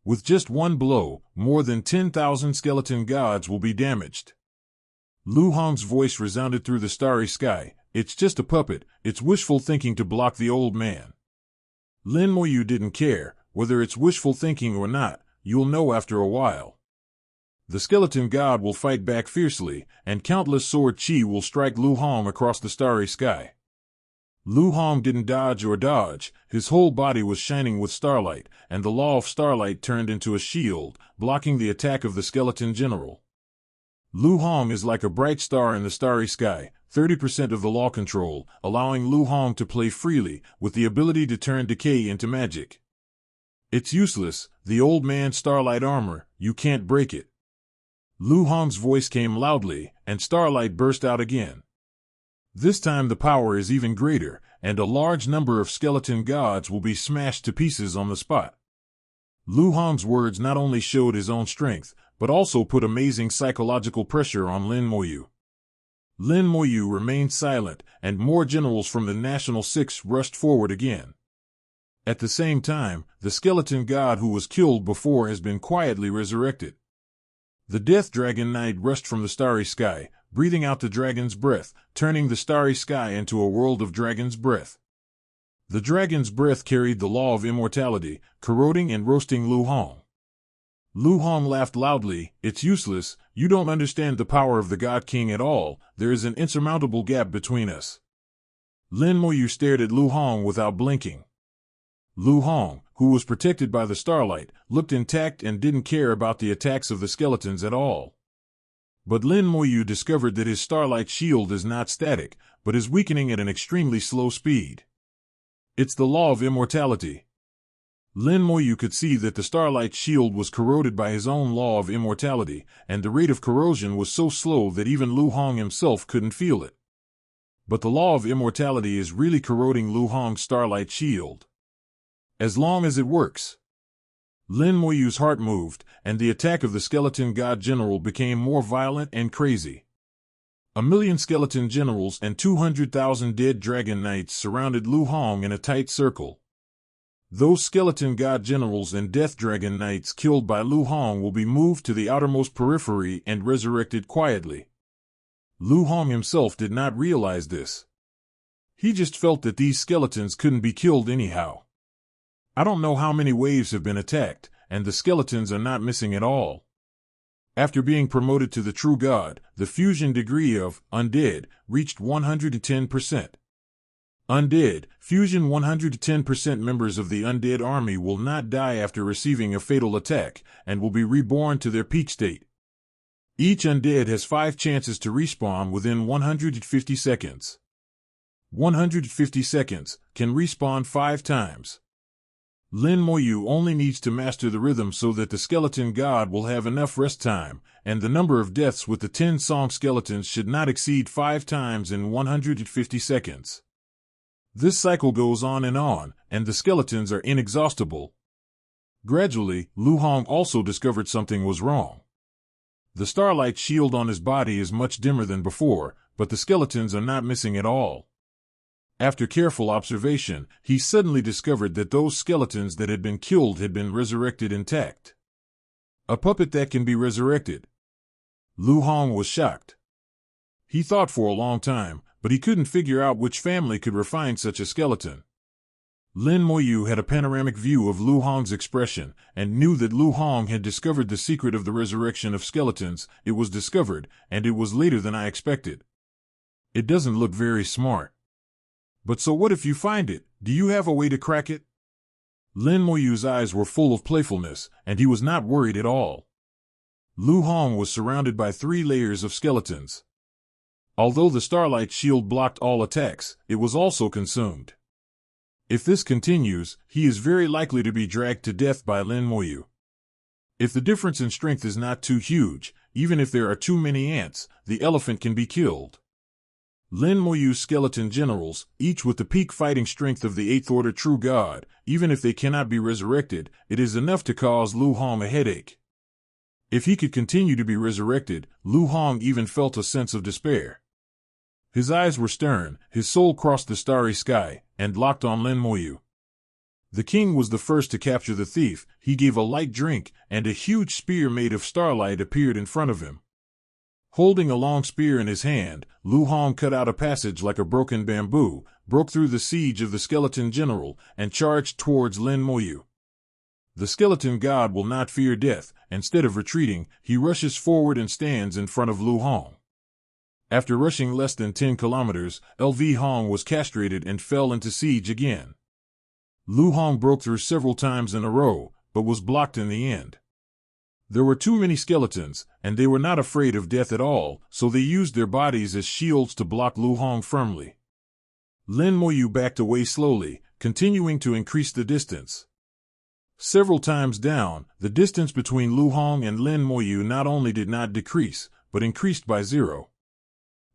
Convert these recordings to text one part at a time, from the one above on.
With just one blow, more than 10,000 skeleton gods will be damaged. Lu Hong's voice resounded through the starry sky. It's just a puppet, it's wishful thinking to block the old man. Lin Moyu didn't care, whether it's wishful thinking or not, you'll know after a while. The skeleton god will fight back fiercely, and countless sword chi will strike Lu Hong across the starry sky. Lu Hong didn't dodge or dodge, his whole body was shining with starlight, and the law of starlight turned into a shield, blocking the attack of the skeleton general. Lu Hong is like a bright star in the starry sky, 30% of the law control, allowing Lu Hong to play freely, with the ability to turn decay into magic. It's useless, the old man's starlight armor, you can't break it. Lu Hong's voice came loudly, and starlight burst out again. This time the power is even greater, and a large number of skeleton gods will be smashed to pieces on the spot. Lu Hong's words not only showed his own strength, but also put amazing psychological pressure on Lin Moyu. Lin Moyu remained silent, and more generals from the National Six rushed forward again. At the same time, the skeleton god who was killed before has been quietly resurrected. The Death Dragon Knight rushed from the starry sky, breathing out the dragon's breath, turning the starry sky into a world of dragon's breath. The dragon's breath carried the law of immortality, corroding and roasting Lu Hong. Lu Hong laughed loudly. It's useless, you don't understand the power of the God King at all, there is an insurmountable gap between us. Lin Moyu stared at Lu Hong without blinking. Lu Hong, who was protected by the starlight, looked intact and didn't care about the attacks of the skeletons at all. But Lin Moyu discovered that his starlight shield is not static, but is weakening at an extremely slow speed. It's the law of immortality. Lin Moyu could see that the starlight shield was corroded by his own law of immortality, and the rate of corrosion was so slow that even Lu Hong himself couldn't feel it. But the law of immortality is really corroding Lu Hong's starlight shield. As long as it works. Lin Moyu's heart moved, and the attack of the skeleton god general became more violent and crazy. 1,000,000 skeleton generals and 200,000 dead dragon knights surrounded Lu Hong in a tight circle. Those skeleton god generals and death dragon knights killed by Lu Hong will be moved to the outermost periphery and resurrected quietly. Lu Hong himself did not realize this. He just felt that these skeletons couldn't be killed anyhow. I don't know how many waves have been attacked, and the skeletons are not missing at all. After being promoted to the true god, the fusion degree of undead reached 110%. Undead, fusion 110% members of the undead army will not die after receiving a fatal attack, and will be reborn to their peak state. Each undead has 5 chances to respawn within 150 seconds. 150 seconds, can respawn 5 times. Lin Moyu only needs to master the rhythm so that the skeleton god will have enough rest time, and the number of deaths with the 10 song skeletons should not exceed 5 times in 150 seconds. This cycle goes on, and the skeletons are inexhaustible. Gradually, Lu Hong also discovered something was wrong. The starlight shield on his body is much dimmer than before, but the skeletons are not missing at all. After careful observation, he suddenly discovered that those skeletons that had been killed had been resurrected intact. A puppet that can be resurrected. Lu Hong was shocked. He thought for a long time, but he couldn't figure out which family could refine such a skeleton. Lin Moyu had a panoramic view of Lu Hong's expression, and knew that Lu Hong had discovered the secret of the resurrection of skeletons. It was discovered, and it was later than I expected. It doesn't look very smart. But so what if you find it? Do you have a way to crack it? Lin Moyu's eyes were full of playfulness, and he was not worried at all. Lu Hong was surrounded by 3 layers of skeletons. Although the starlight shield blocked all attacks, it was also consumed. If this continues, he is very likely to be dragged to death by Lin Moyu. If the difference in strength is not too huge, even if there are too many ants, the elephant can be killed. Lin Moyu's skeleton generals, each with the peak fighting strength of the 8th order true god, even if they cannot be resurrected, it is enough to cause Lu Hong a headache. If he could continue to be resurrected, Lu Hong even felt a sense of despair. His eyes were stern, his soul crossed the starry sky, and locked on Lin Moyu. The king was the first to capture the thief. He gave a light drink, and a huge spear made of starlight appeared in front of him. Holding a long spear in his hand, Lu Hong cut out a passage like a broken bamboo, broke through the siege of the skeleton general, and charged towards Lin Moyu. The skeleton god will not fear death. Instead of retreating, he rushes forward and stands in front of Lu Hong. After rushing less than 10 kilometers, Lv Hong was castrated and fell into siege again. Lu Hong broke through several times in a row, but was blocked in the end. There were too many skeletons, and they were not afraid of death at all, so they used their bodies as shields to block Lu Hong firmly. Lin Moyu backed away slowly, continuing to increase the distance. Several times down, the distance between Lu Hong and Lin Moyu not only did not decrease, but increased by 0.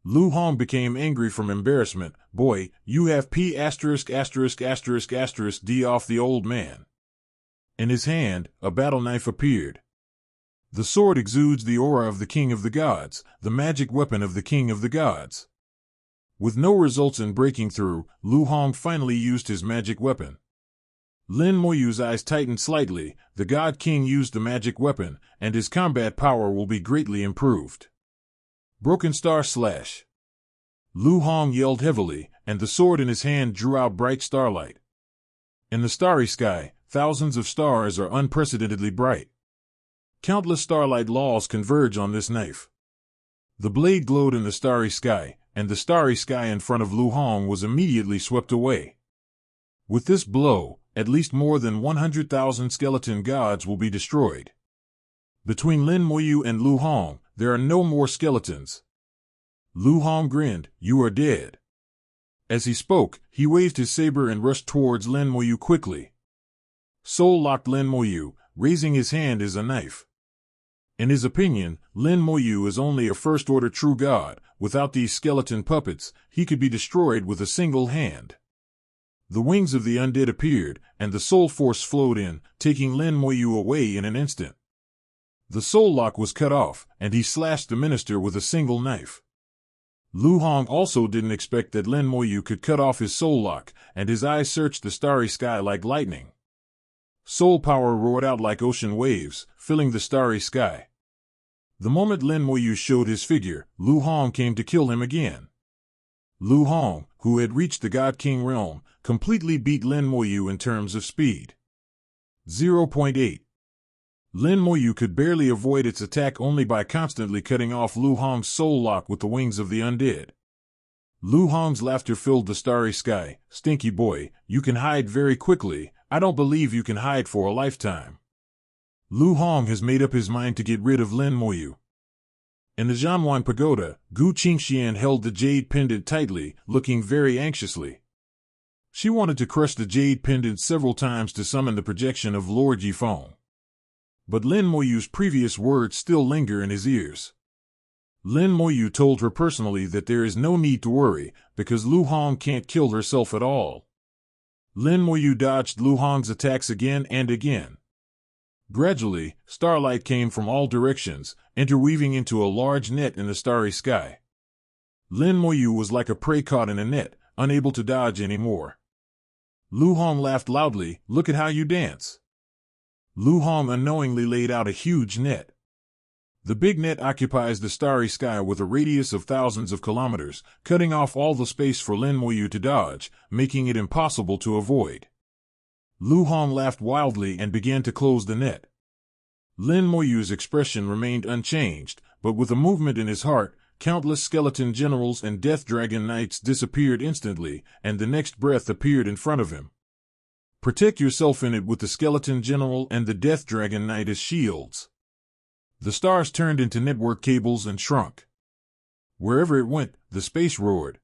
Lu Hong became angry from embarrassment. Boy, you have P************ D off the old man. In his hand, a battle knife appeared. The sword exudes the aura of the king of the gods, the magic weapon of the king of the gods. With no results in breaking through, Lu Hong finally used his magic weapon. Lin Moyu's eyes tightened slightly. The god king used the magic weapon, and his combat power will be greatly improved. Broken Star Slash. Lu Hong yelled heavily, and the sword in his hand drew out bright starlight. In the starry sky, thousands of stars are unprecedentedly bright. Countless starlight laws converge on this knife. The blade glowed in the starry sky, and the starry sky in front of Lu Hong was immediately swept away. With this blow, at least more than 100,000 skeleton gods will be destroyed. Between Lin Moyu and Lu Hong, there are no more skeletons. Lu Hong grinned. You are dead. As he spoke, he waved his saber and rushed towards Lin Moyu quickly. Soul locked Lin Moyu, raising his hand as a knife. In his opinion, Lin Moyu is only a first-order true god. Without these skeleton puppets, he could be destroyed with a single hand. The wings of the undead appeared, and the soul force flowed in, taking Lin Moyu away in an instant. The soul lock was cut off, and he slashed the minister with a single knife. Lu Hong also didn't expect that Lin Moyu could cut off his soul lock, and his eyes searched the starry sky like lightning. Soul power roared out like ocean waves, filling the starry sky. The moment Lin Moyu showed his figure, Lu Hong came to kill him again. Lu Hong, who had reached the God King realm, completely beat Lin Moyu in terms of speed. 0.8. Lin Moyu could barely avoid its attack only by constantly cutting off Lu Hong's soul lock with the wings of the undead. Lu Hong's laughter filled the starry sky. Stinky boy, you can hide very quickly. I don't believe you can hide for a lifetime. Lu Hong has made up his mind to get rid of Lin Moyu. In the Zhanwan Pagoda, Gu Qingxian held the jade pendant tightly, looking very anxiously. She wanted to crush the jade pendant several times to summon the projection of Lord Yifeng. But Lin Moyu's previous words still linger in his ears. Lin Moyu told her personally that there is no need to worry, because Lu Hong can't kill herself at all. Lin Moyu dodged Lu Hong's attacks again and again. Gradually, starlight came from all directions, interweaving into a large net in the starry sky. Lin Moyu was like a prey caught in a net, unable to dodge anymore. Lu Hong laughed loudly. Look at how you dance. Lu Hong unknowingly laid out a huge net. The big net occupies the starry sky with a radius of thousands of kilometers, cutting off all the space for Lin Moyu to dodge, making it impossible to avoid. Lu Hong laughed wildly and began to close the net. Lin Moyu's expression remained unchanged, but with a movement in his heart, countless skeleton generals and death dragon knights disappeared instantly, and the next breath appeared in front of him. Protect yourself in it with the skeleton general and the death dragon knight as shields. The stars turned into network cables and shrunk. Wherever it went, the space roared.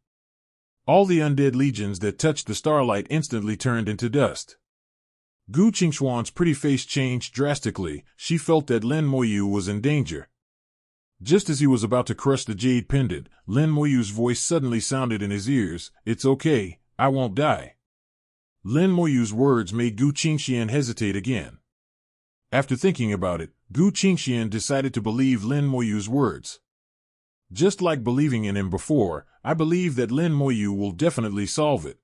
All the undead legions that touched the starlight instantly turned into dust. Gu Qingxuan's pretty face changed drastically. She felt that Lin Moyu was in danger. Just as he was about to crush the jade pendant, Lin Moyu's voice suddenly sounded in his ears. It's okay, I won't die. Lin Moyu's words made Gu Qingxian hesitate again. After thinking about it, Gu Qingxian decided to believe Lin Moyu's words. Just like believing in him before, I believe that Lin Moyu will definitely solve it.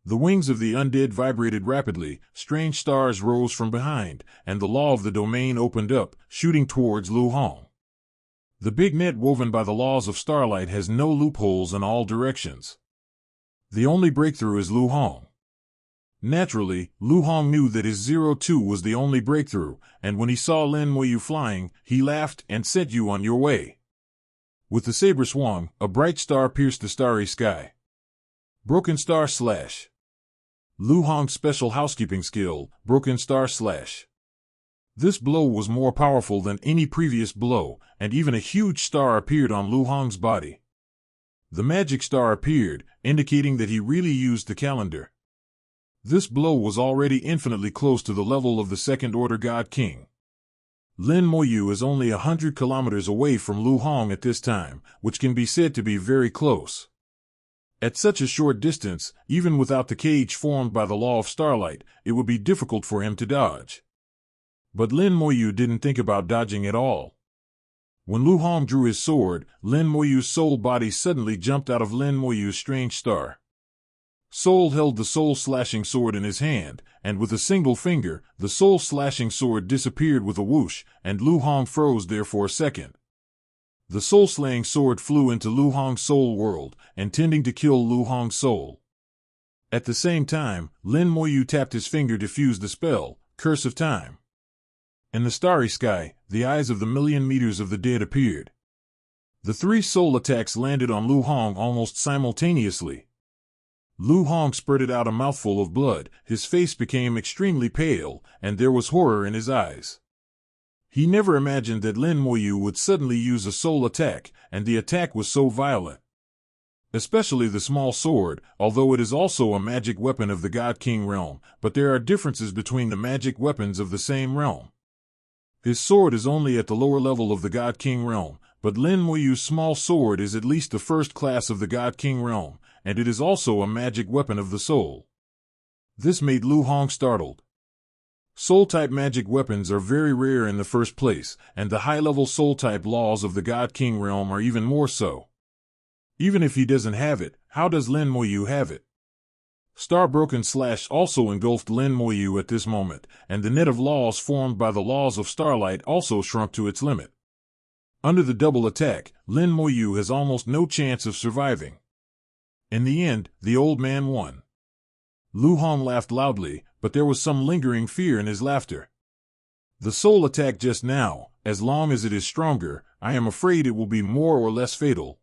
The wings of the undead vibrated rapidly, strange stars rose from behind, and the law of the domain opened up, shooting towards Lu Hong. The big net woven by the laws of starlight has no loopholes in all directions. The only breakthrough is Lu Hong. Naturally, Lu Hong knew that his 02 was the only breakthrough, and when he saw Lin Muoyu flying, he laughed and sent you on your way. With the saber swung, a bright star pierced the starry sky. Broken Star Slash. Lu Hong's special housekeeping skill, Broken Star Slash. This blow was more powerful than any previous blow, and even a huge star appeared on Lu Hong's body. The magic star appeared, indicating that he really used the calendar. This blow was already infinitely close to the level of the second-order God King. Lin Muoyu is only 100 kilometers away from Lu Hong at this time, which can be said to be very close. At such a short distance, even without the cage formed by the law of starlight, it would be difficult for him to dodge. But Lin Muoyu didn't think about dodging at all. When Lu Hong drew his sword, Lin Muoyu's soul body suddenly jumped out of Lin Muoyu's strange star. Soul held the soul-slashing sword in his hand, and with a single finger, the soul-slashing sword disappeared with a whoosh, and Lu Hong froze there for a second. The soul-slaying sword flew into Lu Hong's soul world, intending to kill Lu Hong's soul. At the same time, Lin Muoyu tapped his finger to fuse the spell, Curse of Time. In the starry sky, the eyes of the million meters of the dead appeared. The three soul attacks landed on Lu Hong almost simultaneously. Lu Hong spurted out a mouthful of blood, his face became extremely pale, and there was horror in his eyes. He never imagined that Lin Muoyu would suddenly use a soul attack, and the attack was so violent. Especially the small sword, although it is also a magic weapon of the God King realm, but there are differences between the magic weapons of the same realm. His sword is only at the lower level of the God King realm, but Lin Muoyu's small sword is at least the first class of the God King realm, and it is also a magic weapon of the soul. This made Lu Hong startled. Soul-type magic weapons are very rare in the first place, and the high-level soul-type laws of the God King realm are even more so. Even if he doesn't have it, how does Lin Muoyu have it? Star Broken Slash also engulfed Lin Muoyu at this moment, and the net of laws formed by the laws of starlight also shrunk to its limit. Under the double attack, Lin Muoyu has almost no chance of surviving. In the end, the old man won. Lu Hong laughed loudly, but there was some lingering fear in his laughter. The soul attack just now, as long as it is stronger, I am afraid it will be more or less fatal.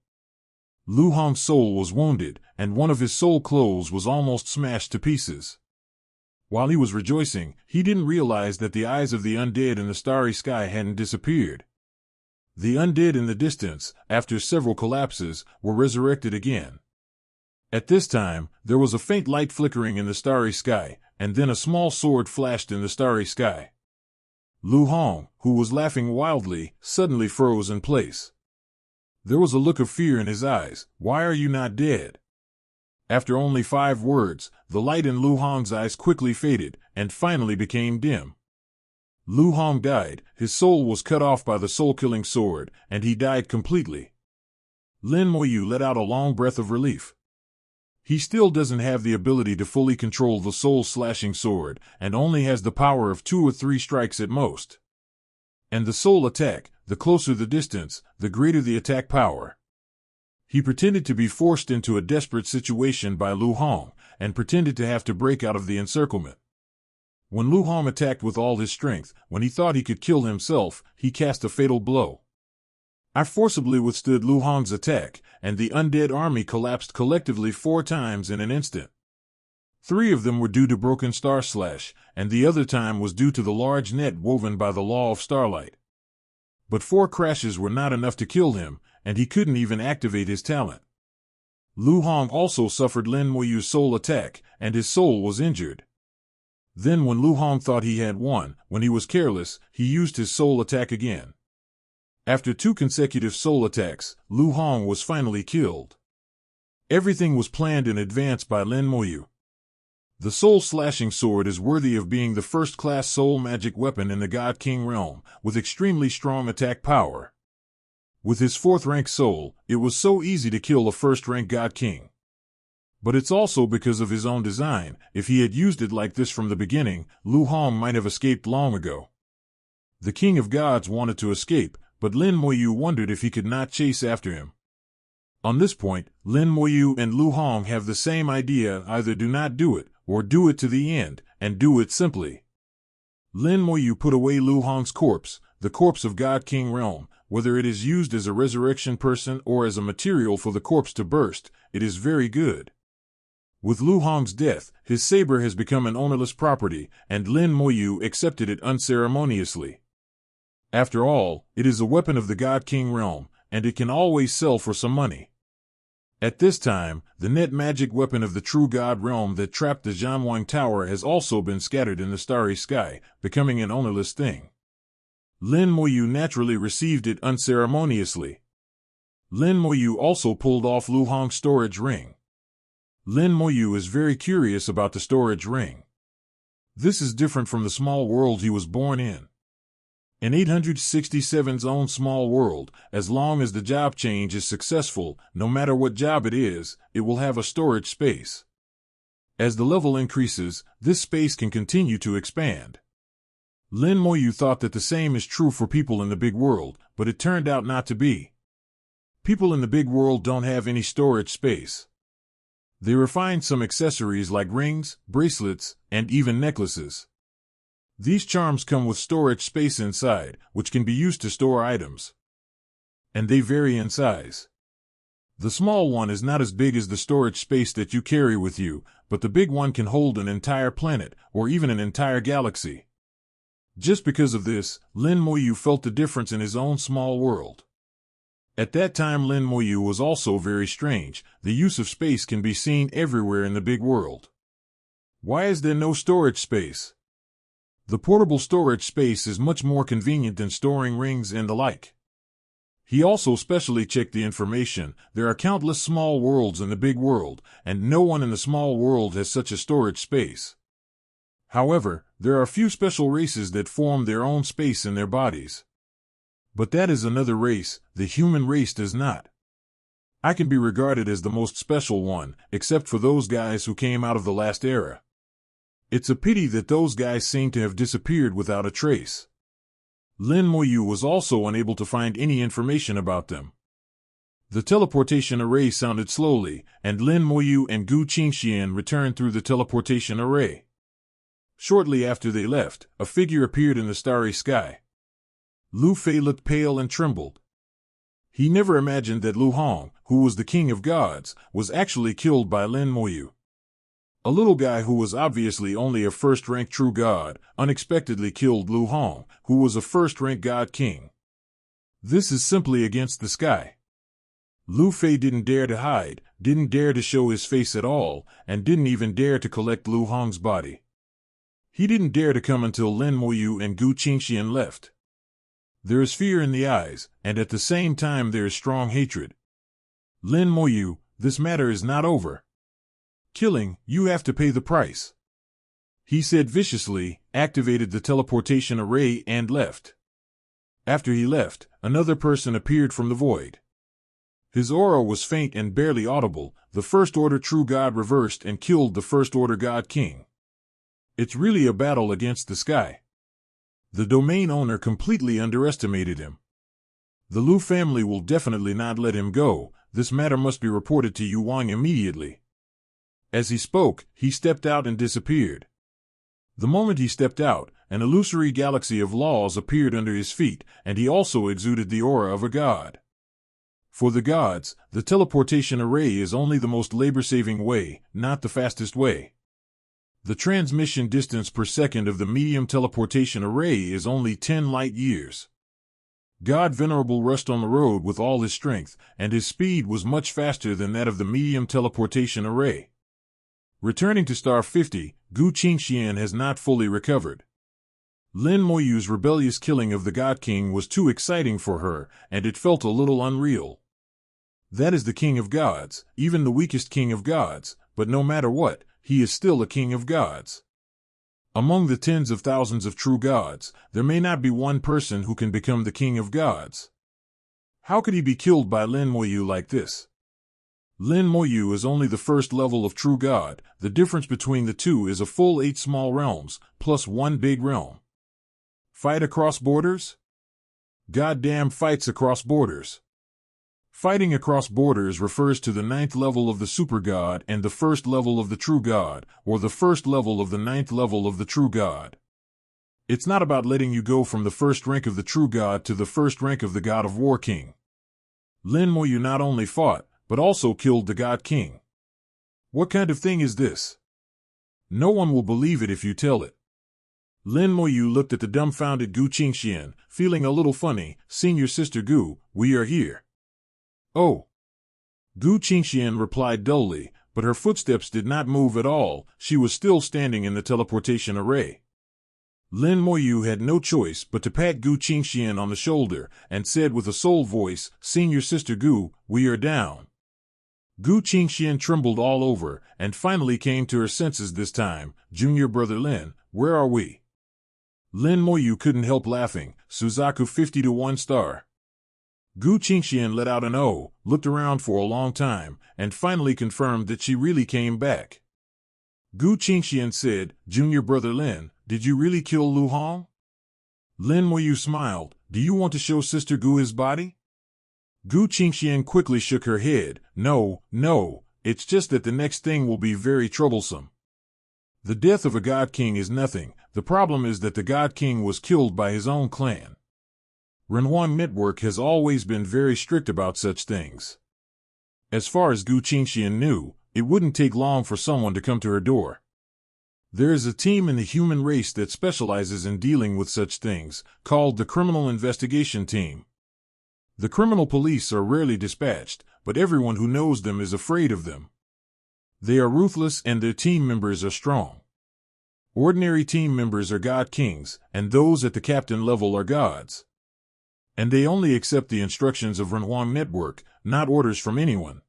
Lu Hong's soul was wounded, and one of his soul clothes was almost smashed to pieces. While he was rejoicing, he didn't realize that the eyes of the undead in the starry sky hadn't disappeared. The undead in the distance, after several collapses, were resurrected again. At this time, there was a faint light flickering in the starry sky, and then a small sword flashed in the starry sky. Lu Hong, who was laughing wildly, suddenly froze in place. There was a look of fear in his eyes. Why are you not dead? After only 5 words, the light in Lu Hong's eyes quickly faded, and finally became dim. Lu Hong died, his soul was cut off by the soul-killing sword, and he died completely. Lin Muoyu let out a long breath of relief. He still doesn't have the ability to fully control the soul-slashing sword, and only has the power of 2 or 3 strikes at most. And the soul attack, the closer the distance, the greater the attack power. He pretended to be forced into a desperate situation by Lu Hong, and pretended to have to break out of the encirclement. When Lu Hong attacked with all his strength, when he thought he could kill himself, he cast a fatal blow. I forcibly withstood Lu Hong's attack, and the undead army collapsed collectively 4 times in an instant. 3 of them were due to Broken Star Slash, and the other time was due to the large net woven by the law of starlight. But 4 crashes were not enough to kill him, and he couldn't even activate his talent. Lu Hong also suffered Lin Muoyu's soul attack, and his soul was injured. Then when Lu Hong thought he had won, when he was careless, he used his soul attack again. After 2 consecutive soul attacks, Lu Hong was finally killed. Everything was planned in advance by Lin Muoyu. The soul-slashing sword is worthy of being the first-class soul magic weapon in the God King realm, with extremely strong attack power. With his 4th-rank soul, it was so easy to kill a first-rank God King. But it's also because of his own design. If he had used it like this from the beginning, Lu Hong might have escaped long ago. The King of Gods wanted to escape, but Lin Moyu wondered if he could not chase after him. On this point, Lin Moyu and Lu Hong have the same idea: either do not do it, or do it to the end, and do it simply. Lin Moyu put away Lu Hong's corpse, the corpse of God King Realm. Whether it is used as a resurrection person or as a material for the corpse to burst, it is very good. With Lu Hong's death, his saber has become an ownerless property, and Lin Moyu accepted it unceremoniously. After all, it is a weapon of the God King Realm, and it can always sell for some money. At this time, the net magic weapon of the true God Realm that trapped the Zhanwang Tower has also been scattered in the starry sky, becoming an ownerless thing. Lin Moyu naturally received it unceremoniously. Lin Moyu also pulled off Lu Hong's storage ring. Lin Moyu is very curious about the storage ring. This is different from the small world he was born in. In 867's own small world, as long as the job change is successful, no matter what job it is, it will have a storage space. As the level increases, this space can continue to expand. Lin Moyu thought that the same is true for people in the big world, but it turned out not to be. People in the big world don't have any storage space. They refine some accessories like rings, bracelets, and even necklaces. These charms come with storage space inside, which can be used to store items. And they vary in size. The small one is not as big as the storage space that you carry with you, but the big one can hold an entire planet, or even an entire galaxy. Just because of this, Lin Moyu felt the difference in his own small world. At that time, Lin Moyu was also very strange. The use of space can be seen everywhere in the big world. Why is there no storage space? The portable storage space is much more convenient than storing rings and the like. He also specially checked the information. There are countless small worlds in the big world, and no one in the small world has such a storage space. However, there are few special races that form their own space in their bodies. But that is another race. The human race does not. I can be regarded as the most special one, except for those guys who came out of the last era. It's a pity that those guys seem to have disappeared without a trace. Lin Moyu was also unable to find any information about them. The teleportation array sounded slowly, and Lin Moyu and Gu Qingxian returned through the teleportation array. Shortly after they left, a figure appeared in the starry sky. Lu Fei looked pale and trembled. He never imagined that Lu Hong, who was the king of gods, was actually killed by Lin Moyu. A little guy who was obviously only a first-rank true god unexpectedly killed Lu Hong, who was a first-rank god king. This is simply against the sky. Lu Fei didn't dare to hide, didn't dare to show his face at all, and didn't even dare to collect Lu Hong's body. He didn't dare to come until Lin Moyu and Gu Qingxian left. There is fear in the eyes, and at the same time there is strong hatred. Lin Moyu, this matter is not over. Killing, you have to pay the price. He said viciously, activated the teleportation array and left. After he left, another person appeared from the void. His aura was faint and barely audible. The First Order True God reversed and killed the First Order God King. It's really a battle against the sky. The domain owner completely underestimated him. The Lu family will definitely not let him go. This matter must be reported to Yu Wang immediately. As he spoke, he stepped out and disappeared. The moment he stepped out, an illusory galaxy of laws appeared under his feet, and he also exuded the aura of a god. For the gods, the teleportation array is only the most labor-saving way, not the fastest way. The transmission distance per second of the medium teleportation array is only 10 light years. God Venerable rushed on the road with all his strength, and his speed was much faster than that of the medium teleportation array. Returning to Star 50, Gu Qingxian has not fully recovered. Lin Moyu's rebellious killing of the God King was too exciting for her, and it felt a little unreal. That is the King of Gods, even the weakest King of Gods, but no matter what, he is still a king of gods. Among the tens of thousands of true gods, there may not be one person who can become the king of gods. How could he be killed by Lin Moyu like this? Lin Moyu is only the first level of true God. The difference between the two is a full 8 small realms, plus 1 big realm. Fight across borders? Goddamn fights across borders. Fighting across borders refers to the 9th level of the super god and the 1st level of the true god, or the 1st level of the 9th level of the true god. It's not about letting you go from the 1st rank of the true god to the 1st rank of the god of war king. Lin Moyu not only fought, but also killed the god king. What kind of thing is this? No one will believe it if you tell it. Lin Moyu looked at the dumbfounded Gu Qingxian, feeling a little funny. Senior Sister Gu, we are here. Oh. Gu Qingxian replied dully, but her footsteps did not move at all. She was still standing in the teleportation array. Lin Moyu had no choice but to pat Gu Qingxian on the shoulder and said with a soul voice, Senior Sister Gu, we are down. Gu Qingxian trembled all over and finally came to her senses this time. Junior brother Lin, where are we? Lin Moyu couldn't help laughing. Suzaku 50 to 1 star. Gu Qingxian let out an "oh," looked around for a long time, and finally confirmed that she really came back. Gu Qingxian said, Junior brother Lin, did you really kill Lu Hong? Lin Moyu smiled. Do you want to show Sister Gu his body? Gu Qingxian quickly shook her head. No, it's just that the next thing will be very troublesome. The death of a god king is nothing. The problem is that the god king was killed by his own clan. Renhuang Network has always been very strict about such things. As far as Gu Qingxian knew, it wouldn't take long for someone to come to her door. There is a team in the human race that specializes in dealing with such things, called the Criminal Investigation Team. The criminal police are rarely dispatched, but everyone who knows them is afraid of them. They are ruthless and their team members are strong. Ordinary team members are god kings, and those at the captain level are gods. And they only accept the instructions of Renhuang Network, not orders from anyone.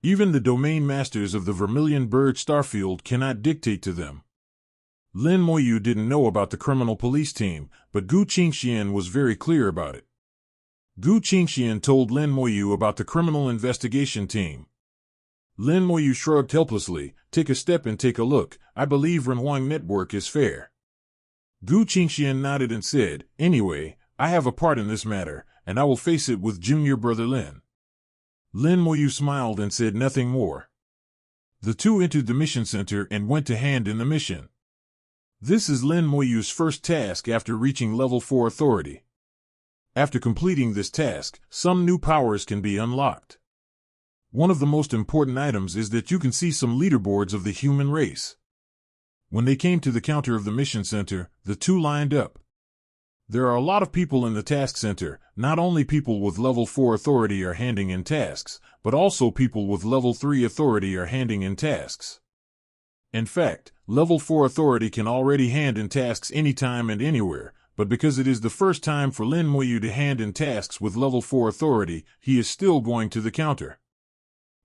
Even the domain masters of the Vermilion Bird Starfield cannot dictate to them. Lin Moyu didn't know about the criminal police team, but Gu Qingxian was very clear about it. Gu Qingxian told Lin Moyu about the criminal investigation team. Lin Moyu shrugged helplessly. Take a step and take a look. I believe Renhuang Network is fair. Gu Qingxian nodded and said, Anyway, I have a part in this matter, and I will face it with Junior brother Lin. Lin Moyu smiled and said nothing more. The two entered the mission center and went to hand in the mission. This is Lin Moyu's first task after reaching level 4 authority. After completing this task, some new powers can be unlocked. One of the most important items is that you can see some leaderboards of the human race. When they came to the counter of the mission center, the two lined up. There are a lot of people in the task center. Not only people with level 4 authority are handing in tasks, but also people with level 3 authority are handing in tasks. In fact, level 4 authority can already hand in tasks anytime and anywhere, but because it is the first time for Lin Moyu to hand in tasks with level 4 authority, he is still going to the counter.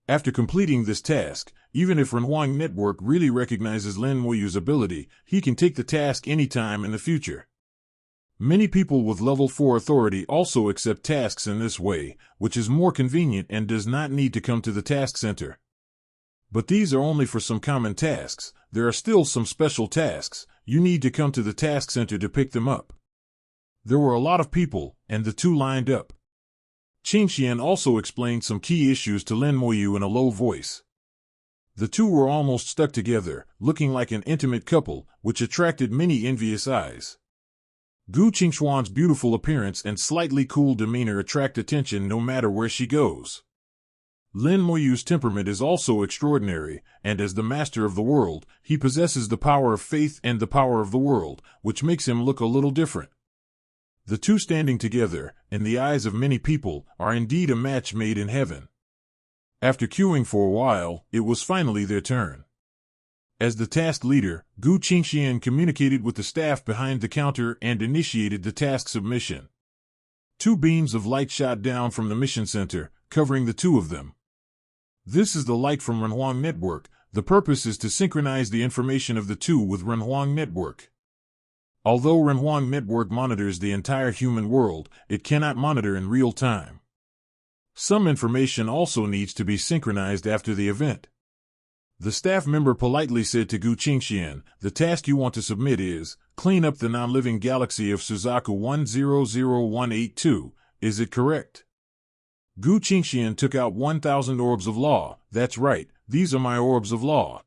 After completing this task, even if Renhuang Network really recognizes Lin Moyu's ability, he can take the task anytime in the future. Many people with level 4 authority also accept tasks in this way, which is more convenient and does not need to come to the task center. But these are only for some common tasks. There are still some special tasks. You need to come to the task center to pick them up. There were a lot of people, and the two lined up. Qingxian also explained some key issues to Lin Moyu in a low voice. The two were almost stuck together, looking like an intimate couple, which attracted many envious eyes. Gu Qingxuan's beautiful appearance and slightly cool demeanor attract attention no matter where she goes. Lin Moyu's temperament is also extraordinary, and as the master of the world, he possesses the power of faith and the power of the world, which makes him look a little different. The two standing together, in the eyes of many people, are indeed a match made in heaven. After queuing for a while, it was finally their turn. As the task leader, Gu Qingxian communicated with the staff behind the counter and initiated the task submission. 2 beams of light shot down from the mission center, covering the two of them. This is the light from Renhuang Network. The purpose is to synchronize the information of the two with Renhuang Network. Although Renhuang Network monitors the entire human world, it cannot monitor in real time. Some information also needs to be synchronized after the event. The staff member politely said to Gu Qingxian, the task you want to submit is, clean up the non-living galaxy of Suzaku 100182, is it correct? Gu Qingxian took out 1,000 orbs of law. That's right, these are my orbs of law.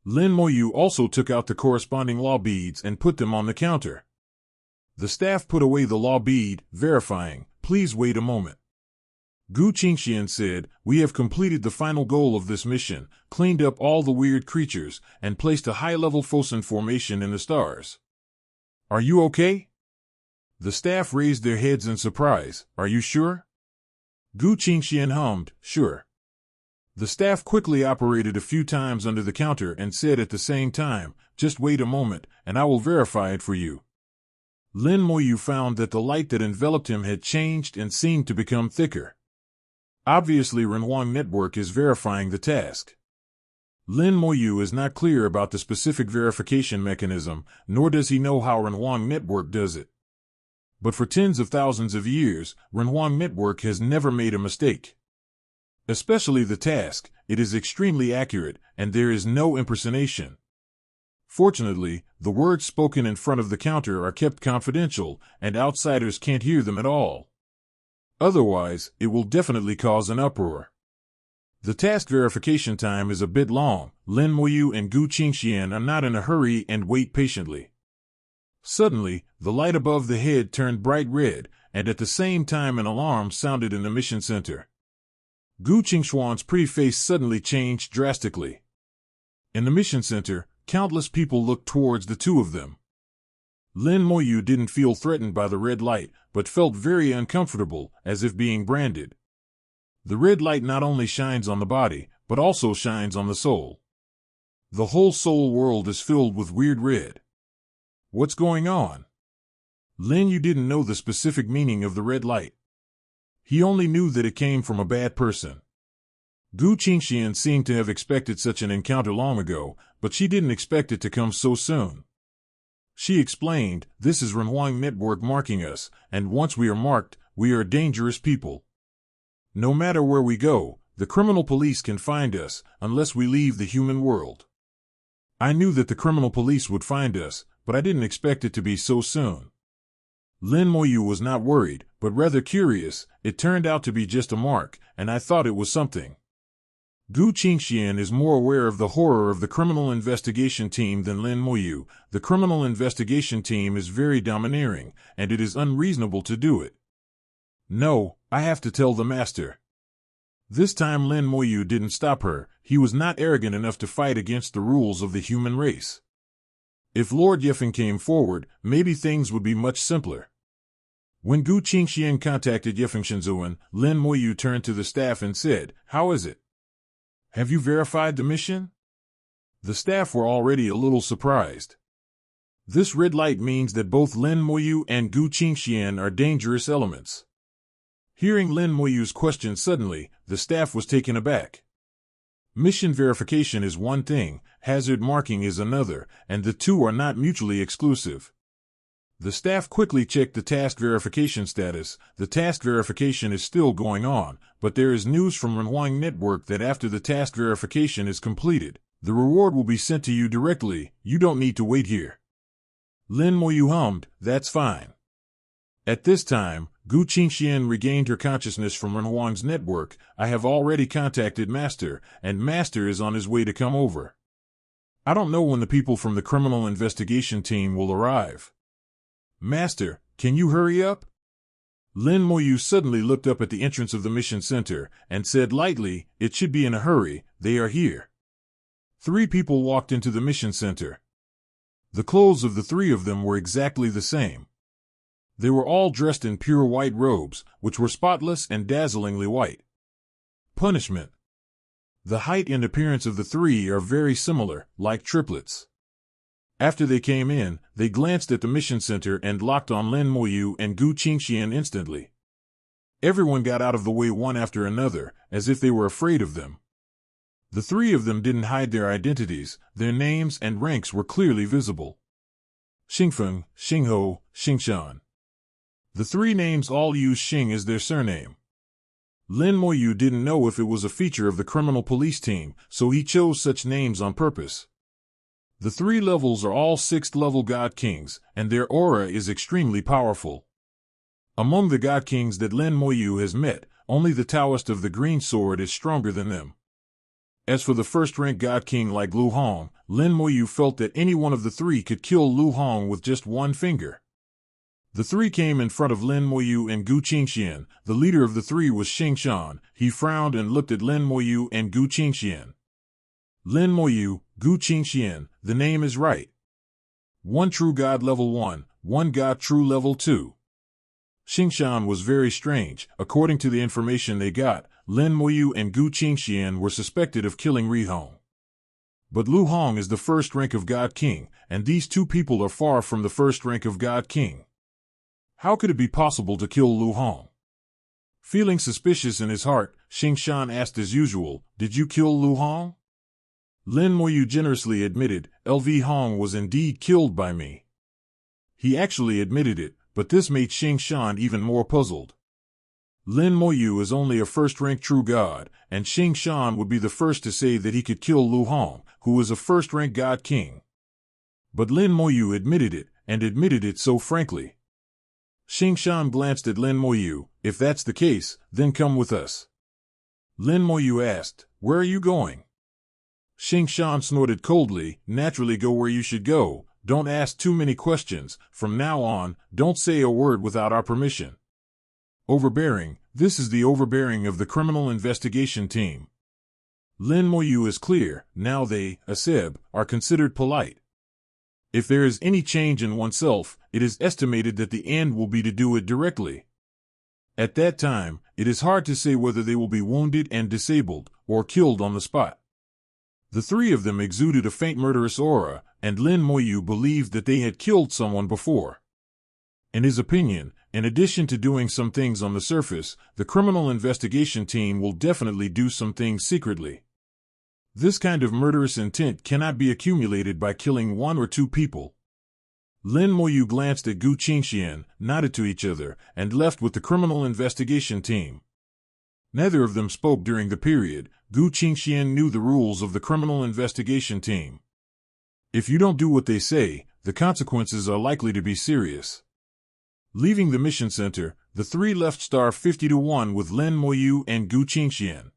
Lin Moyu also took out the corresponding law beads and put them on the counter. The staff put away the law bead, verifying, please wait a moment. Gu Qingxian said, we have completed the final goal of this mission, cleaned up all the weird creatures, and placed a high-level Fosun formation in the stars. Are you okay? The staff raised their heads in surprise. Are you sure? Gu Qingxian hummed, sure. The staff quickly operated a few times under the counter and said at the same time, just wait a moment, and I will verify it for you. Lin Moyu found that the light that enveloped him had changed and seemed to become thicker. Obviously, Renhuang Network is verifying the task. Lin Moyu is not clear about the specific verification mechanism, nor does he know how Renhuang Network does it. But for tens of thousands of years, Renhuang Network has never made a mistake. Especially the task, it is extremely accurate, and there is no impersonation. Fortunately, the words spoken in front of the counter are kept confidential, and outsiders can't hear them at all. Otherwise, it will definitely cause an uproar. The task verification time is a bit long. Lin Moyu and Gu Qingxian are not in a hurry and wait patiently. Suddenly, the light above the head turned bright red, and at the same time an alarm sounded in the mission center. Gu Qingxuan's pretty face suddenly changed drastically. In the mission center, countless people looked towards the two of them. Lin Moyu didn't feel threatened by the red light, but felt very uncomfortable, as if being branded. The red light not only shines on the body, but also shines on the soul. The whole soul world is filled with weird red. What's going on? Lin Yu didn't know the specific meaning of the red light. He only knew that it came from a bad person. Gu Qingxian seemed to have expected such an encounter long ago, but she didn't expect it to come so soon. She explained, this is Renhuang Network marking us, and once we are marked, we are dangerous people. No matter where we go, the criminal police can find us, unless we leave the human world. I knew that the criminal police would find us, but I didn't expect it to be so soon. Lin Moyu was not worried, but rather curious. It turned out to be just a mark, and I thought it was something. Gu Qingxian is more aware of the horror of the criminal investigation team than Lin Moyu. The criminal investigation team is very domineering, and it is unreasonable to do it. No, I have to tell the master. This time Lin Moyu didn't stop her. He was not arrogant enough to fight against the rules of the human race. If Lord Yefeng came forward, maybe things would be much simpler. When Gu Qingxian contacted Yefeng Shenzuan, Lin Moyu turned to the staff and said, how is it? Have you verified the mission? The staff were already a little surprised. This red light means that both Lin Moyu and Gu Qingxian are dangerous elements. Hearing Lin Moyu's question suddenly, the staff was taken aback. Mission verification is one thing, hazard marking is another, and the two are not mutually exclusive. The staff quickly checked the task verification status. The task verification is still going on, but there is news from Renhuang Network that after the task verification is completed, the reward will be sent to you directly. You don't need to wait here. Lin Moyu hummed, that's fine. At this time, Gu Qingxian regained her consciousness from Renhuang's network. I have already contacted Master, and Master is on his way to come over. I don't know when the people from the criminal investigation team will arrive. Master, can you hurry up? Lin Moyu suddenly looked up at the entrance of the mission center and said lightly, it should be in a hurry, they are here. 3 people walked into the mission center. The clothes of the 3 of them were exactly the same. They were all dressed in pure white robes, which were spotless and dazzlingly white. Punishment. The height and appearance of the 3 are very similar, like triplets. After they came in, they glanced at the mission center and locked on Lin Moyu and Gu Qingxian instantly. Everyone got out of the way one after another, as if they were afraid of them. The 3 of them didn't hide their identities. Their names and ranks were clearly visible. Xingfeng, Xingho, Xingshan. The 3 names all use Xing as their surname. Lin Moyu didn't know if it was a feature of the criminal police team, so he chose such names on purpose. The 3 levels are all 6th-level God Kings, and their aura is extremely powerful. Among the God Kings that Lin Moyu has met, only the Taoist of the Green Sword is stronger than them. As for the first-rank God King like Lu Hong, Lin Moyu felt that any one of the 3 could kill Lu Hong with just one finger. The 3 came in front of Lin Moyu and Gu Qingxian. The leader of the 3 was Xing Shan. He frowned and looked at Lin Moyu and Gu Qingxian. Lin Moyu, Gu Qingxian, the name is right. 1 true God level 1, 1 God true level 2. Xing Shan was very strange. According to the information they got, Lin Moyu and Gu Qingxian were suspected of killing Ri Hong. But Lu Hong is the first rank of God King, and these 2 people are far from the first rank of God King. How could it be possible to kill Lu Hong? Feeling suspicious in his heart, Xing Shan asked as usual, "Did you kill Lu Hong?" Lin Moyu generously admitted, "LV Hong was indeed killed by me." He actually admitted it, but this made Xing Shan even more puzzled. Lin Moyu is only a first-rank true god, and Xing Shan would be the first to say that he could kill Lu Hong, who is a first-rank God King. But Lin Moyu admitted it, and admitted it so frankly. Xing Shan glanced at Lin Moyu. "If that's the case, then come with us." Lin Moyu asked, "Where are you going?" Xing Shan snorted coldly, "Naturally go where you should go. Don't ask too many questions. From now on, don't say a word without our permission." Overbearing. This is the overbearing of the criminal investigation team. Lin Moyu is clear. Now they, Aseb, are considered polite. If there is any change in oneself, it is estimated that the end will be to do it directly. At that time, it is hard to say whether they will be wounded and disabled, or killed on the spot. The 3 of them exuded a faint murderous aura, and Lin Moyu believed that they had killed someone before. In his opinion, in addition to doing some things on the surface, the criminal investigation team will definitely do some things secretly. This kind of murderous intent cannot be accumulated by killing 1 or 2 people. Lin Moyu glanced at Gu Qingxian, nodded to each other, and left with the criminal investigation team. Neither of them spoke during the period. Gu Qingxian knew the rules of the criminal investigation team. If you don't do what they say, the consequences are likely to be serious. Leaving the mission center, the 3 left Star 50-1 with Lin Moyu and Gu Qingxian.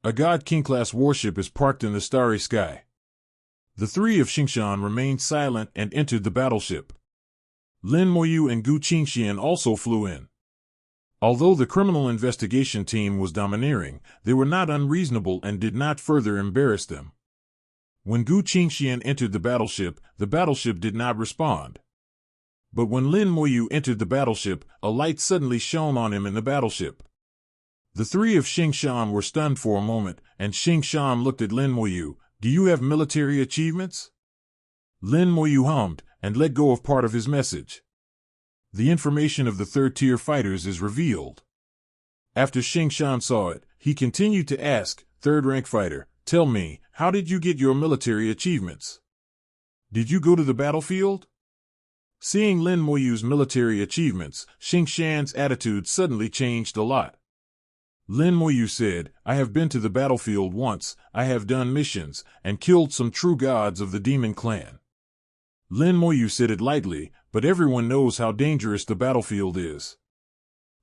A God King-class warship is parked in the starry sky. The 3 of Xing Shan remained silent and entered the battleship. Lin Moyu and Gu Qingxian also flew in. Although the criminal investigation team was domineering, they were not unreasonable and did not further embarrass them. When Gu Qingxian entered the battleship did not respond. But when Lin Moyu entered the battleship, a light suddenly shone on him in the battleship. The 3 of Xing Shan were stunned for a moment, and Xing Shan looked at Lin Moyu. "Do you have military achievements?" Lin Moyu hummed, and let go of part of his message. The information of the 3rd-tier fighters is revealed. After Xing Shan saw it, he continued to ask, "3rd-rank fighter, tell me, how did you get your military achievements? Did you go to the battlefield?" Seeing Lin Moyu's military achievements, Xing Shan's attitude suddenly changed a lot. Lin Moyu said, "I have been to the battlefield once, I have done missions, and killed some true gods of the demon clan." Lin Moyu said it lightly, but everyone knows how dangerous the battlefield is.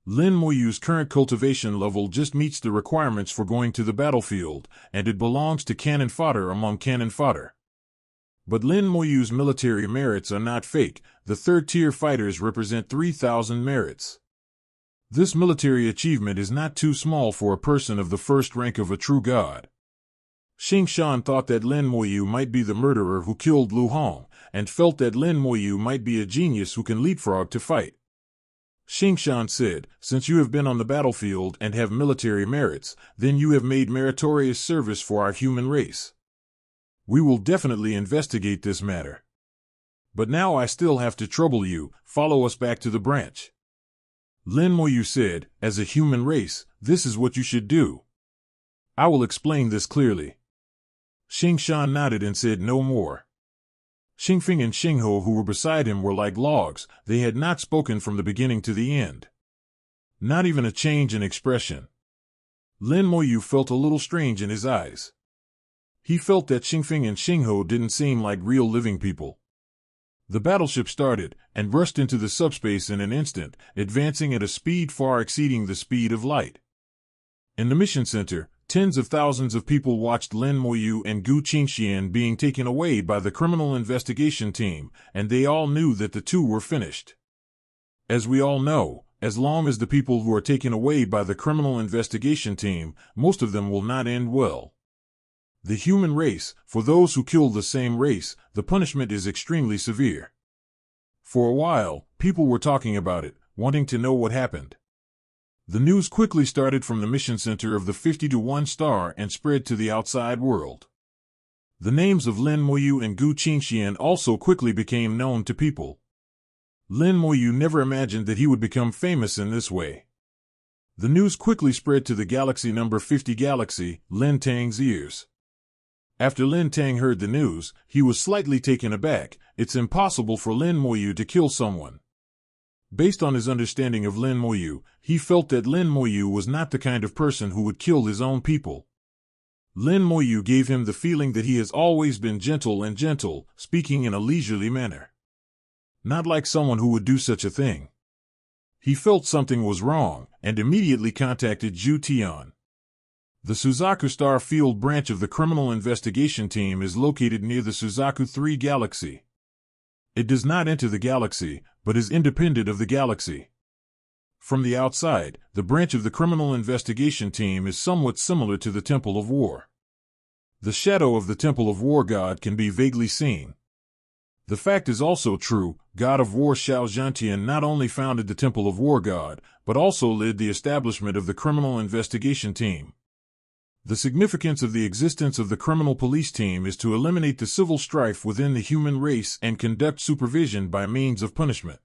Lin Moyu's current cultivation level just meets the requirements for going to the battlefield, and it belongs to cannon fodder among cannon fodder. But Lin Moyu's military merits are not fake. The 3rd-tier fighters represent 3,000 merits. This military achievement is not too small for a person of the 1st rank of a true god. Xing Shan thought that Lin Moyu might be the murderer who killed Lu Hong, and felt that Lin Moyu might be a genius who can leapfrog to fight. Xing Shan said, "Since you have been on the battlefield and have military merits, then you have made meritorious service for our human race. We will definitely investigate this matter. But now I still have to trouble you. Follow us back to the branch." Lin Moyu said, "As a human race, this is what you should do." "I will explain this clearly." Xing Shan nodded and said no more. Xingfeng and Xingho, who were beside him, were like logs. They had not spoken from the beginning to the end. Not even a change in expression. Lin Moyu felt a little strange in his eyes. He felt that Xingfeng and Xingho didn't seem like real living people. The battleship started and rushed into the subspace in an instant, advancing at a speed far exceeding the speed of light. In the mission center, tens of thousands of people watched Lin Moyu and Gu Qingxian being taken away by the criminal investigation team, and they all knew that the two were finished. As we all know, as long as the people who are taken away by the criminal investigation team, most of them will not end well. The human race, for those who kill the same race, the punishment is extremely severe. For a while, people were talking about it, wanting to know what happened. The news quickly started from the mission center of the 50-1 star and spread to the outside world. The names of Lin Moyu and Gu Qingxian also quickly became known to people. Lin Moyu never imagined that he would become famous in this way. The news quickly spread to the galaxy number 50 galaxy, Lin Tang's ears. After Lin Tang heard the news, he was slightly taken aback. It's impossible for Lin Moyu to kill someone. Based on his understanding of Lin Moyu, he felt that Lin Moyu was not the kind of person who would kill his own people. Lin Moyu gave him the feeling that he has always been gentle, speaking in a leisurely manner. Not like someone who would do such a thing. He felt something was wrong, and immediately contacted Zhu Tian. The Suzaku Star Field branch of the criminal investigation team is located near the Suzaku 3 galaxy. It does not enter the galaxy, but is independent of the galaxy. From the outside, the branch of the criminal investigation team is somewhat similar to the Temple of War. The shadow of the Temple of War god can be vaguely seen. The fact is also true, God of War Xiao Zhantian not only founded the Temple of War god, but also led the establishment of the criminal investigation team. The significance of the existence of the criminal police team is to eliminate the civil strife within the human race and conduct supervision by means of punishment.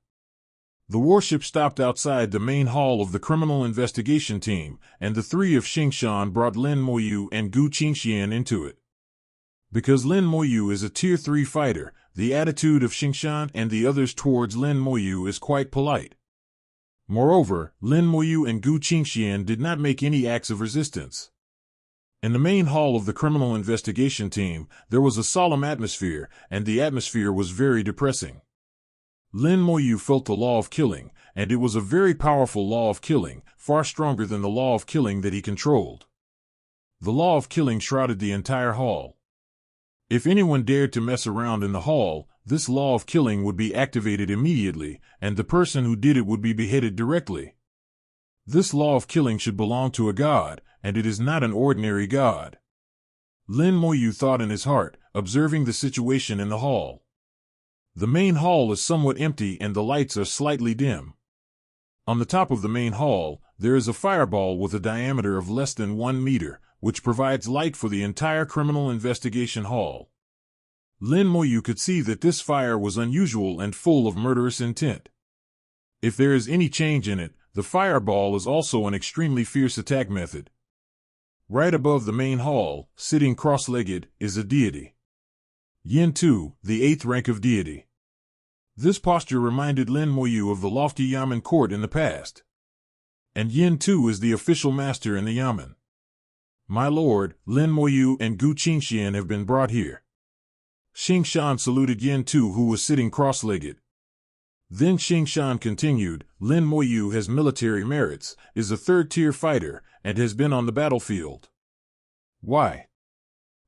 The warship stopped outside the main hall of the criminal investigation team, and the three of Xingshan brought Lin Moyu and Gu Qingxian into it. Because Lin Moyu is a Tier 3 fighter, the attitude of Xingshan and the others towards Lin Moyu is quite polite. Moreover, Lin Moyu and Gu Qingxian did not make any acts of resistance. In the main hall of the criminal investigation team, there was a solemn atmosphere, and the atmosphere was very depressing. Lin Moyu felt the law of killing, and it was a very powerful law of killing, far stronger than the law of killing that he controlled. The law of killing shrouded the entire hall. If anyone dared to mess around in the hall, this law of killing would be activated immediately, and the person who did it would be beheaded directly. This law of killing should belong to a god, and it is not an ordinary god. Lin Moyu thought in his heart, observing the situation in the hall. The main hall is somewhat empty and the lights are slightly dim. On the top of the main hall, there is a fireball with a diameter of less than 1 meter, which provides light for the entire criminal investigation hall. Lin Moyu could see that this fire was unusual and full of murderous intent. If there is any change in it, the fireball is also an extremely fierce attack method. Right above the main hall, sitting cross-legged, is a deity. Yin Tu, the 8th rank of deity. This posture reminded Lin Moyu of the lofty Yamen court in the past. And Yin Tu is the official master in the Yamen. My lord, Lin Moyu and Gu Qingxian have been brought here. Xingshan saluted Yin Tu, who was sitting cross-legged. Then Xingshan continued, Lin Moyu has military merits, is a 3rd-tier fighter, and has been on the battlefield. Why?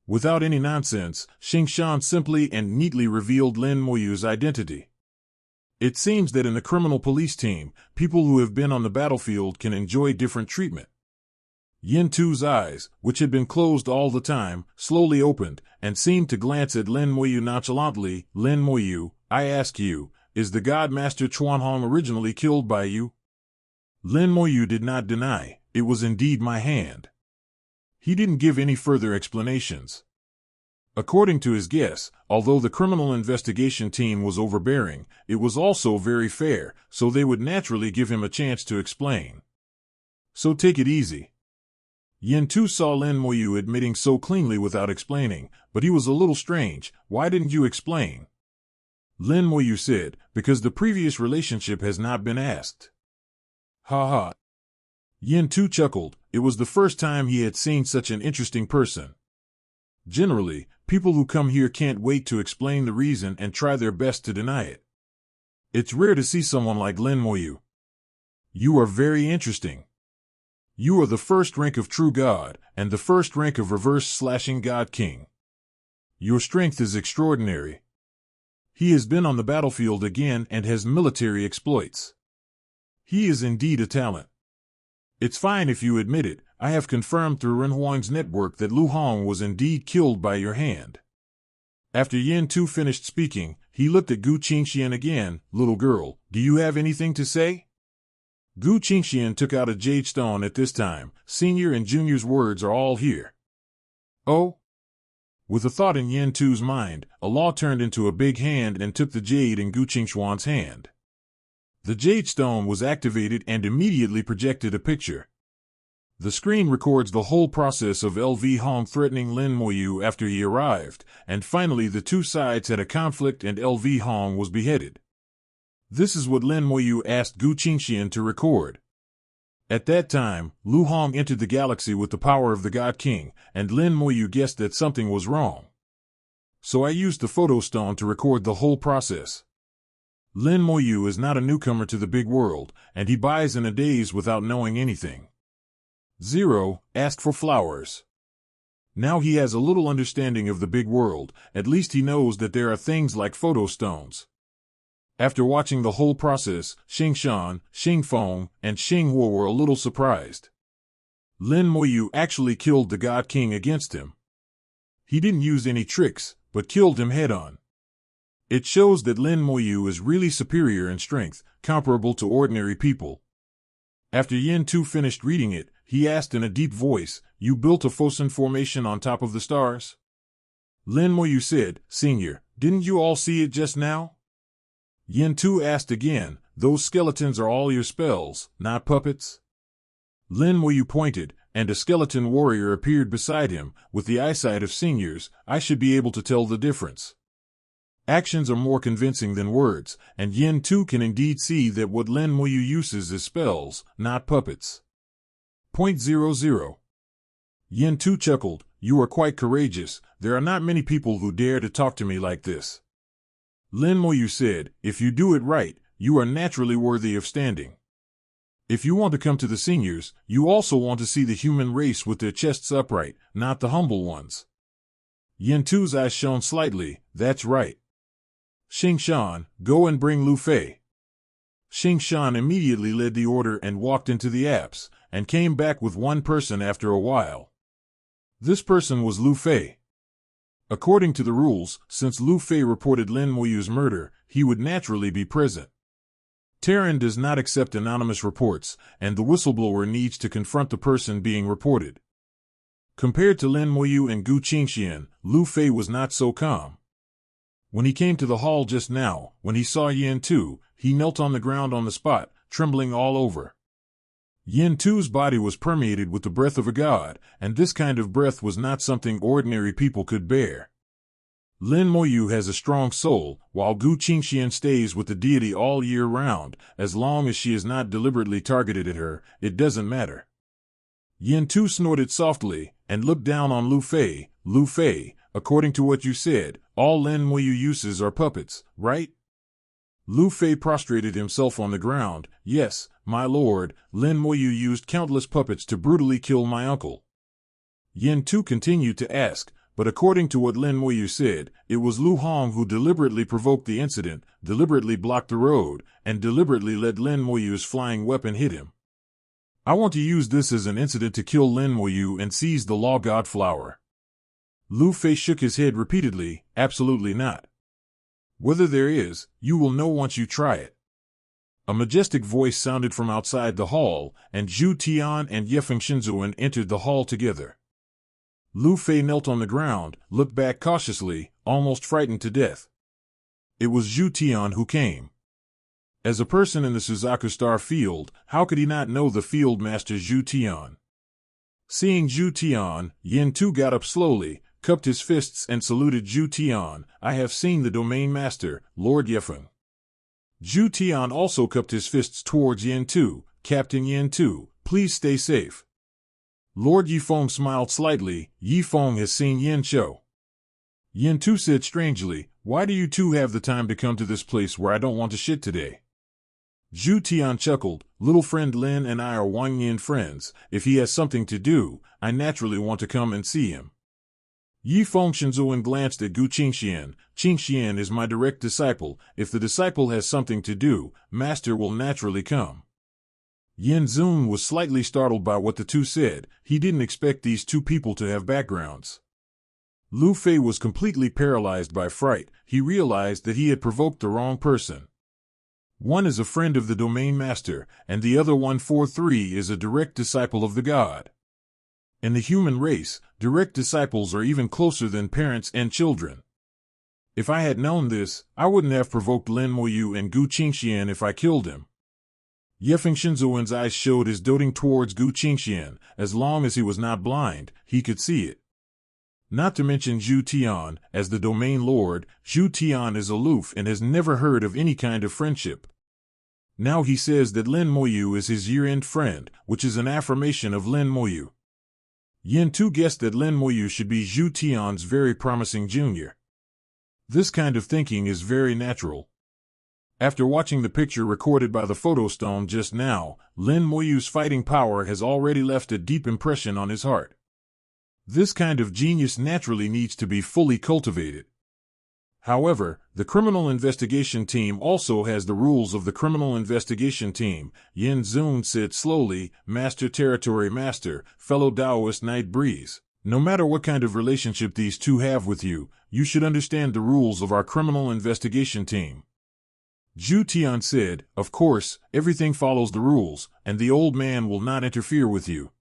Without any nonsense, Xingshan simply and neatly revealed Lin Moyu's identity. It seems that in the criminal police team, people who have been on the battlefield can enjoy different treatment. Yin Tu's eyes, which had been closed all the time, slowly opened, and seemed to glance at Lin Moyu nonchalantly. Lin Moyu, I ask you, is the God Master Chuanhong originally killed by you? Lin Moyu did not deny, it was indeed my hand. He didn't give any further explanations. According to his guess, although the criminal investigation team was overbearing, it was also very fair, so they would naturally give him a chance to explain. So take it easy. Yin Tu saw Lin Moyu admitting so cleanly without explaining, but he was a little strange. Why didn't you explain? Lin Moyu said, because the previous relationship has not been asked. Ha ha. Yin Tu chuckled, It was the first time he had seen such an interesting person. Generally, people who come here can't wait to explain the reason and try their best to deny it. It's rare to see someone like Lin Moyu. You are very interesting. You are the first rank of true God, and the first rank of reverse-slashing God King. Your strength is extraordinary. He has been on the battlefield again and has military exploits. He is indeed a talent. It's fine if you admit it. I have confirmed through Ren Huang's network that Lu Hong was indeed killed by your hand. After Yin Tu finished speaking, he looked at Gu Qingxian again. Little girl, do you have anything to say? Gu Qingxian took out a jade stone at this time. Senior and Junior's words are all here. Oh? With a thought in Yin Tu's mind, Allah turned into a big hand and took the jade in Gu Qingxian's hand. The jade stone was activated and immediately projected a picture. The screen records the whole process of LV Hong threatening Lin Moyu after he arrived, and finally the two sides had a conflict and LV Hong was beheaded. This is what Lin Moyu asked Gu Qingxian to record. At that time, Lu Hong entered the galaxy with the power of the God King, and Lin Moyu guessed that something was wrong. So I used the photo stone to record the whole process. Lin Moyu is not a newcomer to the big world, and he buys in a daze without knowing anything. 0. Asked for flowers. Now he has a little understanding of the big world. At least he knows that there are things like photo stones. After watching the whole process, Xing Shan, Xing Feng, and Xing Huo were a little surprised. Lin Moyu actually killed the God King against him. He didn't use any tricks, but killed him head-on. It shows that Lin Moyu is really superior in strength, comparable to ordinary people. After Yin Tu finished reading it, he asked in a deep voice, "You built a Fosun formation on top of the stars?" Lin Moyu said, "Senior, didn't you all see it just now?" Yin Tu asked again, "Those skeletons are all your spells, not puppets?" Lin Moyu pointed, and a skeleton warrior appeared beside him. With the eyesight of seniors, I should be able to tell the difference. Actions are more convincing than words, and Yin Tu can indeed see that what Lin Moyu uses is spells, not puppets. 0.00. Yin Tu chuckled, "You are quite courageous. There are not many people who dare to talk to me like this." Lin Moyu said, "If you do it right, you are naturally worthy of standing. If you want to come to the seniors, you also want to see the human race with their chests upright, not the humble ones." Yin Tu's eyes shone slightly. "That's right. Xing Shan, go and bring Lu Fei." Xing Shan immediately led the order and walked into the apse, and came back with one person after a while. This person was Lu Fei. According to the rules, since Lu Fei reported Lin Moyu's murder, he would naturally be present. Terran does not accept anonymous reports, and the whistleblower needs to confront the person being reported. Compared to Lin Moyu and Gu Qingxian, Lu Fei was not so calm. When he came to the hall just now, when he saw Yin Tu, he knelt on the ground on the spot, trembling all over. Yin Tu's body was permeated with the breath of a god, and this kind of breath was not something ordinary people could bear. Lin Moyu has a strong soul, while Gu Qingxian stays with the deity all year round. As long as she is not deliberately targeted at her, it doesn't matter. Yin Tu snorted softly, and looked down on Lu Fei. "Lu Fei, according to what you said, all Lin Moyu uses are puppets, right?" Lu Fei prostrated himself on the ground. "Yes, my lord, Lin Moyu used countless puppets to brutally kill my uncle." Yin Tu continued to ask, "But according to what Lin Moyu said, it was Lu Hong who deliberately provoked the incident, deliberately blocked the road, and deliberately let Lin Moyu's flying weapon hit him. I want to use this as an incident to kill Lin Moyu and seize the Law God flower." Lu Fei shook his head repeatedly. "Absolutely not. Whether there is, you will know once you try it." A majestic voice sounded from outside the hall, and Zhu Tian and Yefeng Shinzuan entered the hall together. Lu Fei knelt on the ground, looked back cautiously, almost frightened to death. It was Zhu Tian who came. As a person in the Suzaku Star Field, how could he not know the Field Master Zhu Tian? Seeing Zhu Tian, Yin Tu got up slowly, cupped his fists and saluted Zhu Tian. "I have seen the Domain Master, Lord Yefeng." Zhu Tian also cupped his fists towards Yin Tu. "Captain Yin Tu, please stay safe." Lord Yifeng smiled slightly. Yifeng has seen Yin Cho. Yin Tu said strangely, "Why do you two have the time to come to this place where I don't want to shit today?" Zhu Tian chuckled, "Little friend Lin and I are Wang Yin friends. If he has something to do, I naturally want to come and see him." Yifeng Shenzhouan glanced at Gu Qingxian. "Qingxian is my direct disciple. If the disciple has something to do, master will naturally come." Yin Zun was slightly startled by what the two said. He didn't expect these two people to have backgrounds. Lu Fei was completely paralyzed by fright. He realized that he had provoked the wrong person. One is a friend of the domain master, and the other 143 is a direct disciple of the god. In the human race, direct disciples are even closer than parents and children. If I had known this, I wouldn't have provoked Lin Moyu and Gu Qingxian if I killed him. Yefeng Shenzhouan's eyes showed his doting towards Gu Qingxian. As long as he was not blind, he could see it. Not to mention Zhu Tian, as the domain lord, Zhu Tian is aloof and has never heard of any kind of friendship. Now he says that Lin Moyu is his year-end friend, which is an affirmation of Lin Moyu. Yin Tu guessed that Lin Moyu should be Zhu Tian's very promising junior. This kind of thinking is very natural. After watching the picture recorded by the photostone just now, Lin Moyu's fighting power has already left a deep impression on his heart. This kind of genius naturally needs to be fully cultivated. However, the criminal investigation team also has the rules of the criminal investigation team. Yin Zun said slowly, "Master Territory Master, fellow Taoist Night Breeze. No matter what kind of relationship these two have with you, you should understand the rules of our criminal investigation team." Zhu Tian said, "Of course, everything follows the rules, and the old man will not interfere with you.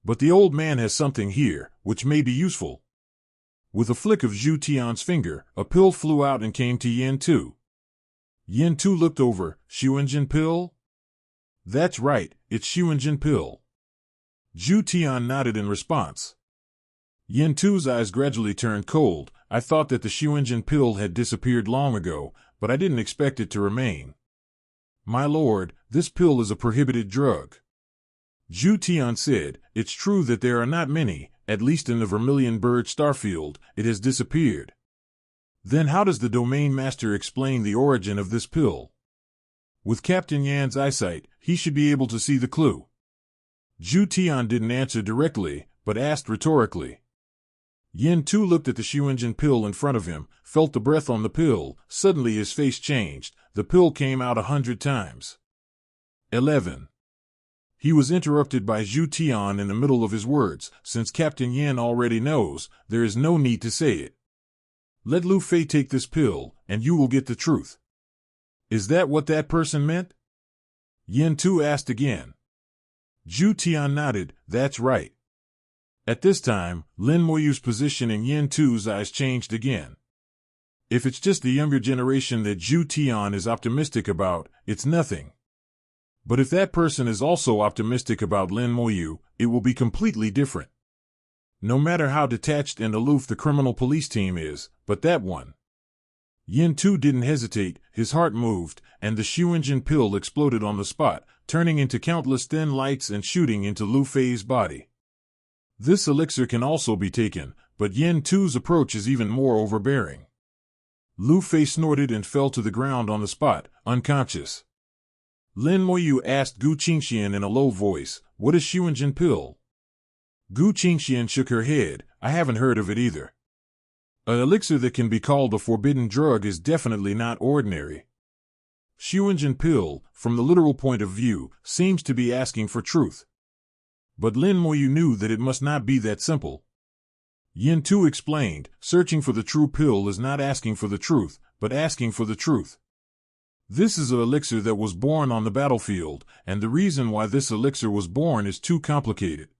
But the old man has something here, which may be useful." With a flick of Zhu Tian's finger, a pill flew out and came to Yin Tu. Yin Tu looked over. "Xuanjin pill?" "That's right, it's Xuanjin pill." Zhu Tian nodded in response. Yin Tu's eyes gradually turned cold. "I thought that the Xuanjin pill had disappeared long ago, but I didn't expect it to remain." "My lord, this pill is a prohibited drug." Zhu Tian said, "It's true that there are not many, at least in the Vermilion Bird starfield. It has disappeared." "Then how does the domain master explain the origin of this pill?" "With Captain Yan's eyesight, he should be able to see the clue." Zhu Tian didn't answer directly, but asked rhetorically. Yin Tu looked at the Xuanjin pill in front of him, felt the breath on the pill. Suddenly his face changed. The pill came out 100 times. 11. He was interrupted by Zhu Tian in the middle of his words. "Since Captain Yin already knows, there is no need to say it. Let Lu Fei take this pill, and you will get the truth." "Is that what that person meant?" Yin Tu asked again. Zhu Tian nodded. "That's right." At this time, Lin Moyu's position in Yin Tu's eyes changed again. If it's just the younger generation that Zhu Tian is optimistic about, it's nothing. But if that person is also optimistic about Lin Moyu, it will be completely different. No matter how detached and aloof the criminal police team is, but that one. Yin Tu didn't hesitate, his heart moved, and the Xuanjin pill exploded on the spot, turning into countless thin lights and shooting into Lu Fei's body. This elixir can also be taken, but Yin Tu's approach is even more overbearing. Lu Fei snorted and fell to the ground on the spot, unconscious. Lin Moyu asked Gu Qingxian in a low voice, "What is Xuanjin pill?" Gu Qingxian shook her head. "I haven't heard of it either." An elixir that can be called a forbidden drug is definitely not ordinary. Xuanjin pill, from the literal point of view, seems to be asking for truth. But Lin Moyu knew that it must not be that simple. Yin Tu explained, "Searching for the true pill is not asking for the truth, but asking for the truth. This is an elixir that was born on the battlefield, and the reason why this elixir was born is too complicated."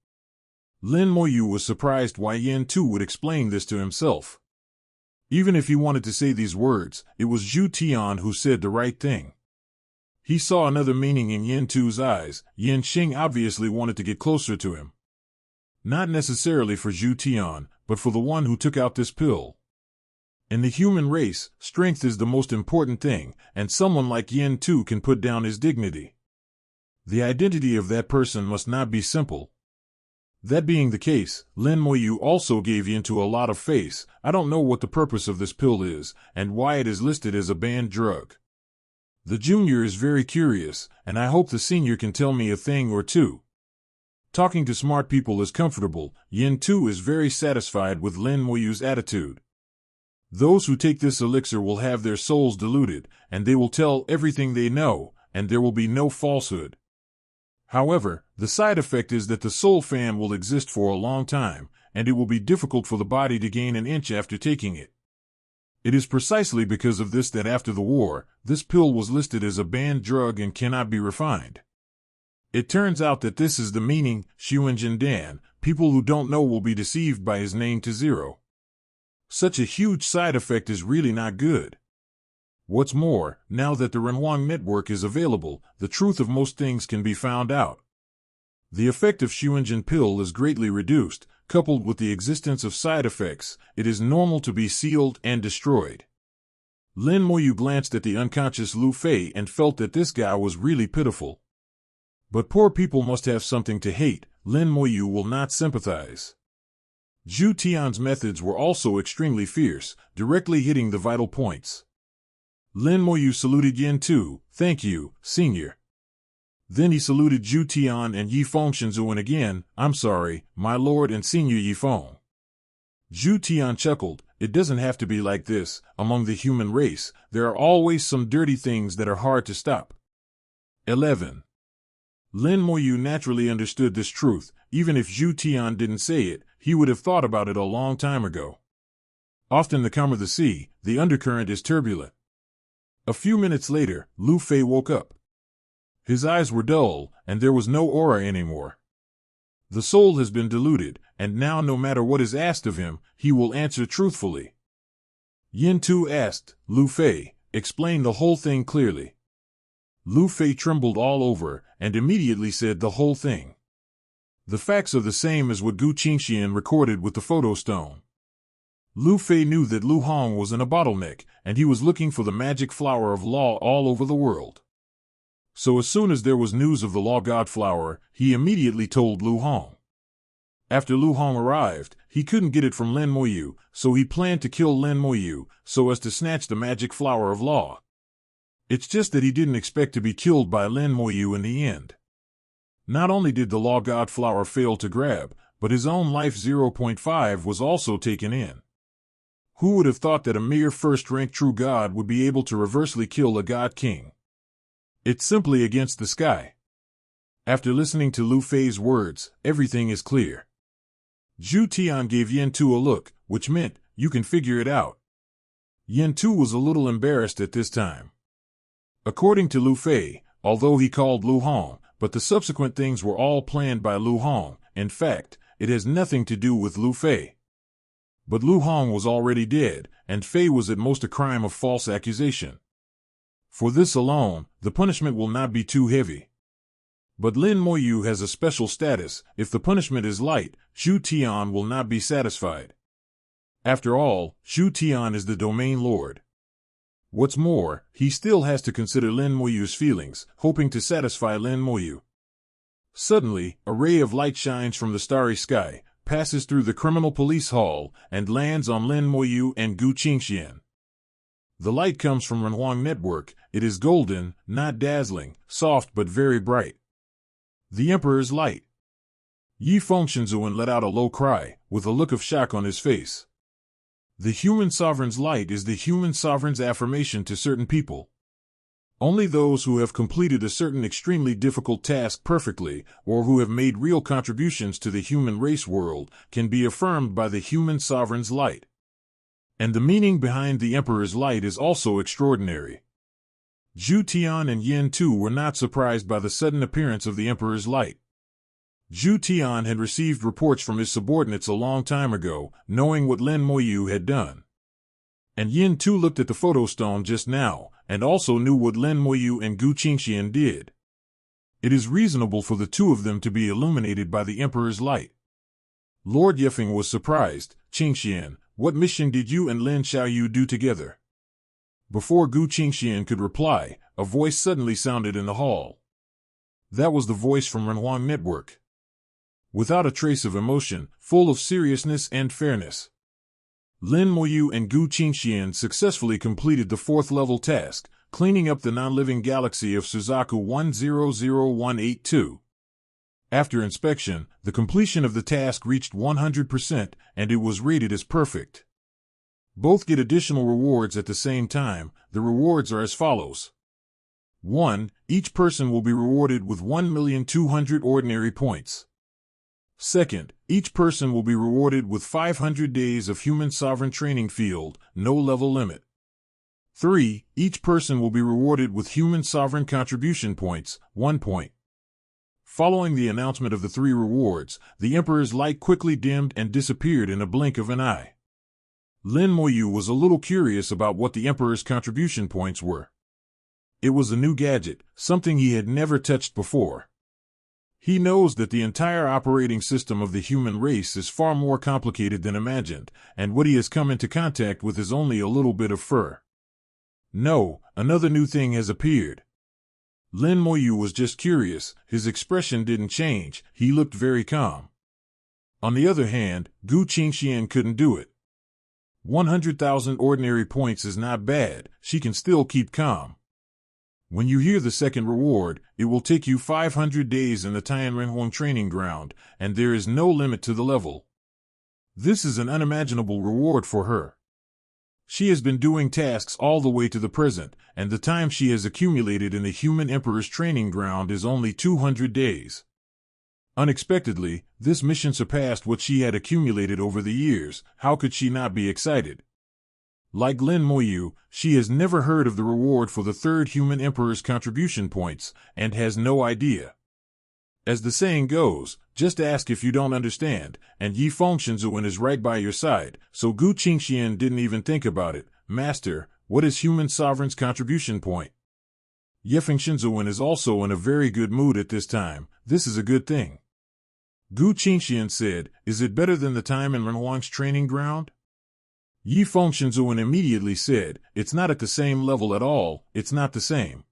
Lin Moyu was surprised why Yin Tu would explain this to himself. Even if he wanted to say these words, it was Zhu Tian who said the right thing. He saw another meaning in Yin Tu's eyes. Yin Xing obviously wanted to get closer to him. Not necessarily for Zhu Tian, but for the one who took out this pill. In the human race, strength is the most important thing, and someone like Yin Tu can put down his dignity. The identity of that person must not be simple. That being the case, Lin Moyu also gave Yin Tu a lot of face. I don't know what the purpose of this pill is, and why it is listed as a banned drug. The junior is very curious, and I hope the senior can tell me a thing or two. Talking to smart people is comfortable. Yin Tu is very satisfied with Lin Moyu's attitude. Those who take this elixir will have their souls diluted, and they will tell everything they know, and there will be no falsehood. However, the side effect is that the soul fan will exist for a long time, and it will be difficult for the body to gain an inch after taking it. It is precisely because of this that after the war, this pill was listed as a banned drug and cannot be refined. It turns out that this is the meaning, Xuanjin Dan. People who don't know will be deceived by his name to zero. Such a huge side effect is really not good. What's more, now that the Renhuang network is available, the truth of most things can be found out. The effect of Xuanjin pill is greatly reduced. Coupled with the existence of side effects, it is normal to be sealed and destroyed. Lin Moyu glanced at the unconscious Lu Fei and felt that this guy was really pitiful. But poor people must have something to hate. Lin Moyu will not sympathize. Zhu Tian's methods were also extremely fierce, directly hitting the vital points. Lin Moyu saluted Yin Tu. Thank you, senior. Then he saluted Zhu Tian and Yifeng Shenzuan again. I'm sorry, my lord and senior Yifeng. Zhu Tian chuckled. It doesn't have to be like this. Among the human race, there are always some dirty things that are hard to stop. 11. Lin Moyu naturally understood this truth. Even if Zhu Tian didn't say it, he would have thought about it a long time ago. Often the calmer the sea, the undercurrent is turbulent. A few minutes later, Lu Fei woke up. His eyes were dull, and there was no aura anymore. The soul has been diluted, and now no matter what is asked of him, he will answer truthfully. Yin Tu asked, Lu Fei, explain the whole thing clearly. Lu Fei trembled all over, and immediately said the whole thing. The facts are the same as what Gu Qingxian recorded with the photo stone. Lu Fei knew that Lu Hong was in a bottleneck, and he was looking for the magic flower of law all over the world. So as soon as there was news of the law god flower, he immediately told Lu Hong. After Lu Hong arrived, he couldn't get it from Lin Moyu, so he planned to kill Lin Moyu, so as to snatch the magic flower of law. It's just that he didn't expect to be killed by Lin Moyu in the end. Not only did the law god flower fail to grab, but his own life 0.5 was also taken in. Who would have thought that a mere first-rank true god would be able to reversely kill a god king? It's simply against the sky. After listening to Lu Fei's words, everything is clear. Zhu Tian gave Yin Tu a look, which meant, you can figure it out. Yin Tu was a little embarrassed at this time. According to Lu Fei, although he called Lu Hong, but the subsequent things were all planned by Lu Hong. In fact, it has nothing to do with Lu Fei. But Lu Hong was already dead, and Fei was at most a crime of false accusation. For this alone, the punishment will not be too heavy. But Lin Moyu has a special status. If the punishment is light, Zhu Tian will not be satisfied. After all, Zhu Tian is the domain lord. What's more, he still has to consider Lin Moyu's feelings, hoping to satisfy Lin Moyu. Suddenly, a ray of light shines from the starry sky, passes through the criminal police hall, and lands on Lin Moyu and Gu Qingxian. The light comes from Renhuang network. It is golden, not dazzling, soft but very bright. The Emperor's light. Yifeng Shenzuan let out a low cry, with a look of shock on his face. The human sovereign's light is the human sovereign's affirmation to certain people. Only those who have completed a certain extremely difficult task perfectly, or who have made real contributions to the human race world, can be affirmed by the human sovereign's light. And the meaning behind the Emperor's light is also extraordinary. Zhu Tian and Yin Tu were not surprised by the sudden appearance of the Emperor's light. Zhu Tian had received reports from his subordinates a long time ago, knowing what Lin Moyu had done. And Yin Tu looked at the photostone just now, and also knew what Lin Moyu and Gu Qingxian did. It is reasonable for the two of them to be illuminated by the Emperor's light. Lord Yefeng was surprised. Qingxian, what mission did you and Lin Xiaoyu do together? Before Gu Qingxian could reply, a voice suddenly sounded in the hall. That was the voice from Renhuang network. without a trace of emotion, full of seriousness and fairness. Lin Moyu and Gu Qingxian successfully completed the 4th level task, cleaning up the non-living galaxy of Suzaku 100182. After inspection, the completion of the task reached 100%, and it was rated as perfect. Both get additional rewards at the same time. The rewards are as follows. 1. Each person will be rewarded with 1,200,000 ordinary points. 2nd, each person will be rewarded with 500 days of Human Sovereign Training Field, no level limit. 3. Each person will be rewarded with Human Sovereign Contribution Points, 1 point. Following the announcement of the 3 rewards, the Emperor's light quickly dimmed and disappeared in a blink of an eye. Lin Moyu was a little curious about what the Emperor's contribution points were. It was a new gadget, something he had never touched before. He knows that the entire operating system of the human race is far more complicated than imagined, and what he has come into contact with is only a little bit of fur. No, another new thing has appeared. Lin Moyu was just curious. His expression didn't change. He looked very calm. On the other hand, Gu Qingxian couldn't do it. 100,000 ordinary points is not bad. She can still keep calm. When you hear the 2nd reward, it will take you 500 days in the Tianrenhuang training ground, and there is no limit to the level. This is an unimaginable reward for her. She has been doing tasks all the way to the present, and the time she has accumulated in the Human Emperor's training ground is only 200 days. Unexpectedly, this mission surpassed what she had accumulated over the years. How could she not be excited? Like Lin Moyu, she has never heard of the reward for the 3rd Human Emperor's contribution points, and has no idea. As the saying goes, just ask if you don't understand, and Yi Fengshenzuan is right by your side, so Gu Qingxian didn't even think about it. Master, what is Human Sovereign's contribution point? Yi Fengshenzuan is also in a very good mood at this time. This is a good thing. Gu Qingxian said, is it better than the time in Renhuang's training ground? Yi Fengshenzuan immediately said, it's not at the same level at all, it's not the same.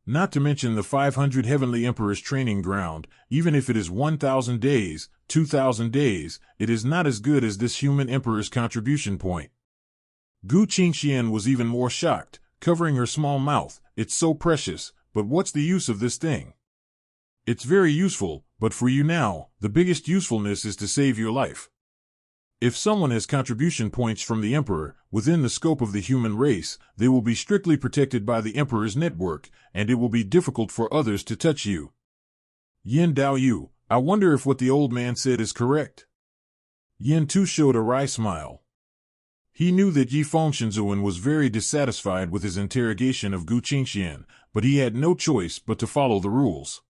Not to mention the 500 Heavenly Emperor's training ground, even if it is 1,000 days, 2,000 days, it is not as good as this Human Emperor's contribution point. Gu Qingxian was even more shocked, covering her small mouth. It's so precious, but what's the use of this thing? It's very useful, but for you now, the biggest usefulness is to save your life. If someone has contribution points from the Emperor, within the scope of the human race, they will be strictly protected by the Emperor's network, and it will be difficult for others to touch you. Yin Daoyu, I wonder if what the old man said is correct. Yin Tu showed a wry smile. He knew that Yi Fengshenzuan was very dissatisfied with his interrogation of Gu Qingxian, but he had no choice but to follow the rules.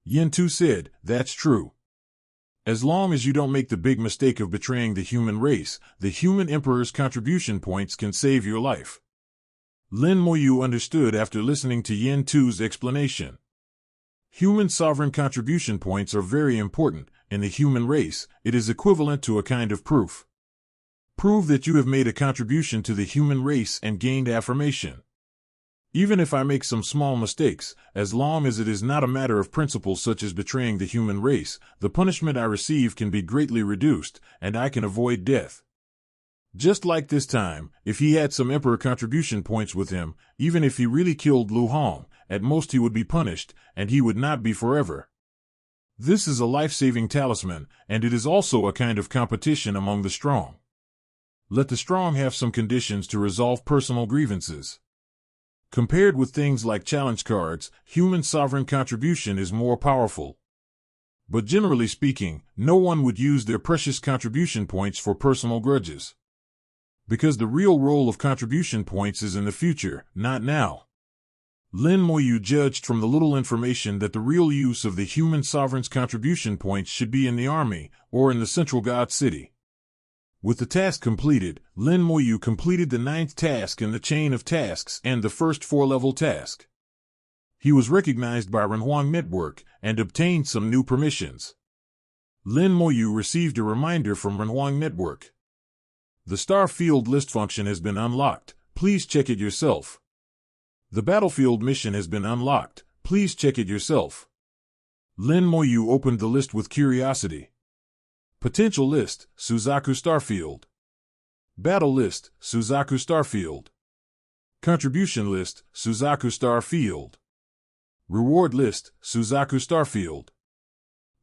Yin Tu said, that's true. As long as you don't make the big mistake of betraying the human race, the Human Emperor's contribution points can save your life. Lin Moyu understood after listening to Yin Tu's explanation. Human sovereign contribution points are very important. In the human race, it is equivalent to a kind of proof. Prove that you have made a contribution to the human race and gained affirmation. Even if I make some small mistakes, as long as it is not a matter of principle such as betraying the human race, the punishment I receive can be greatly reduced, and I can avoid death. Just like this time, if he had some Emperor contribution points with him, even if he really killed Lu Hong, at most he would be punished, and he would not be forever. This is a life-saving talisman, and it is also a kind of competition among the strong. Let the strong have some conditions to resolve personal grievances. Compared with things like challenge cards, human sovereign contribution is more powerful. But generally speaking, no one would use their precious contribution points for personal grudges. Because the real role of contribution points is in the future, not now. Lin Moyu judged from the little information that the real use of the human sovereign's contribution points should be in the army, or in the central god city. With the task completed, Lin Moyu completed the 9th task in the chain of tasks and the first 4-level task. He was recognized by Renhuang Network and obtained some new permissions. Lin Moyu received a reminder from Renhuang Network. The star field list function has been unlocked. Please check it yourself. The battlefield mission has been unlocked. Please check it yourself. Lin Moyu opened the list with curiosity. Potential list, Suzaku Starfield. Battle list, Suzaku Starfield. Contribution list, Suzaku Starfield. Reward list, Suzaku Starfield.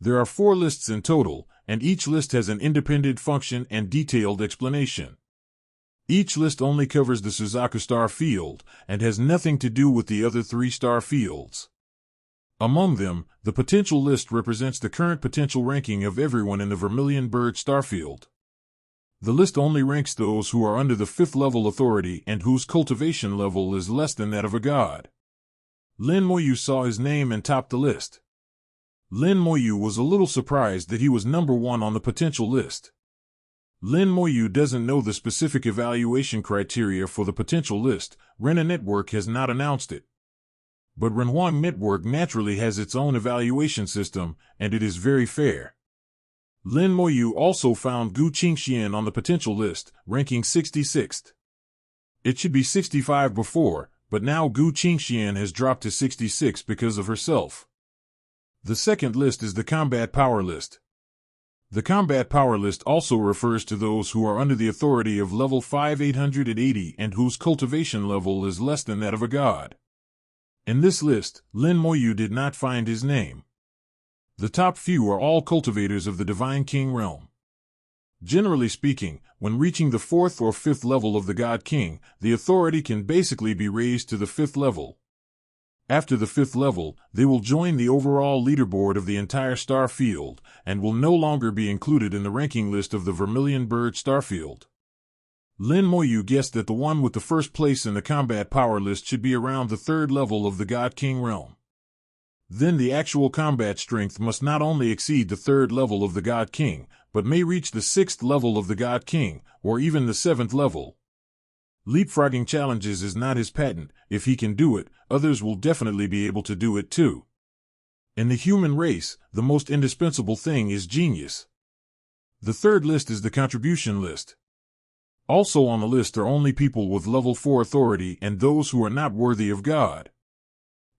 There are 4 lists in total, and each list has an independent function and detailed explanation. Each list only covers the Suzaku star field, and has nothing to do with the other 3 star fields. Among them, the potential list represents the current potential ranking of everyone in the Vermilion Bird starfield. The list only ranks those who are under the 5th level authority and whose cultivation level is less than that of a god. Lin Moyu saw his name and topped the list. Lin Moyu was a little surprised that he was number 1 on the potential list. Lin Moyu doesn't know the specific evaluation criteria for the potential list. Rena Network has not announced it. But Renhuang Network naturally has its own evaluation system, and it is very fair. Lin Moyu also found Gu Qingxian on the potential list, ranking 66th. It should be 65 before, but now Gu Qingxian has dropped to 66 because of herself. The second list is the combat power list. The combat power list also refers to those who are under the authority of level 5880 and whose cultivation level is less than that of a god. In this list, Lin Moyu did not find his name. The top few are all cultivators of the Divine King realm. Generally speaking, when reaching the 4th or 5th level of the God King, the authority can basically be raised to the 5th level. After the 5th level, they will join the overall leaderboard of the entire star field, and will no longer be included in the ranking list of the Vermilion Bird starfield. Lin Moyu guessed that the one with the first place in the combat power list should be around the 3rd level of the God King realm. Then the actual combat strength must not only exceed the 3rd level of the God King, but may reach the 6th level of the God King, or even the 7th level. Leapfrogging challenges is not his patent. If he can do it, others will definitely be able to do it too. In the human race, the most indispensable thing is genius. The third list is the contribution list. Also on the list are only people with level 4 authority and those who are not worthy of God.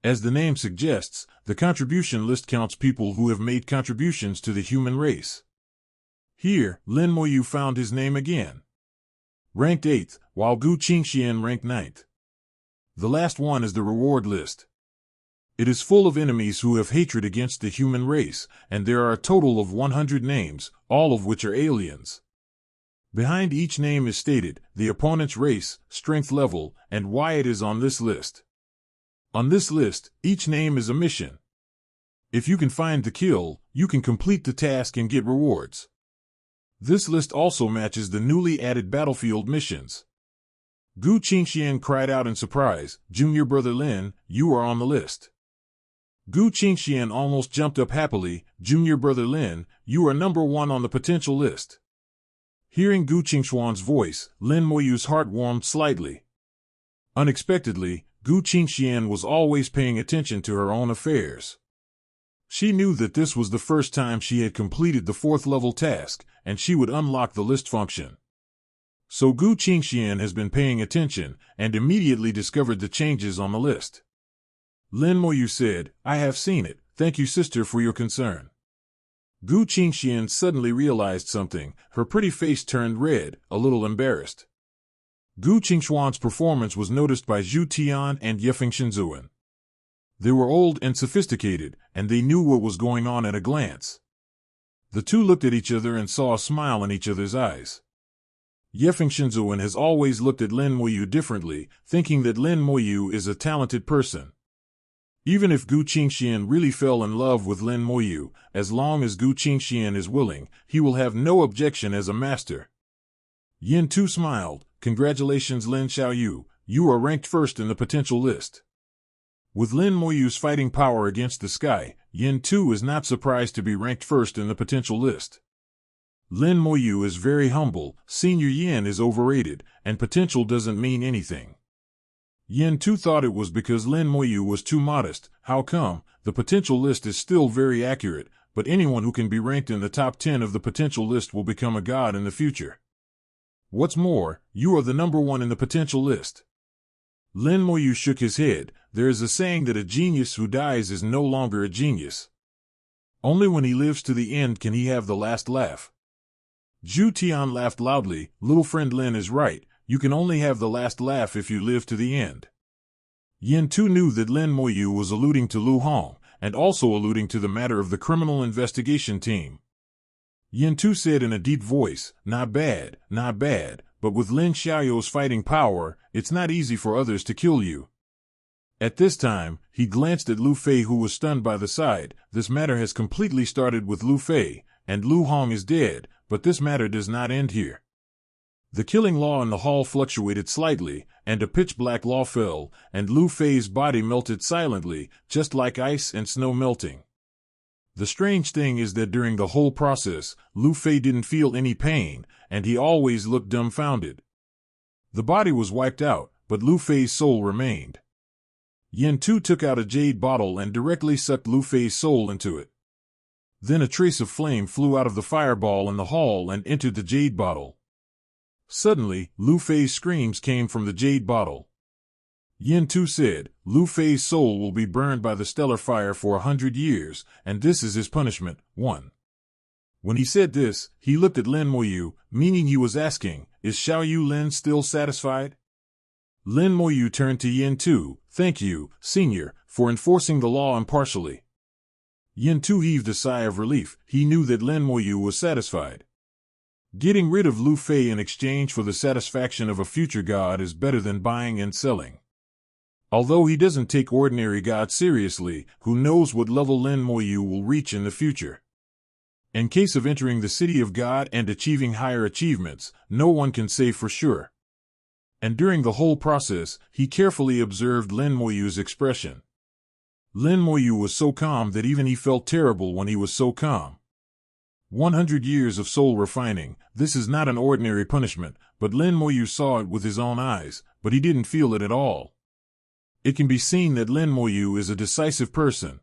As the name suggests, the contribution list counts people who have made contributions to the human race. Here, Lin Moyu found his name again. Ranked 8th, while Gu Qingxian ranked 9th. The last one is the reward list. It is full of enemies who have hatred against the human race, and there are a total of 100 names, all of which are aliens. Behind each name is stated the opponent's race, strength level, and why it is on this list. On this list, each name is a mission. If you can find the kill, you can complete the task and get rewards. This list also matches the newly added battlefield missions. Gu Qingxian cried out in surprise, "Junior brother Lin, you are on the list." Gu Qingxian almost jumped up happily, "Junior brother Lin, you are number 1 on the potential list." Hearing Gu Qingxian's voice, Lin Moyu's heart warmed slightly. Unexpectedly, Gu Qingxian was always paying attention to her own affairs. She knew that this was the first time she had completed the 4th level task, and she would unlock the list function. So Gu Qingxian has been paying attention, and immediately discovered the changes on the list. Lin Moyu said, "I have seen it, thank you sister for your concern." Gu Qingxian suddenly realized something, her pretty face turned red, a little embarrassed. Gu Qingxian's performance was noticed by Zhu Tian and Yefeng Shenzhuan. They were old and sophisticated, and they knew what was going on at a glance. The two looked at each other and saw a smile in each other's eyes. Yefeng Shenzhuan has always looked at Lin Moyu differently, thinking that Lin Moyu is a talented person. Even if Gu Qingxian really fell in love with Lin Moyu, as long as Gu Qingxian is willing, he will have no objection as a master. Yin Tu smiled, "Congratulations Lin Xiaoyu, you are ranked 1st in the potential list." With Lin Moyu's fighting power against the sky, Yin Tu is not surprised to be ranked 1st in the potential list. Lin Moyu is very humble, Senior Yin is overrated, and potential doesn't mean anything. Yin Tu thought it was because Lin Moyu was too modest. How come? The potential list is still very accurate, but anyone who can be ranked in the top 10 of the potential list will become a god in the future. What's more, you are the number 1 in the potential list. Lin Moyu shook his head. There is a saying that a genius who dies is no longer a genius. Only when he lives to the end can he have the last laugh. Zhu Tian laughed loudly. Little friend Lin is right. You can only have the last laugh if you live to the end. Yin Tu knew that Lin Moyu was alluding to Lu Hong, and also alluding to the matter of the criminal investigation team. Yin Tu said in a deep voice, not bad, but with Lin Xiaoyou's fighting power, it's not easy for others to kill you. At this time, he glanced at Lu Fei, who was stunned by the side. This matter has completely started with Lu Fei, and Lu Hong is dead, but this matter does not end here. The killing law in the hall fluctuated slightly, and a pitch-black law fell, and Lu Fei's body melted silently, just like ice and snow melting. The strange thing is that during the whole process, Lu Fei didn't feel any pain, and he always looked dumbfounded. The body was wiped out, but Lu Fei's soul remained. Yin Tu took out a jade bottle and directly sucked Lu Fei's soul into it. Then a trace of flame flew out of the fireball in the hall and entered the jade bottle. Suddenly, Lu Fei's screams came from the jade bottle. Yin Tu said, Lu Fei's soul will be burned by the stellar fire for 100 years, and this is his punishment. 1. When he said this, he looked at Lin Moyu, meaning he was asking, is Xiaoyu Lin still satisfied? Lin Moyu turned to Yin Tu, thank you, Senior, for enforcing the law impartially. Yin Tu heaved a sigh of relief. He knew that Lin Moyu was satisfied. Getting rid of Lu Fei in exchange for the satisfaction of a future god is better than buying and selling. Although he doesn't take ordinary gods seriously, who knows what level Lin Moyu will reach in the future. In case of entering the city of God and achieving higher achievements, no one can say for sure. And during the whole process, he carefully observed Lin Moyu's expression. Lin Moyu was so calm that even he felt terrible when he was so calm. 100 years of soul refining, this is not an ordinary punishment, but Lin Moyu saw it with his own eyes, but he didn't feel it at all. It can be seen that Lin Moyu is a decisive person.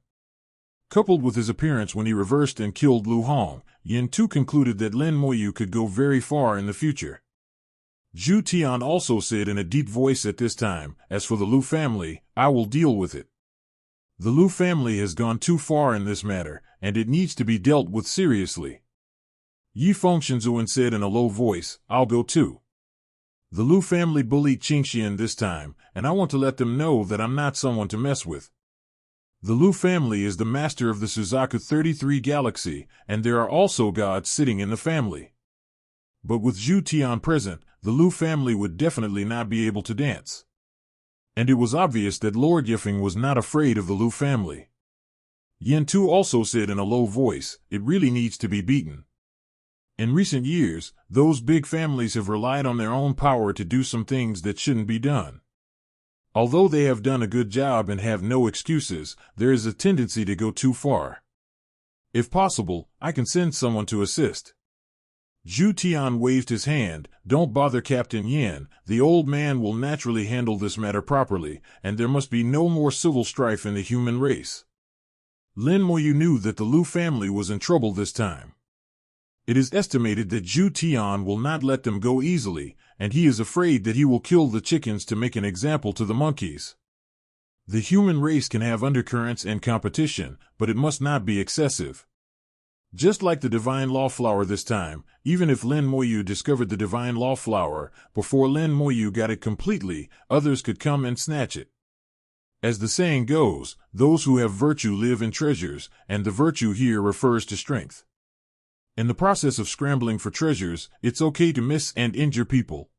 Coupled with his appearance when he reversed and killed Lu Hong, Yin Tu concluded that Lin Moyu could go very far in the future. Zhu Tian also said in a deep voice at this time, as for the Lu family, I will deal with it. The Lu family has gone too far in this matter, and it needs to be dealt with seriously. Yi Fengshenzhuan said in a low voice, I'll go too. The Lu family bullied Qingxian this time, and I want to let them know that I'm not someone to mess with. The Lu family is the master of the Suzaku 33 galaxy, and there are also gods sitting in the family. But with Zhu Tian present, the Lu family would definitely not be able to dance. And it was obvious that Lord Yifeng was not afraid of the Lu family. Yin Tu also said in a low voice, it really needs to be beaten. In recent years, those big families have relied on their own power to do some things that shouldn't be done. Although they have done a good job and have no excuses, there is a tendency to go too far. If possible, I can send someone to assist. Zhu Tian waved his hand, don't bother Captain Yin, the old man will naturally handle this matter properly, and there must be no more civil strife in the human race. Lin Moyu knew that the Lu family was in trouble this time. It is estimated that Zhu Tian will not let them go easily, and he is afraid that he will kill the chickens to make an example to the monkeys. The human race can have undercurrents and competition, but it must not be excessive. Just like the Divine Law Flower this time, even if Lin Moyu discovered the Divine Law Flower, before Lin Moyu got it completely, others could come and snatch it. As the saying goes, those who have virtue live in treasures, and the virtue here refers to strength. In the process of scrambling for treasures, it's okay to miss and injure people.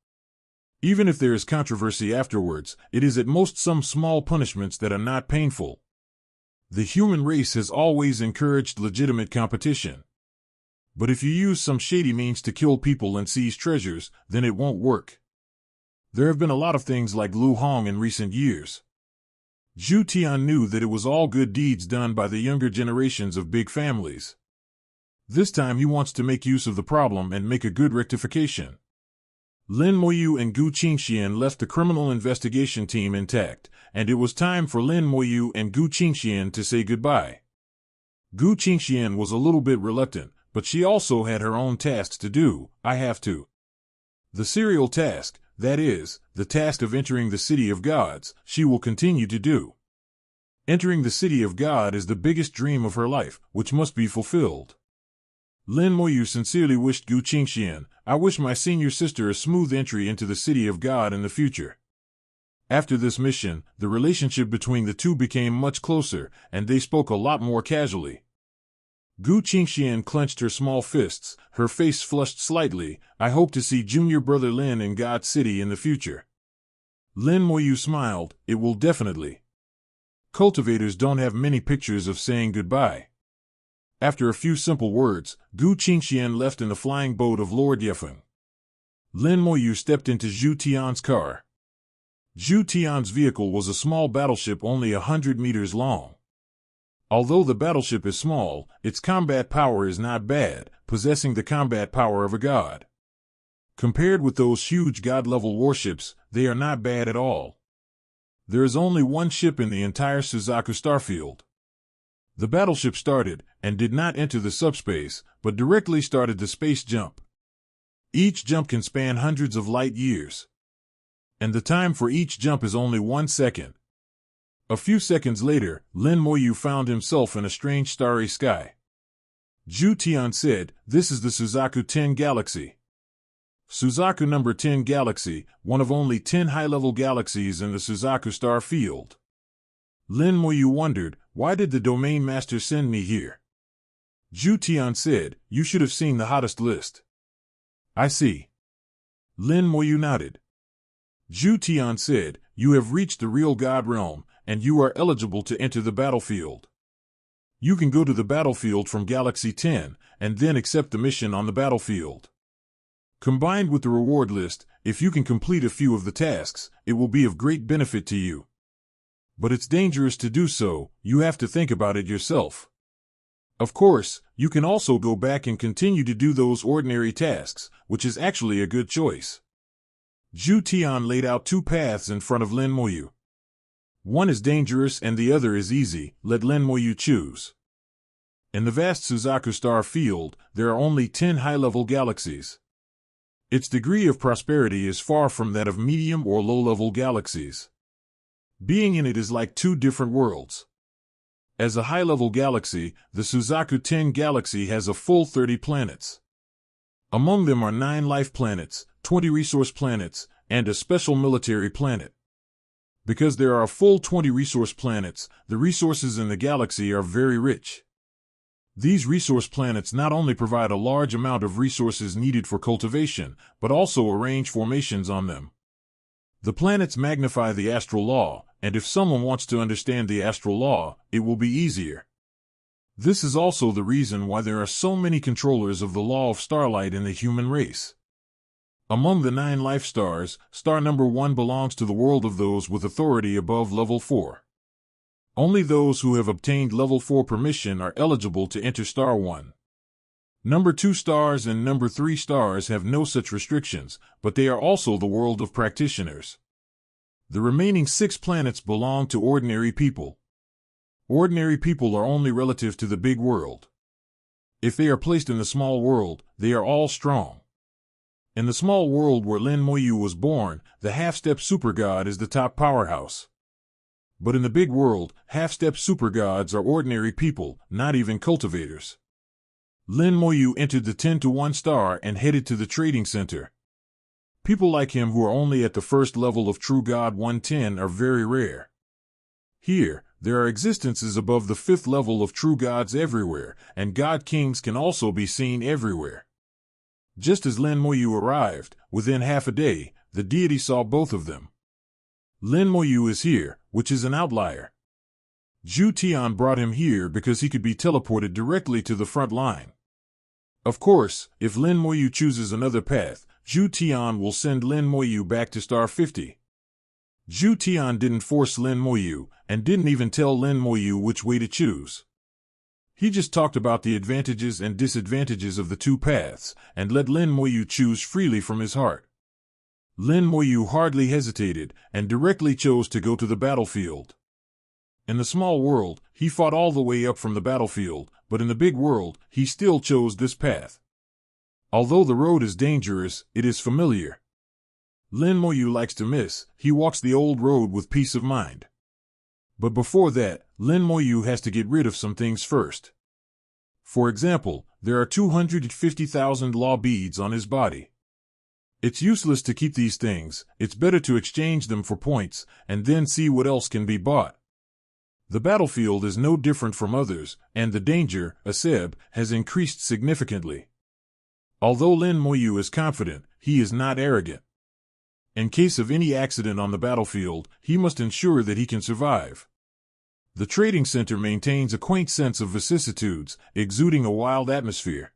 Even if there is controversy afterwards, it is at most some small punishments that are not painful. The human race has always encouraged legitimate competition. But if you use some shady means to kill people and seize treasures, then it won't work. There have been a lot of things like Lu Hong in recent years. Zhu Tian knew that it was all good deeds done by the younger generations of big families. This time he wants to make use of the problem and make a good rectification. Lin Moyu and Gu Qingxian left the criminal investigation team intact, and it was time for Lin Moyu and Gu Qingxian to say goodbye. Gu Qingxian was a little bit reluctant, but she also had her own tasks to do. I have to. The serial task, that is, the task of entering the city of gods, she will continue to do. Entering the city of God is the biggest dream of her life, which must be fulfilled. Lin Moyu sincerely wished Gu Qingxian, "I wish my senior sister a smooth entry into the city of God in the future." After this mission, the relationship between the two became much closer, and they spoke a lot more casually. Gu Qingxian clenched her small fists, her face flushed slightly. "I hope to see junior brother Lin in God's city in the future." Lin Moyu smiled. "It will definitely." Cultivators don't have many pictures of saying goodbye. After a few simple words, Gu Qingxian left in the flying boat of Lord Yefeng. Lin Moyu stepped into Zhu Tian's car. Zhu Tian's vehicle was a small battleship only 100 meters long. Although the battleship is small, its combat power is not bad, possessing the combat power of a god. Compared with those huge god-level warships, they are not bad at all. There is only one ship in the entire Suzaku starfield. The battleship started, and did not enter the subspace, but directly started the space jump. Each jump can span hundreds of light years. And the time for each jump is only 1 second. A few seconds later, Lin Moyu found himself in a strange starry sky. Zhu Tian said, "This is the Suzaku 10 galaxy." Suzaku number 10 galaxy, one of only 10 high-level galaxies in the Suzaku star field. Lin Moyu wondered, "Why did the domain master send me here?" Zhu Tian said, "You should have seen the hottest list." "I see." Lin Moyu nodded. Zhu Tian said, "You have reached the real God realm, and you are eligible to enter the battlefield. You can go to the battlefield from Galaxy 10, and then accept the mission on the battlefield. Combined with the reward list, if you can complete a few of the tasks, it will be of great benefit to you. But it's dangerous to do so, you have to think about it yourself. Of course, you can also go back and continue to do those ordinary tasks, which is actually a good choice." Zhu Tian laid out 2 paths in front of Lin Moyu. One is dangerous and the other is easy, let Lin Moyu choose. In the vast Suzaku star field, there are only 10 high-level galaxies. Its degree of prosperity is far from that of medium or low-level galaxies. Being in it is like 2 different worlds. As a high-level galaxy, the Suzaku 10 galaxy has a full 30 planets. Among them are 9 life planets, 20 resource planets, and a special military planet. Because there are a full 20 resource planets, the resources in the galaxy are very rich. These resource planets not only provide a large amount of resources needed for cultivation, but also arrange formations on them. The planets magnify the astral law, and if someone wants to understand the astral law, it will be easier. This is also the reason why there are so many controllers of the law of starlight in the human race. Among the 9 life stars, star number 1 belongs to the world of those with authority above level 4. Only those who have obtained level 4 permission are eligible to enter star 1. Number 2 stars and number 3 stars have no such restrictions, but they are also the world of practitioners. The remaining 6 planets belong to ordinary people. Ordinary people are only relative to the big world. If they are placed in the small world, they are all strong. In the small world where Lin Moyu was born, the half-step supergod is the top powerhouse. But in the big world, half-step supergods are ordinary people, not even cultivators. Lin Moyu entered the 10-to-1 star and headed to the trading center. People like him who are only at the first level of True God 110 are very rare. Here, there are existences above the 5th level of true gods everywhere, and god kings can also be seen everywhere. Just as Lin Moyu arrived, within half a day, the deity saw both of them. Lin Moyu is here, which is an outlier. Zhu Tian brought him here because he could be teleported directly to the front line. Of course, if Lin Moyu chooses another path, Zhu Tian will send Lin Moyu back to star 50. Zhu Tian didn't force Lin Moyu, and didn't even tell Lin Moyu which way to choose. He just talked about the advantages and disadvantages of the 2 paths, and let Lin Moyu choose freely from his heart. Lin Moyu hardly hesitated, and directly chose to go to the battlefield. In the small world, he fought all the way up from the battlefield, but in the big world, he still chose this path. Although the road is dangerous, it is familiar. Lin Moyu likes to miss, he walks the old road with peace of mind. But before that, Lin Moyu has to get rid of some things first. For example, there are 250,000 law beads on his body. It's useless to keep these things, it's better to exchange them for points, and then see what else can be bought. The battlefield is no different from others, and the danger, Aseb, has increased significantly. Although Lin Moyu is confident, he is not arrogant. In case of any accident on the battlefield, he must ensure that he can survive. The trading center maintains a quaint sense of vicissitudes, exuding a wild atmosphere.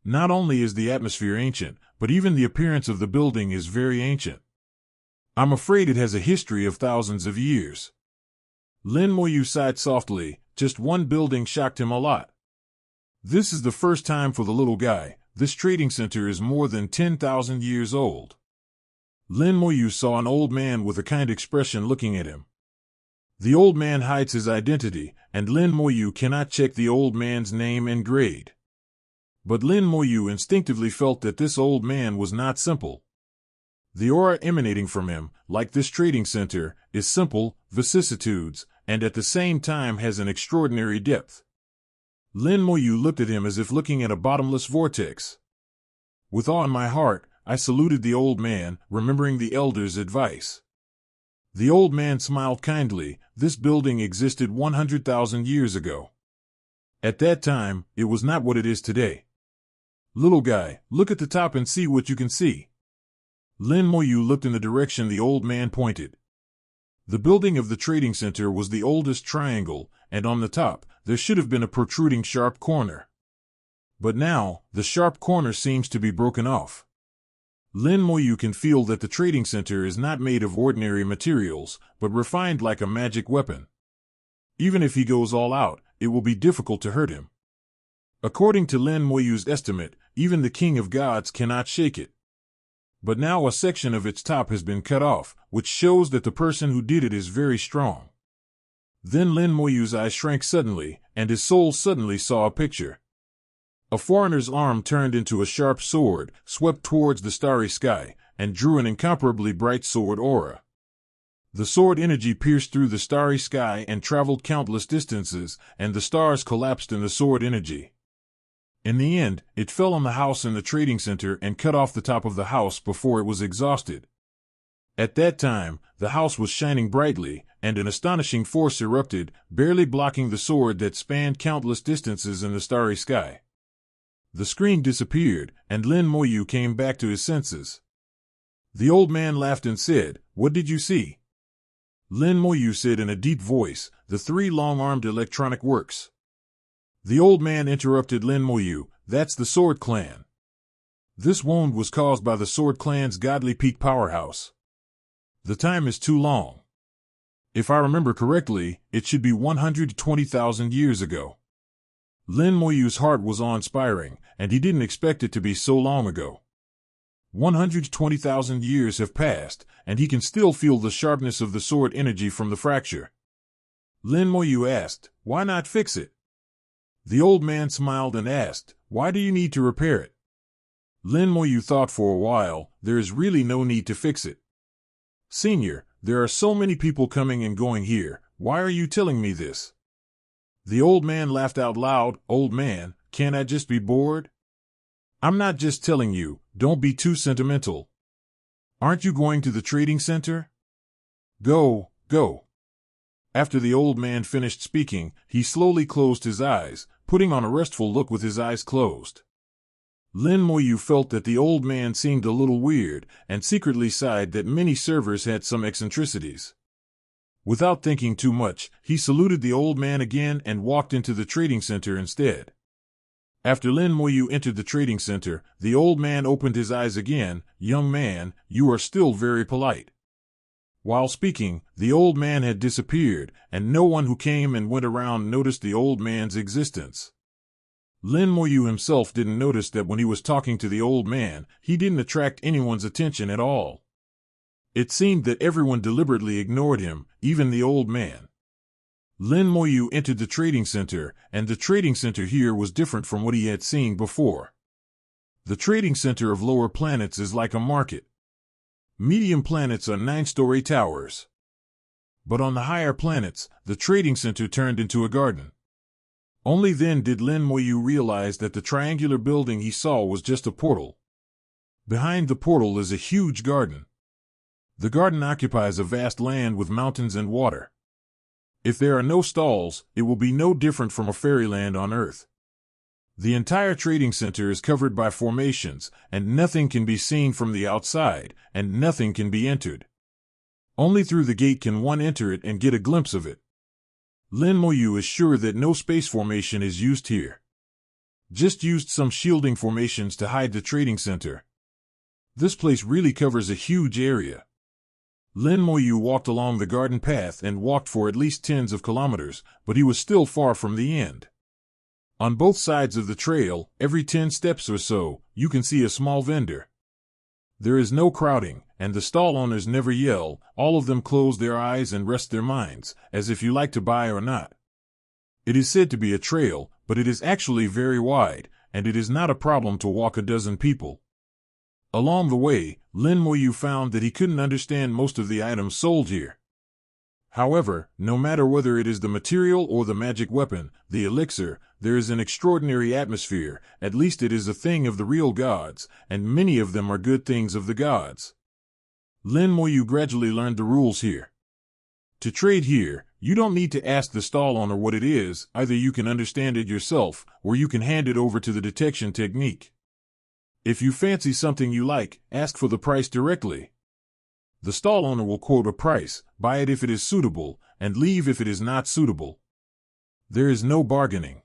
Not only is the atmosphere ancient, but even the appearance of the building is very ancient. I'm afraid it has a history of thousands of years. Lin Moyu sighed softly. Just one building shocked him a lot. This is the first time for the little guy. This trading center is more than 10,000 years old. Lin Moyu saw an old man with a kind expression looking at him. The old man hides his identity, and Lin Moyu cannot check the old man's name and grade. But Lin Moyu instinctively felt that this old man was not simple. The aura emanating from him, like this trading center, is simple, vicissitudes, and at the same time has an extraordinary depth. Lin Moyu looked at him as if looking at a bottomless vortex. With awe in my heart, I saluted the old man, remembering the elder's advice. The old man smiled kindly. This building existed 100,000 years ago. At that time, it was not what it is today. Little guy, look at the top and see what you can see. Lin Moyu looked in the direction the old man pointed. The building of the trading center was the oldest triangle, and on the top, there should have been a protruding sharp corner. But now, the sharp corner seems to be broken off. Lin Moyu can feel that the trading center is not made of ordinary materials, but refined like a magic weapon. Even if he goes all out, it will be difficult to hurt him. According to Lin Moyu's estimate, even the King of Gods cannot shake it. But now a section of its top has been cut off, which shows that the person who did it is very strong. Then Lin Moyu's eyes shrank suddenly, and his soul suddenly saw a picture. A foreigner's arm turned into a sharp sword, swept towards the starry sky, and drew an incomparably bright sword aura. The sword energy pierced through the starry sky and traveled countless distances, and the stars collapsed in the sword energy. In the end, it fell on the house in the trading center and cut off the top of the house before it was exhausted. At that time, the house was shining brightly, and an astonishing force erupted, barely blocking the sword that spanned countless distances in the starry sky. The screen disappeared, and Lin Moyu came back to his senses. The old man laughed and said, "What did you see?" Lin Moyu said in a deep voice, "The three long-armed electronic works." The old man interrupted Lin Moyu, "That's the Sword Clan. This wound was caused by the Sword Clan's godly peak powerhouse. The time is too long. If I remember correctly, it should be 120,000 years ago." Lin Moyu's heart was awe-inspiring, and he didn't expect it to be so long ago. 120,000 years have passed, and he can still feel the sharpness of the sword energy from the fracture. Lin Moyu asked, "Why not fix it?" The old man smiled and asked, "Why do you need to repair it?" Lin Moyu thought for a while. "There is really no need to fix it. Senior, there are so many people coming and going here. Why are you telling me this?" The old man laughed out loud. "Old man, can't I just be bored? I'm not just telling you, don't be too sentimental. Aren't you going to the trading center? Go, go." After the old man finished speaking, he slowly closed his eyes, putting on a restful look with his eyes closed. Lin Moyu felt that the old man seemed a little weird, and secretly sighed that many servers had some eccentricities. Without thinking too much, he saluted the old man again and walked into the trading center instead. After Lin Moyu entered the trading center, the old man opened his eyes again. "Young man, you are still very polite." While speaking, the old man had disappeared, and no one who came and went around noticed the old man's existence. Lin Moyu himself didn't notice that when he was talking to the old man, he didn't attract anyone's attention at all. It seemed that everyone deliberately ignored him, even the old man. Lin Moyu entered the trading center, and the trading center here was different from what he had seen before. The trading center of lower planets is like a market. Medium planets are 9-story towers. But on the higher planets, the trading center turned into a garden. Only then did Lin Moyu realize that the triangular building he saw was just a portal. Behind the portal is a huge garden. The garden occupies a vast land with mountains and water. If there are no stalls, it will be no different from a fairyland on Earth. The entire trading center is covered by formations, and nothing can be seen from the outside, and nothing can be entered. Only through the gate can one enter it and get a glimpse of it. Lin Moyu is sure that no space formation is used here. Just used some shielding formations to hide the trading center. This place really covers a huge area. Lin Moyu walked along the garden path and walked for at least tens of kilometers, but he was still far from the end. On both sides of the trail, every 10 steps or so, you can see a small vendor. There is no crowding, and the stall owners never yell. All of them close their eyes and rest their minds, as if you like to buy or not. It is said to be a trail, but it is actually very wide, and it is not a problem to walk a dozen people. Along the way, Lin Moyu found that he couldn't understand most of the items sold here. However, no matter whether it is the material or the magic weapon, the elixir, there is an extraordinary atmosphere. At least it is a thing of the real gods, and many of them are good things of the gods. Lin Moyu gradually learned the rules here. To trade here, you don't need to ask the stall owner what it is. Either you can understand it yourself, or you can hand it over to the detection technique. If you fancy something you like, ask for the price directly. The stall owner will quote a price, buy it if it is suitable, and leave if it is not suitable. There is no bargaining.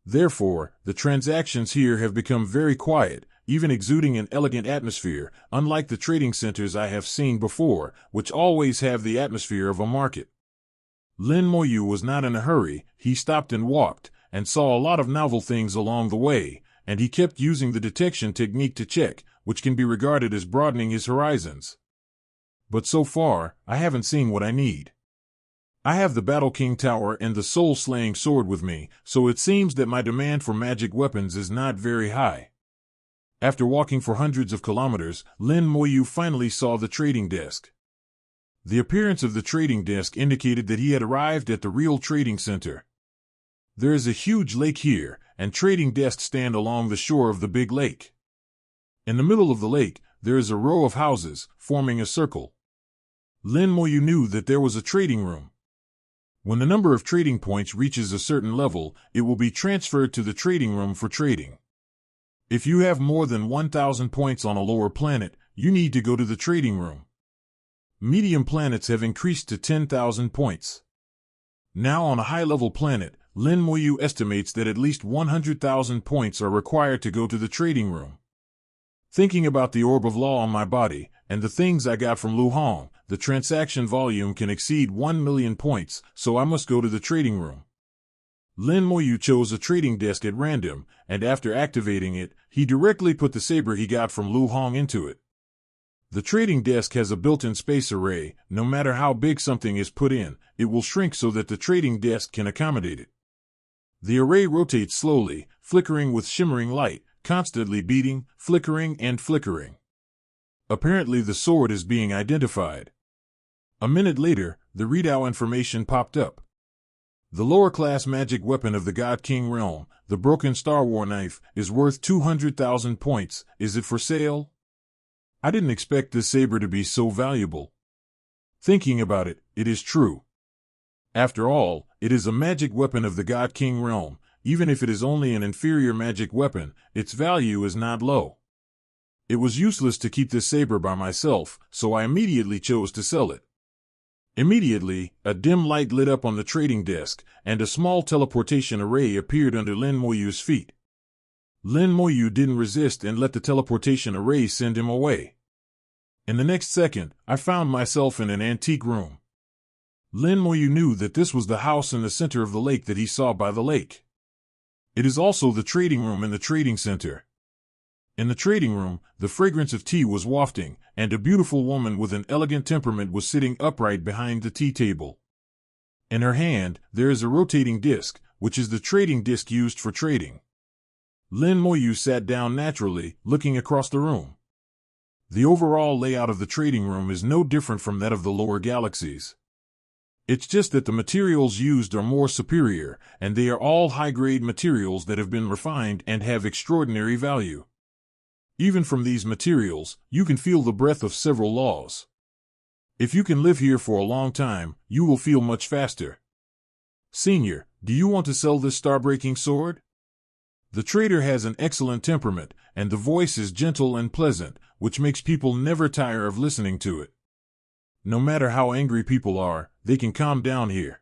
Therefore, the transactions here have become very quiet, even exuding an elegant atmosphere, unlike the trading centers I have seen before, which always have the atmosphere of a market. Lin Moyu was not in a hurry. He stopped and walked, and saw a lot of novel things along the way, and he kept using the detection technique to check, which can be regarded as broadening his horizons. But so far, I haven't seen what I need. I have the Battle King Tower and the soul-slaying sword with me, so it seems that my demand for magic weapons is not very high. After walking for hundreds of kilometers, Lin Moyu finally saw the trading desk. The appearance of the trading desk indicated that he had arrived at the real trading center. There is a huge lake here, and trading desks stand along the shore of the big lake. In the middle of the lake, there is a row of houses, forming a circle. Lin Moyu knew that there was a trading room. When the number of trading points reaches a certain level, it will be transferred to the trading room for trading. If you have more than 1,000 points on a lower planet, you need to go to the trading room. Medium planets have increased to 10,000 points. Now on a high-level planet, Lin Moyu estimates that at least 100,000 points are required to go to the trading room. Thinking about the orb of law on my body, and the things I got from Lu Hong, the transaction volume can exceed 1 million points, so I must go to the trading room. Lin Moyu chose a trading desk at random, and after activating it, he directly put the saber he got from Lu Hong into it. The trading desk has a built-in space array. No matter how big something is put in, it will shrink so that the trading desk can accommodate it. The array rotates slowly, flickering with shimmering light, constantly beating, flickering and flickering. Apparently the sword is being identified. A minute later, the readout information popped up. The lower-class magic weapon of the God King realm, the broken Star War knife, is worth 200,000 points. Is it for sale? I didn't expect this saber to be so valuable. Thinking about it, it is true. After all, it is a magic weapon of the God King realm. Even if it is only an inferior magic weapon, its value is not low. It was useless to keep this saber by myself, so I immediately chose to sell it. Immediately, a dim light lit up on the trading desk, and a small teleportation array appeared under Lin Moyu's feet. Lin Moyu didn't resist and let the teleportation array send him away. In the next second, I found myself in an antique room. Lin Moyu knew that this was the house in the center of the lake that he saw by the lake. It is also the trading room in the trading center. In the trading room, the fragrance of tea was wafting, and a beautiful woman with an elegant temperament was sitting upright behind the tea table. In her hand, there is a rotating disc, which is the trading disc used for trading. Lin Moyu sat down naturally, looking across the room. The overall layout of the trading room is no different from that of the lower galaxies. It's just that the materials used are more superior, and they are all high-grade materials that have been refined and have extraordinary value. Even from these materials, you can feel the breath of several laws. If you can live here for a long time, you will feel much faster. Senior, do you want to sell this star-breaking sword? The trader has an excellent temperament, and the voice is gentle and pleasant, which makes people never tire of listening to it. No matter how angry people are, they can calm down here.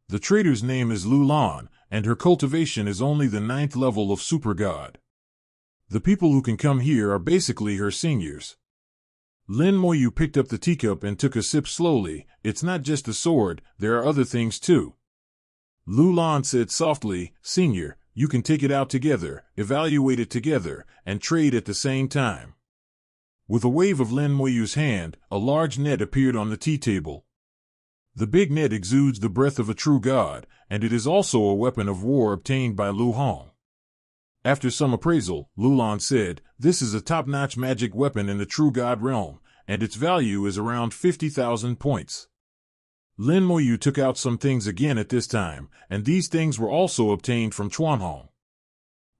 The trader's name is Lulan, and her cultivation is only the 9th level of super god. The people who can come here are basically her seniors. Lin Moyu picked up the teacup and took a sip slowly. It's not just a sword, there are other things too. Lulan said softly, Senior, you can take it out together, evaluate it together, and trade at the same time. With a wave of Lin Moyu's hand, a large net appeared on the tea table. The big net exudes the breath of a true god, and it is also a weapon of war obtained by Lu Hong. After some appraisal, Lulan said, this is a top-notch magic weapon in the true god realm, and its value is around 50,000 points. Lin Moyu took out some things again at this time, and these things were also obtained from Chuanhong.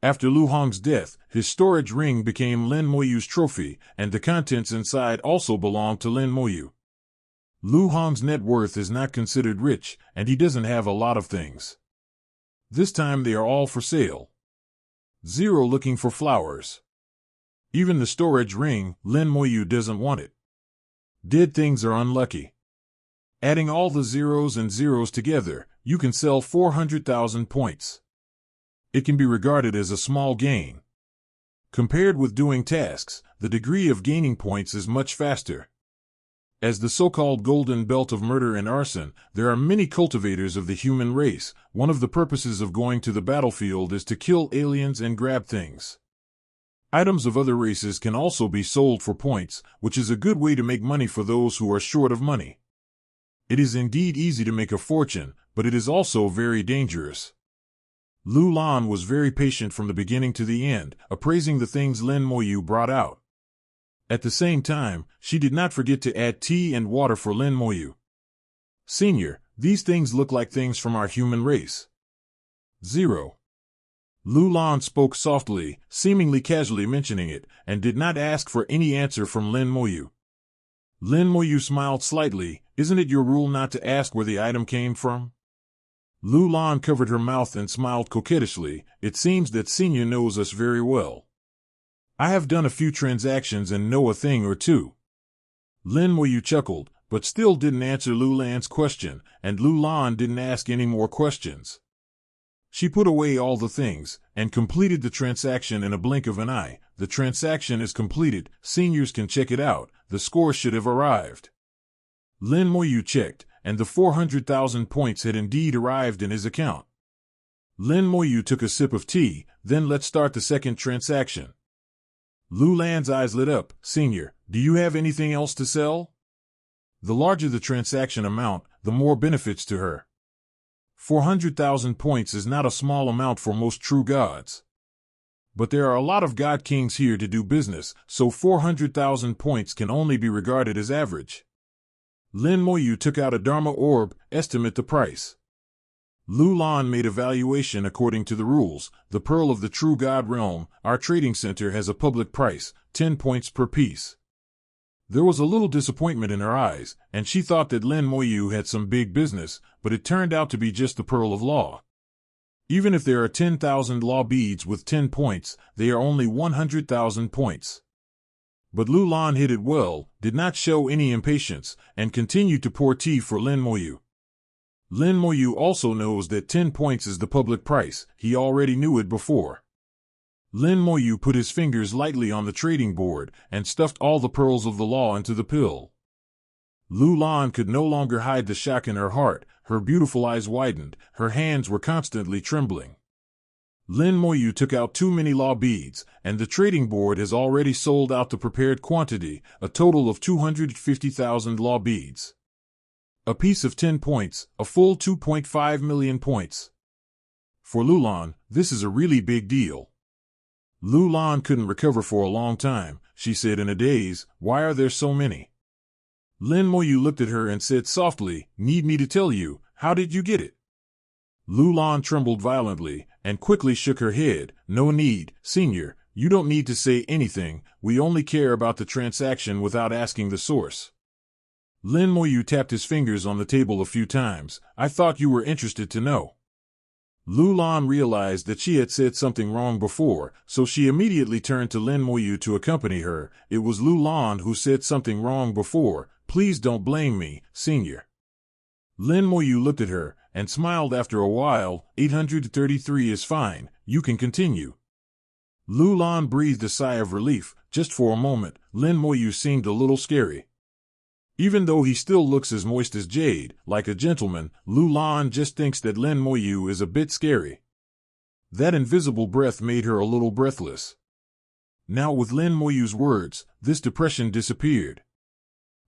After Lu Hong's death, his storage ring became Lin Moyu's trophy, and the contents inside also belonged to Lin Moyu. Lu Hong's net worth is not considered rich, and he doesn't have a lot of things. This time they are all for sale. Zero looking for flowers. Even the storage ring, Lin Moyu doesn't want it. Dead things are unlucky. Adding all the zeros and zeros together, you can sell 400,000 points. It can be regarded as a small gain. Compared with doing tasks, the degree of gaining points is much faster. As the so-called golden belt of murder and arson, there are many cultivators of the human race. One of the purposes of going to the battlefield is to kill aliens and grab things. Items of other races can also be sold for points, which is a good way to make money for those who are short of money. It is indeed easy to make a fortune, but it is also very dangerous. Lu Lan was very patient from the beginning to the end, appraising the things Lin Moyu brought out. At the same time, she did not forget to add tea and water for Lin Moyu. Senior, these things look like things from our human race. Zero. Lu Lan spoke softly, seemingly casually mentioning it, and did not ask for any answer from Lin Moyu. Lin Moyu smiled slightly. Isn't it your rule not to ask where the item came from? Lu Lan covered her mouth and smiled coquettishly. It seems that Senior knows us very well. I have done a few transactions and know a thing or two. Lin Moyu chuckled, but still didn't answer Lu Lan's question, and Lu Lan didn't ask any more questions. She put away all the things, and completed the transaction in a blink of an eye. The transaction is completed, seniors can check it out, the score should have arrived. Lin Moyu checked, and the 400,000 points had indeed arrived in his account. Lin Moyu took a sip of tea, then let's start the second transaction. Lu Lan's eyes lit up. Senior, do you have anything else to sell? The larger the transaction amount, the more benefits to her. 400,000 points is not a small amount for most true gods. But there are a lot of god kings here to do business, so 400,000 points can only be regarded as average. Lin Moyu took out a Dharma orb, estimate the price. Lu Lan made a valuation according to the rules. The pearl of the true god realm, our trading center has a public price, 10 points per piece. There was a little disappointment in her eyes, and she thought that Lin Moyu had some big business, but it turned out to be just the pearl of law. Even if there are 10,000 law beads with 10 points, they are only 100,000 points. But Lu Lan hit it well, did not show any impatience, and continued to pour tea for Lin Moyu. Lin Moyu also knows that 10 points is the public price. He already knew it before. Lin Moyu put his fingers lightly on the trading board and stuffed all the pearls of the law into the pill. Lu Lan could no longer hide the shock in her heart. Her beautiful eyes widened. Her hands were constantly trembling. Lin Moyu took out too many law beads, and the trading board has already sold out the prepared quantity, a total of 250,000 law beads. A piece of 10 points, a full 2.5 million points. For Lu Lan, this is a really big deal. Lu Lan couldn't recover for a long time. She said in a daze, why are there so many? Lin Moyu looked at her and said softly, "Need me to tell you, how did you get it?" Lu Lan trembled violently and quickly shook her head. "No need, Senior, you don't need to say anything, we only care about the transaction without asking the source." Lin Moyu tapped his fingers on the table a few times. "I thought you were interested to know." Lu Lan realized that she had said something wrong before, so she immediately turned to Lin Moyu to accompany her. "It was Lu Lan who said something wrong before. Please don't blame me, Senior." Lin Moyu looked at her and smiled after a while. 833 is fine, you can continue. Lu Lan breathed a sigh of relief. Just for a moment, Lin Moyu seemed a little scary. Even though he still looks as moist as jade, like a gentleman, Lu Lan just thinks that Lin Moyu is a bit scary. That invisible breath made her a little breathless. Now with Lin Moyu's words, this depression disappeared.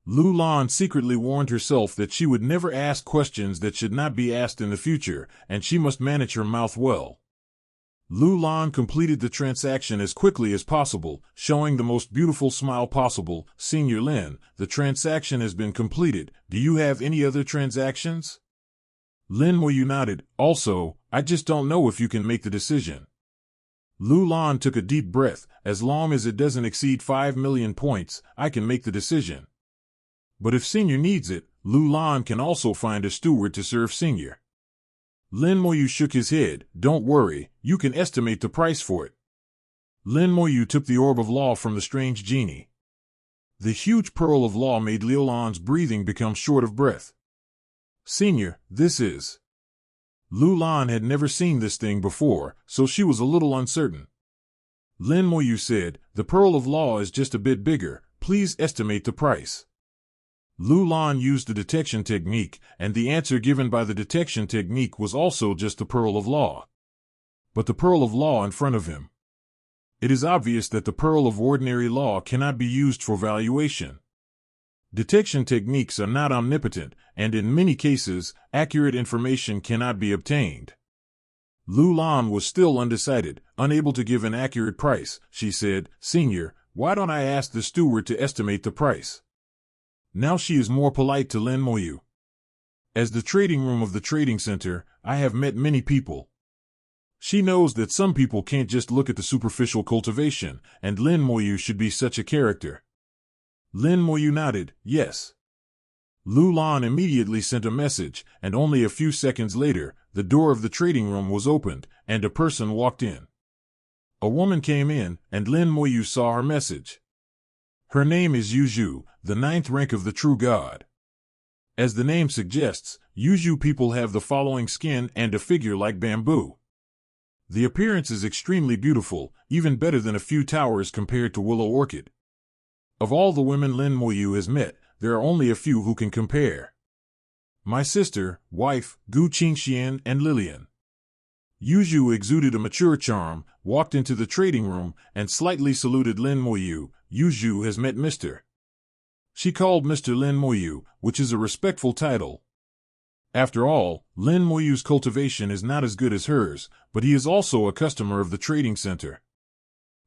Lu Lan secretly warned herself that she would never ask questions that should not be asked in the future, and she must manage her mouth well. Lu Lan completed the transaction as quickly as possible, showing the most beautiful smile possible. "Senior Lin, the transaction has been completed. Do you have any other transactions?" Lin Moyu nodded. "Also, I just don't know if you can make the decision." Lu Lan took a deep breath. "As long as it doesn't exceed 5 million points, I can make the decision. But if Senior needs it, Lu Lan can also find a steward to serve Senior." Lin Moyu shook his head. "Don't worry, you can estimate the price for it." Lin Moyu took the orb of law from the strange genie. The huge pearl of law made Liu Lan's breathing become short of breath. "Senior, this is..." Lu Lan had never seen this thing before, so she was a little uncertain. Lin Moyu said, "The pearl of law is just a bit bigger, please estimate the price." Lu Lan used the detection technique, and the answer given by the detection technique was also just the pearl of law. But the pearl of law in front of him. It is obvious that the pearl of ordinary law cannot be used for valuation. Detection techniques are not omnipotent, and in many cases, accurate information cannot be obtained. Lu Lan was still undecided, unable to give an accurate price. She said, "Senior, why don't I ask the steward to estimate the price?" Now she is more polite to Lin Moyu. "As the trading room of the trading center, I have met many people." She knows that some people can't just look at the superficial cultivation, and Lin Moyu should be such a character. Lin Moyu nodded, "Yes." Lu Lan immediately sent a message, and only a few seconds later, the door of the trading room was opened, and a person walked in. A woman came in, and Lin Moyu saw her message. Her name is Yuzhu, the 9th rank of the true god. As the name suggests, Yuzhu people have the following skin and a figure like bamboo. The appearance is extremely beautiful, even better than a few towers compared to Willow Orchid. Of all the women Lin Moyu has met, there are only a few who can compare. "My sister, wife, Gu Qingxian and Lilian." Yuzhu exuded a mature charm, walked into the trading room, and slightly saluted Lin Moyu. "Yuzhu has met Mr." She called Mr. Lin Moyu, which is a respectful title. After all, Lin Moyu's cultivation is not as good as hers, but he is also a customer of the trading center.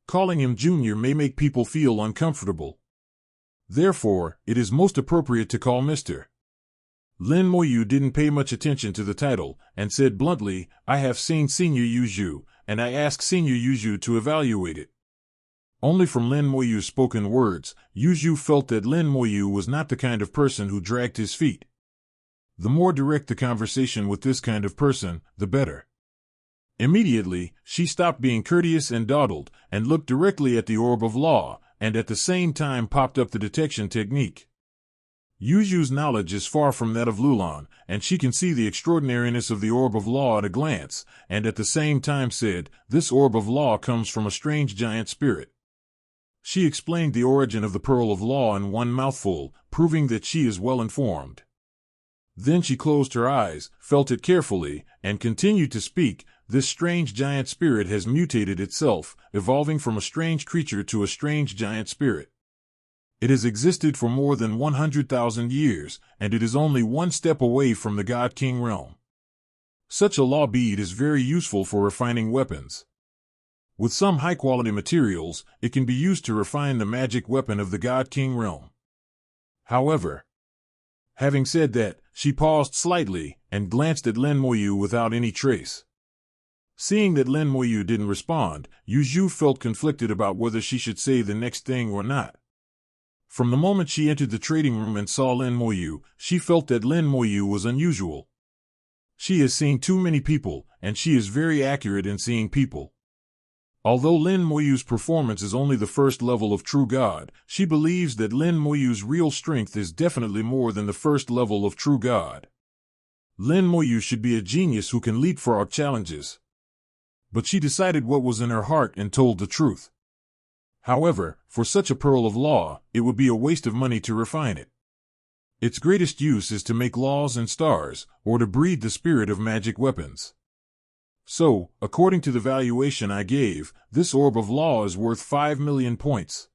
Calling him Junior may make people feel uncomfortable. Therefore, it is most appropriate to call Mr. Lin Moyu didn't pay much attention to the title, and said bluntly, "I have seen Senior Yuzhu, and I ask Senior Yuzhu to evaluate it." Only from Lin Moyu's spoken words, Yuzhu felt that Lin Moyu was not the kind of person who dragged his feet. The more direct the conversation with this kind of person, the better. Immediately, she stopped being courteous and dawdled, and looked directly at the orb of law, and at the same time popped up the detection technique. Yuzhu's knowledge is far from that of Lu Lan, and she can see the extraordinariness of the orb of law at a glance, and at the same time said, "This orb of law comes from a strange giant spirit." She explained the origin of the pearl of law in one mouthful, proving that she is well informed. Then she closed her eyes, felt it carefully, and continued to speak. "This strange giant spirit has mutated itself, evolving from a strange creature to a strange giant spirit. It has existed for more than 100,000 years, and it is only one step away from the God King realm. Such a law bead is very useful for refining weapons. With some high-quality materials, it can be used to refine the magic weapon of the God King realm. However, Having said that, she paused slightly and glanced at Lin Moyu without any trace. Seeing that Lin Moyu didn't respond, Yu Zhu felt conflicted about whether she should say the next thing or not. From the moment she entered the trading room and saw Lin Moyu, she felt that Lin Moyu was unusual. She has seen too many people, and she is very accurate in seeing people. Although Lin Moyu's performance is only the first level of True God, she believes that Lin Moyu's real strength is definitely more than the first level of True God. Lin Moyu should be a genius who can leapfrog challenges. But she decided what was in her heart and told the truth. However, for such a pearl of law, it would be a waste of money to refine it. Its greatest use is to make laws and stars, or to breed the spirit of magic weapons. So, according to the valuation I gave, this orb of law is worth 5 million points.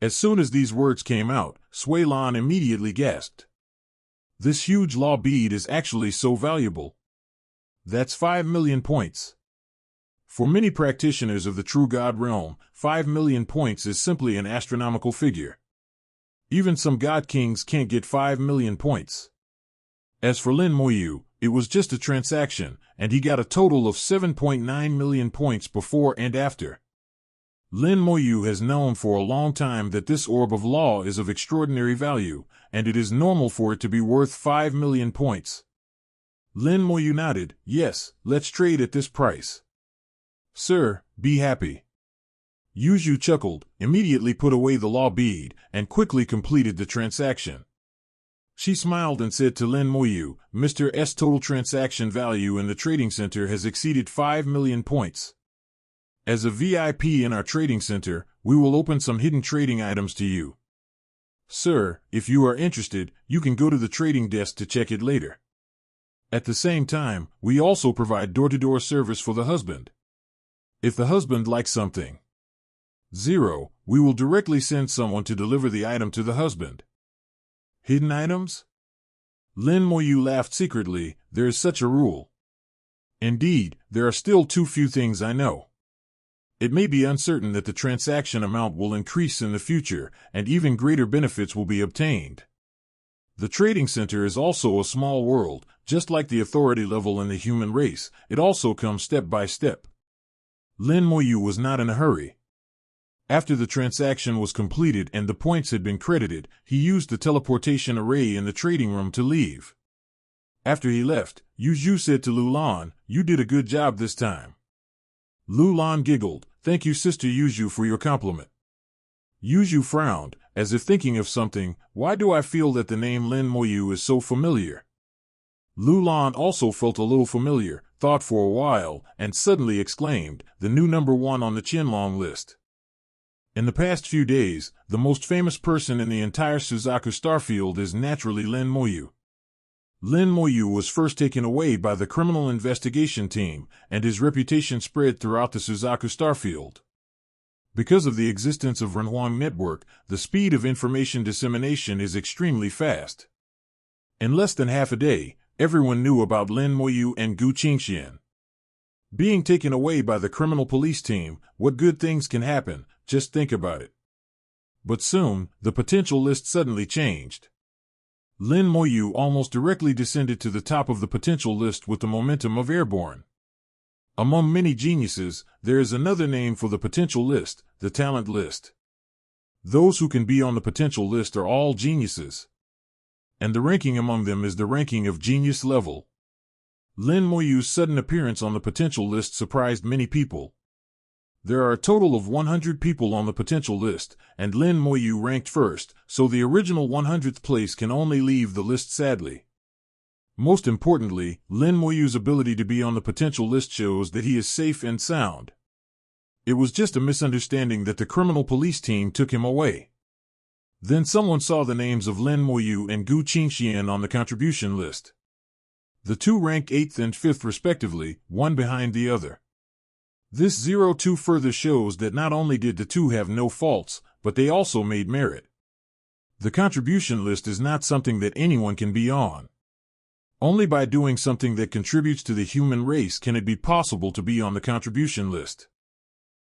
As soon as these words came out, Sui Lan immediately gasped. This huge law bead is actually so valuable. That's 5 million points. For many practitioners of the True God realm, 5 million points is simply an astronomical figure. Even some god kings can't get 5 million points. As for Lin Moyu, it was just a transaction, and he got a total of 7.9 million points before and after. Lin Moyu has known for a long time that this orb of law is of extraordinary value, and it is normal for it to be worth 5 million points. Lin Moyu nodded. Yes, let's trade at this price. Sir, be happy. Yu Zhu chuckled, immediately put away the law bead, and quickly completed the transaction. She smiled and said to Lin Moyu, Mr. S total transaction value in the trading center has exceeded 5 million points. As a VIP in our trading center, we will open some hidden trading items to you. Sir, if you are interested, you can go to the trading desk to check it later. At the same time, we also provide door-to-door service for the husband. If the husband likes something, 0, we will directly send someone to deliver the item to the husband. Hidden items? Lin Moyu laughed secretly. There is such a rule. Indeed, there are still too few things I know. It may be uncertain that the transaction amount will increase in the future, and even greater benefits will be obtained. The trading center is also a small world, just like the authority level in the human race. It also comes step by step. Lin Moyu was not in a hurry. After the transaction was completed and the points had been credited, he used the teleportation array in the trading room to leave. After he left, Yu Zhu said to Lu Lan, You did a good job this time. Lu Lan giggled, Thank you Sister Yu Zhu for your compliment. Yu Zhu frowned, as if thinking of something. Why do I feel that the name Lin Moyu is so familiar? Lu Lan also felt a little familiar, thought for a while, and suddenly exclaimed, The new number 1 on the Qianlong list. In the past few days, the most famous person in the entire Suzaku Starfield is naturally Lin Moyu. Lin Moyu was first taken away by the criminal investigation team, and his reputation spread throughout the Suzaku Starfield. Because of the existence of Renhuang Network, the speed of information dissemination is extremely fast. In less than half a day, everyone knew about Lin Moyu and Gu Qingxian. Being taken away by the criminal police team, what good things can happen? Just think about it. But soon, the potential list suddenly changed. Lin Moyu almost directly descended to the top of the potential list with the momentum of airborne. Among many geniuses, there is another name for the potential list, the talent list. Those who can be on the potential list are all geniuses. And the ranking among them is the ranking of genius level. Lin Moyu's sudden appearance on the potential list surprised many people. There are a total of 100 people on the potential list, and Lin Moyu ranked first, so the original 100th place can only leave the list sadly. Most importantly, Lin Moyu's ability to be on the potential list shows that he is safe and sound. It was just a misunderstanding that the criminal police team took him away. Then someone saw the names of Lin Moyu and Gu Qingxian on the contribution list. The two ranked 8th and 5th respectively, one behind the other. This 02 further shows that not only did the two have no faults, but they also made merit. The contribution list is not something that anyone can be on. Only by doing something that contributes to the human race can it be possible to be on the contribution list.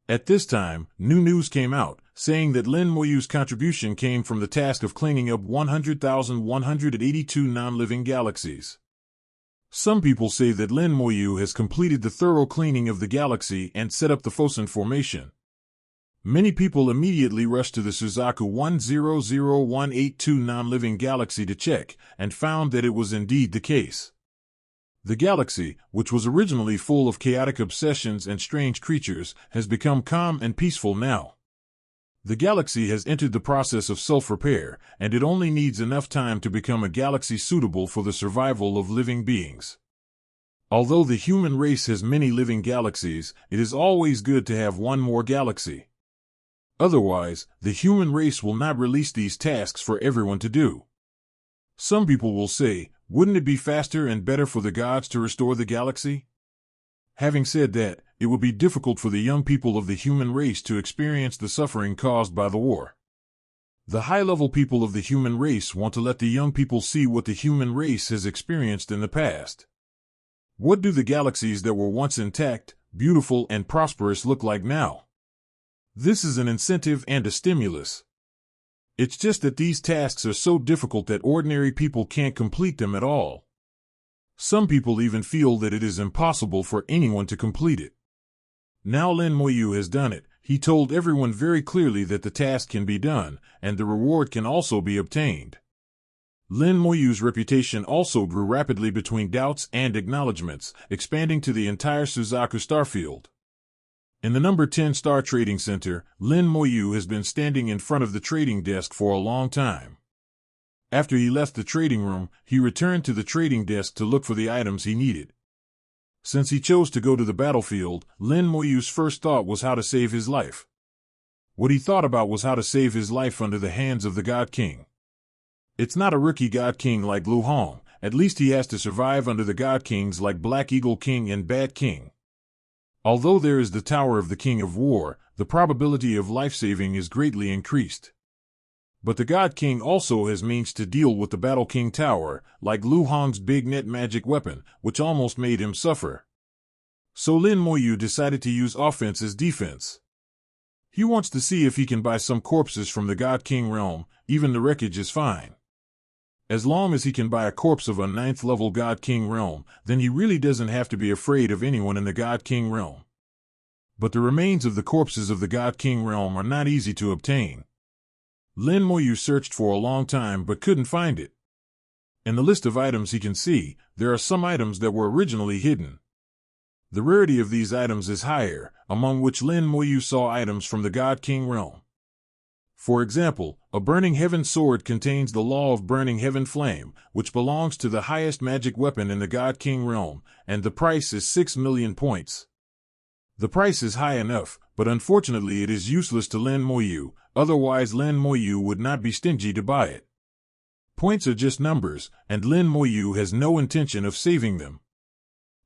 At this time, new news came out, saying that Lin Moyu's contribution came from the task of cleaning up 100,182 non-living galaxies. Some people say that Lin Moyu has completed the thorough cleaning of the galaxy and set up the Fosun formation. Many people immediately rushed to the Suzaku 100182 non-living galaxy to check, and found that it was indeed the case. The galaxy, which was originally full of chaotic obsessions and strange creatures, has become calm and peaceful now. The galaxy has entered the process of self-repair, and it only needs enough time to become a galaxy suitable for the survival of living beings. Although the human race has many living galaxies, it is always good to have one more galaxy. Otherwise, the human race will not release these tasks for everyone to do. Some people will say, wouldn't it be faster and better for the gods to restore the galaxy? Having said that, it would be difficult for the young people of the human race to experience the suffering caused by the war. The high-level people of the human race want to let the young people see what the human race has experienced in the past. What do the galaxies that were once intact, beautiful, and prosperous look like now? This is an incentive and a stimulus. It's just that these tasks are so difficult that ordinary people can't complete them at all. Some people even feel that it is impossible for anyone to complete it. Now Lin Moyu has done it. He told everyone very clearly that the task can be done, and the reward can also be obtained. Lin Moyu's reputation also grew rapidly between doubts and acknowledgments, expanding to the entire Suzaku starfield. In the number 10 Star Trading Center, Lin Moyu has been standing in front of the trading desk for a long time. After he left the trading room, he returned to the trading desk to look for the items he needed. Since he chose to go to the battlefield, Lin Moyu's first thought was how to save his life. What he thought about was how to save his life under the hands of the God King. It's not a rookie God King like Lu Hong, at least he has to survive under the God Kings like Black Eagle King and Bat King. Although there is the Tower of the King of War, the probability of life-saving is greatly increased. But the God King also has means to deal with the Battle King Tower, like Lu Hong's big net magic weapon, which almost made him suffer. So Lin Moyu decided to use offense as defense. He wants to see if he can buy some corpses from the God King realm, even the wreckage is fine. As long as he can buy a corpse of a 9th level God King realm, then he really doesn't have to be afraid of anyone in the God King realm. But the remains of the corpses of the God King realm are not easy to obtain. Lin Moyu searched for a long time but couldn't find it. In the list of items he can see, there are some items that were originally hidden. The rarity of these items is higher, among which Lin Moyu saw items from the God King realm. For example, a Burning Heaven sword contains the Law of Burning Heaven Flame, which belongs to the highest magic weapon in the God King realm, and the price is 6 million points. The price is high enough, but unfortunately it is useless to Lin Moyu, otherwise Lin Moyu would not be stingy to buy it. Points are just numbers, and Lin Moyu has no intention of saving them.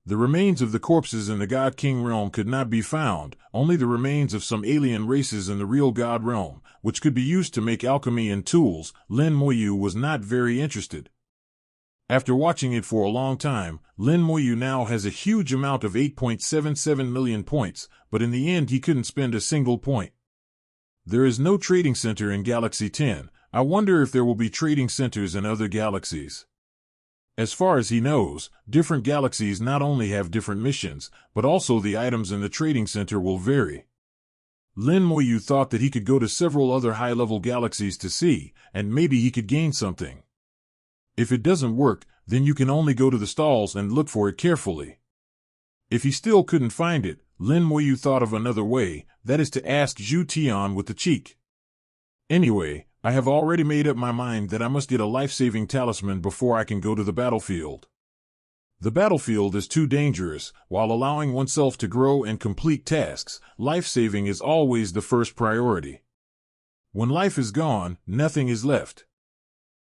The remains of the corpses in the God King realm could not be found, only the remains of some alien races in the real God realm, which could be used to make alchemy and tools. Lin Moyu was not very interested. After watching it for a long time, Lin Moyu now has a huge amount of 8.77 million points, but in the end he couldn't spend a single point. There is no trading center in Galaxy 10. I wonder if there will be trading centers in other galaxies. As far as he knows, different galaxies not only have different missions, but also the items in the trading center will vary. Lin Moyu thought that he could go to several other high-level galaxies to see, and maybe he could gain something. If it doesn't work, then you can only go to the stalls and look for it carefully. If he still couldn't find it, Lin Moyu thought of another way, that is to ask Zhu Tian with the cheek. Anyway, I have already made up my mind that I must get a life-saving talisman before I can go to the battlefield. The battlefield is too dangerous. While allowing oneself to grow and complete tasks, life-saving is always the first priority. When life is gone, nothing is left.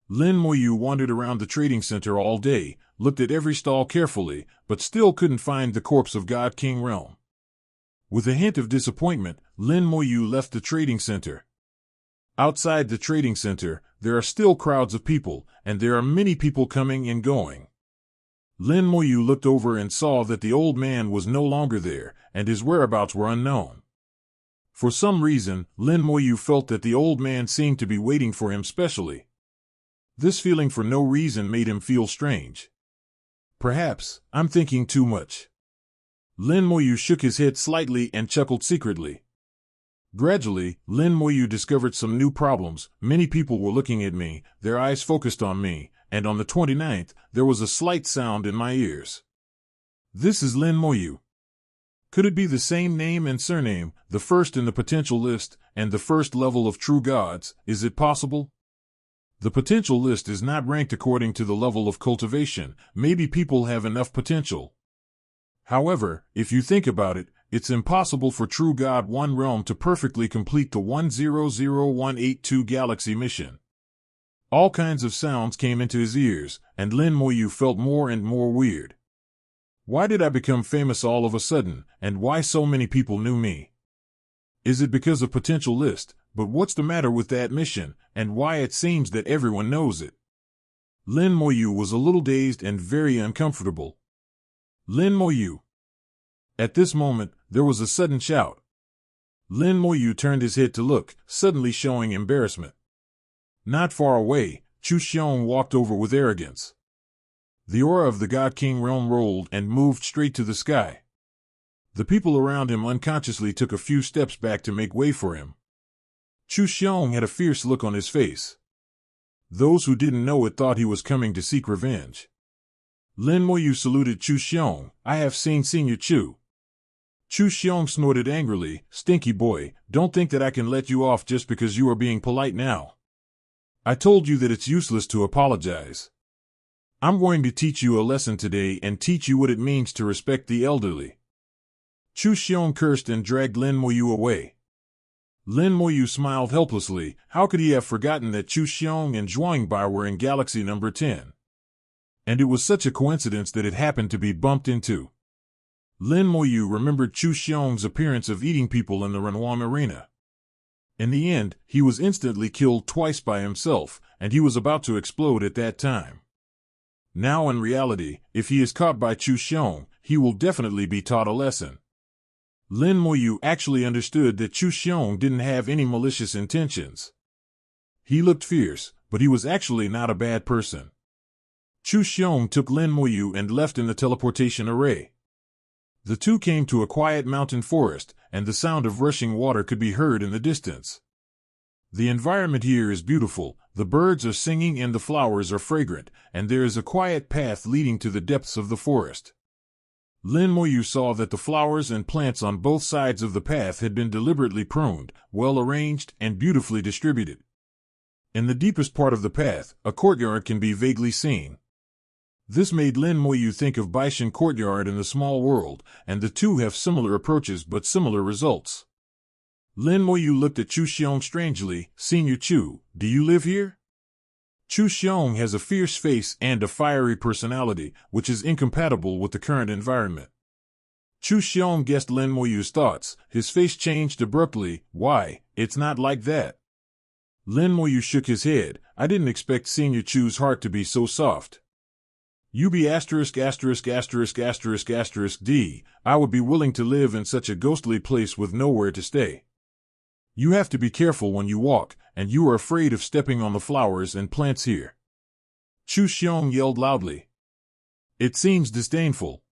Lin Moyu wandered around the trading center all day, looked at every stall carefully, but still couldn't find the corpse of God King realm. With a hint of disappointment, Lin Moyu left the trading center. Outside the trading center, there are still crowds of people, and there are many people coming and going. Lin Moyu looked over and saw that the old man was no longer there, and his whereabouts were unknown. For some reason, Lin Moyu felt that the old man seemed to be waiting for him specially. This feeling for no reason made him feel strange. Perhaps I'm thinking too much. Lin Moyu shook his head slightly and chuckled secretly. Gradually, Lin Moyu discovered some new problems. Many people were looking at me, their eyes focused on me, and on the 29th, there was a slight sound in my ears. This is Lin Moyu. Could it be the same name and surname, the first in the potential list, and the first level of true gods? Is it possible? The potential list is not ranked according to the level of cultivation. Maybe people have enough potential. However, if you think about it, it's impossible for True God 1 Realm to perfectly complete the 100182 Galaxy mission. All kinds of sounds came into his ears, and Lin Moyu felt more and more weird. Why did I become famous all of a sudden, and why so many people knew me? Is it because of potential list? But what's the matter with that mission, and why it seems that everyone knows it? Lin Moyu was a little dazed and very uncomfortable. Lin Moyu. At this moment, there was a sudden shout. Lin Moyu turned his head to look, suddenly showing embarrassment. Not far away, Chu Xiong walked over with arrogance. The aura of the God King realm rolled and moved straight to the sky. The people around him unconsciously took a few steps back to make way for him. Chu Xiong had a fierce look on his face. Those who didn't know it thought he was coming to seek revenge. Lin Moyu saluted Chu Xiong. I have seen Senior Chu. Chu Xiong snorted angrily. Stinky boy, don't think that I can let you off just because you are being polite now. I told you that it's useless to apologize. I'm going to teach you a lesson today and teach you what it means to respect the elderly. Chu Xiong cursed and dragged Lin Moyu away. Lin Moyu smiled helplessly. How could he have forgotten that Chu Xiong and Zhuang Bai were in galaxy number 10? And it was such a coincidence that it happened to be bumped into. Lin Moyu remembered Chu Xiong's appearance of eating people in the Renwang arena. In the end, he was instantly killed twice by himself, and he was about to explode at that time. Now in reality, if he is caught by Chu Xiong, he will definitely be taught a lesson. Lin Moyu actually understood that Chu Xiong didn't have any malicious intentions. He looked fierce, but he was actually not a bad person. Chu Xiong took Lin Moyu and left in the teleportation array. The two came to a quiet mountain forest, and the sound of rushing water could be heard in the distance. The environment here is beautiful, the birds are singing and the flowers are fragrant, and there is a quiet path leading to the depths of the forest. Lin Moyu saw that the flowers and plants on both sides of the path had been deliberately pruned, well arranged, and beautifully distributed. In the deepest part of the path, a courtyard can be vaguely seen. This made Lin Moyu think of Baishan Courtyard in the Small World, and the two have similar approaches but similar results. Lin Moyu looked at Chu Xiong strangely. Senior Chu, do you live here? Chu Xiong has a fierce face and a fiery personality, which is incompatible with the current environment. Chu Xiong guessed Lin Moyu's thoughts. His face changed abruptly. Why, it's not like that. Lin Moyu shook his head. I didn't expect Senior Chu's heart to be so soft. UB***************** D. I would be willing to live in such a ghostly place with nowhere to stay. You have to be careful when you walk, and you are afraid of stepping on the flowers and plants here. Chu Xiong yelled loudly. It seems disdainful.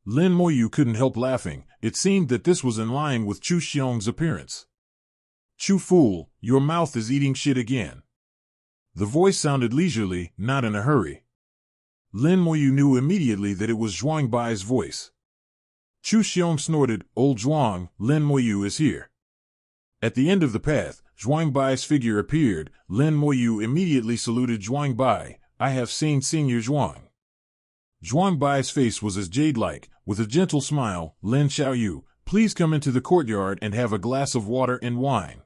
Lin Moyu couldn't help laughing. It seemed that this was in line with Chu Xiong's appearance. Chu fool, your mouth is eating shit again. The voice sounded leisurely, not in a hurry. Lin Moyu knew immediately that it was Zhuang Bai's voice. Chu Xiong snorted. Old Zhuang, Lin Moyu is here. At the end of the path, Zhuang Bai's figure appeared. Lin Moyu immediately saluted Zhuang Bai. I have seen Senior Zhuang. Zhuang Bai's face was as jade-like. With a gentle smile, Lin Xiaoyu, please come into the courtyard and have a glass of water and wine.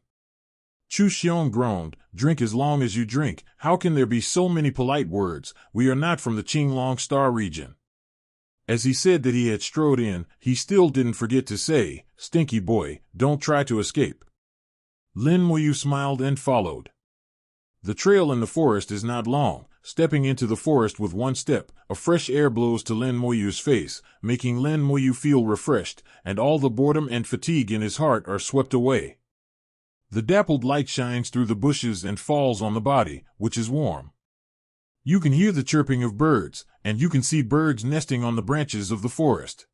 Chu Xiong groaned. Drink as long as you drink. How can there be so many polite words? We are not from the Qinglong Star region. As he said that he had strode in, he still didn't forget to say, Stinky boy, don't try to escape. Lin Moyu smiled and followed. The trail in the forest is not long, stepping into the forest with one step. A fresh air blows to Lin Moyu's face, making Lin Moyu feel refreshed, and all the boredom and fatigue in his heart are swept away. The dappled light shines through the bushes and falls on the body, which is warm. You can hear the chirping of birds, and you can see birds nesting on the branches of the forest.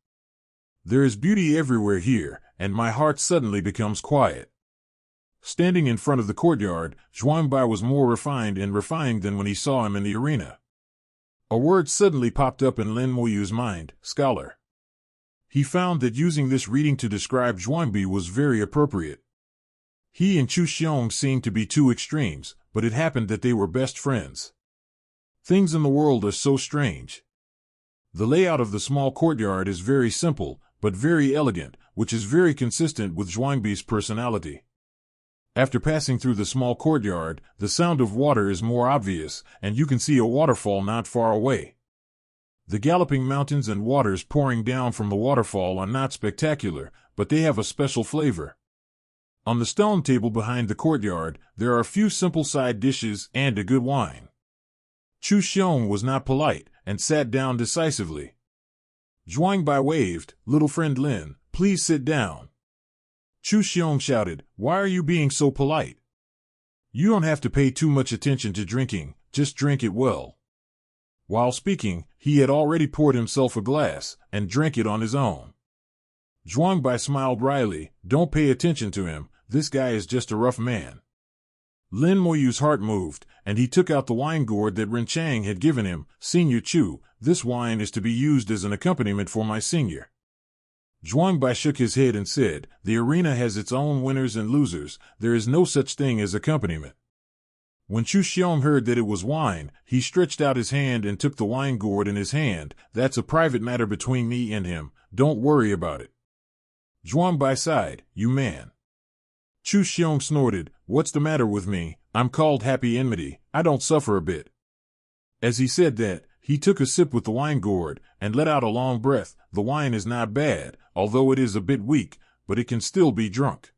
There is beauty everywhere here, and my heart suddenly becomes quiet. Standing in front of the courtyard, Zhuangbai was more refined than when he saw him in the arena. A word suddenly popped up in Lin Moyu's mind: scholar. He found that using this reading to describe Zhuangbai was very appropriate. He and Chu Xiong seemed to be two extremes, but it happened that they were best friends. Things in the world are so strange. The layout of the small courtyard is very simple, but very elegant, which is very consistent with Zhuangbai's personality. After passing through the small courtyard, the sound of water is more obvious, and you can see a waterfall not far away. The galloping mountains and waters pouring down from the waterfall are not spectacular, but they have a special flavor. On the stone table behind the courtyard, there are a few simple side dishes and a good wine. Chu Xiong was not polite, and sat down decisively. Zhuangbai waved. "Little friend Lin, please sit down." Chu Xiong shouted, "Why are you being so polite? You don't have to pay too much attention to drinking, just drink it well." While speaking, he had already poured himself a glass, and drank it on his own. Zhuangbai smiled wryly. "Don't pay attention to him, this guy is just a rough man." Lin Moyu's heart moved, and he took out the wine gourd that Ren Chang had given him. "Senior Chu, this wine is to be used as an accompaniment for my senior." Zhuangbai shook his head and said, "The arena has its own winners and losers, there is no such thing as accompaniment." When Chu Xiong heard that it was wine, he stretched out his hand and took the wine gourd in his hand. "That's a private matter between me and him, don't worry about it." Zhuangbai sighed. "You man." Chu Xiong snorted. "What's the matter with me? I'm called Happy Enmity, I don't suffer a bit." As he said that, he took a sip with the wine gourd, and let out a long breath. "The wine is not bad, although it is a bit weak, but it can still be drunk.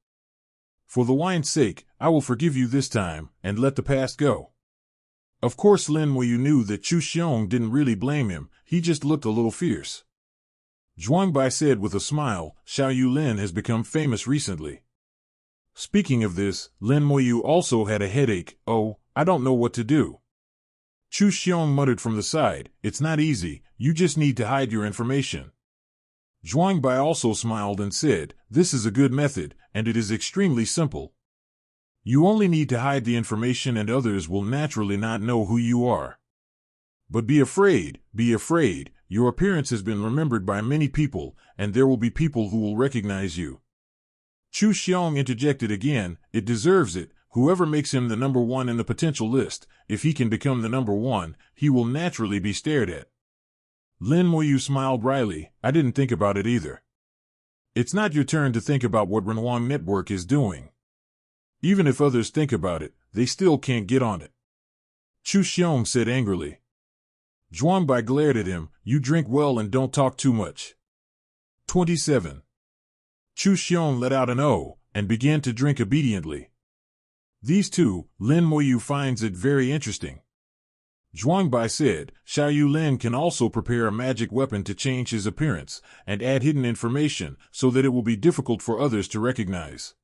For the wine's sake, I will forgive you this time, and let the past go." Of course Lin Moyu knew that Chu Xiong didn't really blame him, he just looked a little fierce. Zhuangbai said with a smile, "Xiao Yu Lin has become famous recently." Speaking of this, Lin Moyu also had a headache. "Oh, I don't know what to do." Chu Xiong muttered from the side, "It's not easy, you just need to hide your information." Zhuangbai also smiled and said, "This is a good method, and it is extremely simple. You only need to hide the information and others will naturally not know who you are. But be afraid, your appearance has been remembered by many people, and there will be people who will recognize you." Chu Xiong interjected again, "It deserves it, whoever makes him the number one in the potential list, if he can become the number one, he will naturally be stared at." Lin Moyu smiled wryly, "I didn't think about it either." "It's not your turn to think about what Renwang Network is doing. Even if others think about it, they still can't get on it." Chu Xiong said angrily. Zhuangbai glared at him, "You drink well and don't talk too much." 27. Chu Xiong let out an "oh," and began to drink obediently. These two, Lin Moyu finds it very interesting. Zhuangbai said, "Xiao Yu Lin can also prepare a magic weapon to change his appearance, and add hidden information, so that it will be difficult for others to recognize.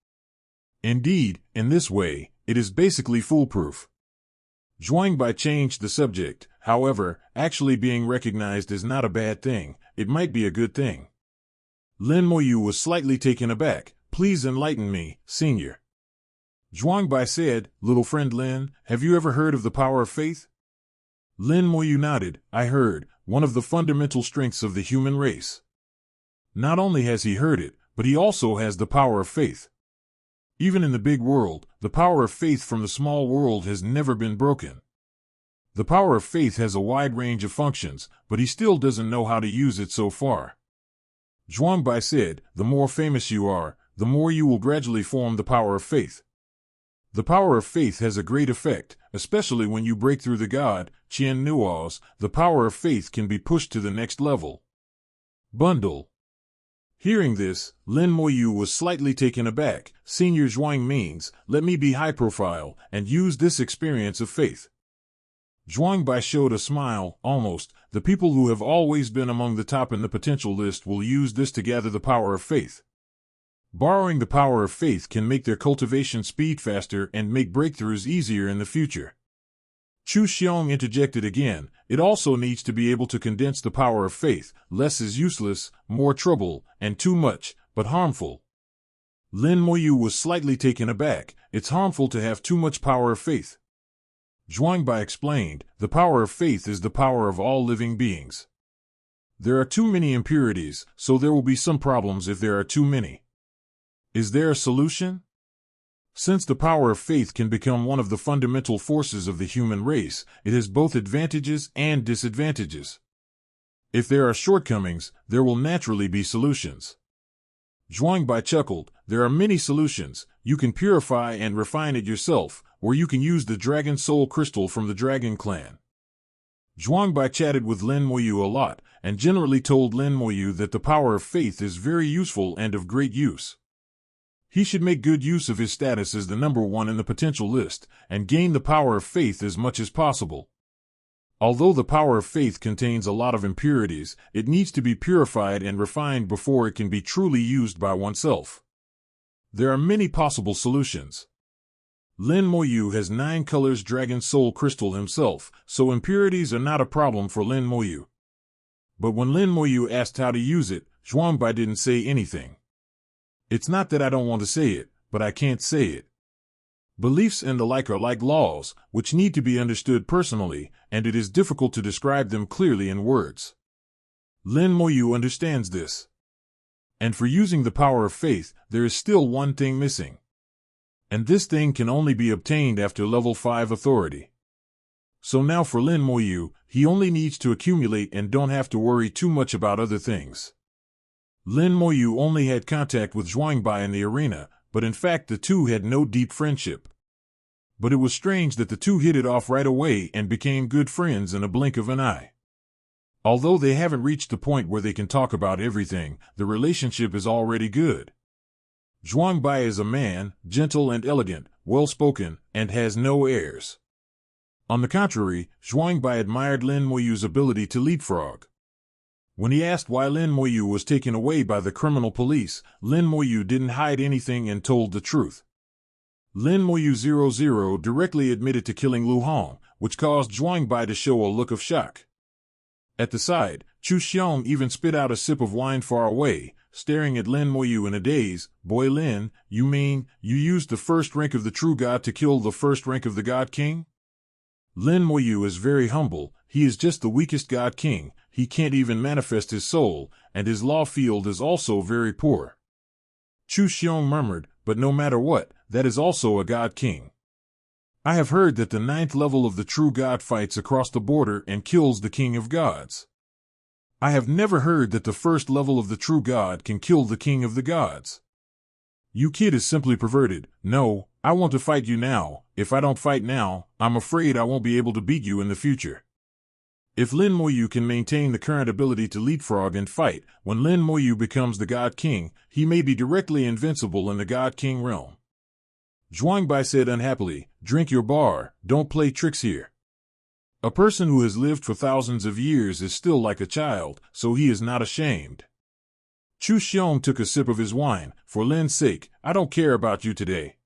Indeed, in this way, it is basically foolproof." Zhuangbai changed the subject. "However, actually being recognized is not a bad thing, it might be a good thing." Lin Moyu was slightly taken aback. "Please enlighten me, senior." Zhuangbai said, "Little friend Lin, have you ever heard of the power of faith?" Lin Moyu nodded. "I heard, one of the fundamental strengths of the human race." Not only has he heard it, but he also has the power of faith. Even in the big world, the power of faith from the small world has never been broken. The power of faith has a wide range of functions, but he still doesn't know how to use it so far. Zhuangbai said, "The more famous you are, the more you will gradually form the power of faith. The power of faith has a great effect, especially when you break through the God, Qian Nuos, the power of faith can be pushed to the next level." Bundle. Hearing this, Lin Moyu was slightly taken aback. "Senior Zhuang means, let me be high profile, and use this experience of faith." Zhuang Bai showed a smile, almost. The people who have always been among the top in the potential list will use this to gather the power of faith. Borrowing the power of faith can make their cultivation speed faster and make breakthroughs easier in the future. Chu Xiong interjected again, it also needs to be able to condense the power of faith. Less is useless, more trouble, and too much, but harmful. Lin Moyu was slightly taken aback. It's harmful to have too much power of faith. Zhuang Bai explained, the power of faith is the power of all living beings. There are too many impurities, so there will be some problems if there are too many. Is there a solution? Since the power of faith can become one of the fundamental forces of the human race, it has both advantages and disadvantages. If there are shortcomings, there will naturally be solutions. Zhuang Bai chuckled, there are many solutions. You can purify and refine it yourself, or you can use the Dragon Soul Crystal from the Dragon Clan. Zhuang Bai chatted with Lin Moyu a lot, and generally told Lin Moyu that the power of faith is very useful and of great use. He should make good use of his status as the #1 in the potential list, and gain the power of faith as much as possible. Although the power of faith contains a lot of impurities, it needs to be purified and refined before it can be truly used by oneself. There are many possible solutions. Lin Moyu has 9 colors Dragon Soul Crystal himself, so impurities are not a problem for Lin Moyu. But when Lin Moyu asked how to use it, Zhuang Bai didn't say anything. It's not that I don't want to say it, but I can't say it. Beliefs and the like are like laws, which need to be understood personally, and it is difficult to describe them clearly in words. Lin Moyu understands this. And for using the power of faith, there is still one thing missing. And this thing can only be obtained after level 5 authority. So now for Lin Moyu, he only needs to accumulate and don't have to worry too much about other things. Lin Moyu only had contact with Zhuang Bai in the arena, but in fact the two had no deep friendship. But it was strange that the two hit it off right away and became good friends in a blink of an eye. Although they haven't reached the point where they can talk about everything, the relationship is already good. Zhuang Bai is a man, gentle and elegant, well-spoken, and has no airs. On the contrary, Zhuang Bai admired Lin Moyu's ability to leapfrog. When he asked why Lin Moyu was taken away by the criminal police, Lin Moyu didn't hide anything and told the truth. Lin Moyu 00 directly admitted to killing Lu Hong, which caused Zhuang Bai to show a look of shock. At the side, Chu Xiong even spit out a sip of wine far away, staring at Lin Moyu in a daze. Boy Lin, you mean, you used the first rank of the true god to kill the first rank of the God King? Lin Moyu is very humble, he is just the weakest God King, he can't even manifest his soul, and his law field is also very poor. Chu Xiong murmured, but no matter what, that is also a God King. I have heard that the 9th level of the true God fights across the border and kills the King of Gods. I have never heard that the 1st level of the true God can kill the King of the Gods. You kid is simply perverted. No, I want to fight you now. If I don't fight now, I'm afraid I won't be able to beat you in the future. If Lin Moyu can maintain the current ability to leapfrog and fight, when Lin Moyu becomes the God King, he may be directly invincible in the God King realm. Zhuang Bai said unhappily, drink your bar, don't play tricks here. A person who has lived for thousands of years is still like a child, so he is not ashamed. Chu Xiong took a sip of his wine. For Lin's sake, I don't care about you today.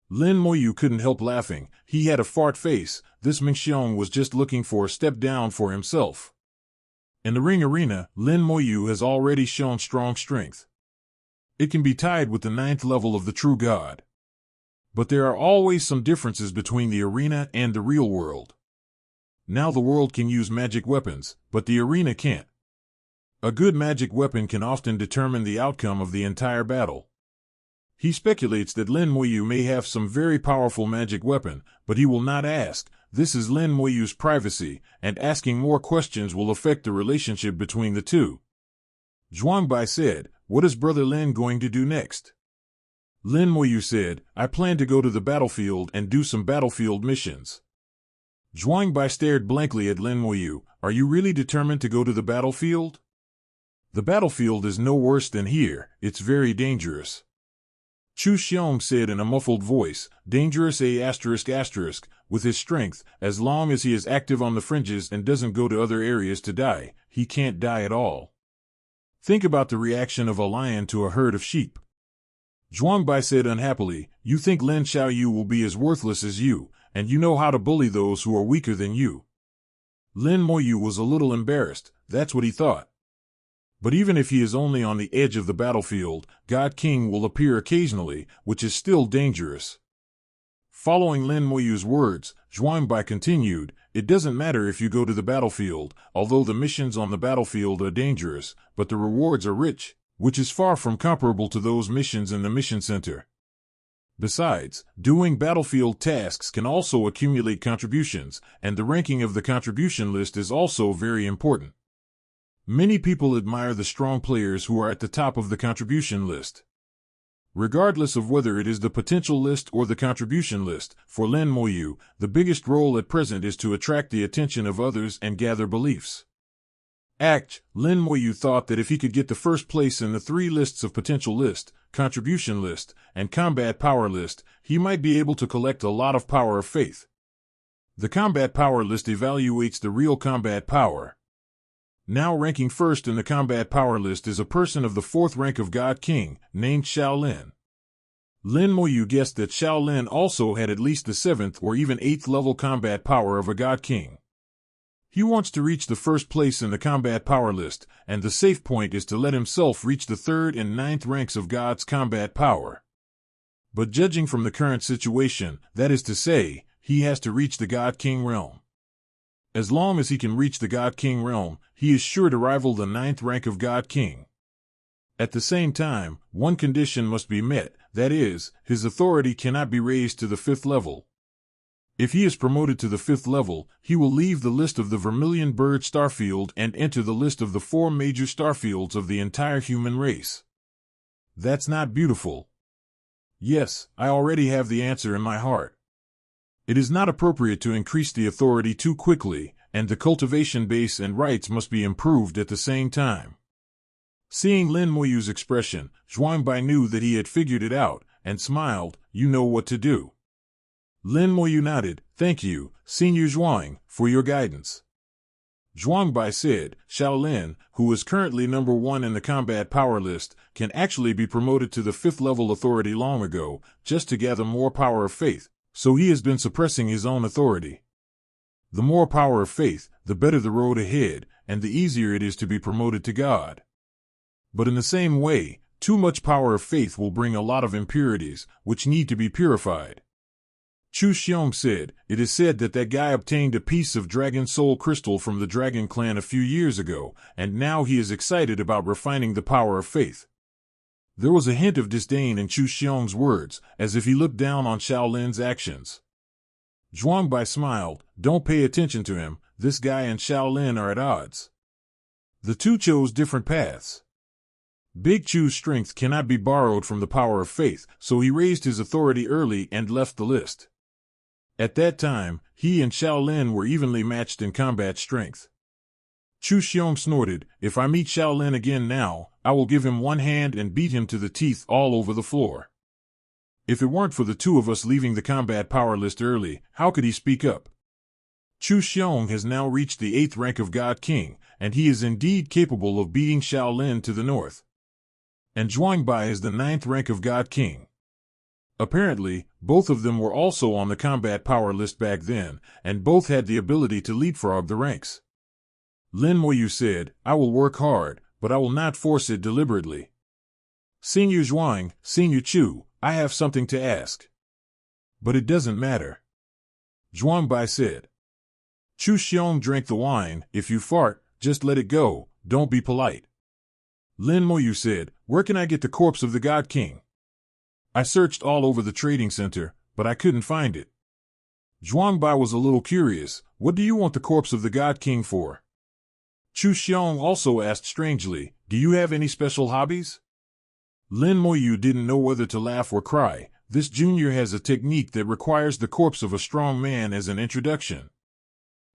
Lin Moyu couldn't help laughing. He had a fart face. This Ming Xiong was just looking for a step down for himself. In the ring arena, Lin Moyu has already shown strong strength. It can be tied with the 9th level of the true god. But there are always some differences between the arena and the real world. Now the world can use magic weapons, but the arena can't. A good magic weapon can often determine the outcome of the entire battle. He speculates that Lin Moyu may have some very powerful magic weapon, but he will not ask. This is Lin Moyu's privacy, and asking more questions will affect the relationship between the two. Zhuang Bai said, what is Brother Lin going to do next? Lin Moyu said, I plan to go to the battlefield and do some battlefield missions. Zhuang Bai stared blankly at Lin Moyu. Are you really determined to go to the battlefield? The battlefield is no worse than here, it's very dangerous. Chu Xiong said in a muffled voice, dangerous with his strength, as long as he is active on the fringes and doesn't go to other areas to die, he can't die at all. Think about the reaction of a lion to a herd of sheep. Zhuangbai said unhappily, you think Lin Xiaoyu will be as worthless as you, and you know how to bully those who are weaker than you. Lin Moyu was a little embarrassed, that's what he thought. But even if he is only on the edge of the battlefield, God King will appear occasionally, which is still dangerous. Following Lin Moyu's words, Zhuangbai continued, it doesn't matter if you go to the battlefield, although the missions on the battlefield are dangerous, but the rewards are rich, which is far from comparable to those missions in the mission center. Besides, doing battlefield tasks can also accumulate contributions, and the ranking of the contribution list is also very important. Many people admire the strong players who are at the top of the contribution list. Regardless of whether it is the potential list or the contribution list, for Lin Moyu, the biggest role at present is to attract the attention of others and gather beliefs. Lin Moyu thought that if he could get the first place in the 3 lists of potential list, contribution list, and combat power list, he might be able to collect a lot of power of faith. The combat power list evaluates the real combat power. Now ranking first in the combat power list is a person of the 4th rank of God King, named Shaolin. Lin Moyu guessed that Shaolin also had at least the 7th or even 8th level combat power of a God King. He wants to reach the first place in the combat power list, and the safe point is to let himself reach the 3rd and 9th ranks of God's combat power. But judging from the current situation, that is to say, he has to reach the God King realm. As long as he can reach the God King realm, he is sure to rival the 9th rank of God King. At the same time, one condition must be met, that is, his authority cannot be raised to the 5th level. If he is promoted to the 5th level, he will leave the list of the Vermilion Bird Starfield and enter the list of the 4 major starfields of the entire human race. That's not beautiful. Yes, I already have the answer in my heart. It is not appropriate to increase the authority too quickly, and the cultivation base and rights must be improved at the same time. Seeing Lin Moyu's expression, Zhuangbai knew that he had figured it out, and smiled, you know what to do. Lin Moyu nodded, thank you, Senior Zhuang, for your guidance. Zhuangbai said, Shaolin, who is currently number 1 in the combat power list, can actually be promoted to the 5th level authority long ago, just to gather more power of faith. So he has been suppressing his own authority. The more power of faith, the better the road ahead, and the easier it is to be promoted to God. But in the same way, too much power of faith will bring a lot of impurities, which need to be purified. Chu Xiong said, it is said that guy obtained a piece of Dragon Soul Crystal from the Dragon Clan a few years ago, and now he is excited about refining the power of faith. There was a hint of disdain in Chu Xiong's words, as if he looked down on Shaolin's actions. Zhuangbai smiled, don't pay attention to him, this guy and Shaolin are at odds. The two chose different paths. Big Chu's strength cannot be borrowed from the power of faith, so he raised his authority early and left the list. At that time, he and Shaolin were evenly matched in combat strength. Chu Xiong snorted, if I meet Shaolin again now, I will give him one hand and beat him to the teeth all over the floor. If it weren't for the two of us leaving the combat power list early, how could he speak up? Chu Xiong has now reached the 8th rank of God King, and he is indeed capable of beating Shaolin to the north. And Zhuangbai is the 9th rank of God King. Apparently, both of them were also on the combat power list back then, and both had the ability to leapfrog the ranks. Lin Moyu said, I will work hard, but I will not force it deliberately. Senior Zhuang, Senior Chu, I have something to ask. But it doesn't matter. Zhuangbai said. Chu Xiong drank the wine, if you fart, just let it go, don't be polite. Lin Moyu said, where can I get the corpse of the God King? I searched all over the trading center, but I couldn't find it. Zhuangbai was a little curious, what do you want the corpse of the God King for? Chu Xiong also asked strangely, do you have any special hobbies? Lin Moyu didn't know whether to laugh or cry. This junior has a technique that requires the corpse of a strong man as an introduction.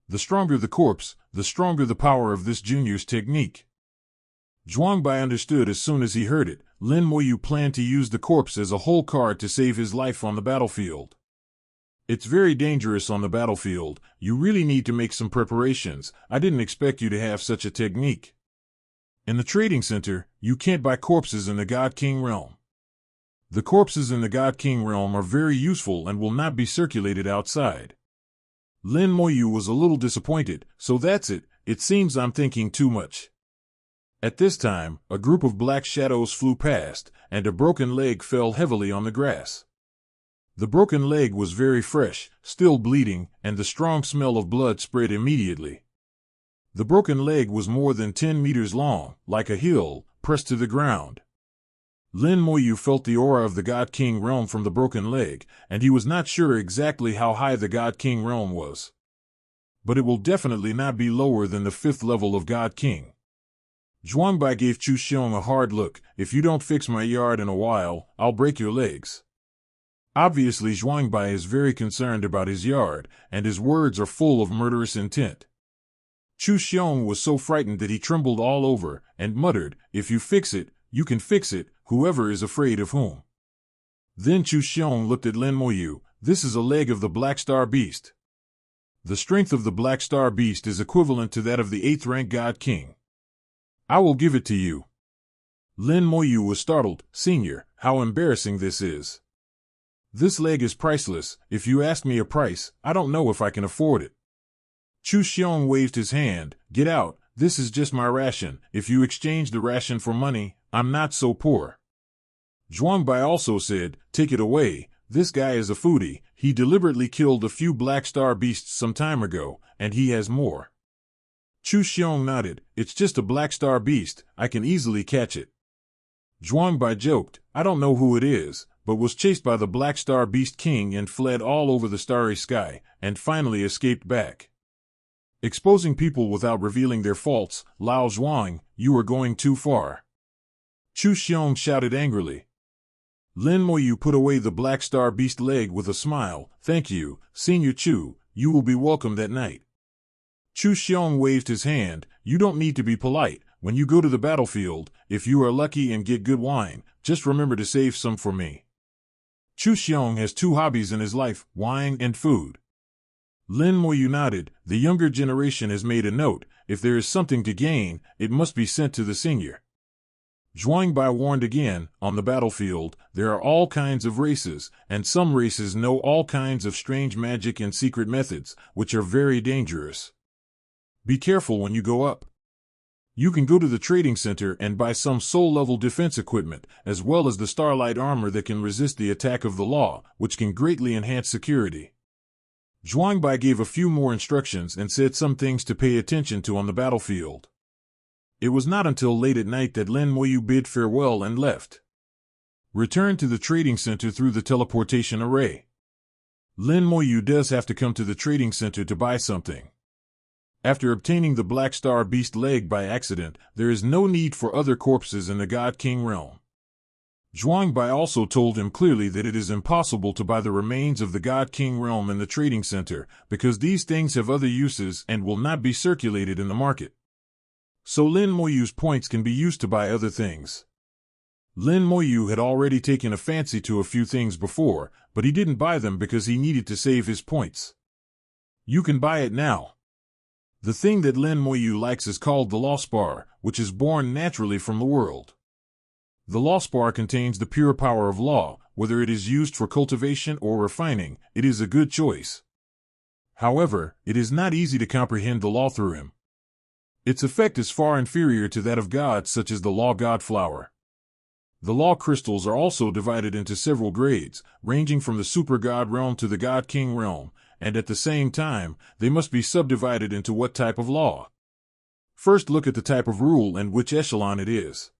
The stronger the corpse, the stronger the power of this junior's technique. Zhuangbai understood as soon as he heard it. Lin Moyu planned to use the corpse as a whole card to save his life on the battlefield. It's very dangerous on the battlefield. You really need to make some preparations. I didn't expect you to have such a technique. In the trading center, you can't buy corpses in the God King realm. The corpses in the God King realm are very useful and will not be circulated outside. Lin Moyu was a little disappointed. So that's it. It seems I'm thinking too much. At this time, a group of black shadows flew past, and a broken leg fell heavily on the grass. The broken leg was very fresh, still bleeding, and the strong smell of blood spread immediately. The broken leg was more than 10 meters long, like a hill, pressed to the ground. Lin Moyu felt the aura of the God King realm from the broken leg, and he was not sure exactly how high the God King realm was. But it will definitely not be lower than the 5th level of God King. Zhuangbai gave Chu Xiong a hard look. If you don't fix my yard in a while, I'll break your legs. Obviously, Zhuangbai is very concerned about his yard, and his words are full of murderous intent. Chu Xiong was so frightened that he trembled all over, and muttered, "If you fix it, you can fix it, whoever is afraid of whom." Then Chu Xiong looked at Lin Moyu. "This is a leg of the Black Star Beast. The strength of the Black Star Beast is equivalent to that of the 8th rank God King. I will give it to you." Lin Moyu was startled. "Senior, how embarrassing this is. This leg is priceless. If you ask me a price, I don't know if I can afford it." Chu Xiong waved his hand. "Get out, this is just my ration. If you exchange the ration for money, I'm not so poor." Zhuangbai also said, "Take it away. This guy is a foodie. He deliberately killed a few Black Star Beasts some time ago, and he has more." Chu Xiong nodded. "It's just a Black Star Beast. I can easily catch it." Zhuangbai joked, "I don't know who it is, but was chased by the Black Star Beast King and fled all over the starry sky, and finally escaped back. Exposing people without revealing their faults, Lao Zhuang, you are going too far." Chu Xiong shouted angrily. Lin Moyu put away the Black Star Beast leg with a smile. "Thank you, Senior Chu, you will be welcome that night." Chu Xiong waved his hand. "You don't need to be polite. When you go to the battlefield, if you are lucky and get good wine, just remember to save some for me." Chu Xiong has 2 hobbies in his life, wine and food. Lin Moyu nodded. The younger generation has made a note. If there is something to gain, it must be sent to the senior. Zhuangbai warned again, on the battlefield, there are all kinds of races, and some races know all kinds of strange magic and secret methods, which are very dangerous. Be careful when you go up. You can go to the trading center and buy some soul-level defense equipment, as well as the starlight armor that can resist the attack of the law, which can greatly enhance security. Zhuangbai gave a few more instructions and said some things to pay attention to on the battlefield. It was not until late at night that Lin Moyu bid farewell and left. Return to the trading center through the teleportation array. Lin Moyu does have to come to the trading center to buy something. After obtaining the Black Star Beast leg by accident, there is no need for other corpses in the God King realm. Zhuangbai also told him clearly that it is impossible to buy the remains of the God King realm in the trading center, because these things have other uses and will not be circulated in the market. So Lin Moyu's points can be used to buy other things. Lin Moyu had already taken a fancy to a few things before, but he didn't buy them because he needed to save his points. You can buy it now. The thing that Lin Moyu likes is called the Law Spar, which is born naturally from the world. The Law Spar contains the pure power of law. Whether it is used for cultivation or refining, it is a good choice. However, it is not easy to comprehend the law through him. Its effect is far inferior to that of gods such as the Law God Flower. The Law Crystals are also divided into several grades, ranging from the Super God realm to the God King realm, and at the same time, they must be subdivided into what type of law. First, look at the type of rule and which echelon it is.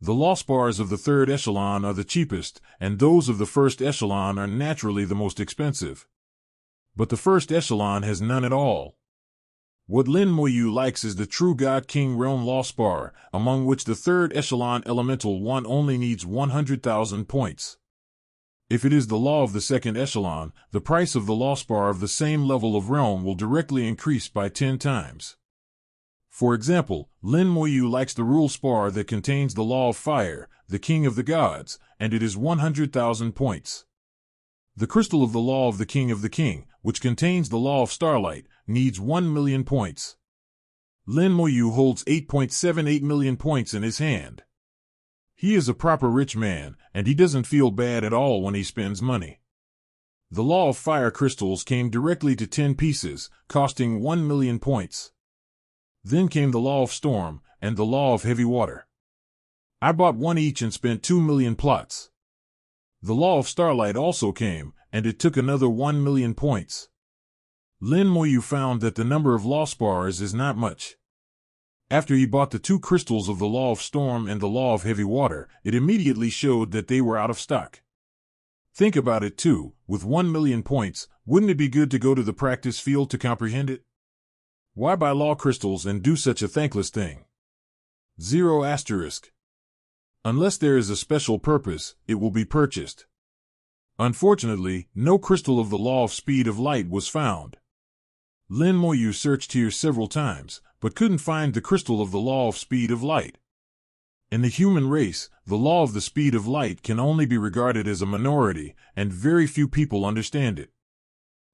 The law spars of the 3rd echelon are the cheapest, and those of the 1st echelon are naturally the most expensive. But the 1st echelon has none at all. What Lin Moyu likes is the true God King realm law spar, among which the 3rd echelon elemental one only needs 100,000 points. If it is the law of the 2nd echelon, the price of the law spar of the same level of realm will directly increase by 10 times. For example, Lin Moyu likes the rule spar that contains the law of fire, the king of the gods, and it is 100,000 points. The crystal of the law of the king, which contains the law of starlight, needs 1 million points. Lin Moyu holds 8.78 million points in his hand. He is a proper rich man, and he doesn't feel bad at all when he spends money. The law of fire crystals came directly to 10 pieces, costing 1 million points. Then came the law of storm and the law of heavy water. I bought one each and spent 2 million plots. The law of starlight also came, and it took another 1 million points. Lin Moyu found that the number of law spars is not much. After he bought the 2 crystals of the law of storm and the law of heavy water, it immediately showed that they were out of stock. Think about it too, with 1 million points, wouldn't it be good to go to the practice field to comprehend it? Why buy law crystals and do such a thankless thing? 0 asterisk. Unless there is a special purpose, it will be purchased. Unfortunately, no crystal of the law of speed of light was found. Lin Moyu searched here several times, but couldn't find the crystal of the law of speed of light. In the human race, the law of the speed of light can only be regarded as a minority, and very few people understand it.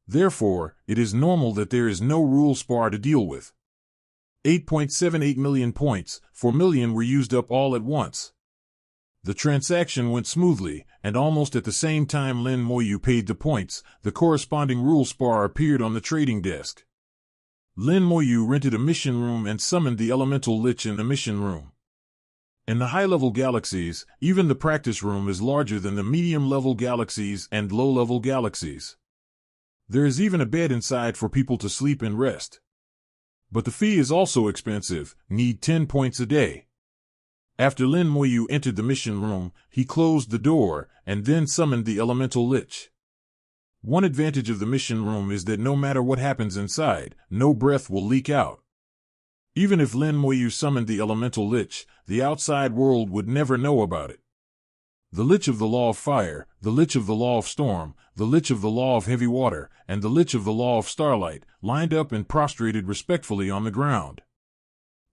Therefore, it is normal that there is no rule spar to deal with. 8.78 million points, 4 million were used up all at once. The transaction went smoothly, and almost at the same time Lin Moyu paid the points, the corresponding rule spar appeared on the trading desk. Lin Moyu rented a mission room and summoned the elemental lich in the mission room. In the high-level galaxies, even the practice room is larger than the medium-level galaxies and low-level galaxies. There is even a bed inside for people to sleep and rest. But the fee is also expensive, need 10 points a day. After Lin Moyu entered the mission room, he closed the door, and then summoned the elemental lich. One advantage of the mission room is that no matter what happens inside, no breath will leak out. Even if Lin Moyu summoned the elemental lich, the outside world would never know about it. The lich of the law of fire, the lich of the law of storm, the lich of the law of heavy water, and the lich of the law of starlight, lined up and prostrated respectfully on the ground.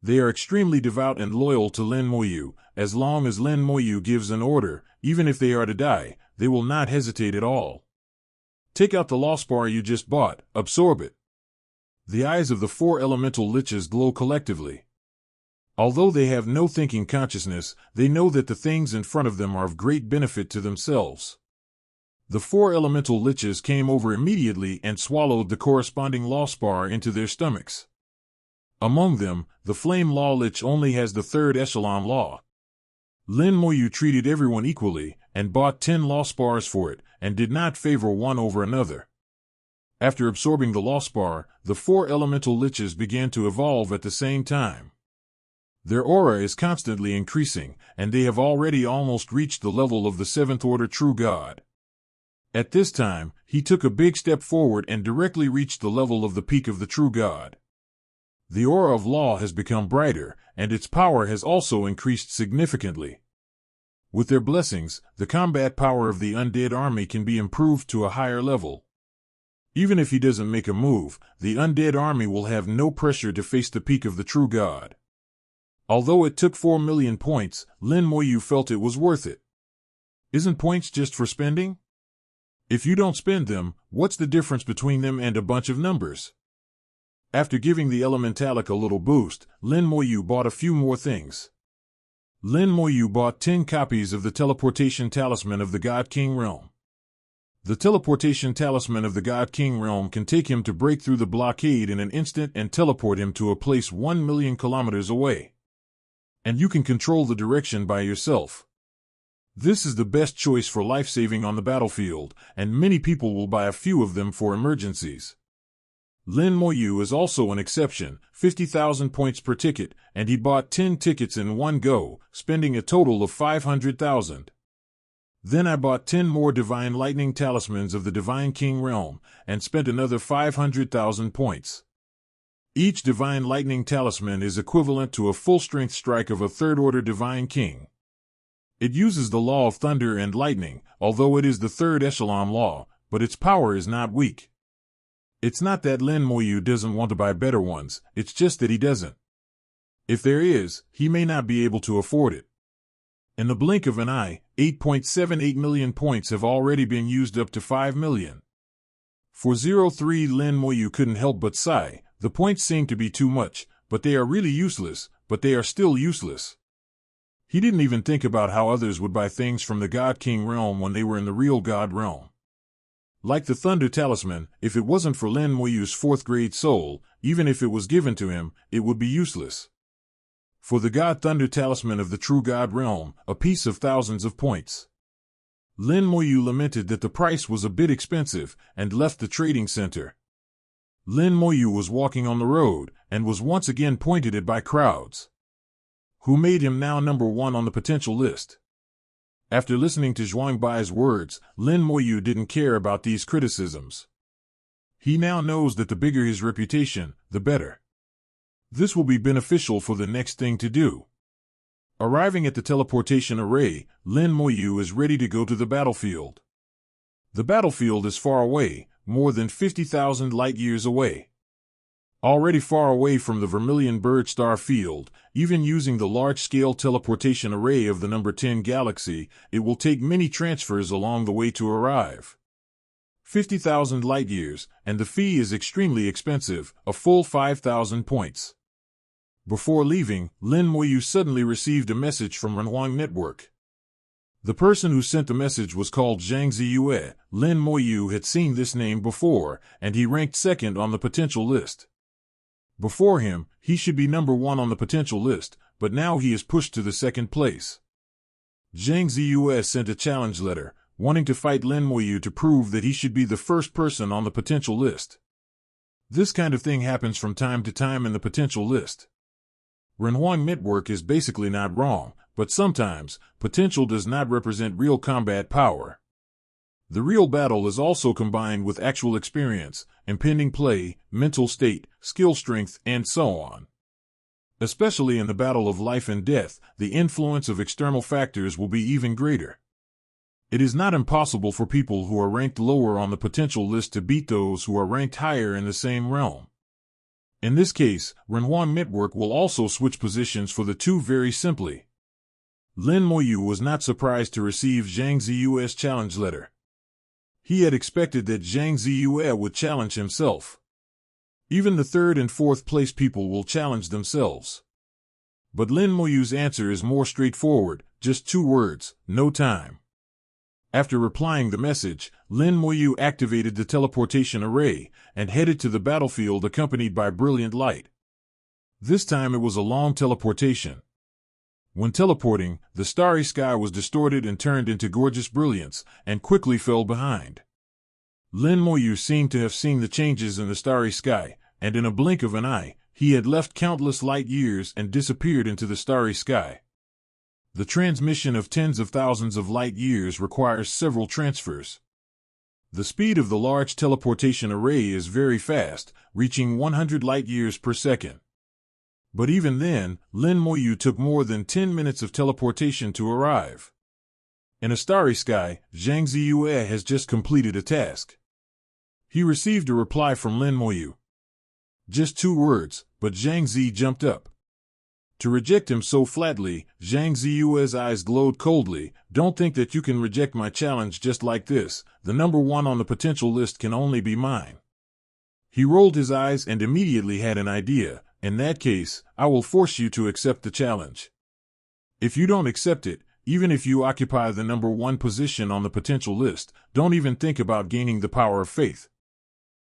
They are extremely devout and loyal to Lin Moyu. As long as Lin Moyu gives an order, even if they are to die, they will not hesitate at all. Take out the law spar you just bought, absorb it. The eyes of the 4 elemental liches glow collectively. Although they have no thinking consciousness, they know that the things in front of them are of great benefit to themselves. The 4 elemental liches came over immediately and swallowed the corresponding law spar into their stomachs. Among them, the flame law lich only has the 3rd echelon law. Lin Moyu treated everyone equally, and bought 10 law spars for it, and did not favor one over another. After absorbing the law spar, the 4 elemental liches began to evolve at the same time. Their aura is constantly increasing, and they have already almost reached the level of the 7th order true god. At this time, he took a big step forward and directly reached the level of the peak of the true god. The aura of law has become brighter, and its power has also increased significantly. With their blessings, the combat power of the undead army can be improved to a higher level. Even if he doesn't make a move, the undead army will have no pressure to face the peak of the true god. Although it took 4 million points, Lin Moyu felt it was worth it. Isn't points just for spending? If you don't spend them, what's the difference between them and a bunch of numbers? After giving the elementalic a little boost, Lin Moyu bought a few more things. Lin Moyu bought 10 copies of the teleportation talisman of the God King realm. The teleportation talisman of the God King realm can take him to break through the blockade in an instant and teleport him to a place 1 million kilometers away. And you can control the direction by yourself. This is the best choice for life-saving on the battlefield, and many people will buy a few of them for emergencies. Lin Moyu is also an exception, 50,000 points per ticket, and he bought 10 tickets in one go, spending a total of 500,000. Then I bought 10 more Divine Lightning Talismans of the Divine King realm, and spent another 500,000 points. Each Divine Lightning Talisman is equivalent to a full-strength strike of a 3rd order Divine King. It uses the law of thunder and lightning, although it is the 3rd echelon law, but its power is not weak. It's not that Lin Moyu doesn't want to buy better ones, it's just that he doesn't. If there is, he may not be able to afford it. In the blink of an eye, 8.78 million points have already been used up to 5 million. For 03, Lin Moyu couldn't help but sigh. The points seem to be too much, but they are really useless, but they are still useless. He didn't even think about how others would buy things from the God King realm when they were in the real God realm. Like the Thunder Talisman, if it wasn't for Lin Moyu's 4th grade soul, even if it was given to him, it would be useless. For the God Thunder Talisman of the true God realm, a piece of thousands of points. Lin Moyu lamented that the price was a bit expensive, and left the trading center. Lin Moyu was walking on the road, and was once again pointed at by crowds, who made him now number 1 on the potential list. After listening to Zhuang Bai's words, Lin Moyu didn't care about these criticisms. He now knows that the bigger his reputation, the better. This will be beneficial for the next thing to do. Arriving at the teleportation array, Lin Moyu is ready to go to the battlefield. The battlefield is far away, more than 50,000 light-years away. Already far away from the Vermilion Bird Star field, even using the large-scale teleportation array of the number 10 galaxy, it will take many transfers along the way to arrive. 50,000 light-years, and the fee is extremely expensive, a full 5,000 points. Before leaving, Lin Moyu suddenly received a message from Renhuang Network. The person who sent the message was called Zhang Ziyue. Lin Moyu had seen this name before, and he ranked 2nd on the potential list. Before him, he should be number 1 on the potential list, but now he is pushed to the 2nd place. Zhang Ziyue sent a challenge letter, wanting to fight Lin Moyu to prove that he should be the first person on the potential list. This kind of thing happens from time to time in the potential list. Renhuang Network is basically not wrong, but sometimes, potential does not represent real combat power. The real battle is also combined with actual experience, impending play, mental state, skill strength, and so on. Especially in the battle of life and death, the influence of external factors will be even greater. It is not impossible for people who are ranked lower on the potential list to beat those who are ranked higher in the same realm. In this case, Renhuang Network will also switch positions for the two very simply. Lin Moyu was not surprised to receive Zhang Ziyue's challenge letter. He had expected that Zhang Ziyue would challenge himself. Even the 3rd and 4th place people will challenge themselves. But Lin Moyu's answer is more straightforward, just 2 words, no time. After replying the message, Lin Moyu activated the teleportation array, and headed to the battlefield accompanied by brilliant light. This time it was a long teleportation. When teleporting, the starry sky was distorted and turned into gorgeous brilliance, and quickly fell behind. Lin Moyu seemed to have seen the changes in the starry sky, and in a blink of an eye, he had left countless light years and disappeared into the starry sky. The transmission of tens of thousands of light years requires several transfers. The speed of the large teleportation array is very fast, reaching 100 light years per second. But even then, Lin Moyu took more than 10 minutes of teleportation to arrive. In a starry sky, Zhang Ziyue has just completed a task. He received a reply from Lin Moyu. Just 2 words, but Zhang Zi jumped up. To reject him so flatly, Zhang Ziyue's eyes glowed coldly. Don't think that you can reject my challenge just like this. The number 1 on the potential list can only be mine. He rolled his eyes and immediately had an idea. In that case, I will force you to accept the challenge. If you don't accept it, even if you occupy the number 1 position on the potential list, don't even think about gaining the power of faith.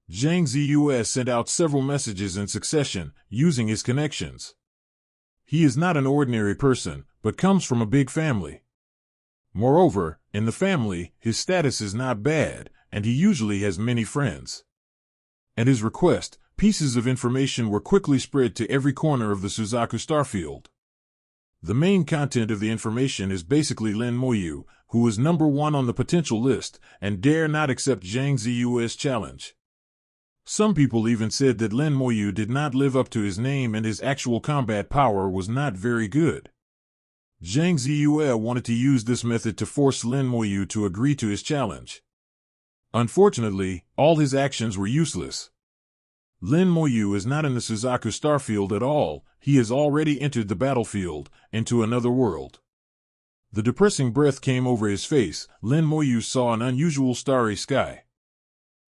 Zhang Ziyue sent out several messages in succession, using his connections. He is not an ordinary person, but comes from a big family. Moreover, in the family, his status is not bad, and he usually has many friends. At his request, pieces of information were quickly spread to every corner of the Suzaku Starfield. The main content of the information is basically Lin Moyu, who is number 1 on the potential list, and dare not accept Zhang Ziyue's challenge. Some people even said that Lin Moyu did not live up to his name and his actual combat power was not very good. Zhang Ziyue wanted to use this method to force Lin Moyu to agree to his challenge. Unfortunately, all his actions were useless. Lin Moyu is not in the Suzaku starfield at all, he has already entered the battlefield, into another world. The depressing breath came over his face. Lin Moyu saw an unusual starry sky.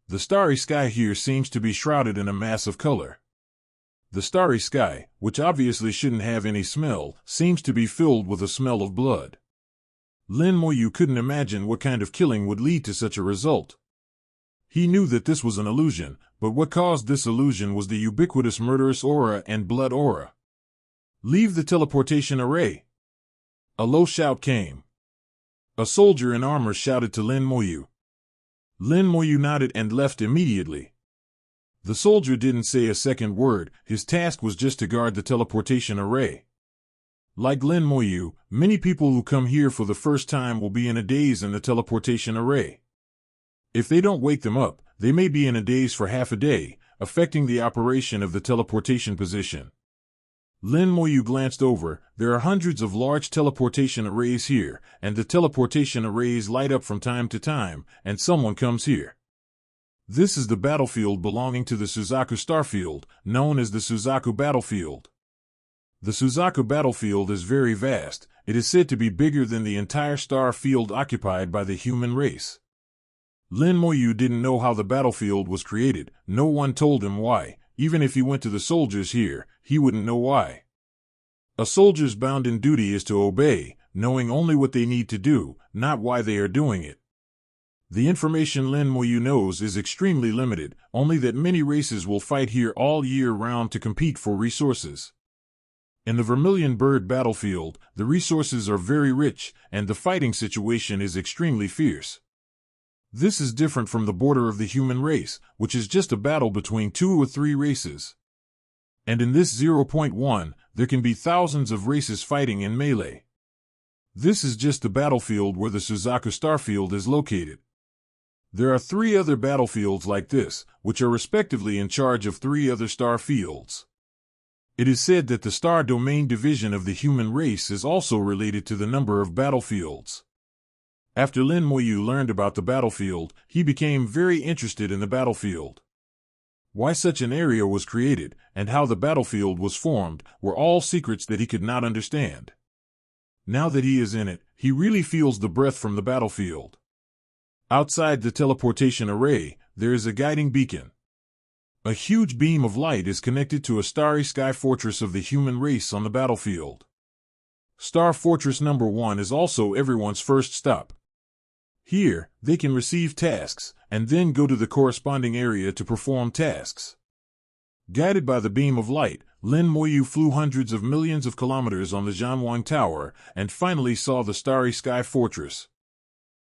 The starry sky here seems to be shrouded in a mass of color. The starry sky, which obviously shouldn't have any smell, seems to be filled with a smell of blood. Lin Moyu couldn't imagine what kind of killing would lead to such a result. He knew that this was an illusion, but what caused this illusion was the ubiquitous murderous aura and blood aura. Leave the teleportation array. A low shout came. A soldier in armor shouted to Lin Moyu. Lin Moyu nodded and left immediately. The soldier didn't say a second word, his task was just to guard the teleportation array. Like Lin Moyu, many people who come here for the first time will be in a daze in the teleportation array. If they don't wake them up, they may be in a daze for half a day, affecting the operation of the teleportation position. Lin Moyu glanced over. There are hundreds of large teleportation arrays here, and the teleportation arrays light up from time to time, and someone comes here. This is the battlefield belonging to the Suzaku starfield, known as the Suzaku battlefield. The Suzaku battlefield is very vast. It is said to be bigger than the entire star field occupied by the human race. Lin Moyu didn't know how the battlefield was created. No one told him why. Even if he went to the soldiers here, he wouldn't know why. A soldier's bounden duty is to obey, knowing only what they need to do, not why they are doing it. The information Lin Moyu knows is extremely limited, only that many races will fight here all year round to compete for resources. In the Vermilion Bird battlefield, the resources are very rich, and the fighting situation is extremely fierce. This is different from the border of the human race, which is just a battle between 2 or 3 races. And in this 0.1, there can be thousands of races fighting in melee. This is just the battlefield where the Suzaku starfield is located. There are 3 other battlefields like this, which are respectively in charge of 3 other star fields. It is said that the Star Domain division of the human race is also related to the number of battlefields. After Lin Moyu learned about the battlefield, he became very interested in the battlefield. Why such an area was created, and how the battlefield was formed, were all secrets that he could not understand. Now that he is in it, he really feels the breath from the battlefield. Outside the teleportation array, there is a guiding beacon. A huge beam of light is connected to a starry sky fortress of the human race on the battlefield. Star Fortress number 1 is also everyone's first stop. Here, they can receive tasks, and then go to the corresponding area to perform tasks. Guided by the beam of light, Lin Moyu flew hundreds of millions of kilometers on the Zhanwang Tower, and finally saw the starry sky fortress.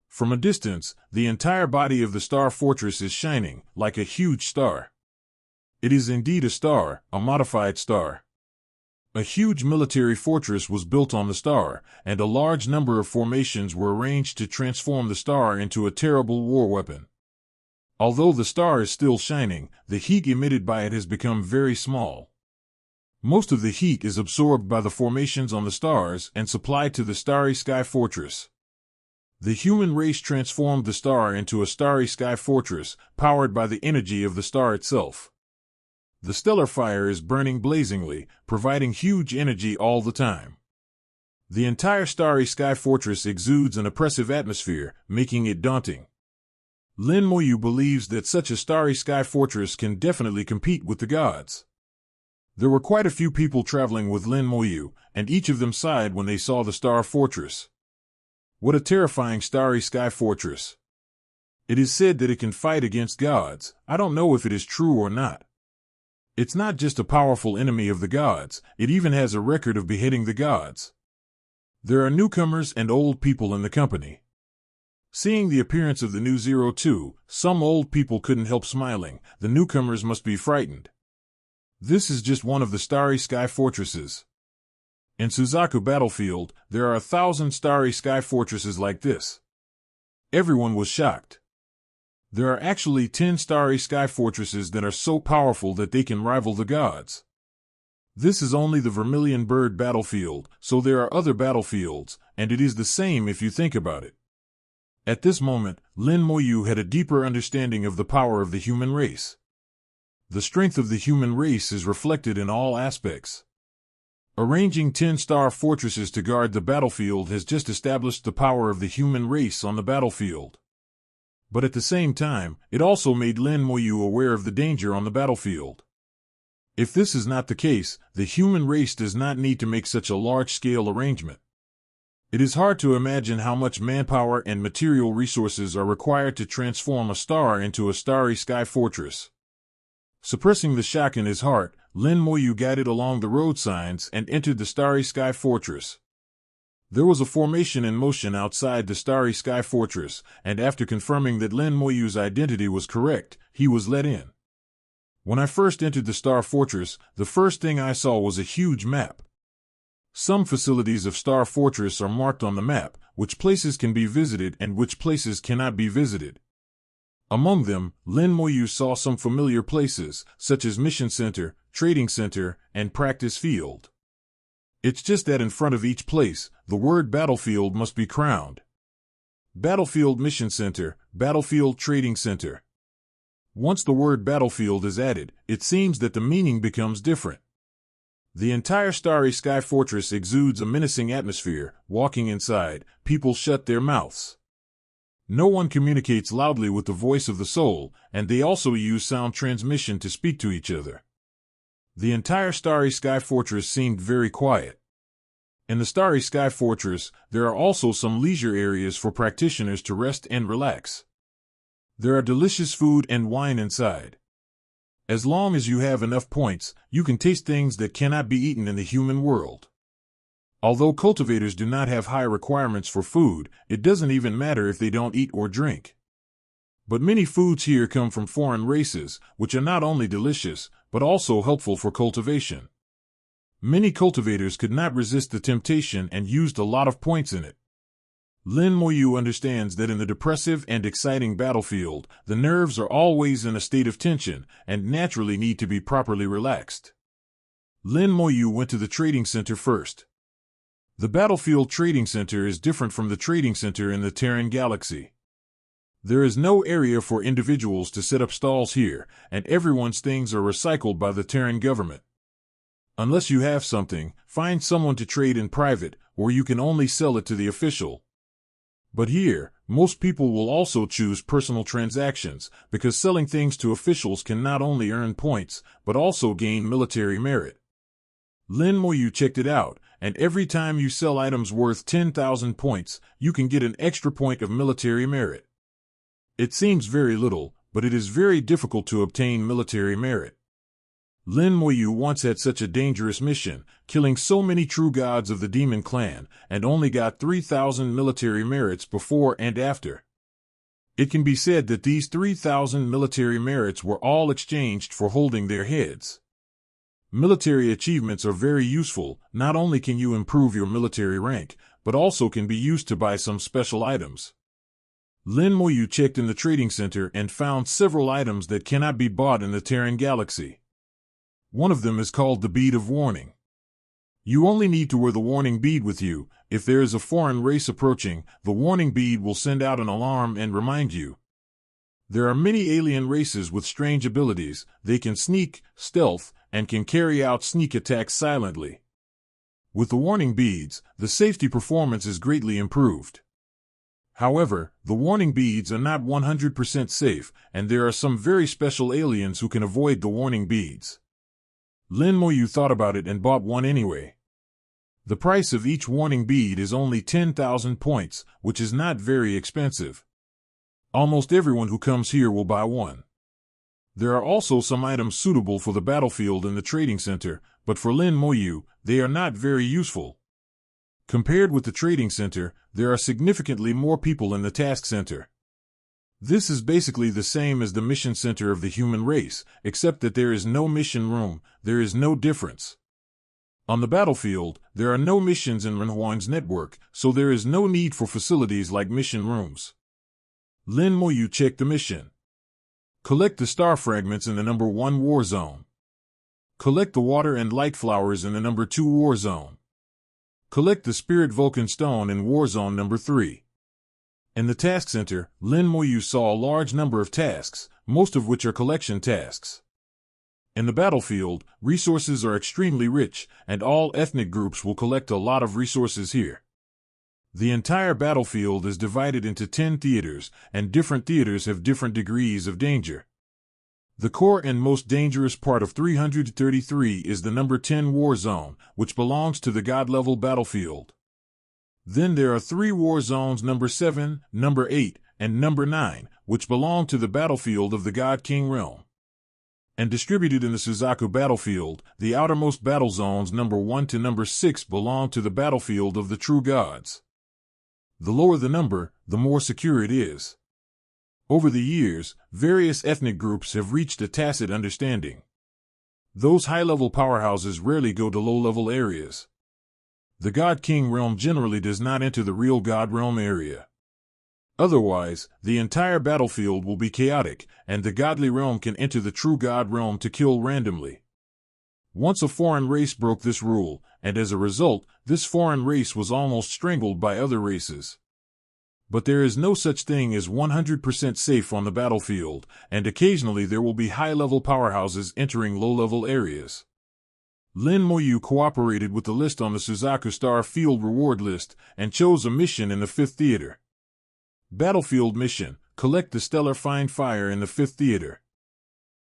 From a distance, the entire body of the star fortress is shining, like a huge star. It is indeed a star, a modified star. A huge military fortress was built on the star, and a large number of formations were arranged to transform the star into a terrible war weapon. Although the star is still shining, the heat emitted by it has become very small. Most of the heat is absorbed by the formations on the stars and supplied to the starry sky fortress. The human race transformed the star into a starry sky fortress, powered by the energy of the star itself. The stellar fire is burning blazingly, providing huge energy all the time. The entire starry sky fortress exudes an oppressive atmosphere, making it daunting. Lin Moyu believes that such a starry sky fortress can definitely compete with the gods. There were quite a few people traveling with Lin Moyu, and each of them sighed when they saw the star fortress. What a terrifying starry sky fortress. It is said that it can fight against gods. I don't know if it is true or not. It's not just a powerful enemy of the gods, it even has a record of beheading the gods. There are newcomers and old people in the company. Seeing the appearance of the new 02, some old people couldn't help smiling. The newcomers must be frightened. This is just one of the starry sky fortresses. In Suzaku battlefield, there are 1,000 starry sky fortresses like this. Everyone was shocked. There are actually 10 starry sky fortresses that are so powerful that they can rival the gods. This is only the Vermilion Bird battlefield, so there are other battlefields, and it is the same if you think about it. At this moment, Lin Moyu had a deeper understanding of the power of the human race. The strength of the human race is reflected in all aspects. Arranging 10-star fortresses to guard the battlefield has just established the power of the human race on the battlefield. But at the same time, it also made Lin Moyu aware of the danger on the battlefield. If this is not the case, the human race does not need to make such a large-scale arrangement. It is hard to imagine how much manpower and material resources are required to transform a star into a starry sky fortress. Suppressing the shock in his heart, Lin Moyu guided along the road signs and entered the starry sky fortress. There was a formation in motion outside the starry sky fortress, and after confirming that Lin Moyu's identity was correct, he was let in. When I first entered the Star Fortress, the first thing I saw was a huge map. Some facilities of Star Fortress are marked on the map, which places can be visited and which places cannot be visited. Among them, Lin Moyu saw some familiar places, such as Mission Center, Trading Center, and Practice Field. It's just that in front of each place, the word Battlefield must be crowned. Battlefield Mission Center, Battlefield Trading Center. Once the word battlefield is added, it seems that the meaning becomes different. The entire starry sky fortress exudes a menacing atmosphere. Walking inside, people shut their mouths. No one communicates loudly with the voice of the soul, and they also use sound transmission to speak to each other. The entire starry sky fortress seemed very quiet. In the starry sky fortress, there are also some leisure areas for practitioners to rest and relax. There are delicious food and wine inside. As long as you have enough points, you can taste things that cannot be eaten in the human world. Although cultivators do not have high requirements for food, it doesn't even matter if they don't eat or drink. But many foods here come from foreign races, which are not only delicious, but also helpful for cultivation. Many cultivators could not resist the temptation and used a lot of points in it. Lin Moyu understands that in the depressive and exciting battlefield, the nerves are always in a state of tension and naturally need to be properly relaxed. Lin Moyu went to the trading center first. The battlefield trading center is different from the trading center in the Terran galaxy. There is no area for individuals to set up stalls here, and everyone's things are recycled by the Terran government. Unless you have something, find someone to trade in private, or you can only sell it to the official. But here, most people will also choose personal transactions, because selling things to officials can not only earn points, but also gain military merit. Lin Moyu checked it out, and every time you sell items worth 10,000 points, you can get an extra point of military merit. It seems very little, but it is very difficult to obtain military merit. Lin Moyu once had such a dangerous mission, killing so many true gods of the demon clan, and only got 3,000 military merits before and after. It can be said that these 3,000 military merits were all exchanged for holding their heads. Military achievements are very useful. Not only can you improve your military rank, but also can be used to buy some special items. Lin Moyu checked in the trading center and found several items that cannot be bought in the Terran galaxy. One of them is called the Bead of Warning. You only need to wear the warning bead with you. If there is a foreign race approaching, the warning bead will send out an alarm and remind you. There are many alien races with strange abilities. They can sneak, stealth, and can carry out sneak attacks silently. With the warning beads, the safety performance is greatly improved. However, the warning beads are not 100% safe, and there are some very special aliens who can avoid the warning beads. Lin Moyu thought about it and bought one anyway. The price of each warning bead is only 10,000 points, which is not very expensive. Almost everyone who comes here will buy one. There are also some items suitable for the battlefield in the trading center, but for Lin Moyu, they are not very useful. Compared with the trading center, there are significantly more people in the task center. This is basically the same as the mission center of the human race, except that there is no mission room. There is no difference. On the battlefield, there are no missions in Renhuang's network, so there is no need for facilities like mission rooms. Lin Moyu checked the mission. Collect the star fragments in the number 1 war zone. Collect the water and light flowers in the number 2 war zone. Collect the spirit Vulcan stone in war zone number 3. In the task center, Lin Moyu saw a large number of tasks, most of which are collection tasks. In the battlefield, resources are extremely rich, and all ethnic groups will collect a lot of resources here. The entire battlefield is divided into 10 theaters, and different theaters have different degrees of danger. The core and most dangerous part of 333 is the number 10 war zone, which belongs to the God-level battlefield. Then there are 3 war zones, number 7, number 8, and number 9, which belong to the battlefield of the God King realm. And distributed in the Suzaku battlefield, the outermost battle zones number 1 to number 6 belong to the battlefield of the true gods. The lower the number, the more secure it is. Over the years, various ethnic groups have reached a tacit understanding. Those high-level powerhouses rarely go to low-level areas. The God King realm generally does not enter the real God realm area. Otherwise, the entire battlefield will be chaotic, and the godly realm can enter the true God realm to kill randomly. Once a foreign race broke this rule, and as a result, this foreign race was almost strangled by other races. But there is no such thing as 100% safe on the battlefield, and occasionally there will be high-level powerhouses entering low-level areas. Lin Moyu cooperated with the list on the Suzaku Star Field reward list and chose a mission in the 5th Theater. Battlefield mission: collect the stellar fine fire in the 5th Theater.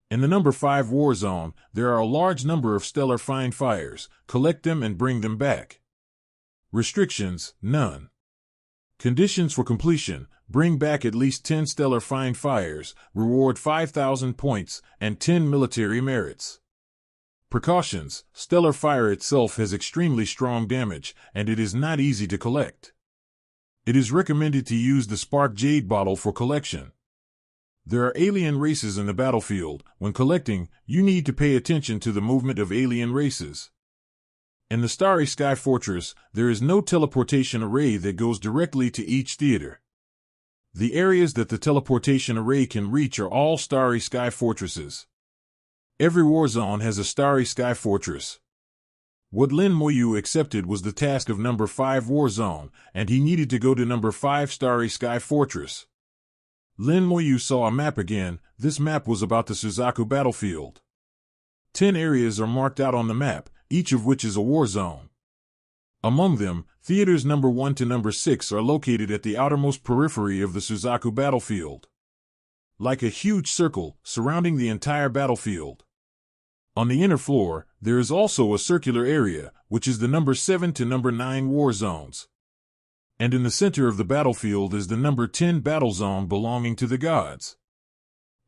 In the number 5 war zone, there are a large number of stellar fine fires. Collect them and bring them back. Restrictions: none. Conditions for completion: bring back at least 10 stellar fine fires, reward 5,000 points, and 10 military merits. Precautions: stellar fire itself has extremely strong damage, and it is not easy to collect. It is recommended to use the Spark Jade bottle for collection. There are alien races in the battlefield. When collecting, you need to pay attention to the movement of alien races. In the Starry Sky Fortress, there is no teleportation array that goes directly to each theater. The areas that the teleportation array can reach are all Starry Sky Fortresses. Every war zone has a Starry Sky Fortress. What Lin Moyu accepted was the task of number 5 war zone, and he needed to go to number 5 Starry Sky Fortress. Lin Moyu saw a map again. This map was about the Suzaku battlefield. 10 areas are marked out on the map, each of which is a war zone. Among them, theaters number 1 to number 6 are located at the outermost periphery of the Suzaku battlefield. Like a huge circle, surrounding the entire battlefield. On the inner floor, there is also a circular area, which is the number 7 to number 9 war zones. And in the center of the battlefield is the number 10 battle zone belonging to the gods.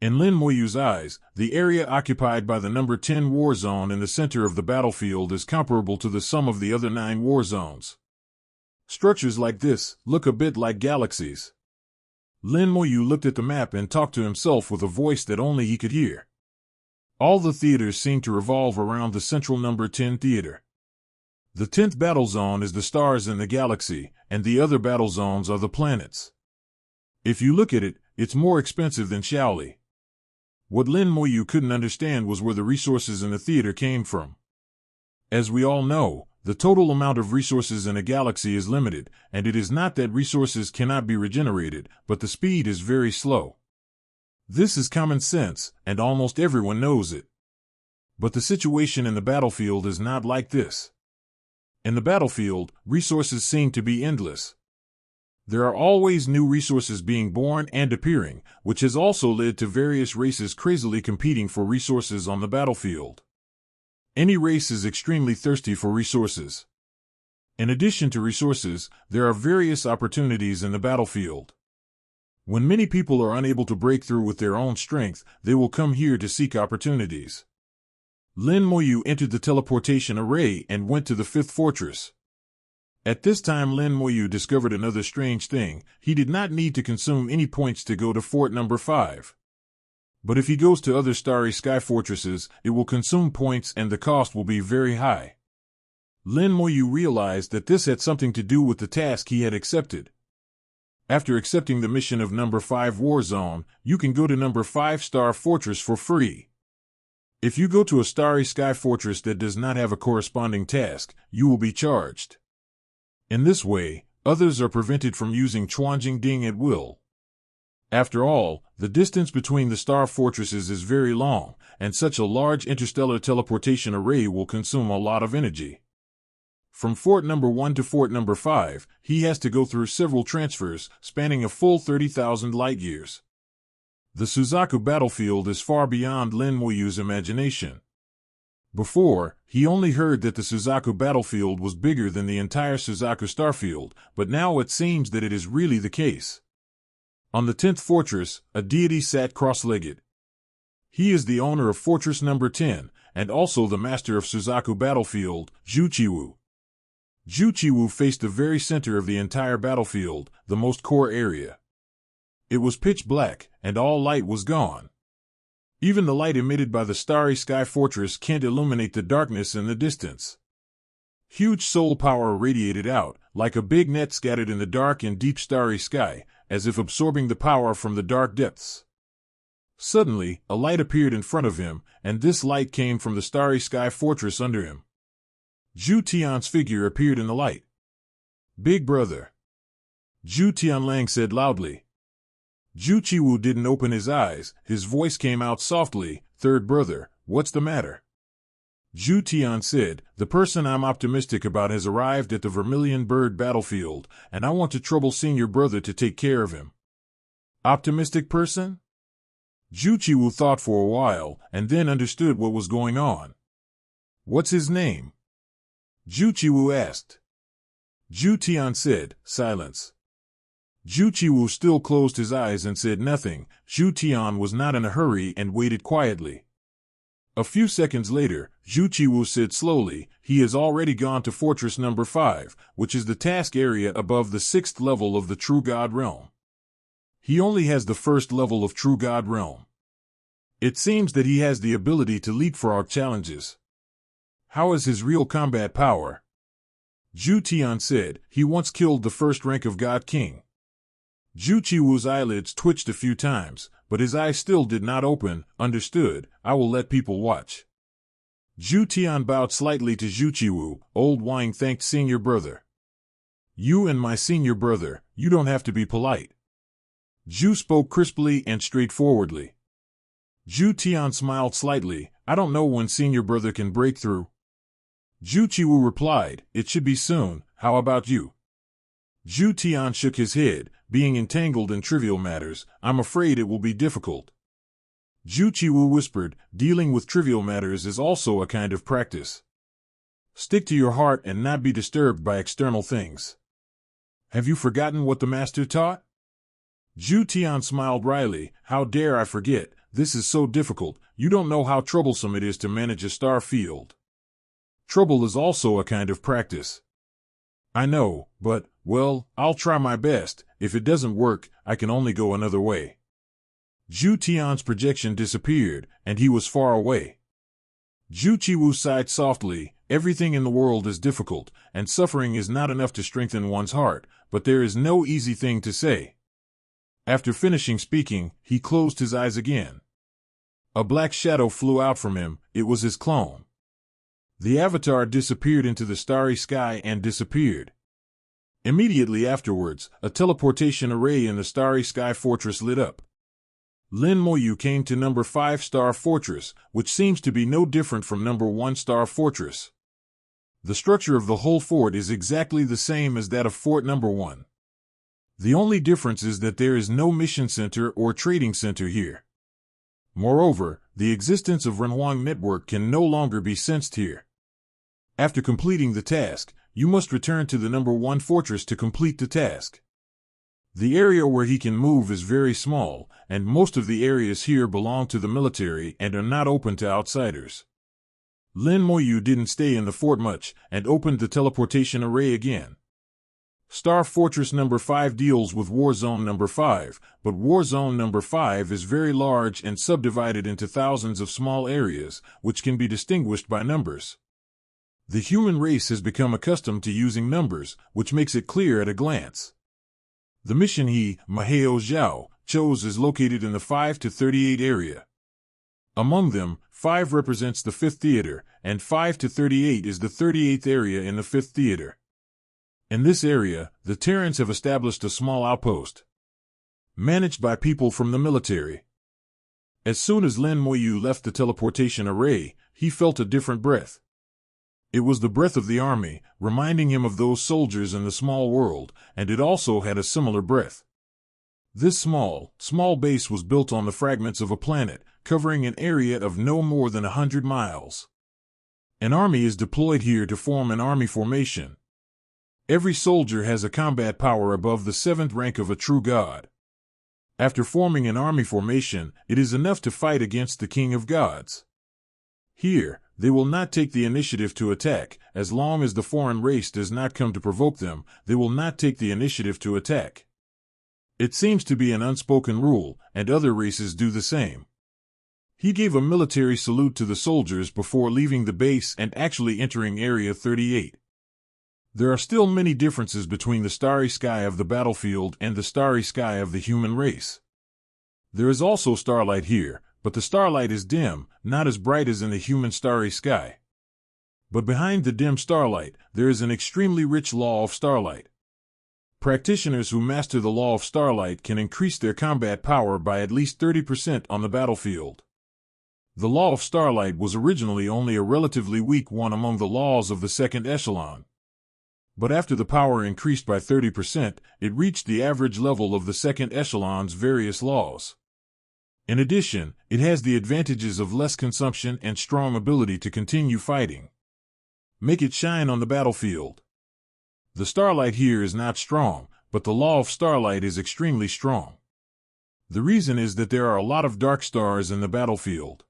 In Lin Moyu's eyes, the area occupied by the number 10 war zone in the center of the battlefield is comparable to the sum of the other 9 war zones. Structures like this look a bit like galaxies. Lin Moyu looked at the map and talked to himself with a voice that only he could hear. All the theaters seem to revolve around the central number 10 theater. The 10th battle zone is the stars in the galaxy, and the other battle zones are the planets. If you look at it, it's more expensive than Shaoli. What Lin Moyu couldn't understand was where the resources in the theater came from. As we all know, the total amount of resources in a galaxy is limited, and it is not that resources cannot be regenerated, but the speed is very slow. This is common sense, and almost everyone knows it. But the situation in the battlefield is not like this. In the battlefield, resources seem to be endless. There are always new resources being born and appearing, which has also led to various races crazily competing for resources on the battlefield. Any race is extremely thirsty for resources. In addition to resources, there are various opportunities in the battlefield. When many people are unable to break through with their own strength, they will come here to seek opportunities. Lin Moyu entered the teleportation array and went to the 5th fortress. At this time Lin Moyu discovered another strange thing. He did not need to consume any points to go to fort number 5. But if he goes to other Starry Sky Fortresses, it will consume points and the cost will be very high. Lin Moyu realized that this had something to do with the task he had accepted. After accepting the mission of number 5 war zone, you can go to number 5 Star Fortress for free. If you go to a Starry Sky Fortress that does not have a corresponding task, you will be charged. In this way, others are prevented from using Chuanjing Ding at will. After all, the distance between the star fortresses is very long, and such a large interstellar teleportation array will consume a lot of energy. From Fort Number 1 to Fort Number 5, he has to go through several transfers, spanning a full 30,000 light-years. The Suzaku battlefield is far beyond Lin Moyu's imagination. Before, he only heard that the Suzaku battlefield was bigger than the entire Suzaku starfield, but now it seems that it is really the case. On the 10th fortress, a deity sat cross-legged. He is the owner of Fortress Number 10, and also the master of Suzaku battlefield, Juchiwu. Juchiwu faced the very center of the entire battlefield, the most core area. It was pitch black, and all light was gone. Even the light emitted by the starry sky fortress can't illuminate the darkness in the distance. Huge soul power radiated out, like a big net scattered in the dark and deep starry sky, as if absorbing the power from the dark depths. Suddenly, a light appeared in front of him, and this light came from the starry sky fortress under him. Zhu Tian's figure appeared in the light. "Big brother," Zhu Tianlang said loudly. Juchiwu didn't open his eyes. His voice came out softly. "Third brother, what's the matter?" Zhu Tian said, "The person I'm optimistic about has arrived at the Vermilion Bird battlefield, and I want to trouble senior brother to take care of him." "Optimistic person?" Juchiwu thought for a while, and then understood what was going on. "What's his name?" Juchiwu asked. Zhu Tian said, "Silence." Juchiwu still closed his eyes and said nothing. Zhu Tian was not in a hurry and waited quietly. A few seconds later, Juchiwu said slowly, "He has already gone to Fortress Number 5, which is the task area above the 6th level of the True God Realm. He only has the 1st level of True God Realm. It seems that he has the ability to leapfrog challenges." "How is his real combat power?" Zhu Tian said, "He once killed the 1st rank of God King." Juchiwu's eyelids twitched a few times, but his eyes still did not open. "Understood, I will let people watch." Zhu Tian bowed slightly to Juchiwu. "Old Wang thanked senior brother." "You and my senior brother, you don't have to be polite." Zhu spoke crisply and straightforwardly. Zhu Tian smiled slightly. "I don't know when senior brother can break through." Juchiwu replied, "It should be soon. How about you?" Zhu Tian shook his head. "Being entangled in trivial matters, I'm afraid it will be difficult." Juchiwu whispered, "Dealing with trivial matters is also a kind of practice. Stick to your heart and not be disturbed by external things." "Have you forgotten what the master taught?" Zhu Tian smiled wryly. "How dare I forget? This is so difficult. You don't know how troublesome it is to manage a star field. Trouble is also a kind of practice." "I know, but, well, I'll try my best. If it doesn't work, I can only go another way." Zhu Tian's projection disappeared, and he was far away. Juchiwu sighed softly. "Everything in the world is difficult, and suffering is not enough to strengthen one's heart, but there is no easy thing to say." After finishing speaking, he closed his eyes again. A black shadow flew out from him. It was his clone. The avatar disappeared into the starry sky and disappeared. Immediately afterwards, a teleportation array in the starry sky fortress lit up. Lin Moyu came to number 5 star fortress, which seems to be no different from number 1 star fortress. The structure of the whole fort is exactly the same as that of Fort Number 1. The only difference is that there is no mission center or trading center here. Moreover, the existence of Renhuang network can no longer be sensed here. After completing the task, you must return to the number 1 fortress to complete the task. The area where he can move is very small, and most of the areas here belong to the military and are not open to outsiders. Lin Moyu didn't stay in the fort much, and opened the teleportation array again. Star Fortress number 5 deals with War Zone number 5, but War Zone number 5 is very large and subdivided into thousands of small areas, which can be distinguished by numbers. The human race has become accustomed to using numbers, which makes it clear at a glance. The mission he, Maheo Zhao, chose is located in the 5 to 38 area. Among them, 5 represents the 5th theater, and 5 to 38 is the 38th area in the 5th theater. In this area, the Terrans have established a small outpost. managed by people from the military. As soon as Lin Moyu left the teleportation array, he felt a different breath. It was the breath of the army, reminding him of those soldiers in the small world, and it also had a similar breath. This small base was built on the fragments of a planet, covering an area of no more than 100 miles. An army is deployed here to form an army formation. Every soldier has a combat power above the 7th rank of a true god. After forming an army formation, it is enough to fight against the King of Gods. Here, they will not take the initiative to attack. As long as the foreign race does not come to provoke them, they will not take the initiative to attack. It seems to be an unspoken rule, and other races do the same. He gave a military salute to the soldiers before leaving the base and actually entering Area 38. There are still many differences between the starry sky of the battlefield and the starry sky of the human race. There is also starlight here, but the starlight is dim, not as bright as in the human starry sky. But behind the dim starlight, there is an extremely rich law of starlight. Practitioners who master the law of starlight can increase their combat power by at least 30% on the battlefield. The law of starlight was originally only a relatively weak one among the laws of the second echelon. But after the power increased by 30%, it reached the average level of the second echelon's various laws. In addition, it has the advantages of less consumption and strong ability to continue fighting. Make it shine on the battlefield. The starlight here is not strong, but the law of starlight is extremely strong. The reason is that there are a lot of dark stars in the battlefield.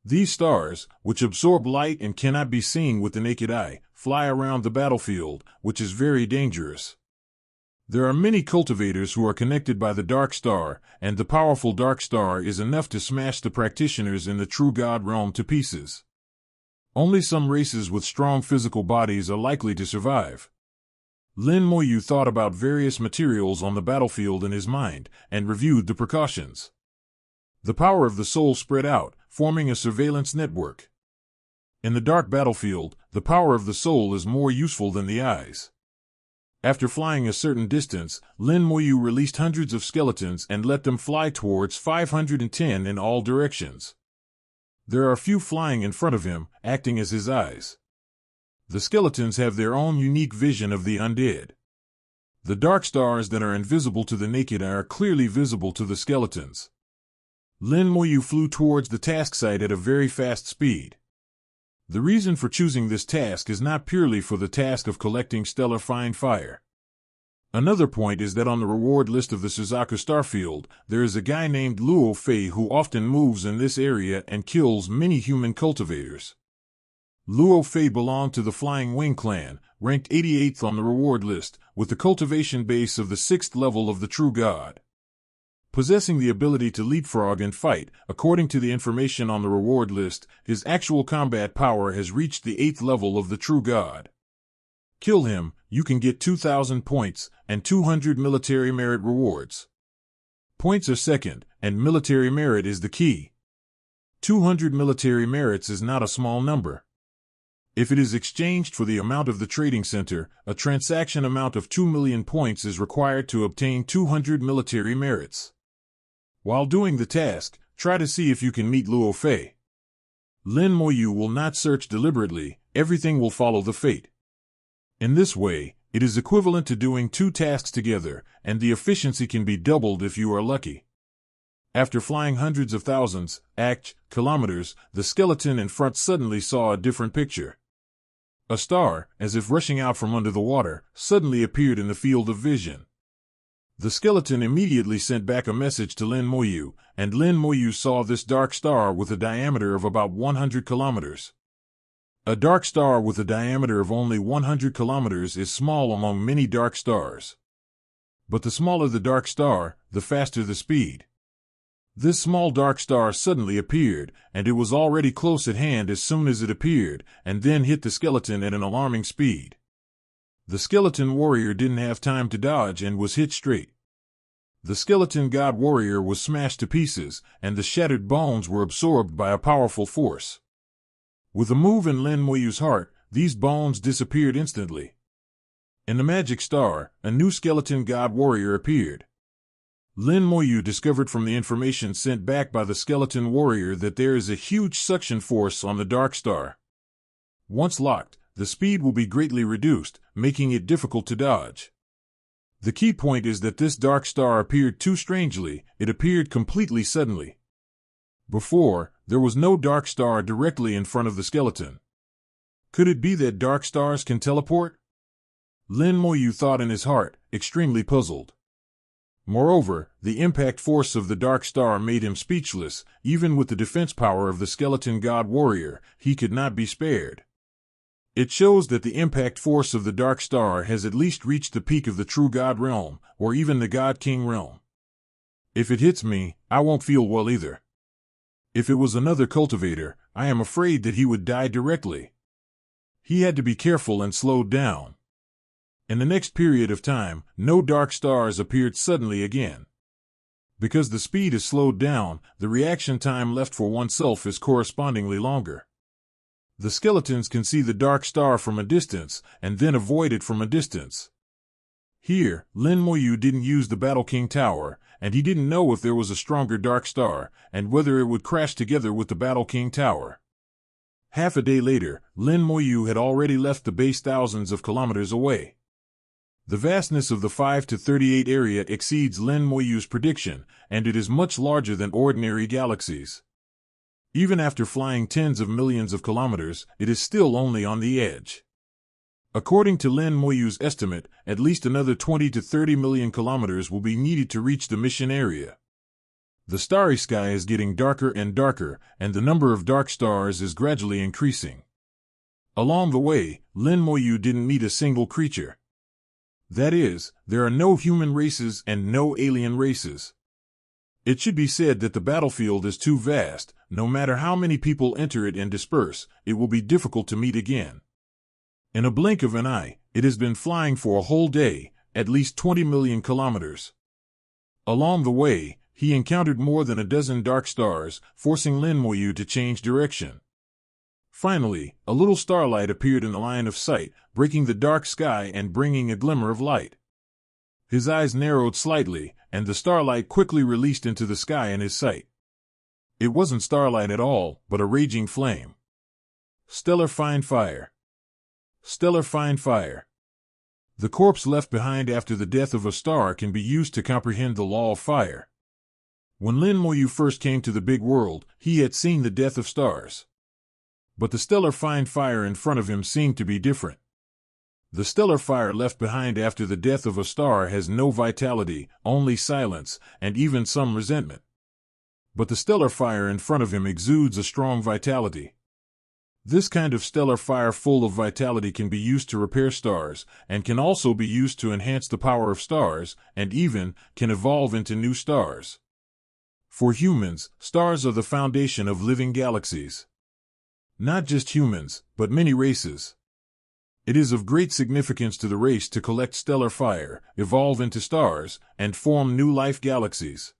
These stars, which absorb light and cannot be seen with the naked eye, fly around the battlefield, which is very dangerous. There are many cultivators who are connected by the dark star, and the powerful dark star is enough to smash the practitioners in the true god realm to pieces. Only some races with strong physical bodies are likely to survive. Lin Moyu thought about various materials on the battlefield in his mind, and reviewed the precautions. The power of the soul spread out, forming a surveillance network. In the dark battlefield, the power of the soul is more useful than the eyes. After flying a certain distance, Lin Moyu released hundreds of skeletons and let them fly towards 510 in all directions. There are a few flying in front of him, acting as his eyes. The skeletons have their own unique vision of the undead. The dark stars that are invisible to the naked eye are clearly visible to the skeletons. Lin Moyu flew towards the task site at a very fast speed. The reason for choosing this task is not purely for the task of collecting stellar fine fire. Another point is that on the reward list of the Suzaku Starfield, there is a guy named Luo Fei who often moves in this area and kills many human cultivators. Luo Fei belonged to the Flying Wing clan, ranked 88th on the reward list, with the cultivation base of the 6th level of the True God. Possessing the ability to leapfrog and fight, according to the information on the reward list, his actual combat power has reached the 8th level of the True God. Kill him, you can get 2,000 points and 200 military merit rewards. Points are second, and military merit is the key. 200 military merits is not a small number. If it is exchanged for the amount of the trading center, a transaction amount of 2 million points is required to obtain 200 military merits. While doing the task, try to see if you can meet Luo Fei. Lin Moyu will not search deliberately, everything will follow the fate. In this way, it is equivalent to doing 2 tasks together, and the efficiency can be doubled if you are lucky. After flying hundreds of thousands, kilometers, the skeleton in front suddenly saw a different picture. A star, as if rushing out from under the water, suddenly appeared in the field of vision. The skeleton immediately sent back a message to Lin Moyu, and Lin Moyu saw this dark star with a diameter of about 100 kilometers. A dark star with a diameter of only 100 kilometers is small among many dark stars. But the smaller the dark star, the faster the speed. This small dark star suddenly appeared, and it was already close at hand as soon as it appeared, and then hit the skeleton at an alarming speed. The skeleton warrior didn't have time to dodge and was hit straight. The skeleton god warrior was smashed to pieces, and the shattered bones were absorbed by a powerful force. With a move in Lin Moyu's heart, these bones disappeared instantly. In the magic star, a new skeleton god warrior appeared. Lin Moyu discovered from the information sent back by the skeleton warrior that there is a huge suction force on the dark star. Once locked, the speed will be greatly reduced, making it difficult to dodge. The key point is that this dark star appeared too strangely. It appeared completely suddenly. Before, there was no dark star directly in front of the skeleton. Could it be that dark stars can teleport? Lin Moyu thought in his heart, extremely puzzled. Moreover, the impact force of the dark star made him speechless. Even with the defense power of the skeleton god warrior, he could not be spared. It shows that the impact force of the dark star has at least reached the peak of the true god realm, or even the god king realm. If it hits me, I won't feel well either. If it was another cultivator, I am afraid that he would die directly. He had to be careful and slowed down. In the next period of time, no dark stars appeared suddenly again. Because the speed is slowed down, the reaction time left for oneself is correspondingly longer. The skeletons can see the dark star from a distance, and then avoid it from a distance. Here, Lin Moyu didn't use the Battle King Tower, and he didn't know if there was a stronger dark star, and whether it would crash together with the Battle King Tower. Half a day later, Lin Moyu had already left the base thousands of kilometers away. The vastness of the 5 to 38 area exceeds Lin Moyu's prediction, and it is much larger than ordinary galaxies. Even after flying tens of millions of kilometers, it is still only on the edge. According to Lin Moyu's estimate, at least another 20 to 30 million kilometers will be needed to reach the mission area. The starry sky is getting darker and darker, and the number of dark stars is gradually increasing. Along the way, Lin Moyu didn't meet a single creature. That is, there are no human races and no alien races. It should be said that the battlefield is too vast. No matter how many people enter it and disperse, it will be difficult to meet again. In a blink of an eye, it has been flying for a whole day, at least 20 million kilometers. Along the way, he encountered more than a dozen dark stars, forcing Lin Moyu to change direction. Finally, a little starlight appeared in the line of sight, breaking the dark sky and bringing a glimmer of light. His eyes narrowed slightly, and the starlight quickly released into the sky in his sight. It wasn't starlight at all, but a raging flame. Stellar fine fire. Stellar fine fire. The corpse left behind after the death of a star can be used to comprehend the law of fire. When Lin Moyu first came to the big world, he had seen the death of stars. But the stellar fine fire in front of him seemed to be different. The stellar fire left behind after the death of a star has no vitality, only silence, and even some resentment. But the stellar fire in front of him exudes a strong vitality. This kind of stellar fire full of vitality can be used to repair stars, and can also be used to enhance the power of stars, and even can evolve into new stars. For humans, stars are the foundation of living galaxies. Not just humans, but many races. It is of great significance to the race to collect stellar fire, evolve into stars, and form new life galaxies.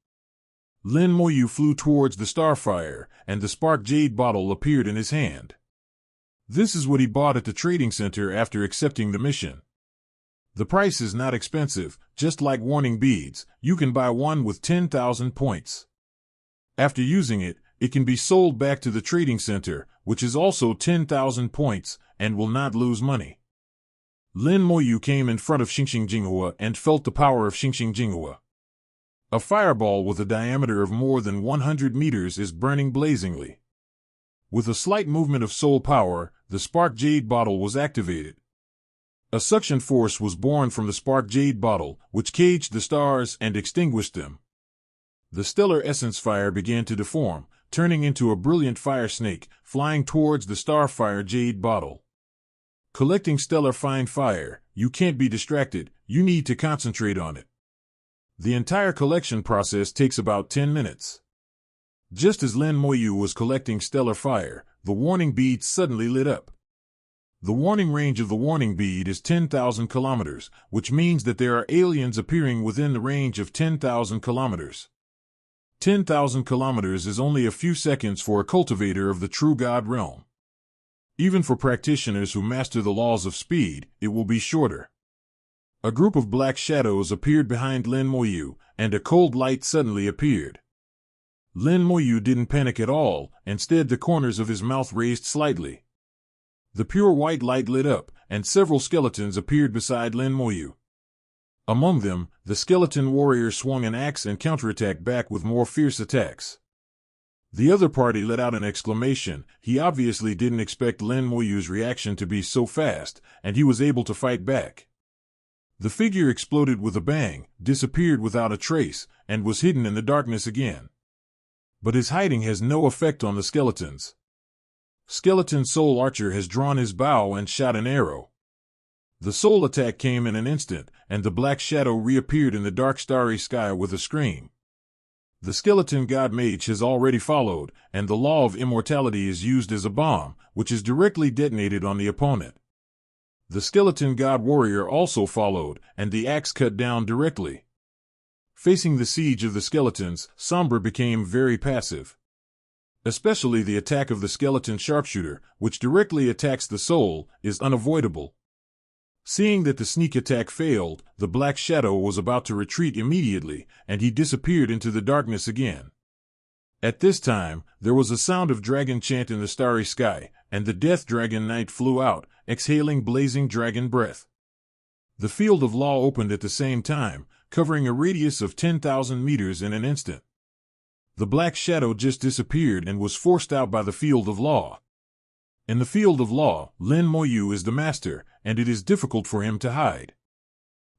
Lin Moyu flew towards the starfire, and the spark jade bottle appeared in his hand. This is what he bought at the trading center after accepting the mission. The price is not expensive, just like warning beads. You can buy one with 10,000 points. After using it, it can be sold back to the trading center, which is also 10,000 points, and will not lose money. Lin Moyu came in front of Xingxing Jinghua and felt the power of Xingxing Jinghua. A fireball with a diameter of more than 100 meters is burning blazingly. With a slight movement of soul power, the spark jade bottle was activated. A suction force was born from the spark jade bottle, which caged the stars and extinguished them. The stellar essence fire began to deform, turning into a brilliant fire snake, flying towards the starfire jade bottle. Collecting stellar fine fire, you can't be distracted, you need to concentrate on it. The entire collection process takes about 10 minutes. Just as Lin Moyu was collecting stellar fire, the warning bead suddenly lit up. The warning range of the warning bead is 10,000 kilometers, which means that there are aliens appearing within the range of 10,000 kilometers. 10,000 kilometers is only a few seconds for a cultivator of the true God realm. Even for practitioners who master the laws of speed, it will be shorter. A group of black shadows appeared behind Lin Moyu, and a cold light suddenly appeared. Lin Moyu didn't panic at all, instead the corners of his mouth raised slightly. The pure white light lit up, and several skeletons appeared beside Lin Moyu. Among them, the skeleton warrior swung an axe and counterattacked back with more fierce attacks. The other party let out an exclamation. He obviously didn't expect Lin Moyu's reaction to be so fast, and he was able to fight back. The figure exploded with a bang, disappeared without a trace, and was hidden in the darkness again. But his hiding has no effect on the skeletons. Skeleton Soul Archer has drawn his bow and shot an arrow. The soul attack came in an instant, and the black shadow reappeared in the dark starry sky with a scream. The skeleton god mage has already followed, and the law of immortality is used as a bomb, which is directly detonated on the opponent. The skeleton god warrior also followed, and the axe cut down directly. Facing the siege of the skeletons, Sombra became very passive. Especially the attack of the skeleton sharpshooter, which directly attacks the soul, is unavoidable. Seeing that the sneak attack failed, the black shadow was about to retreat immediately, and he disappeared into the darkness again. At this time, there was a sound of dragon chant in the starry sky, and the death dragon knight flew out, exhaling blazing dragon breath. The field of law opened at the same time, covering a radius of 10,000 meters in an instant. The black shadow just disappeared and was forced out by the field of law. In the field of law, Lin Moyu is the master, and it is difficult for him to hide.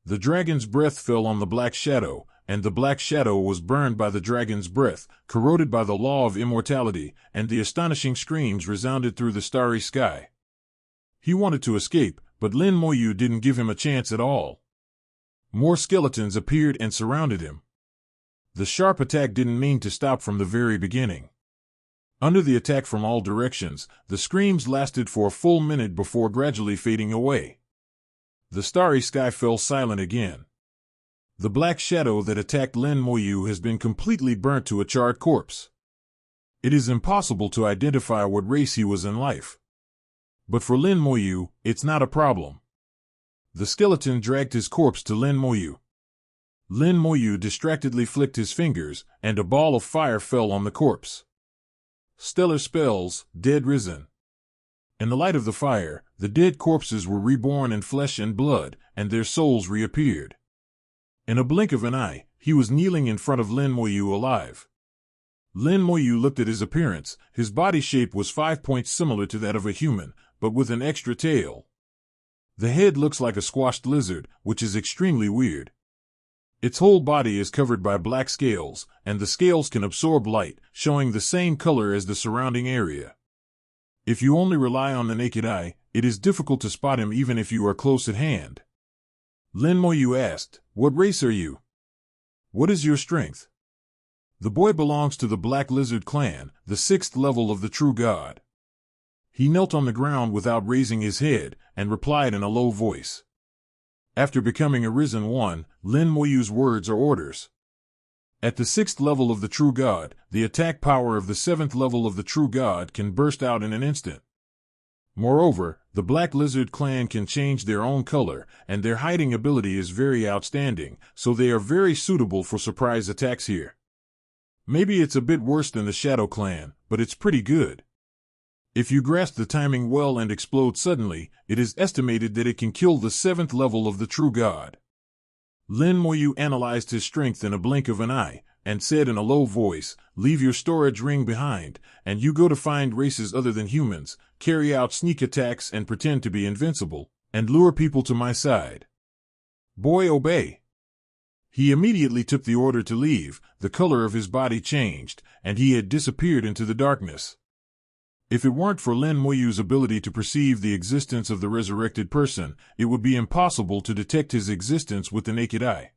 The dragon's breath fell on the black shadow, and the black shadow was burned by the dragon's breath, corroded by the law of immortality, and the astonishing screams resounded through the starry sky. He wanted to escape, but Lin Moyu didn't give him a chance at all. More skeletons appeared and surrounded him. The sharp attack didn't mean to stop from the very beginning. Under the attack from all directions, the screams lasted for a full minute before gradually fading away. The starry sky fell silent again. The black shadow that attacked Lin Moyu has been completely burnt to a charred corpse. It is impossible to identify what race he was in life. But for Lin Moyu, it's not a problem. The skeleton dragged his corpse to Lin Moyu. Lin Moyu distractedly flicked his fingers, and a ball of fire fell on the corpse. Stellar spells, dead risen. In the light of the fire, the dead corpses were reborn in flesh and blood, and their souls reappeared. In a blink of an eye, he was kneeling in front of Lin Moyu alive. Lin Moyu looked at his appearance. His body shape was 5 points similar to that of a human, but with an extra tail. The head looks like a squashed lizard, which is extremely weird. Its whole body is covered by black scales, and the scales can absorb light, showing the same color as the surrounding area. If you only rely on the naked eye, it is difficult to spot him even if you are close at hand. Lin Moyu asked, "What race are you? What is your strength?" The boy belongs to the Black Lizard clan, the 6th level of the true god. He knelt on the ground without raising his head, and replied in a low voice. After becoming a risen one, Lin Moyu's words are orders. At the 6th level of the true god, the attack power of the 7th level of the true god can burst out in an instant. Moreover, the Black Lizard clan can change their own color, and their hiding ability is very outstanding, so they are very suitable for surprise attacks here. Maybe it's a bit worse than the Shadow clan, but it's pretty good. If you grasp the timing well and explode suddenly, it is estimated that it can kill the 7th level of the true god. Lin Moyu analyzed his strength in a blink of an eye, and said in a low voice, "Leave your storage ring behind, and you go to find races other than humans, carry out sneak attacks and pretend to be invincible, and lure people to my side." Boy, obey. He immediately took the order to leave. The color of his body changed, and he had disappeared into the darkness. If it weren't for Lin Moyu's ability to perceive the existence of the resurrected person, it would be impossible to detect his existence with the naked eye.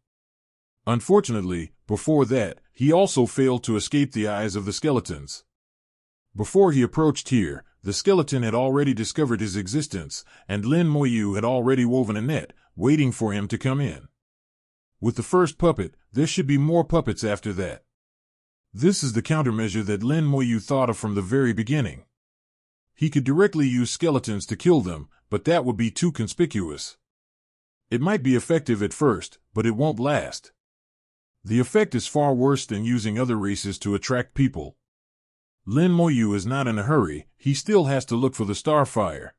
Unfortunately, before that, he also failed to escape the eyes of the skeletons. Before he approached here, the skeleton had already discovered his existence, and Lin Moyu had already woven a net, waiting for him to come in. With the first puppet, there should be more puppets after that. This is the countermeasure that Lin Moyu thought of from the very beginning. He could directly use skeletons to kill them, but that would be too conspicuous. It might be effective at first, but it won't last. The effect is far worse than using other races to attract people. Lin Moyu is not in a hurry, he still has to look for the starfire.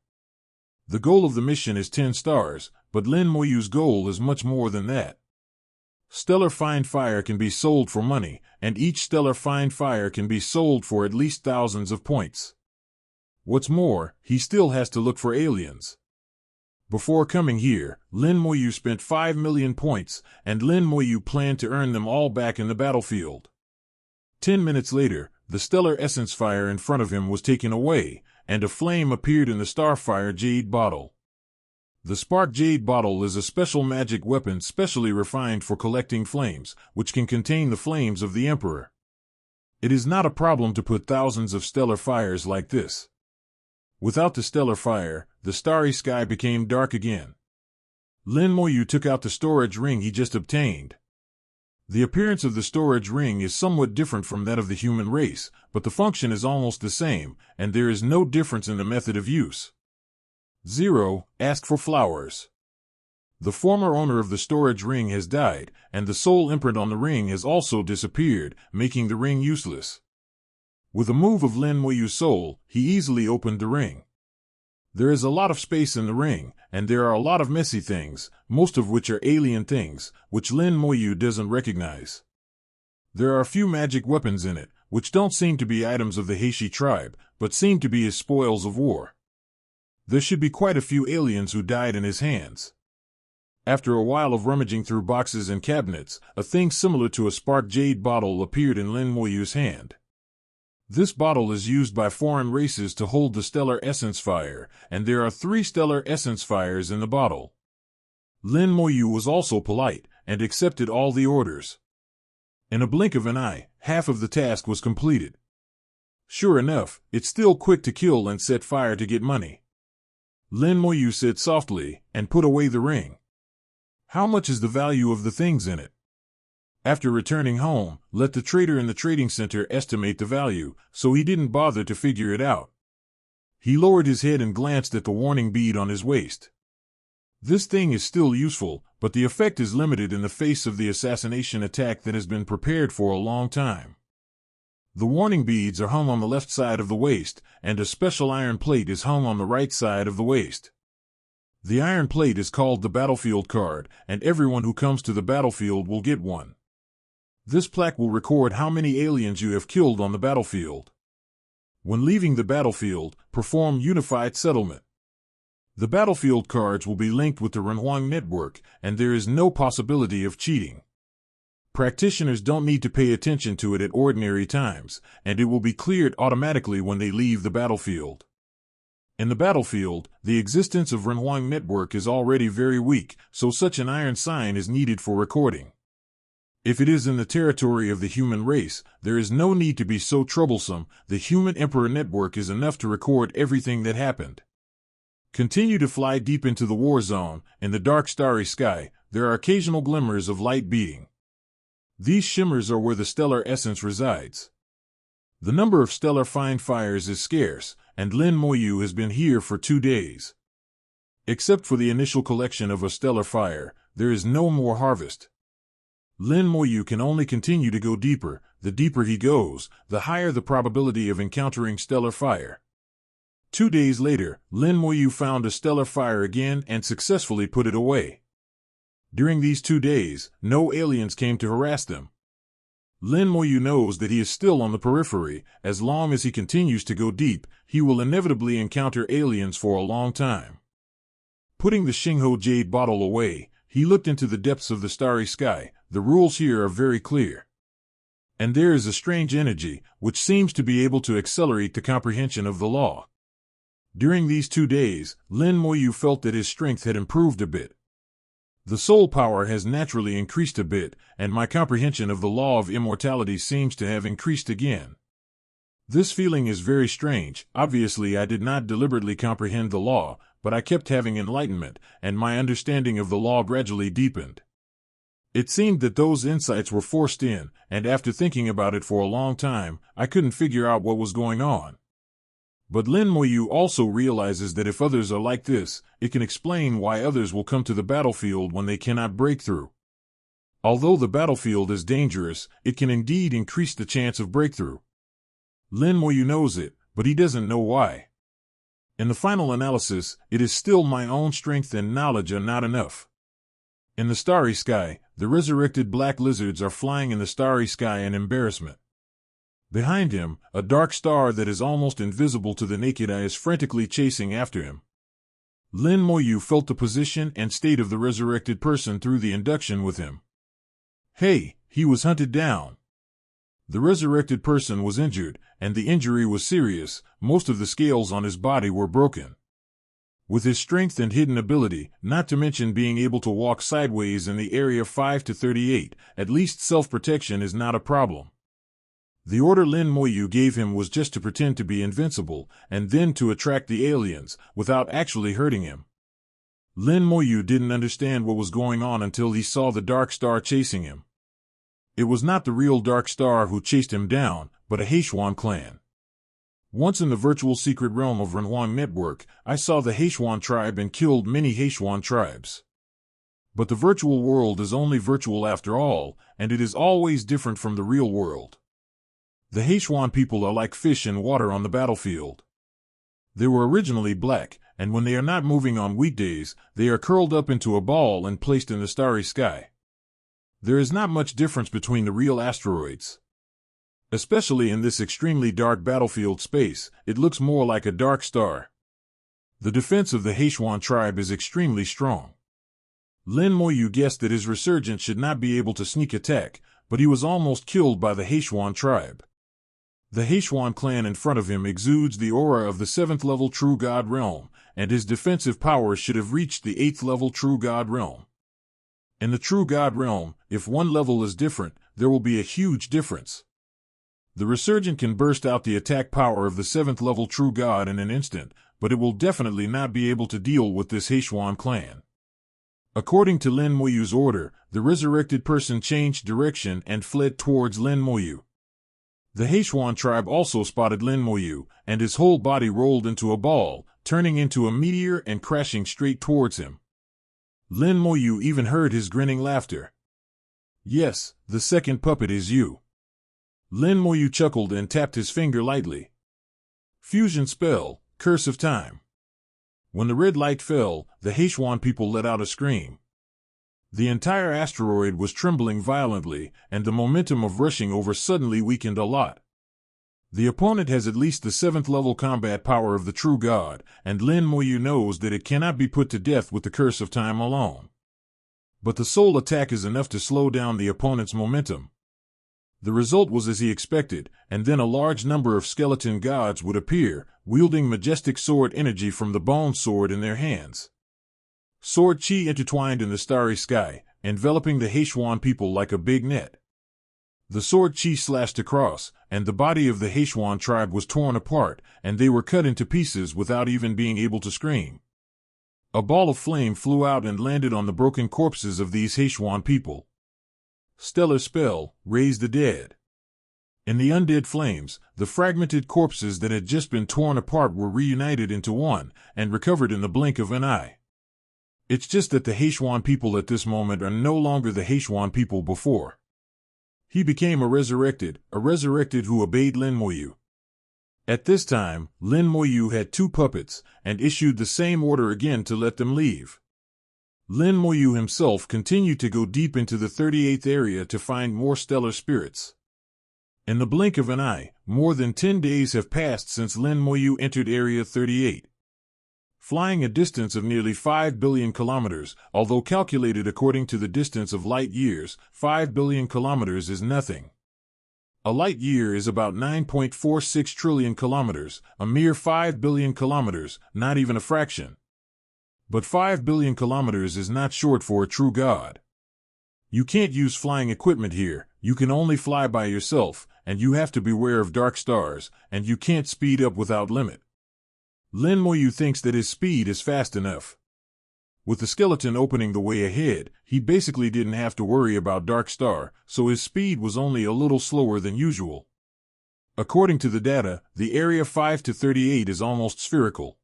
The goal of the mission is 10 stars, but Lin Moyu's goal is much more than that. Stellar fine fire can be sold for money, and each stellar fine fire can be sold for at least thousands of points. What's more, he still has to look for aliens. Before coming here, Lin Moyu spent 5 million points, and Lin Moyu planned to earn them all back in the battlefield. 10 minutes later, the stellar essence fire in front of him was taken away, and a flame appeared in the starfire jade bottle. The spark jade bottle is a special magic weapon specially refined for collecting flames, which can contain the flames of the Emperor. It is not a problem to put thousands of stellar fires like this. Without the stellar fire, the starry sky became dark again. Lin Moyu took out the storage ring he just obtained. The appearance of the storage ring is somewhat different from that of the human race, but the function is almost the same, and there is no difference in the method of use. 0. Ask for flowers. The former owner of the storage ring has died, and the soul imprint on the ring has also disappeared, making the ring useless. With a move of Lin Moyu's soul, he easily opened the ring. There is a lot of space in the ring, and there are a lot of messy things, most of which are alien things, which Lin Moyu doesn't recognize. There are a few magic weapons in it, which don't seem to be items of the Heishi tribe, but seem to be his spoils of war. There should be quite a few aliens who died in his hands. After a while of rummaging through boxes and cabinets, a thing similar to a spark jade bottle appeared in Lin Moyu's hand. This bottle is used by foreign races to hold the stellar essence fire, and there are 3 stellar essence fires in the bottle. Lin Moyu was also polite, and accepted all the orders. In a blink of an eye, half of the task was completed. Sure enough, it's still quick to kill and set fire to get money. Lin Moyu said softly, and put away the ring. How much is the value of the things in it? After returning home, let the trader in the trading center estimate the value, so he didn't bother to figure it out. He lowered his head and glanced at the warning bead on his waist. This thing is still useful, but the effect is limited in the face of the assassination attack that has been prepared for a long time. The warning beads are hung on the left side of the waist, and a special iron plate is hung on the right side of the waist. The iron plate is called the battlefield card, and everyone who comes to the battlefield will get one. This plaque will record how many aliens you have killed on the battlefield. When leaving the battlefield, perform unified settlement. The battlefield cards will be linked with the Renhuang network, and there is no possibility of cheating. Practitioners don't need to pay attention to it at ordinary times, and it will be cleared automatically when they leave the battlefield. In the battlefield, the existence of Renhuang network is already very weak, so such an iron sign is needed for recording. If it is in the territory of the human race, there is no need to be so troublesome. The human emperor network is enough to record everything that happened. Continue to fly deep into the war zone. In the dark starry sky, there are occasional glimmers of light beating. These shimmers are where the stellar essence resides. The number of stellar fine fires is scarce, and Lin Moyu has been here for 2 days. Except for the initial collection of a stellar fire, there is no more harvest. Lin Moyu can only continue to go deeper. The deeper he goes, the higher the probability of encountering stellar fire. 2 days later, Lin Moyu found a stellar fire again and successfully put it away. During these 2 days, no aliens came to harass them. Lin Moyu knows that he is still on the periphery. As long as he continues to go deep, he will inevitably encounter aliens for a long time. Putting the Xingho jade bottle away, he looked into the depths of the starry sky. The rules here are very clear. And there is a strange energy, which seems to be able to accelerate the comprehension of the law. During these 2 days, Lin Moyu felt that his strength had improved a bit. The soul power has naturally increased a bit, and my comprehension of the law of immortality seems to have increased again. This feeling is very strange. Obviously, I did not deliberately comprehend the law, but I kept having enlightenment, and my understanding of the law gradually deepened. It seemed that those insights were forced in, and after thinking about it for a long time, I couldn't figure out what was going on. But Lin Moyu also realizes that if others are like this, it can explain why others will come to the battlefield when they cannot break through. Although the battlefield is dangerous, it can indeed increase the chance of breakthrough. Lin Moyu knows it, but he doesn't know why. In the final analysis, it is still my own strength and knowledge are not enough. In the starry sky, the resurrected black lizards are flying in the starry sky in embarrassment. Behind him, a dark star that is almost invisible to the naked eye is frantically chasing after him. Lin Moyu felt the position and state of the resurrected person through the induction with him. Hey, he was hunted down. The resurrected person was injured, and the injury was serious. Most of the scales on his body were broken. With his strength and hidden ability, not to mention being able to walk sideways in the area 5 to 38, at least self-protection is not a problem. The order Lin Moyu gave him was just to pretend to be invincible, and then to attract the aliens, without actually hurting him. Lin Moyu didn't understand what was going on until he saw the dark star chasing him. It was not the real Dark Star who chased him down, but a Heishuan clan. Once in the virtual secret realm of Renhuang Network, I saw the Heishuan tribe and killed many Heishuan tribes. But the virtual world is only virtual after all, and it is always different from the real world. The Heishuan people are like fish in water on the battlefield. They were originally black, and when they are not moving on weekdays, they are curled up into a ball and placed in the starry sky. There is not much difference between the real asteroids. Especially in this extremely dark battlefield space, it looks more like a dark star. The defense of the Heishuan tribe is extremely strong. Lin Moyu guessed that his resurgent should not be able to sneak attack, but he was almost killed by the Heishuan tribe. The Heishuan clan in front of him exudes the aura of the 7th level True God realm, and his defensive powers should have reached the 8th level True God realm. In the True God realm, if one level is different, there will be a huge difference. The resurgent can burst out the attack power of the 7th level True God in an instant, but it will definitely not be able to deal with this Heishuan clan. According to Lin Moyu's order, the resurrected person changed direction and fled towards Lin Moyu. The Heishuan tribe also spotted Lin Moyu, and his whole body rolled into a ball, turning into a meteor and crashing straight towards him. Lin Moyu even heard his grinning laughter. Yes, the second puppet is you. Lin Moyu chuckled and tapped his finger lightly. Fusion spell, Curse of Time. When the red light fell, the Heishuan people let out a scream. The entire asteroid was trembling violently, and the momentum of rushing over suddenly weakened a lot. The opponent has at least the 7th level combat power of the True God, and Lin Moyu knows that it cannot be put to death with the Curse of Time alone. But the soul attack is enough to slow down the opponent's momentum. The result was as he expected, and then a large number of skeleton gods would appear, wielding majestic sword energy from the bone sword in their hands. Sword chi intertwined in the starry sky, enveloping the Heishuan people like a big net. The sword chi slashed across, and the body of the Heishuan tribe was torn apart, and they were cut into pieces without even being able to scream. A ball of flame flew out and landed on the broken corpses of these Heishuan people. Stellar spell, Raise the Dead. In the undead flames, the fragmented corpses that had just been torn apart were reunited into one, and recovered in the blink of an eye. It's just that the Heishuan people at this moment are no longer the Heishuan people before. He became a resurrected who obeyed Lin Moyu. At this time, Lin Moyu had 2 puppets, and issued the same order again to let them leave. Lin Moyu himself continued to go deep into the 38th area to find more stellar spirits. In the blink of an eye, more than 10 days have passed since Lin Moyu entered Area 38. Flying a distance of nearly 5 billion kilometers, although calculated according to the distance of light years, 5 billion kilometers is nothing. A light year is about 9.46 trillion kilometers, a mere 5 billion kilometers, not even a fraction. But 5 billion kilometers is not short for a true god. You can't use flying equipment here, you can only fly by yourself, and you have to beware of dark stars, and you can't speed up without limit. Lin Moyu thinks that his speed is fast enough. With the skeleton opening the way ahead, he basically didn't have to worry about Dark Star, so his speed was only a little slower than usual. According to the data, the area 5 to 38 is almost spherical.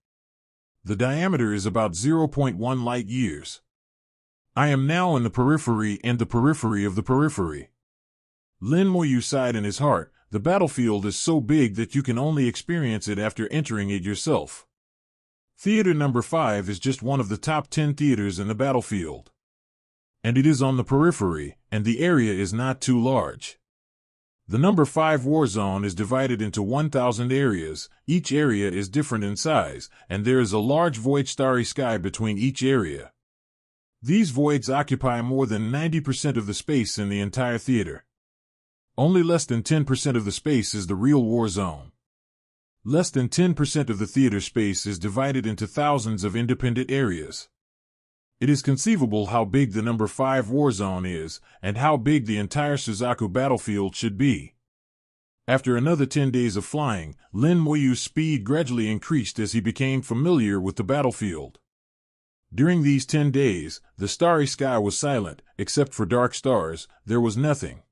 The diameter is about 0.1 light years. I am now in the periphery and the periphery of the periphery. Lin Moyu sighed in his heart. The battlefield is so big that you can only experience it after entering it yourself. Theater number 5 is just one of the top 10 theaters in the battlefield. And it is on the periphery, and the area is not too large. The number 5 war zone is divided into 1,000 areas. Each area is different in size, and there is a large void starry sky between each area. These voids occupy more than 90% of the space in the entire theater. Only less than 10% of the space is the real war zone. Less than 10% of the theater space is divided into thousands of independent areas. It is conceivable how big the number 5 war zone is, and how big the entire Suzaku battlefield should be. After another 10 days of flying, Lin Moyu's speed gradually increased as he became familiar with the battlefield. During these 10 days, the starry sky was silent. Except for dark stars, there was nothing.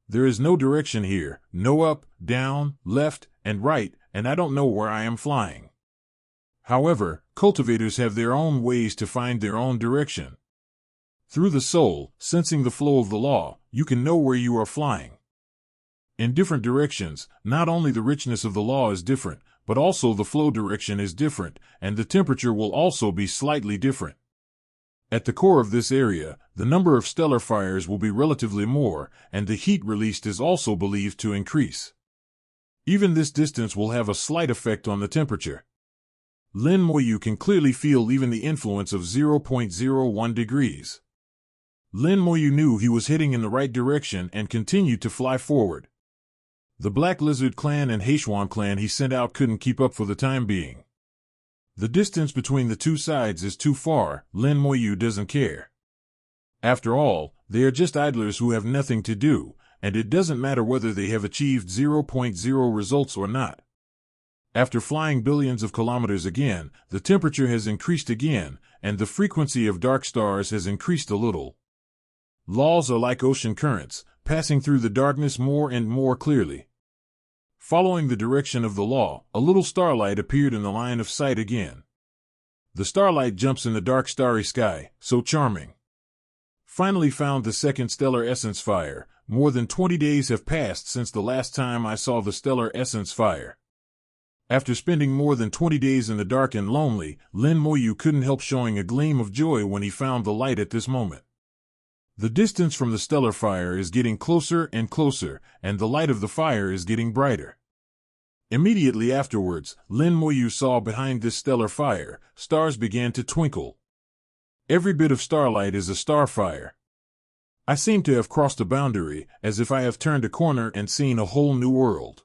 There is no direction here, no up, down, left, and right, and I don't know where I am flying. However, cultivators have their own ways to find their own direction. Through the soul, sensing the flow of the law, you can know where you are flying. In different directions, not only the richness of the law is different, but also the flow direction is different, and the temperature will also be slightly different. At the core of this area, the number of stellar fires will be relatively more, and the heat released is also believed to increase. Even this distance will have a slight effect on the temperature. Lin Moyu can clearly feel even the influence of 0.01 degrees. Lin Moyu knew he was heading in the right direction and continued to fly forward. The Black Lizard clan and Heishuan clan he sent out couldn't keep up for the time being. The distance between the two sides is too far. Lin Moyu doesn't care. After all, they are just idlers who have nothing to do, and it doesn't matter whether they have achieved 0.0 results or not. After flying billions of kilometers again, the temperature has increased again, and the frequency of dark stars has increased a little. Laws are like ocean currents, passing through the darkness more and more clearly. Following the direction of the law, a little starlight appeared in the line of sight again. The starlight jumps in the dark starry sky, so charming. Finally found the second stellar essence fire. More than 20 days have passed since the last time I saw the stellar essence fire. After spending more than 20 days in the dark and lonely, Lin Moyu couldn't help showing a gleam of joy when he found the light at this moment. The distance from the stellar fire is getting closer and closer, and the light of the fire is getting brighter. Immediately afterwards, Lin Moyu saw behind this stellar fire, stars began to twinkle. Every bit of starlight is a star fire. I seem to have crossed a boundary, as if I have turned a corner and seen a whole new world.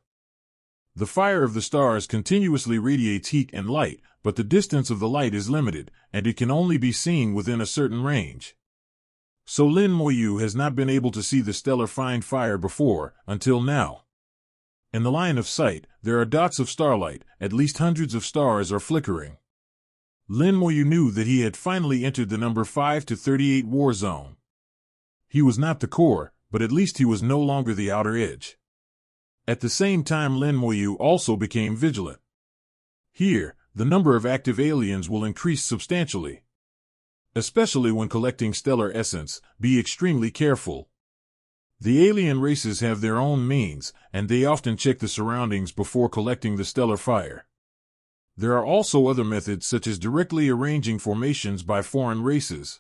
The fire of the stars continuously radiates heat and light, but the distance of the light is limited, and it can only be seen within a certain range. So Lin Moyu has not been able to see the stellar fine fire before, until now. In the line of sight, there are dots of starlight, at least hundreds of stars are flickering. Lin Moyu knew that he had finally entered the number 5 to 38 war zone. He was not the core, but at least he was no longer the outer edge. At the same time, Lin Moyu also became vigilant. Here, the number of active aliens will increase substantially. Especially when collecting stellar essence, be extremely careful. The alien races have their own means, and they often check the surroundings before collecting the stellar fire. There are also other methods such as directly arranging formations by foreign races.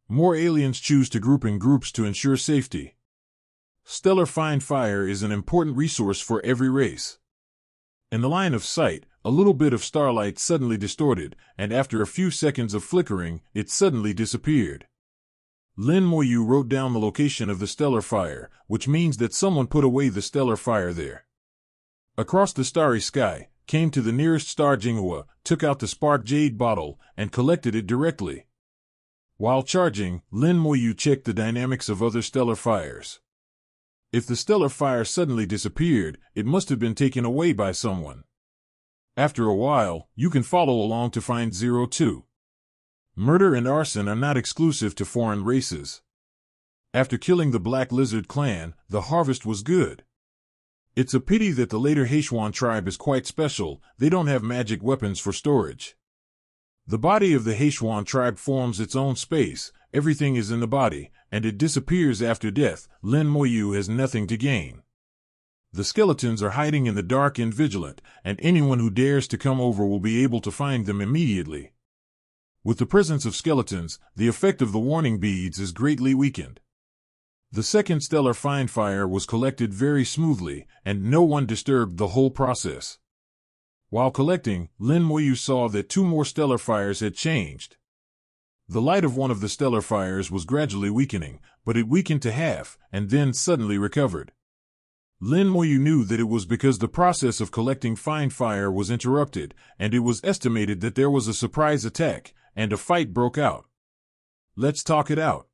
More aliens choose to group in groups to ensure safety. Stellar fine fire is an important resource for every race. In the line of sight, a little bit of starlight suddenly distorted, and after a few seconds of flickering, it suddenly disappeared. Lin Moyu wrote down the location of the stellar fire, which means that someone put away the stellar fire there. Across the starry sky, came to the nearest star Jinghua, took out the spark jade bottle, and collected it directly. While charging, Lin Moyu checked the dynamics of other stellar fires. If the stellar fire suddenly disappeared, it must have been taken away by someone. After a while, you can follow along to find 02. Murder and arson are not exclusive to foreign races. After killing the Black Lizard clan, the harvest was good. It's a pity that the later Heishuan tribe is quite special. They don't have magic weapons for storage. The body of the Heishuan tribe forms its own space, everything is in the body, and it disappears after death. Lin Moyu has nothing to gain. The skeletons are hiding in the dark and vigilant, and anyone who dares to come over will be able to find them immediately. With the presence of skeletons, the effect of the warning beads is greatly weakened. The second stellar find fire was collected very smoothly, and no one disturbed the whole process. While collecting, Lin Moyu saw that 2 more stellar fires had changed. The light of one of the stellar fires was gradually weakening, but it weakened to half, and then suddenly recovered. Lin Moyu knew that it was because the process of collecting find fire was interrupted, and it was estimated that there was a surprise attack, and a fight broke out. Let's talk it out.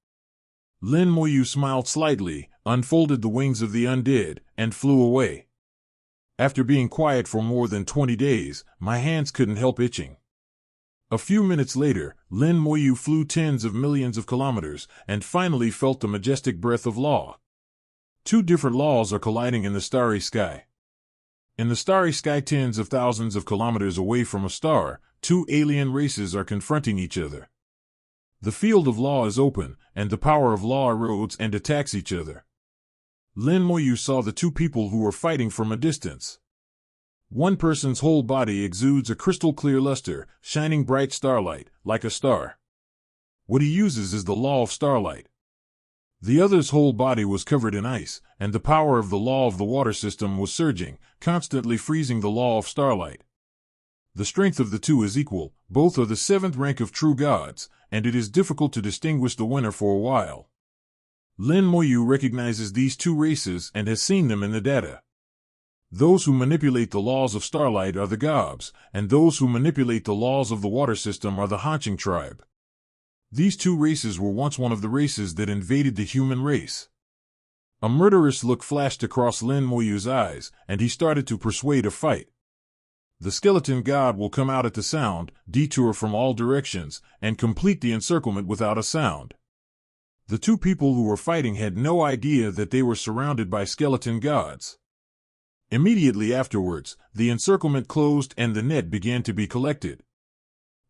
Lin Moyu smiled slightly, unfolded the wings of the undead, and flew away. After being quiet for more than 20 days, my hands couldn't help itching. A few minutes later, Lin Moyu flew tens of millions of kilometers, and finally felt the majestic breath of law. 2 different laws are colliding in the starry sky. In the starry sky tens of thousands of kilometers away from a star, 2 alien races are confronting each other. The field of law is open, and the power of law erodes and attacks each other. Lin Moyu saw the 2 people who were fighting from a distance. One person's whole body exudes a crystal-clear luster, shining bright starlight, like a star. What he uses is the law of starlight. The other's whole body was covered in ice, and the power of the law of the water system was surging, constantly freezing the law of starlight. The strength of the 2 is equal, both are the 7th rank of true gods, and it is difficult to distinguish the winner for a while. Lin Moyu recognizes these 2 races and has seen them in the data. Those who manipulate the laws of starlight are the gobs, and those who manipulate the laws of the water system are the Hanching tribe. These 2 races were once one of the races that invaded the human race. A murderous look flashed across Lin Moyu's eyes, and he started to persuade a fight. The skeleton god will come out at the sound, detour from all directions, and complete the encirclement without a sound. The 2 people who were fighting had no idea that they were surrounded by skeleton gods. Immediately afterwards, the encirclement closed and the net began to be collected.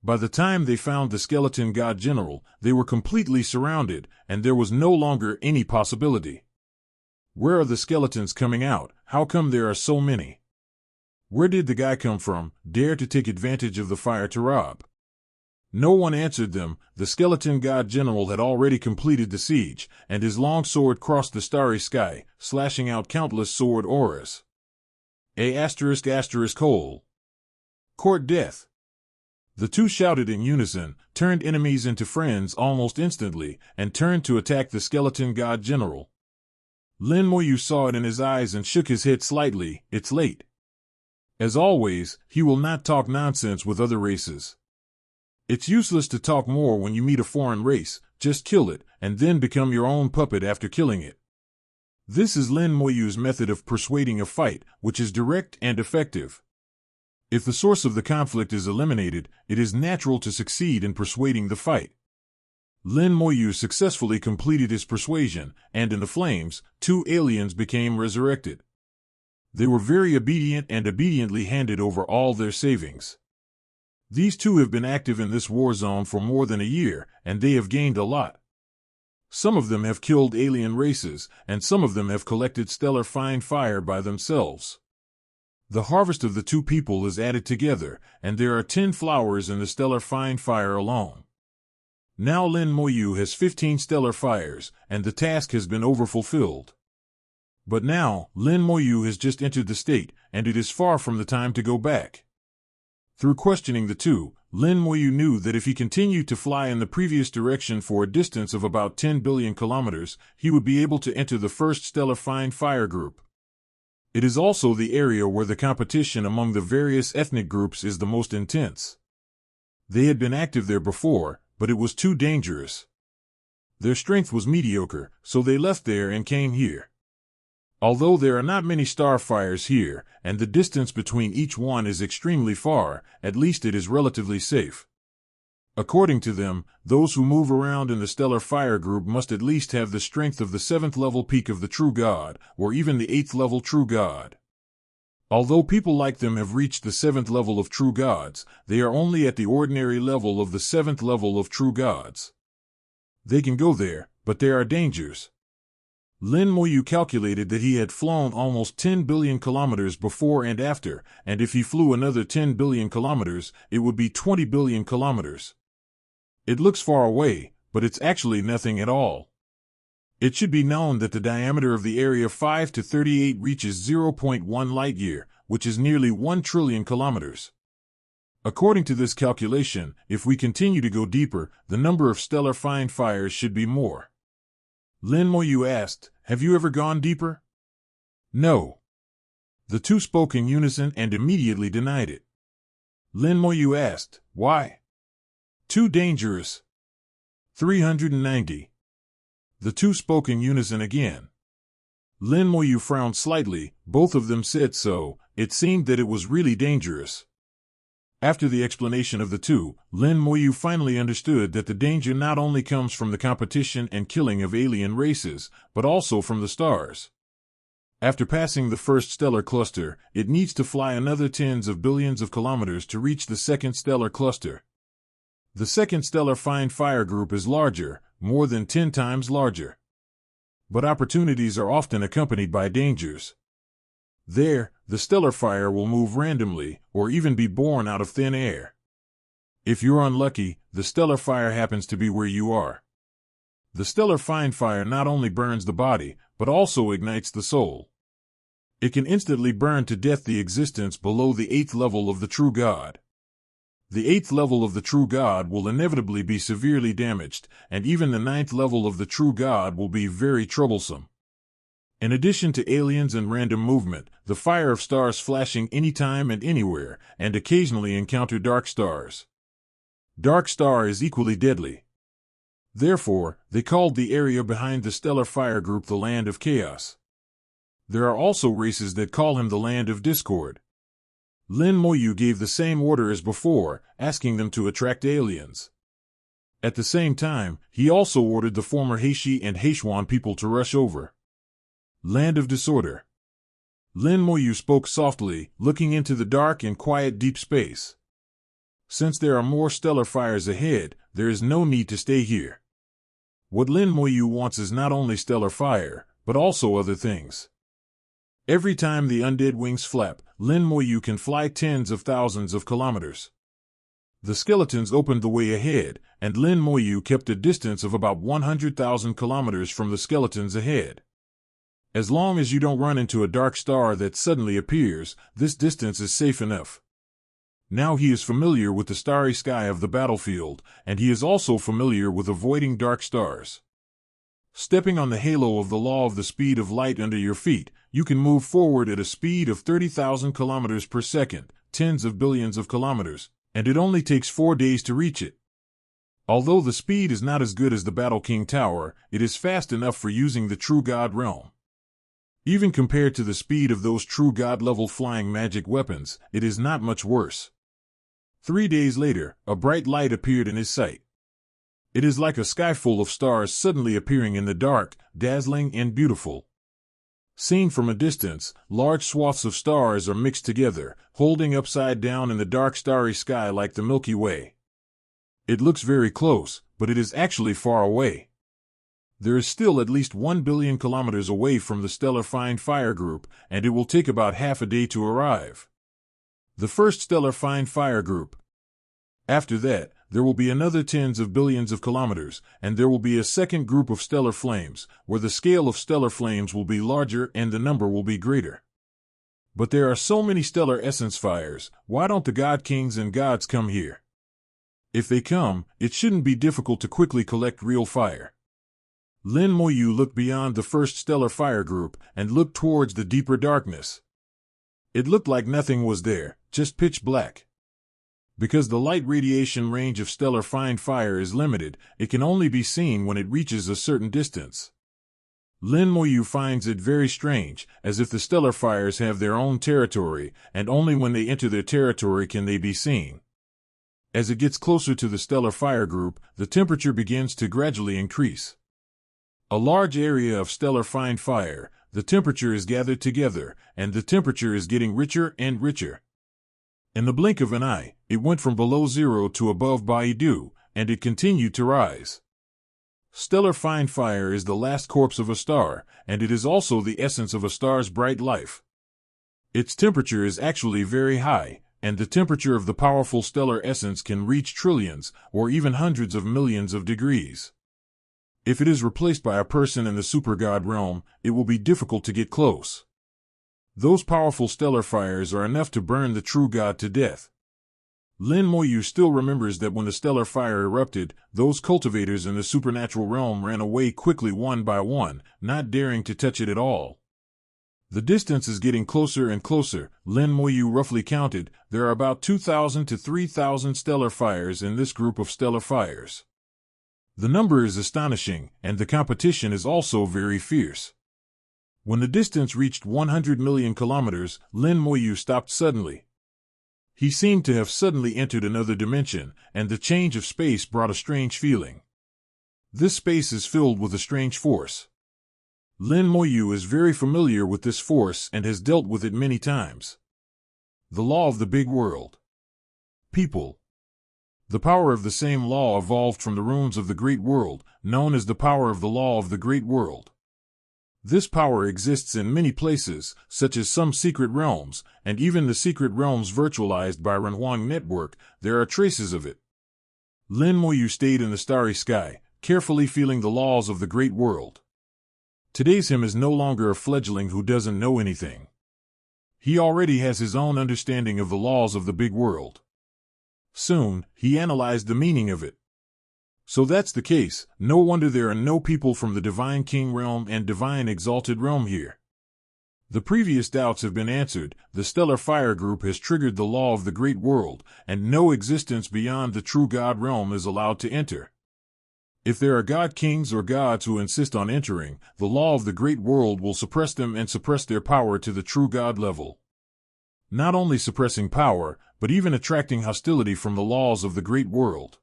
By the time they found the skeleton god general, they were completely surrounded, and there was no longer any possibility. Where are the skeletons coming out? How come there are so many? Where did the guy come from, dare to take advantage of the fire to rob? No one answered them. The skeleton god general had already completed the siege, and his long sword crossed the starry sky, slashing out countless sword auras. ***************************************************************************************************************************************************************************************************************************** Lin Moyu friends almost instantly, and turned to attack the skeleton god general. Lin Moyu saw it in his eyes and shook his head slightly. It's late. As always, he will not talk nonsense with other races. It's useless to talk more when you meet a foreign race. Just kill it, and then become your own puppet after killing it. This is Lin Moyu's method of persuading a fight, which is direct and effective. If the source of the conflict is eliminated, it is natural to succeed in persuading the fight. Lin Moyu successfully completed his persuasion, and in the flames, 2 aliens became resurrected. They were very obedient and obediently handed over all their savings. These 2 have been active in this war zone for more than a year, and they have gained a lot. Some of them have killed alien races, and some of them have collected stellar fine fire by themselves. The harvest of the 2 people is added together, and there are 10 flowers in the stellar fine fire alone. Now Lin Moyu has 15 stellar fires, and the task has been overfulfilled. But now, Lin Moyu has just entered the state, and it is far from the time to go back. Through questioning the 2, Lin Moyu knew that if he continued to fly in the previous direction for a distance of about 10 billion kilometers, he would be able to enter the first stellar fine fire group. It is also the area where the competition among the various ethnic groups is the most intense. They had been active there before, but it was too dangerous. Their strength was mediocre, so they left there and came here. Although there are not many starfires here, and the distance between each one is extremely far, at least it is relatively safe. According to them, those who move around in the stellar fire group must at least have the strength of the 7th level peak of the true god, or even the 8th level true god. Although people like them have reached the 7th level of true gods, they are only at the ordinary level of the 7th level of true gods. They can go there, but there are dangers. Lin Moyu calculated that he had flown almost 10 billion kilometers before and after, and if he flew another 10 billion kilometers, it would be 20 billion kilometers. It looks far away, but it's actually nothing at all. It should be known that the diameter of the area 5 to 38 reaches 0.1 light-year, which is nearly 1 trillion kilometers. According to this calculation, if we continue to go deeper, the number of stellar fine fires should be more. Lin Moyu asked, "Have you ever gone deeper?" "No." The two spoke in unison and immediately denied it. Lin Moyu asked, "Why?" "Too dangerous." 390. The two spoke in unison again. Lin Moyu frowned slightly. Both of them said so. It seemed that it was really dangerous. After the explanation of the two, Lin Moyu finally understood that the danger not only comes from the competition and killing of alien races, but also from the stars. After passing the first stellar cluster, it needs to fly another tens of billions of kilometers to reach the second stellar cluster. The second stellar fine fire group is larger, more than 10 times larger. But opportunities are often accompanied by dangers. There, the stellar fire will move randomly, or even be born out of thin air. If you're unlucky, the stellar fire happens to be where you are. The stellar fine fire not only burns the body, but also ignites the soul. It can instantly burn to death the existence below the 8th level of the true God. The 8th level of the true God will inevitably be severely damaged, and even the 9th level of the true God will be very troublesome. In addition to aliens and random movement, the fire of stars flashing anytime and anywhere, and occasionally encounter dark stars. Dark star is equally deadly. Therefore, they called the area behind the stellar fire group the Land of Chaos. There are also races that call him the Land of Discord. Lin Moyu gave the same order as before, asking them to attract aliens. At the same time, he also ordered the former Heishi and Heishuan people to rush over. Land of Disorder. Lin Moyu spoke softly, looking into the dark and quiet deep space. Since there are more stellar fires ahead, there is no need to stay here. What Lin Moyu wants is not only stellar fire, but also other things. Every time the undead wings flap, Lin Moyu can fly tens of thousands of kilometers. The skeletons opened the way ahead, and Lin Moyu kept a distance of about 100,000 kilometers from the skeletons ahead. As long as you don't run into a dark star that suddenly appears, this distance is safe enough. Now he is familiar with the starry sky of the battlefield, and he is also familiar with avoiding dark stars. Stepping on the halo of the law of the speed of light under your feet, you can move forward at a speed of 30,000 kilometers per second, tens of billions of kilometers, and it only takes 4 days to reach it. Although the speed is not as good as the Battle King Tower, it is fast enough for using the True God realm. Even compared to the speed of those True God-level flying magic weapons, it is not much worse. 3 days later, a bright light appeared in his sight. It is like a sky full of stars suddenly appearing in the dark, dazzling and beautiful. Seen from a distance, large swaths of stars are mixed together, holding upside down in the dark starry sky like the Milky Way. It looks very close, but it is actually far away. There is still at least 1 billion kilometers away from the stellar fine fire group, and it will take about half a day to arrive. The first stellar fine fire group. After that, there will be another tens of billions of kilometers, and there will be a second group of stellar flames, where the scale of stellar flames will be larger and the number will be greater. But there are so many stellar essence fires, why don't the God Kings and Gods come here? If they come, it shouldn't be difficult to quickly collect real fire. Lin Moyu looked beyond the first stellar fire group and looked towards the deeper darkness. It looked like nothing was there, just pitch black. Because the light radiation range of stellar fine fire is limited, it can only be seen when it reaches a certain distance. Lin Moyu finds it very strange, as if the stellar fires have their own territory, and only when they enter their territory can they be seen. As it gets closer to the stellar fire group, the temperature begins to gradually increase. A large area of stellar fine fire, the temperature is gathered together, and the temperature is getting richer and richer. In the blink of an eye, it went from below zero to above Baidu, and it continued to rise. Stellar fine fire is the last corpse of a star, and it is also the essence of a star's bright life. Its temperature is actually very high, and the temperature of the powerful stellar essence can reach trillions, or even hundreds of millions of degrees. If it is replaced by a person in the supergod realm, it will be difficult to get close. Those powerful stellar fires are enough to burn the true god to death. Lin Moyu still remembers that when the stellar fire erupted, those cultivators in the supernatural realm ran away quickly one by one, not daring to touch it at all. The distance is getting closer and closer. Lin Moyu roughly counted, there are about 2,000 to 3,000 stellar fires in this group of stellar fires. The number is astonishing, and the competition is also very fierce. When the distance reached 100 million kilometers, Lin Moyu stopped suddenly. He seemed to have suddenly entered another dimension, and the change of space brought a strange feeling. This space is filled with a strange force. Lin Moyu is very familiar with this force and has dealt with it many times. The law of the big world. People. The power of the same law evolved from the runes of the great world, known as the power of the law of the great world. This power exists in many places, such as some secret realms, and even the secret realms virtualized by Renhuang Network, there are traces of it. Lin Moyu stayed in the starry sky, carefully feeling the laws of the great world. Today's him is no longer a fledgling who doesn't know anything. He already has his own understanding of the laws of the big world. Soon, he analyzed the meaning of it. So that's the case, no wonder there are no people from the Divine King realm and Divine Exalted realm here. The previous doubts have been answered, the Stellar Fire Group has triggered the law of the great world, and no existence beyond the true God realm is allowed to enter. If there are God Kings or gods who insist on entering, the law of the great world will suppress them and suppress their power to the true God level. Not only suppressing power, but even attracting hostility from the laws of the great world.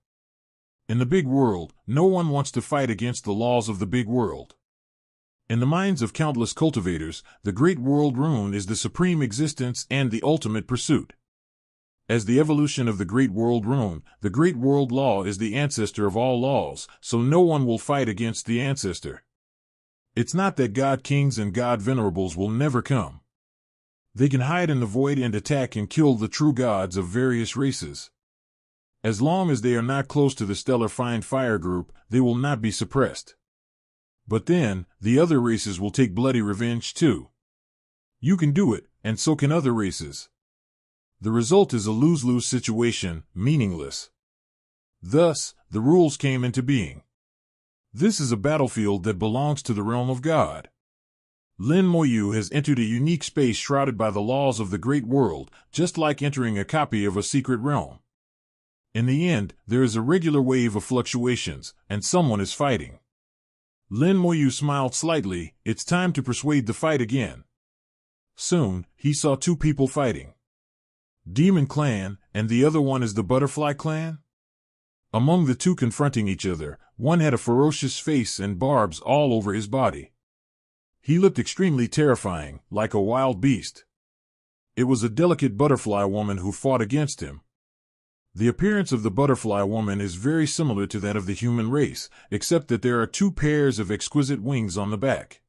In the big world, no one wants to fight against the laws of the big world. In the minds of countless cultivators, the great world rune is the supreme existence and the ultimate pursuit. As the evolution of the great world rune, the great world law is the ancestor of all laws, so no one will fight against the ancestor. It's not that God Kings and God Venerables will never come. They can hide in the void and attack and kill the true gods of various races. As long as they are not close to the Stellar Fine Fire Group, they will not be suppressed. But then, the other races will take bloody revenge too. You can do it, and so can other races. The result is a lose-lose situation, meaningless. Thus, the rules came into being. This is a battlefield that belongs to the realm of God. Lin Moyu has entered a unique space shrouded by the laws of the great world, just like entering a copy of a secret realm. In the end, there is a regular wave of fluctuations, and someone is fighting. Lin Moyu smiled slightly, it's time to persuade the fight again. Soon, he saw two people fighting. Demon Clan, and the other one is the Butterfly Clan? Among the two confronting each other, one had a ferocious face and barbs all over his body. He looked extremely terrifying, like a wild beast. It was a delicate butterfly woman who fought against him. The appearance of the butterfly woman is very similar to that of the human race, except that there are two pairs of exquisite wings on the back.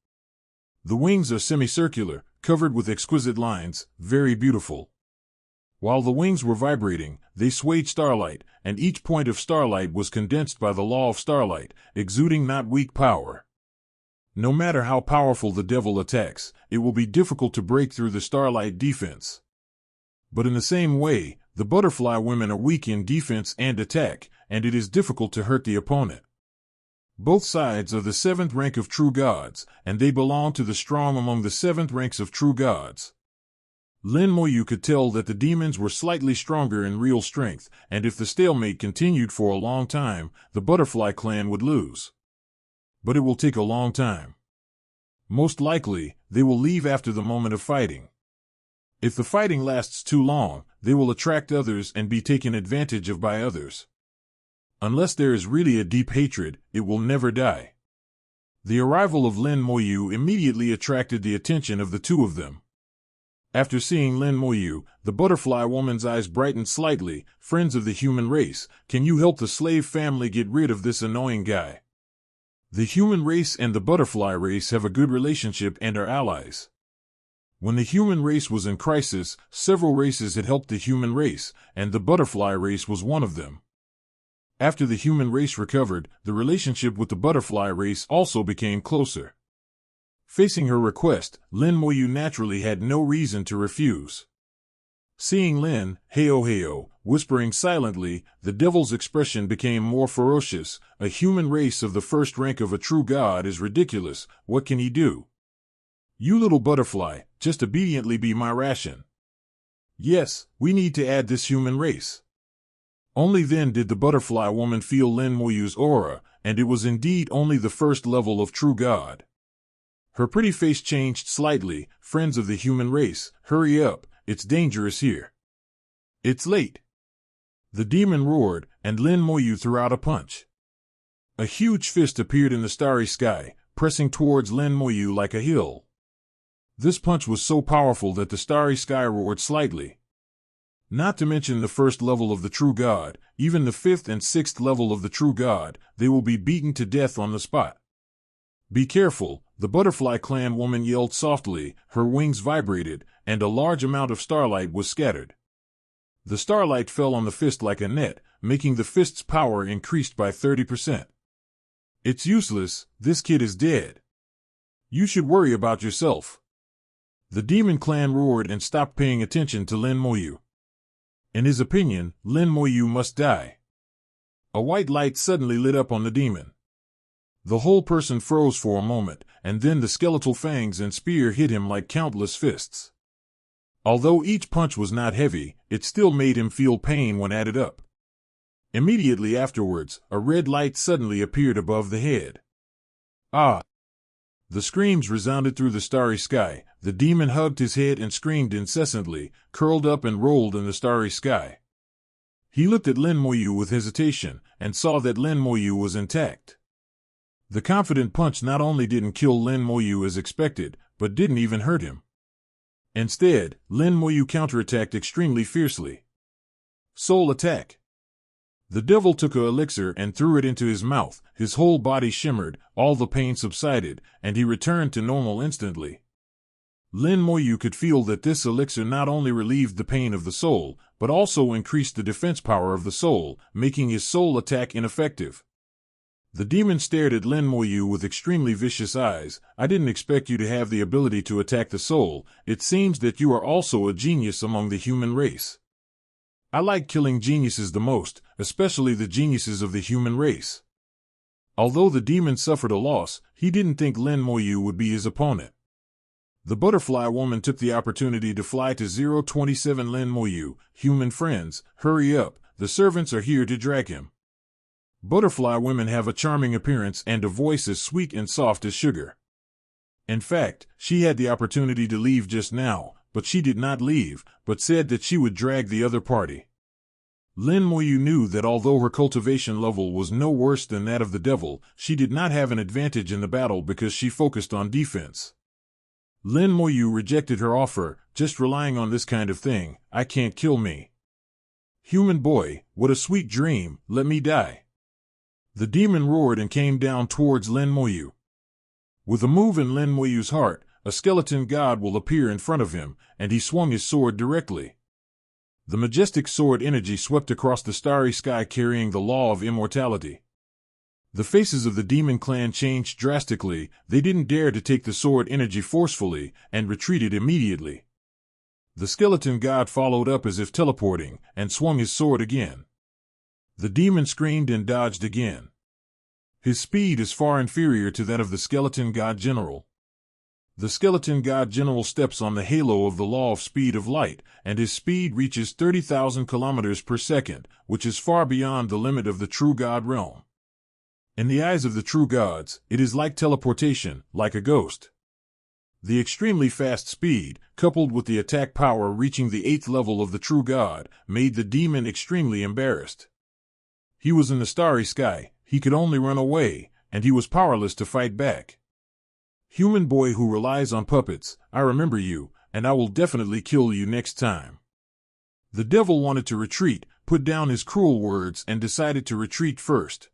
The wings are semicircular, covered with exquisite lines, very beautiful. While the wings were vibrating, they swayed starlight, and each point of starlight was condensed by the law of starlight, exuding not weak power. No matter how powerful the devil attacks, it will be difficult to break through the starlight defense. But in the same way, the butterfly women are weak in defense and attack, and it is difficult to hurt the opponent. Both sides are the seventh rank of true gods, and they belong to the strong among the seventh ranks of true gods. Lin Moyu could tell that the demons were slightly stronger in real strength, and if the stalemate continued for a long time, the Butterfly Clan would lose. But it will take a long time. Most likely, they will leave after the moment of fighting. If the fighting lasts too long, they will attract others and be taken advantage of by others. Unless there is really a deep hatred, it will never die. The arrival of Lin Moyu immediately attracted the attention of the two of them. After seeing Lin Moyu, the butterfly woman's eyes brightened slightly. Friends of the human race, can you help the slave family get rid of this annoying guy? The human race and the butterfly race have a good relationship and are allies. When the human race was in crisis, several races had helped the human race, and the butterfly race was one of them. After the human race recovered, the relationship with the butterfly race also became closer. Facing her request, Lin Moyu naturally had no reason to refuse. Seeing Lin, "Heyo heyo," whispering silently, the devil's expression became more ferocious. A human race of the first rank of a true god is ridiculous. What can he do? You little butterfly, just obediently be my ration. Yes, we need to add this human race. Only then did the butterfly woman feel Lin Moyu's aura, and it was indeed only the first level of true god. Her pretty face changed slightly. Friends of the human race, hurry up, it's dangerous here. It's late. The demon roared, and Lin Moyu threw out a punch. A huge fist appeared in the starry sky, pressing towards Lin Moyu like a hill. This punch was so powerful that the starry sky roared slightly. Not to mention the first level of the true god, even the fifth and sixth level of the true god, they will be beaten to death on the spot. Be careful, the butterfly clan woman yelled softly, her wings vibrated, and a large amount of starlight was scattered. The starlight fell on the fist like a net, making the fist's power increased by 30%. It's useless, this kid is dead. You should worry about yourself. The demon clan roared and stopped paying attention to Lin Moyu. In his opinion, Lin Moyu must die. A white light suddenly lit up on the demon. The whole person froze for a moment, and then the skeletal fangs and spear hit him like countless fists. Although each punch was not heavy, it still made him feel pain when added up. Immediately afterwards, a red light suddenly appeared above the head. Ah! The screams resounded through the starry sky. The demon hugged his head and screamed incessantly, curled up and rolled in the starry sky. He looked at Lin Moyu with hesitation, and saw that Lin Moyu was intact. The confident punch not only didn't kill Lin Moyu as expected, but didn't even hurt him. Instead, Lin Moyu counterattacked extremely fiercely. Soul attack. The devil took an elixir and threw it into his mouth. His whole body shimmered, all the pain subsided, and he returned to normal instantly. Lin Moyu could feel that this elixir not only relieved the pain of the soul, but also increased the defense power of the soul, making his soul attack ineffective. The demon stared at Lin Moyu with extremely vicious eyes. I didn't expect you to have the ability to attack the soul. It seems that you are also a genius among the human race. I like killing geniuses the most, especially the geniuses of the human race. Although the demon suffered a loss, he didn't think Lin Moyu would be his opponent. The butterfly woman took the opportunity to fly to 027 Lin Moyu. Human friends, hurry up, the servants are here to drag him. Butterfly women have a charming appearance and a voice as sweet and soft as sugar. In fact, she had the opportunity to leave just now, but she did not leave, but said that she would drag the other party. Lin Moyu knew that although her cultivation level was no worse than that of the devil, she did not have an advantage in the battle because she focused on defense. Lin Moyu rejected her offer, just relying on this kind of thing. I can't kill me. Human boy, what a sweet dream, let me die. The demon roared and came down towards Lin Moyu. With a move in Lin Moyu's heart, a skeleton god will appear in front of him, and he swung his sword directly. The majestic sword energy swept across the starry sky carrying the law of immortality. The faces of the demon clan changed drastically. They didn't dare to take the sword energy forcefully, and retreated immediately. The skeleton god followed up as if teleporting, and swung his sword again. The demon screamed and dodged again. His speed is far inferior to that of the skeleton god general. The skeleton god general steps on the halo of the law of speed of light, and his speed reaches 30,000 kilometers per second, which is far beyond the limit of the true god realm. In the eyes of the true gods, it is like teleportation, like a ghost. The extremely fast speed, coupled with the attack power reaching the 8th level of the true god, made the demon extremely embarrassed. He was in the starry sky, he could only run away, and he was powerless to fight back. Human boy who relies on puppets, I remember you, and I will definitely kill you next time. The devil wanted to retreat, put down his cruel words, and decided to retreat first.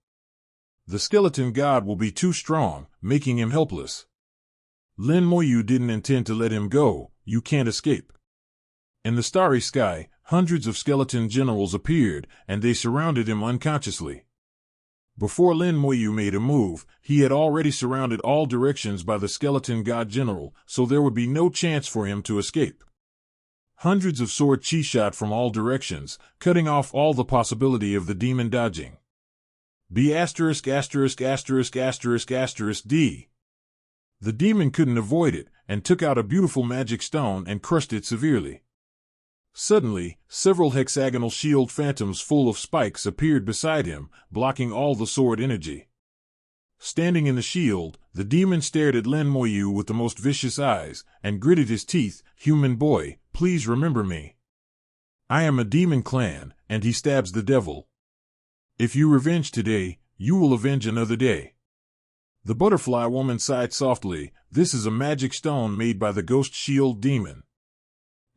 The skeleton god will be too strong, making him helpless. Lin Moyu didn't intend to let him go. You can't escape. In the starry sky, hundreds of skeleton generals appeared, and they surrounded him unconsciously. Before Lin Moyu made a move, he had already surrounded all directions by the skeleton god general, so there would be no chance for him to escape. Hundreds of sword chi shot from all directions, cutting off all the possibility of the demon dodging. B**************************** D. The demon couldn't avoid it, and took out a beautiful magic stone and crushed it severely. Suddenly, several hexagonal shield phantoms full of spikes appeared beside him, blocking all the sword energy. Standing in the shield, the demon stared at Lin Moyu with the most vicious eyes, and gritted his teeth. Human boy, please remember me. I am a demon clan, and he stabs the devil. If you revenge today, you will avenge another day. The butterfly woman sighed softly. This is a magic stone made by the ghost shield demon.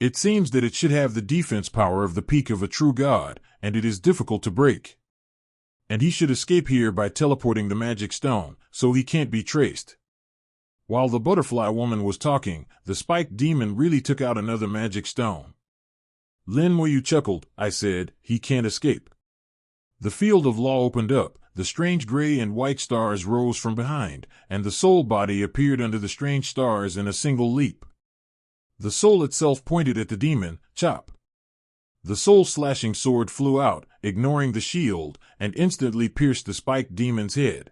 It seems that it should have the defense power of the peak of a true god, and it is difficult to break. And he should escape here by teleporting the magic stone, so he can't be traced. While the butterfly woman was talking, the spiked demon really took out another magic stone. Lin Moyu chuckled. I said, he can't escape. The field of law opened up. The strange gray and white stars rose from behind, and the soul body appeared under the strange stars in a single leap. The soul itself pointed at the demon. Chop! The soul-slashing sword flew out, ignoring the shield, and instantly pierced the spiked demon's head.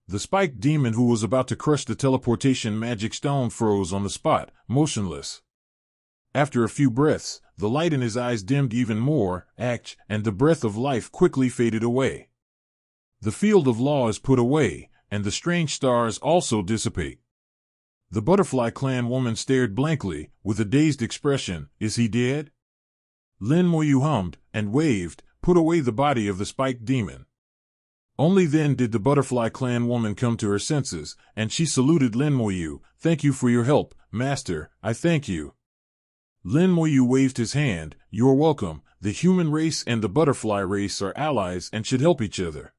The spiked demon who was about to crush the teleportation magic stone froze on the spot, motionless. After a few breaths, the light in his eyes dimmed even more, and the breath of life quickly faded away. The field of law is put away, and the strange stars also dissipate. The butterfly clan woman stared blankly, with a dazed expression. Is he dead? Lin Moyu hummed, and waved, put away the body of the spiked demon. Only then did the butterfly clan woman come to her senses, and she saluted Lin Moyu. Thank you for your help, master, I thank you. Lin Moyu waved his hand. You're welcome. The human race and the butterfly race are allies and should help each other.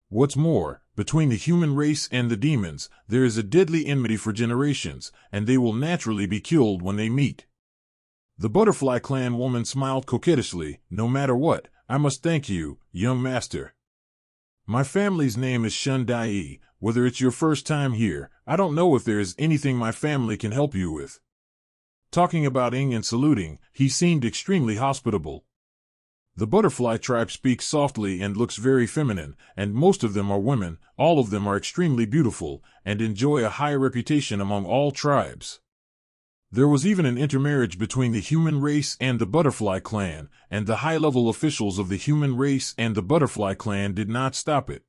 What's more, between the human race and the demons, there is a deadly enmity for generations, and they will naturally be killed when they meet. The butterfly clan woman smiled coquettishly. No matter what, I must thank you, young master. My family's name is Shun Dai. Whether it's your first time here, I don't know if there is anything my family can help you with. Talking about Ing and saluting, he seemed extremely hospitable. The butterfly tribe speaks softly and looks very feminine, and most of them are women. All of them are extremely beautiful, and enjoy a high reputation among all tribes. There was even an intermarriage between the human race and the butterfly clan, and the high-level officials of the human race and the butterfly clan did not stop it.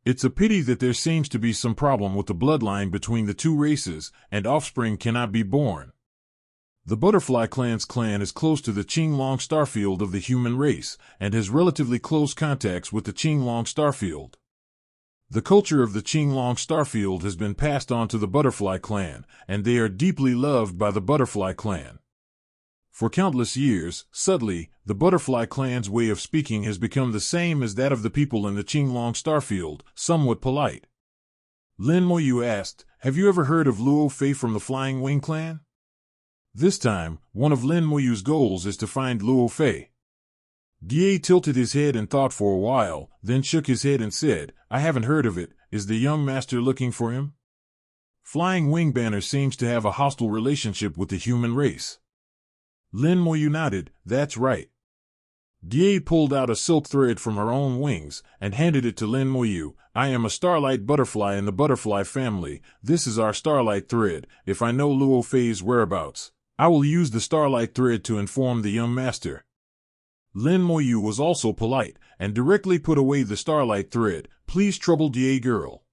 It's a pity that there seems to be some problem with the bloodline between the two races, and offspring cannot be born. The butterfly clan's clan is close to the Qinglong starfield of the human race, and has relatively close contacts with the Qinglong starfield. The culture of the Qinglong starfield has been passed on to the butterfly clan, and they are deeply loved by the butterfly clan. For countless years, subtly, the butterfly clan's way of speaking has become the same as that of the people in the Qinglong starfield, somewhat polite. Lin Moyu asked, have you ever heard of Luo Fei from the Flying Wing clan? This time, one of Lin Moyu's goals is to find Luo Fei. Die tilted his head and thought for a while, then shook his head and said, I haven't heard of it. Is the young master looking for him? Flying Wing Banner seems to have a hostile relationship with the human race. Lin Moyu nodded. That's right. Die pulled out a silk thread from her own wings and handed it to Lin Moyu. I am a starlight butterfly in the butterfly family. This is our starlight thread. If I know Luo Fei's whereabouts, I will use the starlight thread to inform the young master. Lin Moyu was also polite, and directly put away the starlight thread. Please trouble Die girl.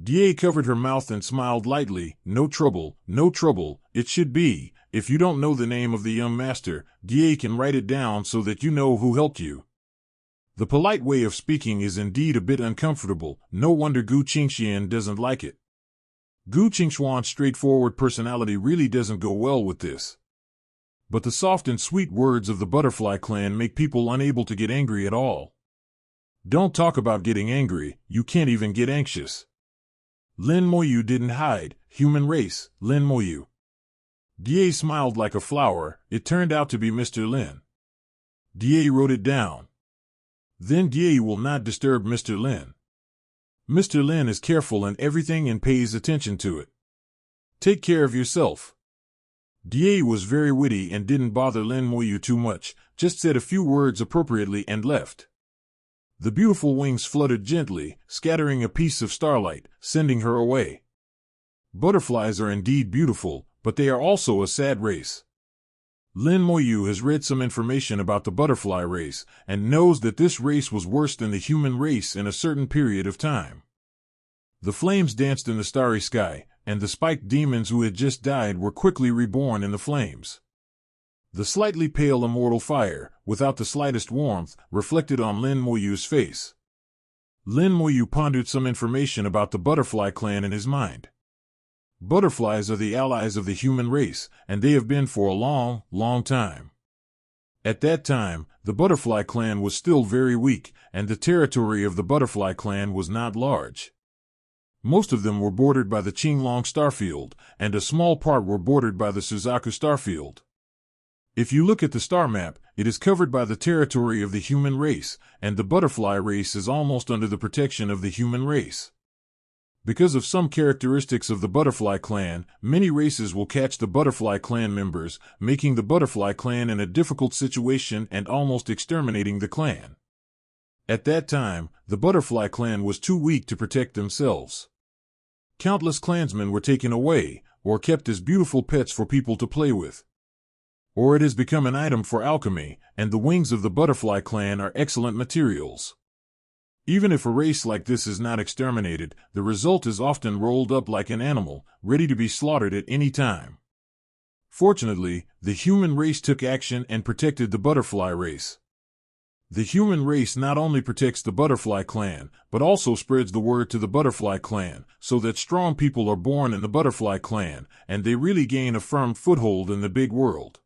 Die covered her mouth and smiled lightly. No trouble, no trouble. It should be. If you don't know the name of the young master, Die can write it down so that you know who helped you. The polite way of speaking is indeed a bit uncomfortable. No wonder Gu Qingxian doesn't like it. Gu Qingxuan's straightforward personality really doesn't go well with this. But the soft and sweet words of the butterfly clan make people unable to get angry at all. Don't talk about getting angry, you can't even get anxious. Lin Moyu didn't hide. Human race, Lin Moyu. Die smiled like a flower. It turned out to be Mr. Lin. Die wrote it down. Then Die will not disturb Mr. Lin. Mr. Lin is careful in everything and pays attention to it. Take care of yourself. Die was very witty and didn't bother Lin Moyu too much, just said a few words appropriately and left. The beautiful wings fluttered gently, scattering a piece of starlight, sending her away. Butterflies are indeed beautiful, but they are also a sad race. Lin Moyu has read some information about the butterfly race, and knows that this race was worse than the human race in a certain period of time. The flames danced in the starry sky, and the spiked demons who had just died were quickly reborn in the flames. The slightly pale immortal fire, without the slightest warmth, reflected on Lin Moyu's face. Lin Moyu pondered some information about the butterfly clan in his mind. Butterflies are the allies of the human race, and they have been for a long, long time. At that time, the butterfly clan was still very weak, and the territory of the butterfly clan was not large. Most of them were bordered by the Qinglong starfield, and a small part were bordered by the Suzaku starfield. If you look at the star map, it is covered by the territory of the human race, and the butterfly race is almost under the protection of the human race. Because of some characteristics of the butterfly clan, many races will catch the butterfly clan members, making the butterfly clan in a difficult situation and almost exterminating the clan. At that time, the butterfly clan was too weak to protect themselves. Countless clansmen were taken away, or kept as beautiful pets for people to play with. Or it has become an item for alchemy, and the wings of the butterfly clan are excellent materials. Even if a race like this is not exterminated, the result is often rolled up like an animal, ready to be slaughtered at any time. Fortunately, the human race took action and protected the butterfly race. The human race not only protects the butterfly clan, but also spreads the word to the butterfly clan, so that strong people are born in the butterfly clan, and they really gain a firm foothold in the big world.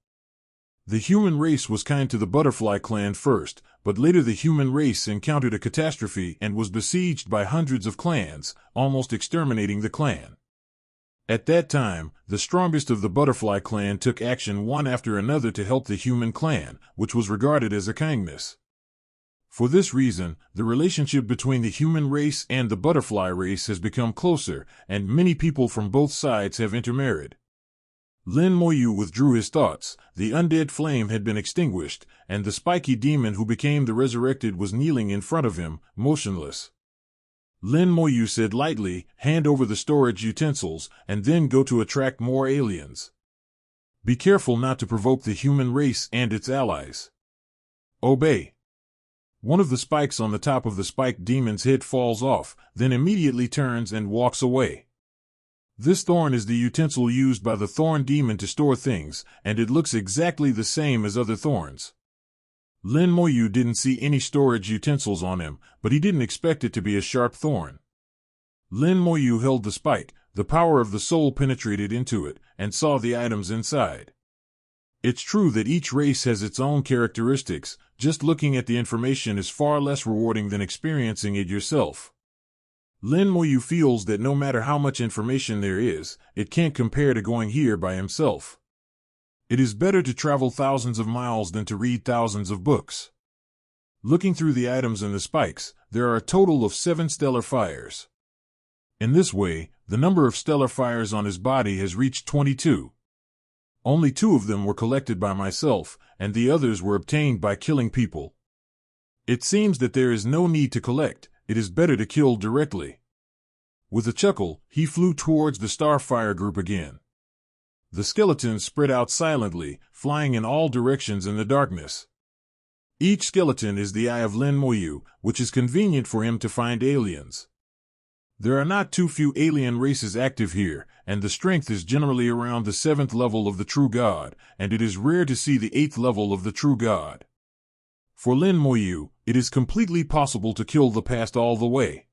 The human race was kind to the butterfly clan first, but later the human race encountered a catastrophe and was besieged by hundreds of clans, almost exterminating the clan. At that time, the strongest of the butterfly clan took action one after another to help the human clan, which was regarded as a kindness. For this reason, the relationship between the human race and the butterfly race has become closer, and many people from both sides have intermarried. Lin Moyu withdrew his thoughts. The undead flame had been extinguished, and the spiky demon who became the resurrected was kneeling in front of him, motionless. Lin Moyu said lightly, "Hand over the storage utensils, and then go to attract more aliens. Be careful not to provoke the human race and its allies." Obey. One of the spikes on the top of the spiked demon's head falls off, then immediately turns and walks away. This thorn is the utensil used by the thorn demon to store things, and it looks exactly the same as other thorns. Lin Moyu didn't see any storage utensils on him, but he didn't expect it to be a sharp thorn. Lin Moyu held the spike, the power of the soul penetrated into it, and saw the items inside. It's true that each race has its own characteristics. Just looking at the information is far less rewarding than experiencing it yourself. Lin Moyu feels that no matter how much information there is, it can't compare to going here by himself. It is better to travel thousands of miles than to read thousands of books. Looking through the items and the spikes, there are a total of 7 stellar fires. In this way, the number of stellar fires on his body has reached 22. Only 2 of them were collected by myself, and the others were obtained by killing people. It seems that there is no need to collect. It is better to kill directly. With a chuckle, he flew towards the starfire group again. The skeletons spread out silently, flying in all directions in the darkness. Each skeleton is the eye of Lin Moyu, which is convenient for him to find aliens. There are not too few alien races active here, and the strength is generally around the 7th level of the true god, and it is rare to see the 8th level of the true god. For Lin Moyu, it is completely possible to kill the past all the way.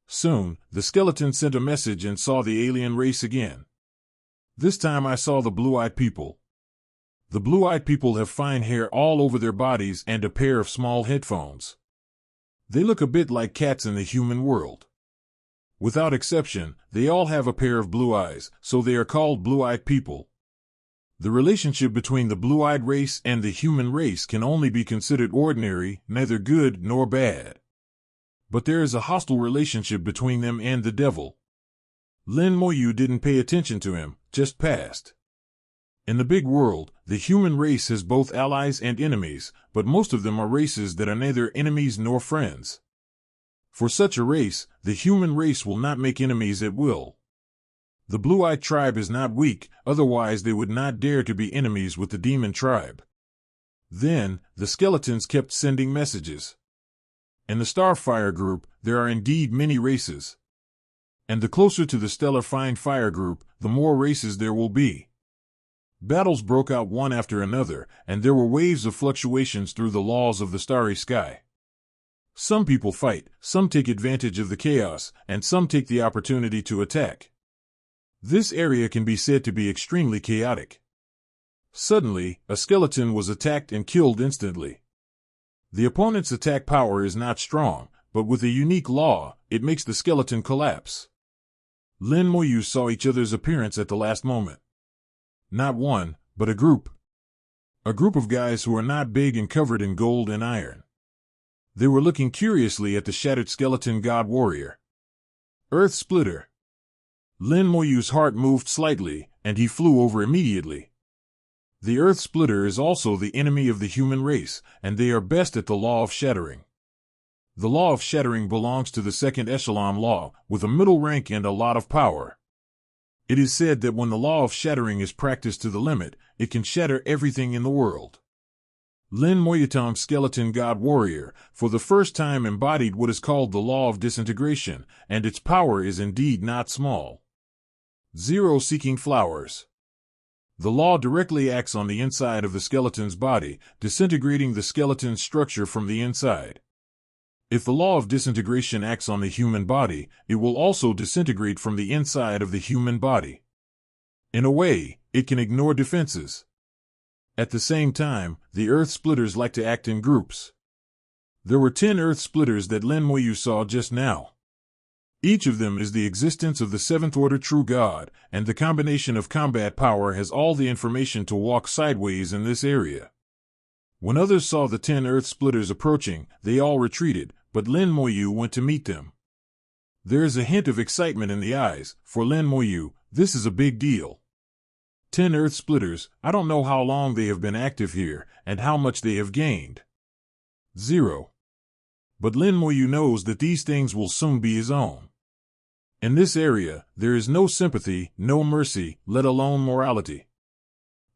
Soon, the skeleton sent a message and saw the alien race again. This time I saw the blue-eyed people. The blue-eyed people have fine hair all over their bodies and a pair of small headphones. They look a bit like cats in the human world. Without exception, they all have a pair of blue eyes, so they are called blue-eyed people. The relationship between the blue-eyed race and the human race can only be considered ordinary, neither good nor bad. But there is a hostile relationship between them and the devil. Lin Moyu didn't pay attention to him, just passed. In the big world, the human race has both allies and enemies, but most of them are races that are neither enemies nor friends. For such a race, the human race will not make enemies at will. The blue-eyed tribe is not weak, otherwise they would not dare to be enemies with the demon tribe. Then, the skeletons kept sending messages. In the Starfire group, there are indeed many races. And the closer to the Stellar Fine Fire group, the more races there will be. Battles broke out one after another, and there were waves of fluctuations through the laws of the starry sky. Some people fight, some take advantage of the chaos, and some take the opportunity to attack. This area can be said to be extremely chaotic. Suddenly, a skeleton was attacked and killed instantly. The opponent's attack power is not strong, but with a unique law, it makes the skeleton collapse. Lin Moyu saw each other's appearance at the last moment. Not one, but a group. A group of guys who are not big and covered in gold and iron. They were looking curiously at the shattered skeleton god warrior. Earth Splitter. Lin Moyu's heart moved slightly, and he flew over immediately. The Earth Splitter is also the enemy of the human race, and they are best at the law of shattering. The law of shattering belongs to the second echelon law, with a middle rank and a lot of power. It is said that when the law of shattering is practiced to the limit, it can shatter everything in the world. Lin Moyutong's skeleton god warrior, for the first time embodied what is called the law of disintegration, and its power is indeed not small. Zero seeking flowers. The law directly acts on the inside of the skeleton's body, disintegrating the skeleton's structure from the inside. If the law of disintegration acts on the human body, it will also disintegrate from the inside of the human body. In a way, it can ignore defenses. At the same time, the Earth Splitters like to act in groups. There were 10 Earth Splitters that Lin Moyu saw just now. Each of them is the existence of the 7th Order True God, and the combination of combat power has all the information to walk sideways in this area. When others saw the 10 Earth Splitters approaching, they all retreated, but Lin Moyu went to meet them. There is a hint of excitement in the eyes. For Lin Moyu, this is a big deal. 10 Earth Splitters, I don't know how long they have been active here, and how much they have gained. 0. But Lin Moyu knows that these things will soon be his own. In this area, there is no sympathy, no mercy, let alone morality.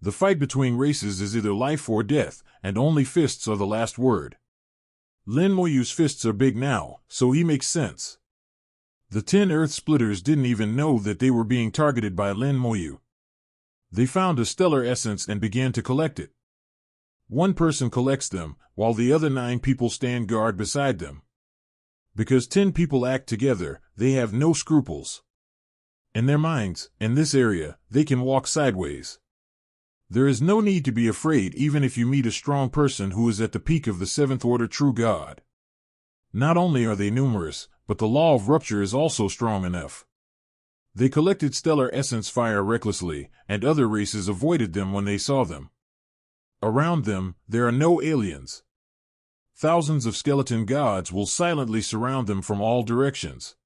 The fight between races is either life or death, and only fists are the last word. Lin Moyu's fists are big now, so he makes sense. The 10 Earth Splitters didn't even know that they were being targeted by Lin Moyu. They found a stellar essence and began to collect it. One person collects them, while the other 9 people stand guard beside them. Because 10 people act together, they have no scruples. In their minds, in this area, they can walk sideways. There is no need to be afraid even if you meet a strong person who is at the peak of the 7th Order True God. Not only are they numerous, but the law of rupture is also strong enough. They collected stellar essence fire recklessly, and other races avoided them when they saw them. Around them, there are no aliens. Thousands of skeleton gods will silently surround them from all directions.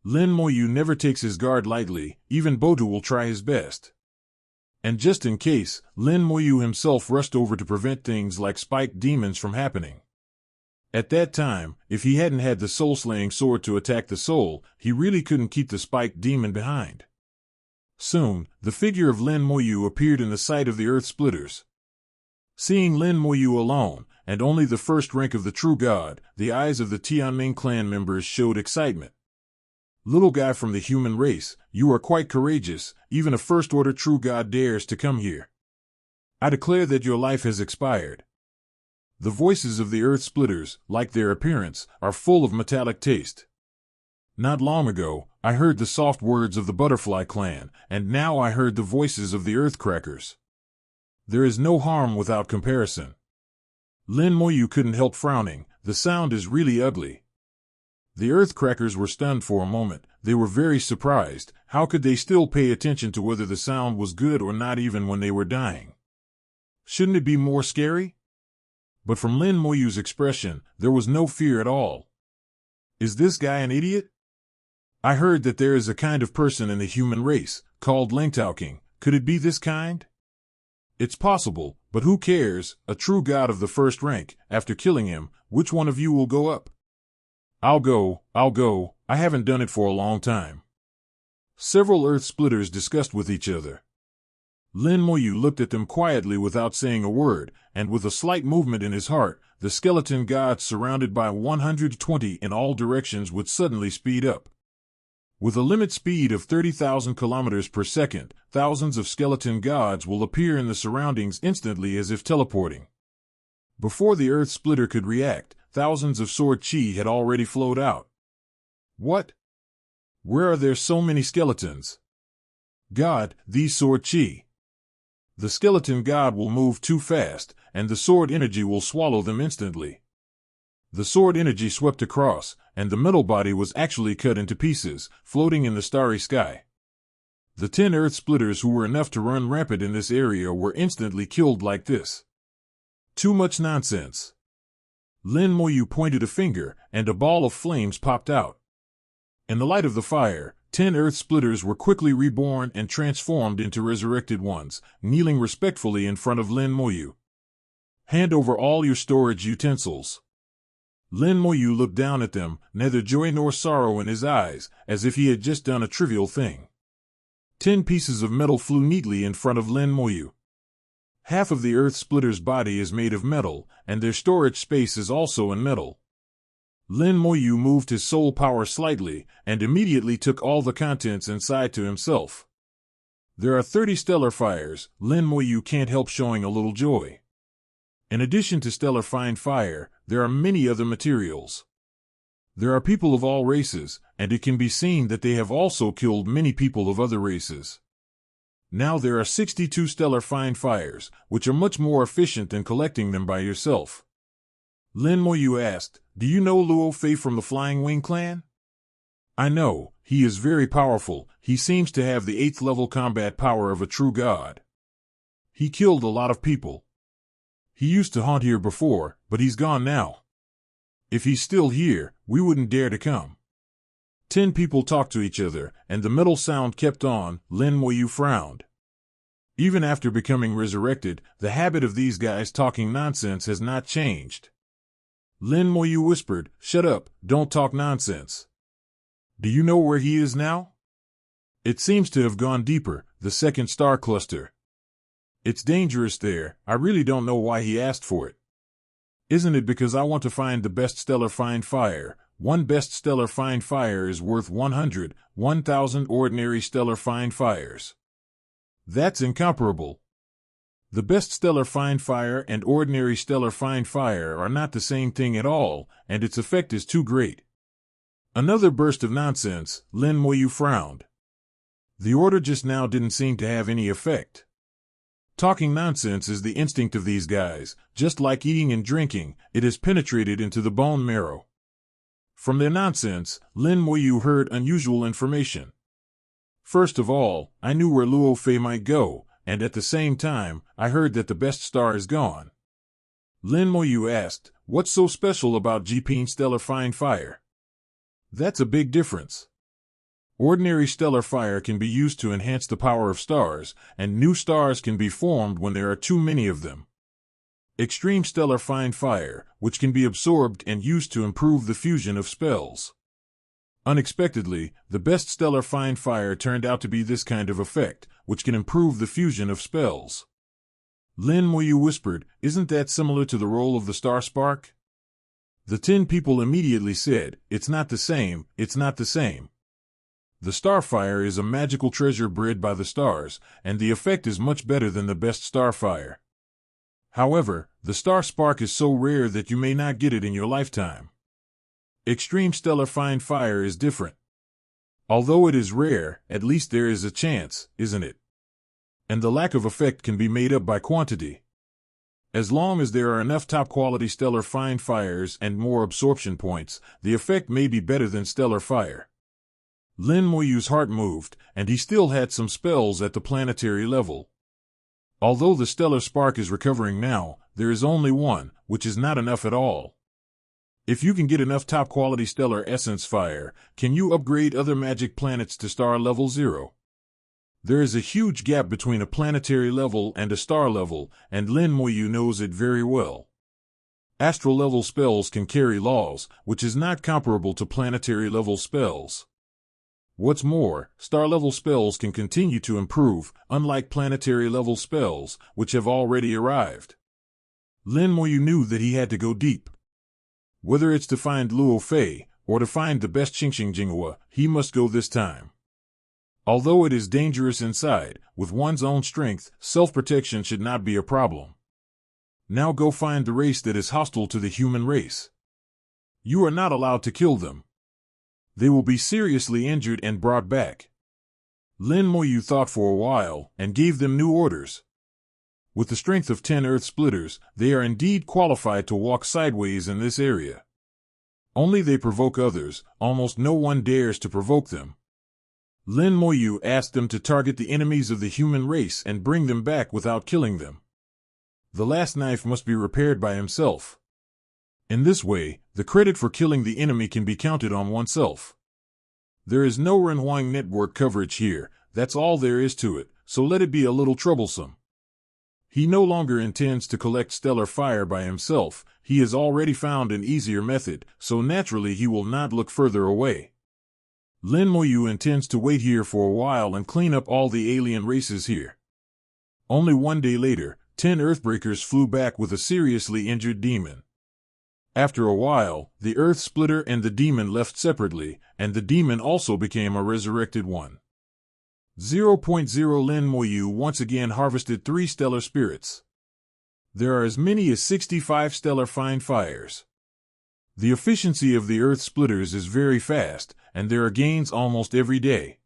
Lin Moyu never takes his guard lightly, even Bodu will try his best. And just in case, Lin Moyu himself rushed over to prevent things like spiked demons from happening. At that time, if he hadn't had the soul-slaying sword to attack the soul, he really couldn't keep the spiked demon behind. Soon, the figure of Lin Moyu appeared in the sight of the Earth Splitters. Seeing Lin Moyu alone, and only the first rank of the True God, the eyes of the Tianming clan members showed excitement. Little guy from the human race, you are quite courageous, even a First Order True God dares to come here. I declare that your life has expired. The voices of the Earth Splitters, like their appearance, are full of metallic taste. Not long ago, I heard the soft words of the Butterfly clan, and now I heard the voices of the Earthcrackers. There is no harm without comparison. Lin Moyu couldn't help frowning. The sound is really ugly. The Earthcrackers were stunned for a moment. They were very surprised. How could they still pay attention to whether the sound was good or not even when they were dying? Shouldn't it be more scary? But from Lin Moyu's expression, there was no fear at all. Is this guy an idiot? I heard that there is a kind of person in the human race, called Lengtauking. Could it be this kind? It's possible, but who cares? A true god of the first rank. After killing him, which one of you will go up? I'll go. I haven't done it for a long time. Several Earth Splitters discussed with each other. Lin Moyu looked at them quietly without saying a word, and with a slight movement in his heart, the skeleton gods surrounded by 120 in all directions would suddenly speed up. With a limit speed of 30,000 kilometers per second, thousands of skeleton gods will appear in the surroundings instantly as if teleporting. Before the Earth Splitter could react, thousands of sword chi had already flowed out. What? Where are there so many skeletons? God, these sword chi. The skeleton god will move too fast, and the sword energy will swallow them instantly. The sword energy swept across, and the metal body was actually cut into pieces, floating in the starry sky. The 10 Earth Splitters who were enough to run rampant in this area were instantly killed like this. Too much nonsense. Lin Moyu pointed a finger, and a ball of flames popped out. In the light of the fire, 10 Earth Splitters were quickly reborn and transformed into resurrected ones, kneeling respectfully in front of Lin Moyu. Hand over all your storage utensils. Lin Moyu looked down at them, neither joy nor sorrow in his eyes, as if he had just done a trivial thing. 10 pieces of metal flew neatly in front of Lin Moyu. Half of the Earth Splitter's body is made of metal, and their storage space is also in metal. Lin Moyu moved his soul power slightly, and immediately took all the contents inside to himself. There are 30 stellar fires. Lin Moyu can't help showing a little joy. In addition to stellar fine fire, there are many other materials. There are people of all races, and it can be seen that they have also killed many people of other races. Now there are 62 stellar fine fires, which are much more efficient than collecting them by yourself. Lin Moyu asked, "Do you know Luo Fei from the Flying Wing clan?" "I know, he is very powerful. He seems to have the 8th level combat power of a true god. He killed a lot of people. He used to haunt here before, but he's gone now. If he's still here, we wouldn't dare to come." 10 people talked to each other, and the metal sound kept on. Lin Moyu frowned. Even after becoming resurrected, the habit of these guys talking nonsense has not changed. Lin Moyu whispered, "Shut up, don't talk nonsense. Do you know where he is now?" "It seems to have gone deeper, the second star cluster. It's dangerous there. I really don't know why he asked for it. Isn't it because I want to find the best stellar fine fire? One best stellar fine fire is worth 1,000 ordinary stellar fine fires. That's incomparable. The best stellar fine fire and ordinary stellar fine fire are not the same thing at all, and its effect is too great." Another burst of nonsense. Lin Moyu frowned. The order just now didn't seem to have any effect. Talking nonsense is the instinct of these guys. Just like eating and drinking, it has penetrated into the bone marrow. From their nonsense, Lin Moyu heard unusual information. First of all, I knew where Luo Fei might go, and at the same time, I heard that the best star is gone. Lin Moyu asked, "What's so special about Jiping stellar fine fire?" "That's a big difference. Ordinary stellar fire can be used to enhance the power of stars, and new stars can be formed when there are too many of them. Extreme stellar fine fire, which can be absorbed and used to improve the fusion of spells." Unexpectedly, the best stellar fine fire turned out to be this kind of effect, which can improve the fusion of spells. Lin Moyu whispered, "Isn't that similar to the role of the star spark?" The 10 people immediately said, "It's not the same, it's not the same. The starfire is a magical treasure bred by the stars, and the effect is much better than the best starfire. However, the star spark is so rare that you may not get it in your lifetime. Extreme stellar fine fire is different. Although it is rare, at least there is a chance, isn't it? And the lack of effect can be made up by quantity. As long as there are enough top-quality stellar fine fires and more absorption points, the effect may be better than stellar fire. Lin Moyu's heart moved, and he still had some spells at the planetary level. Although the stellar spark is recovering now, there is only one, which is not enough at all. If you can get enough top-quality stellar essence fire, can you upgrade other magic planets to star level 0? There is a huge gap between a planetary level and a star level, and Lin Moyu knows it very well. Astral level spells can carry laws, which is not comparable to planetary level spells. What's more, star level spells can continue to improve, unlike planetary level spells, which have already arrived. Lin Moyu knew that he had to go deep. Whether it's to find Luo Fei, or to find the best Qingxing Jinghua, he must go this time. Although it is dangerous inside, with one's own strength, self-protection should not be a problem. Now go find the race that is hostile to the human race. You are not allowed to kill them. They will be seriously injured and brought back. Lin Moyu thought for a while, and gave them new orders. With the strength of 10 Earth Splitters, they are indeed qualified to walk sideways in this area. Only they provoke others, almost no one dares to provoke them. Lin Moyu asked them to target the enemies of the human race and bring them back without killing them. The last knife must be repaired by himself. In this way, the credit for killing the enemy can be counted on oneself. There is no Renhuang network coverage here, that's all there is to it, so let it be a little troublesome. He no longer intends to collect stellar fire by himself, he has already found an easier method, so naturally he will not look further away. Lin Moyu intends to wait here for a while and clean up all the alien races here. Only one day later, 10 Earthbreakers flew back with a seriously injured demon. After a while, the Earth Splitter and the demon left separately, and the demon also became a resurrected one. 0.0 Lin Moyu once again harvested 3 stellar spirits. There are as many as 65 stellar fine fires. The efficiency of the Earth Splitters is very fast, and there are gains almost every day.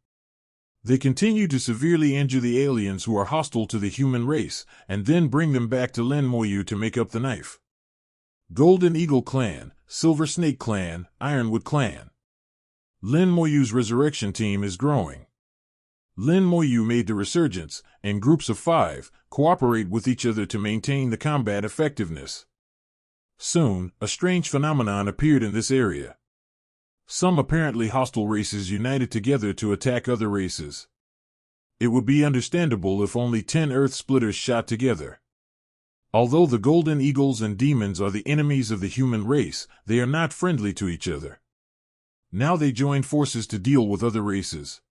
They continue to severely injure the aliens who are hostile to the human race, and then bring them back to Lin Moyu to make up the knife. Golden Eagle Clan, Silver Snake Clan, Ironwood Clan. Lin Moyu's resurrection team is growing. Lin Moyu made the resurgence, in groups of 5, cooperate with each other to maintain the combat effectiveness. Soon, a strange phenomenon appeared in this area. Some apparently hostile races united together to attack other races. It would be understandable if only 10 Earth Splitters shot together. Although the Golden Eagles and demons are the enemies of the human race, they are not friendly to each other. Now they join forces to deal with other races.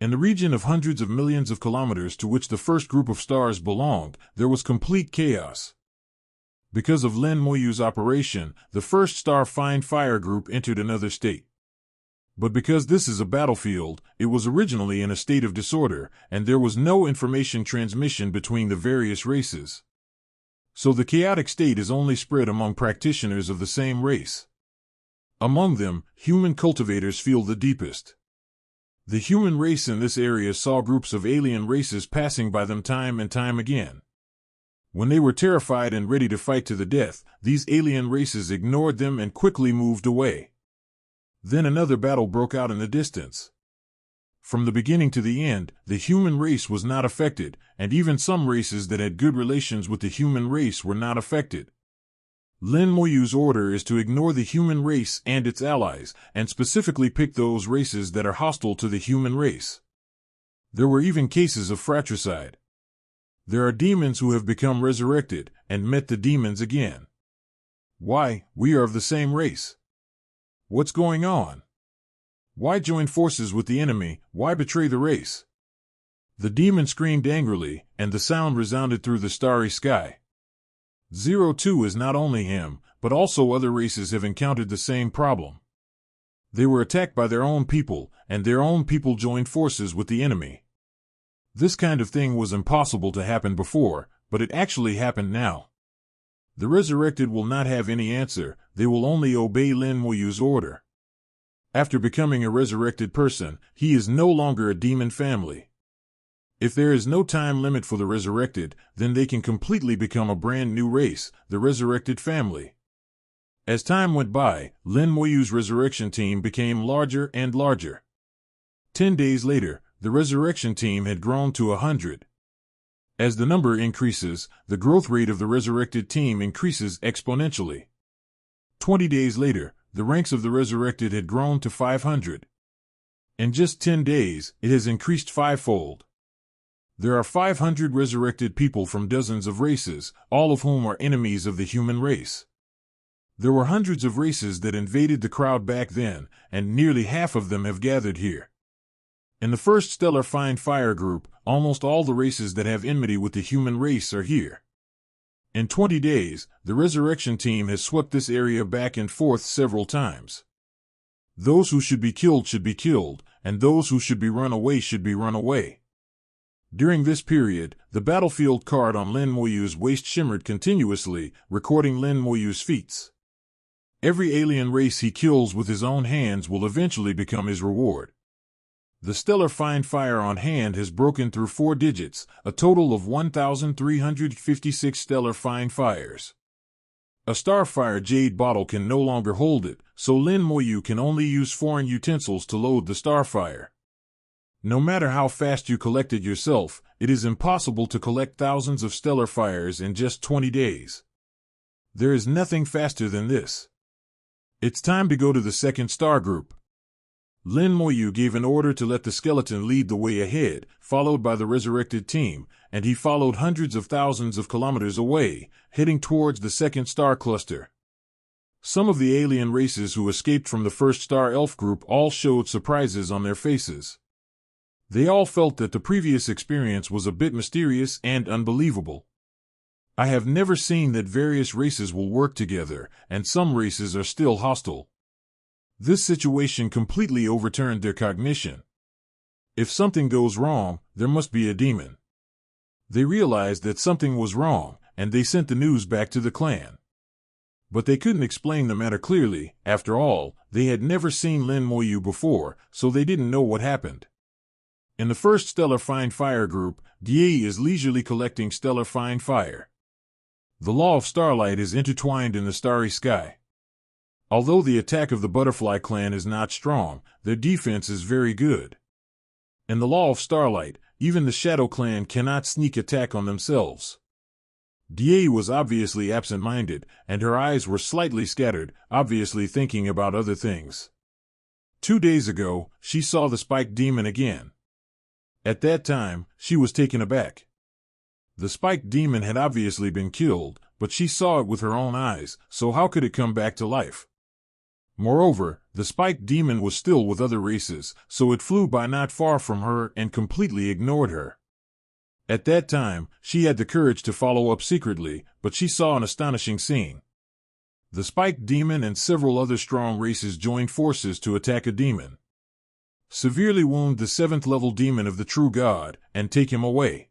In the region of hundreds of millions of kilometers to which the first group of stars belonged, there was complete chaos. Because of Lin Moyu's operation, the first star fine fire group entered another state. But because this is a battlefield, it was originally in a state of disorder, and there was no information transmission between the various races. So the chaotic state is only spread among practitioners of the same race. Among them, human cultivators feel the deepest. The human race in this area saw groups of alien races passing by them time and time again. When they were terrified and ready to fight to the death, these alien races ignored them and quickly moved away. Then another battle broke out in the distance. From the beginning to the end, the human race was not affected, and even some races that had good relations with the human race were not affected. Lin Moyu's order is to ignore the human race and its allies, and specifically pick those races that are hostile to the human race. There were even cases of fratricide. There are demons who have become resurrected, and met the demons again. Why, we are of the same race. What's going on? Why join forces with the enemy, why betray the race? The demon screamed angrily, and the sound resounded through the starry sky. 02 is not only him, but also other races have encountered the same problem. They were attacked by their own people, and their own people joined forces with the enemy. This kind of thing was impossible to happen before, but it actually happened now. The resurrected will not have any answer, they will only obey Lin Moyu's order. After becoming a resurrected person, he is no longer a demon family. If there is no time limit for the resurrected, then they can completely become a brand new race, the resurrected family. As time went by, Lin Moyu's resurrection team became larger and larger. 10 days later, the resurrection team had grown to 100. As the number increases, the growth rate of the resurrected team increases exponentially. 20 days later, the ranks of the resurrected had grown to 500. In just 10 days, it has increased fivefold. There are 500 resurrected people from dozens of races, all of whom are enemies of the human race. There were hundreds of races that invaded the crowd back then, and nearly half of them have gathered here. In the first Stellar Find Fire group, almost all the races that have enmity with the human race are here. In 20 days, the resurrection team has swept this area back and forth several times. Those who should be killed, and those who should be run away should be run away. During this period, the battlefield card on Lin Moyu's waist shimmered continuously, recording Lin Moyu's feats. Every alien race he kills with his own hands will eventually become his reward. The Stellar Find Fire on hand has broken through 4 digits, a total of 1,356 Stellar Find Fires. A Starfire Jade bottle can no longer hold it, so Lin Moyu can only use foreign utensils to load the Starfire. No matter how fast you collect it yourself, it is impossible to collect thousands of stellar fires in just 20 days. There is nothing faster than this. It's time to go to the second star group. Lin Moyu gave an order to let the skeleton lead the way ahead, followed by the resurrected team, and he followed hundreds of thousands of kilometers away, heading towards the second star cluster. Some of the alien races who escaped from the first star elf group all showed surprises on their faces. They all felt that the previous experience was a bit mysterious and unbelievable. I have never seen that various races will work together, and some races are still hostile. This situation completely overturned their cognition. If something goes wrong, there must be a demon. They realized that something was wrong, and they sent the news back to the clan. But they couldn't explain the matter clearly. After all, they had never seen Lin Moyu before, so they didn't know what happened. In the first Stellar Find Fire group, Die is leisurely collecting Stellar Find Fire. The law of starlight is intertwined in the starry sky. Although the attack of the Butterfly clan is not strong, their defense is very good. In the law of starlight, even the Shadow clan cannot sneak attack on themselves. Die was obviously absent-minded, and her eyes were slightly scattered, obviously thinking about other things. 2 days ago, she saw the spiked demon again. At that time, she was taken aback. The spiked demon had obviously been killed, but she saw it with her own eyes, so how could it come back to life? Moreover, the spiked demon was still with other races, so it flew by not far from her and completely ignored her. At that time, she had the courage to follow up secretly, but she saw an astonishing scene. The spiked demon and several other strong races joined forces to attack a demon. Severely wound the 7th level demon of the true god, and take him away.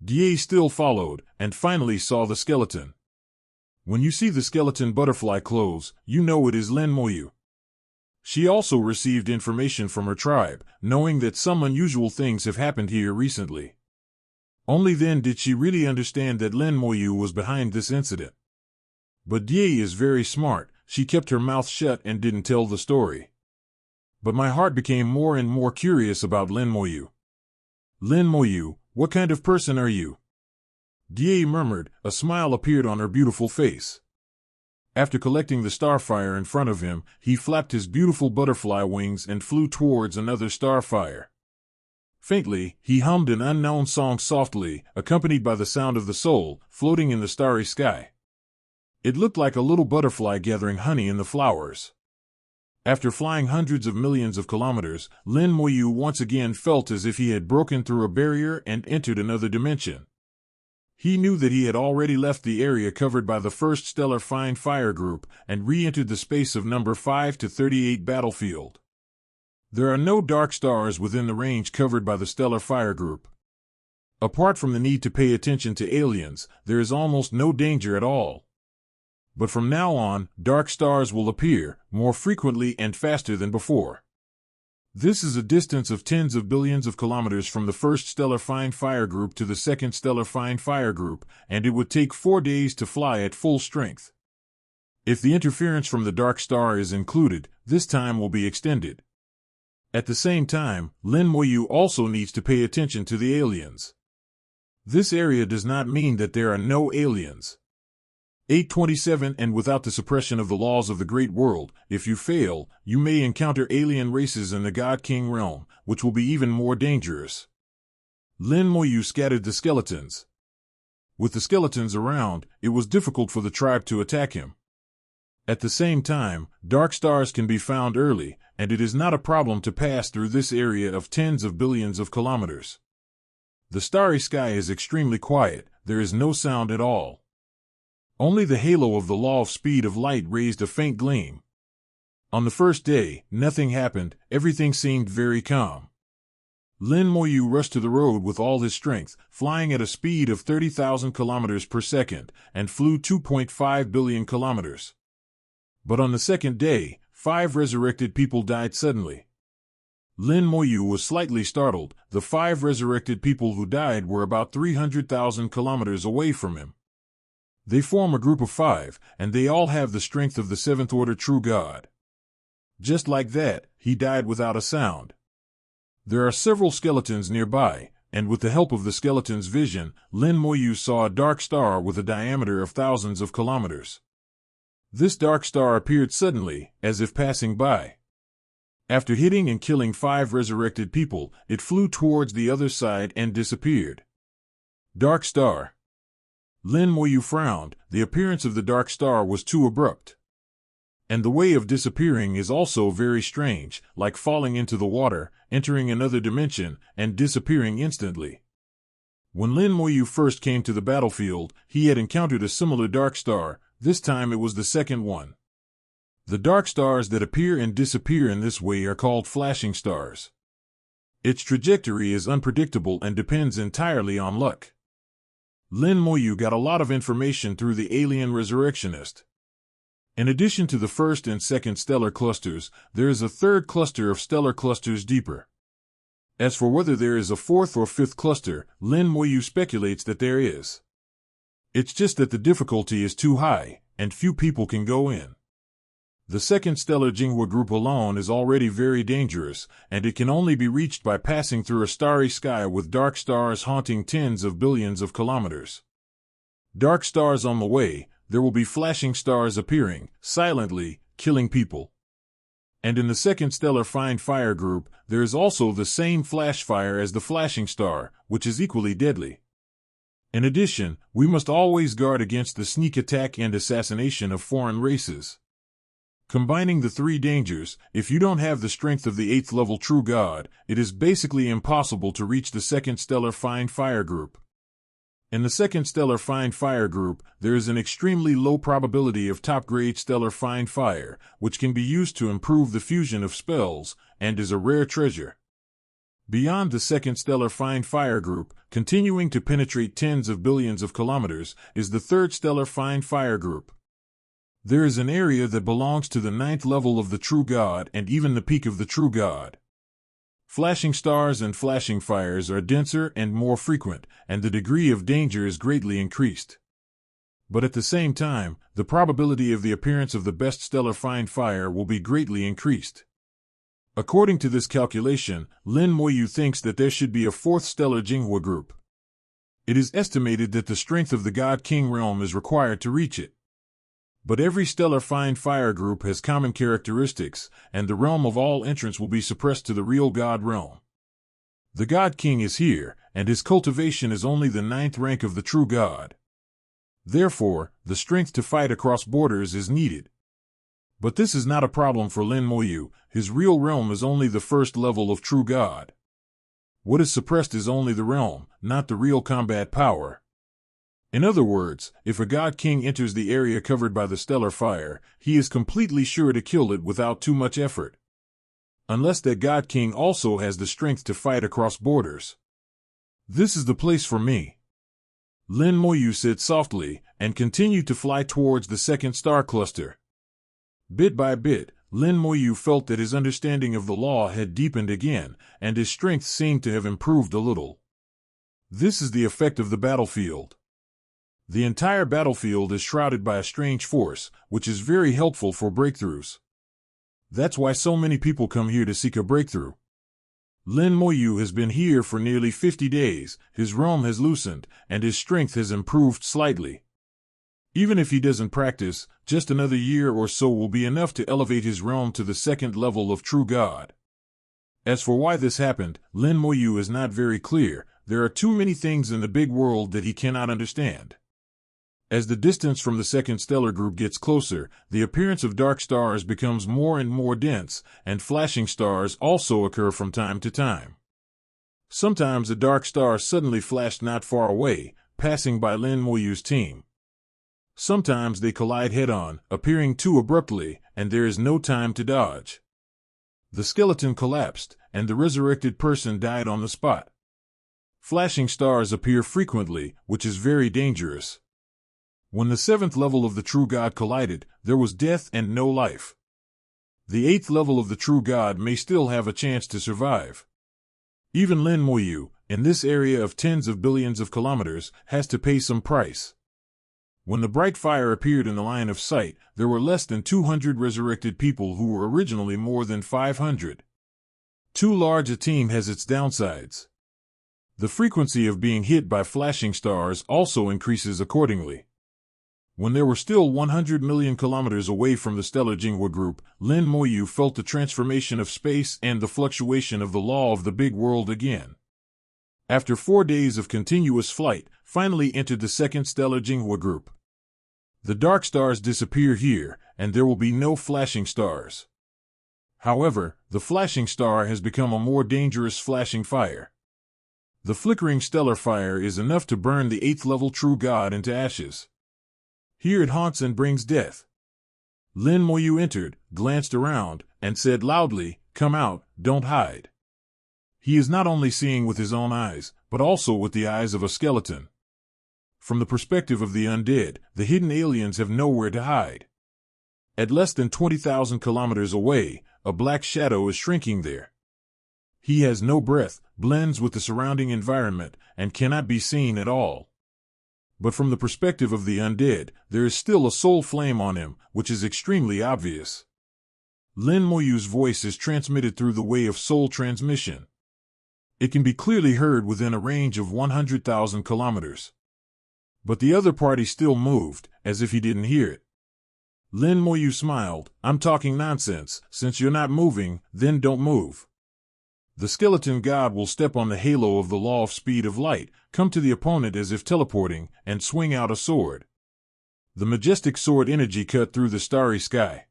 Die still followed, and finally saw the skeleton. When you see the skeleton butterfly clothes, you know it is Lin Moyu. She also received information from her tribe, knowing that some unusual things have happened here recently. Only then did she really understand that Lin Moyu was behind this incident. But Die is very smart. She kept her mouth shut and didn't tell the story. But my heart became more and more curious about Lin Moyu. Lin Moyu, what kind of person are you? Die murmured. A smile appeared on her beautiful face. After collecting the starfire in front of him, he flapped his beautiful butterfly wings and flew towards another starfire. Faintly, he hummed an unknown song softly, accompanied by the sound of the soul, floating in the starry sky. It looked like a little butterfly gathering honey in the flowers. After flying hundreds of millions of kilometers, Lin Moyu once again felt as if he had broken through a barrier and entered another dimension. He knew that he had already left the area covered by the first Stellar Find Fire group and re-entered the space of number 5 to 38 battlefield. There are no dark stars within the range covered by the Stellar Fire group. Apart from the need to pay attention to aliens, there is almost no danger at all. But from now on, dark stars will appear, more frequently and faster than before. This is a distance of tens of billions of kilometers from the first stellar fine fire group to the second stellar fine fire group, and it would take 4 days to fly at full strength. If the interference from the dark star is included, this time will be extended. At the same time, Lin Moyu also needs to pay attention to the aliens. This area does not mean that there are no aliens. 827 And without the suppression of the laws of the great world, if you fail, you may encounter alien races in the God King realm, which will be even more dangerous. Lin Moyu scattered the skeletons. With the skeletons around, it was difficult for the tribe to attack him. At the same time, dark stars can be found early, and it is not a problem to pass through this area of tens of billions of kilometers. The starry sky is extremely quiet, there is no sound at all. Only the halo of the law of speed of light raised a faint gleam. On the first day, nothing happened, everything seemed very calm. Lin Moyu rushed to the road with all his strength, flying at a speed of 30,000 kilometers per second, and flew 2.5 billion kilometers. But on the second day, 5 resurrected people died suddenly. Lin Moyu was slightly startled. The 5 resurrected people who died were about 300,000 kilometers away from him. They form a group of 5, and they all have the strength of the 7th order true God. Just like that, he died without a sound. There are several skeletons nearby, and with the help of the skeleton's vision, Lin Moyu saw a dark star with a diameter of thousands of kilometers. This dark star appeared suddenly, as if passing by. After hitting and killing 5 resurrected people, it flew towards the other side and disappeared. Dark star. Lin Moyu frowned. The appearance of the dark star was too abrupt. And the way of disappearing is also very strange, like falling into the water, entering another dimension, and disappearing instantly. When Lin Moyu first came to the battlefield, he had encountered a similar dark star. This time it was the second one. The dark stars that appear and disappear in this way are called flashing stars. Its trajectory is unpredictable and depends entirely on luck. Lin Moyu got a lot of information through the alien resurrectionist. In addition to the first and second stellar clusters, there is a third cluster of stellar clusters deeper. As for whether there is a fourth or fifth cluster, Lin Moyu speculates that there is. It's just that the difficulty is too high, and few people can go in. The second stellar Jinghua group alone is already very dangerous, and it can only be reached by passing through a starry sky with dark stars haunting tens of billions of kilometers. Dark stars on the way, there will be flashing stars appearing, silently, killing people. And in the second stellar fine fire group, there is also the same flash fire as the flashing star, which is equally deadly. In addition, we must always guard against the sneak attack and assassination of foreign races. Combining the 3 dangers, if you don't have the strength of the 8th level true God, it is basically impossible to reach the second stellar fine fire group. In the second stellar fine fire group, there is an extremely low probability of top-grade stellar fine fire, which can be used to improve the fusion of spells, and is a rare treasure. Beyond the second stellar fine fire group, continuing to penetrate tens of billions of kilometers, is the third stellar fine fire group. There is an area that belongs to the 9th level of the true God and even the peak of the true God. Flashing stars and flashing fires are denser and more frequent, and the degree of danger is greatly increased. But at the same time, the probability of the appearance of the best stellar fine fire will be greatly increased. According to this calculation, Lin Moyu thinks that there should be a 4th stellar Jinghua group. It is estimated that the strength of the God King realm is required to reach it. But every stellar fine fire group has common characteristics, and the realm of all entrants will be suppressed to the real God realm. The God King is here, and his cultivation is only the 9th rank of the true God. Therefore, the strength to fight across borders is needed. But this is not a problem for Lin Moyu. His real realm is only the 1st level of true God. What is suppressed is only the realm, not the real combat power. In other words, if a God King enters the area covered by the stellar fire, he is completely sure to kill it without too much effort. Unless that God King also has the strength to fight across borders. This is the place for me. Lin Moyu said softly, and continued to fly towards the second star cluster. Bit by bit, Lin Moyu felt that his understanding of the law had deepened again, and his strength seemed to have improved a little. This is the effect of the battlefield. The entire battlefield is shrouded by a strange force, which is very helpful for breakthroughs. That's why so many people come here to seek a breakthrough. Lin Moyu has been here for nearly 50 days, his realm has loosened, and his strength has improved slightly. Even if he doesn't practice, just another year or so will be enough to elevate his realm to the second level of true God. As for why this happened, Lin Moyu is not very clear. There are too many things in the big world that he cannot understand. As the distance from the second stellar group gets closer, the appearance of dark stars becomes more and more dense, and flashing stars also occur from time to time. Sometimes a dark star suddenly flashed not far away, passing by Lin Moyu's team. Sometimes they collide head-on, appearing too abruptly, and there is no time to dodge. The skeleton collapsed, and the resurrected person died on the spot. Flashing stars appear frequently, which is very dangerous. When the 7th level of the true God collided, there was death and no life. The 8th level of the true God may still have a chance to survive. Even Lin Moyu, in this area of tens of billions of kilometers, has to pay some price. When the bright fire appeared in the line of sight, there were less than 200 resurrected people who were originally more than 500. Too large a team has its downsides. The frequency of being hit by flashing stars also increases accordingly. When they were still 100 million kilometers away from the stellar Jinghua group, Lin Moyu felt the transformation of space and the fluctuation of the law of the big world again. After 4 days of continuous flight, finally entered the second stellar Jinghua group. The dark stars disappear here, and there will be no flashing stars. However, the flashing star has become a more dangerous flashing fire. The flickering stellar fire is enough to burn the 8th level true God into ashes. Here it haunts and brings death. Lin Moyu entered, glanced around, and said loudly, "Come out, don't hide." He is not only seeing with his own eyes, but also with the eyes of a skeleton. From the perspective of the undead, the hidden aliens have nowhere to hide. At less than 20,000 kilometers away, a black shadow is shrinking there. He has no breath, blends with the surrounding environment, and cannot be seen at all. But from the perspective of the undead, there is still a soul flame on him, which is extremely obvious. Lin Moyu's voice is transmitted through the way of soul transmission. It can be clearly heard within a range of 100,000 kilometers. But the other party still moved, as if he didn't hear it. Lin Moyu smiled, "I'm talking nonsense. Since you're not moving, then don't move." The skeleton god will step on the halo of the law of speed of light, come to the opponent as if teleporting, and swing out a sword. The majestic sword energy cut through the starry sky.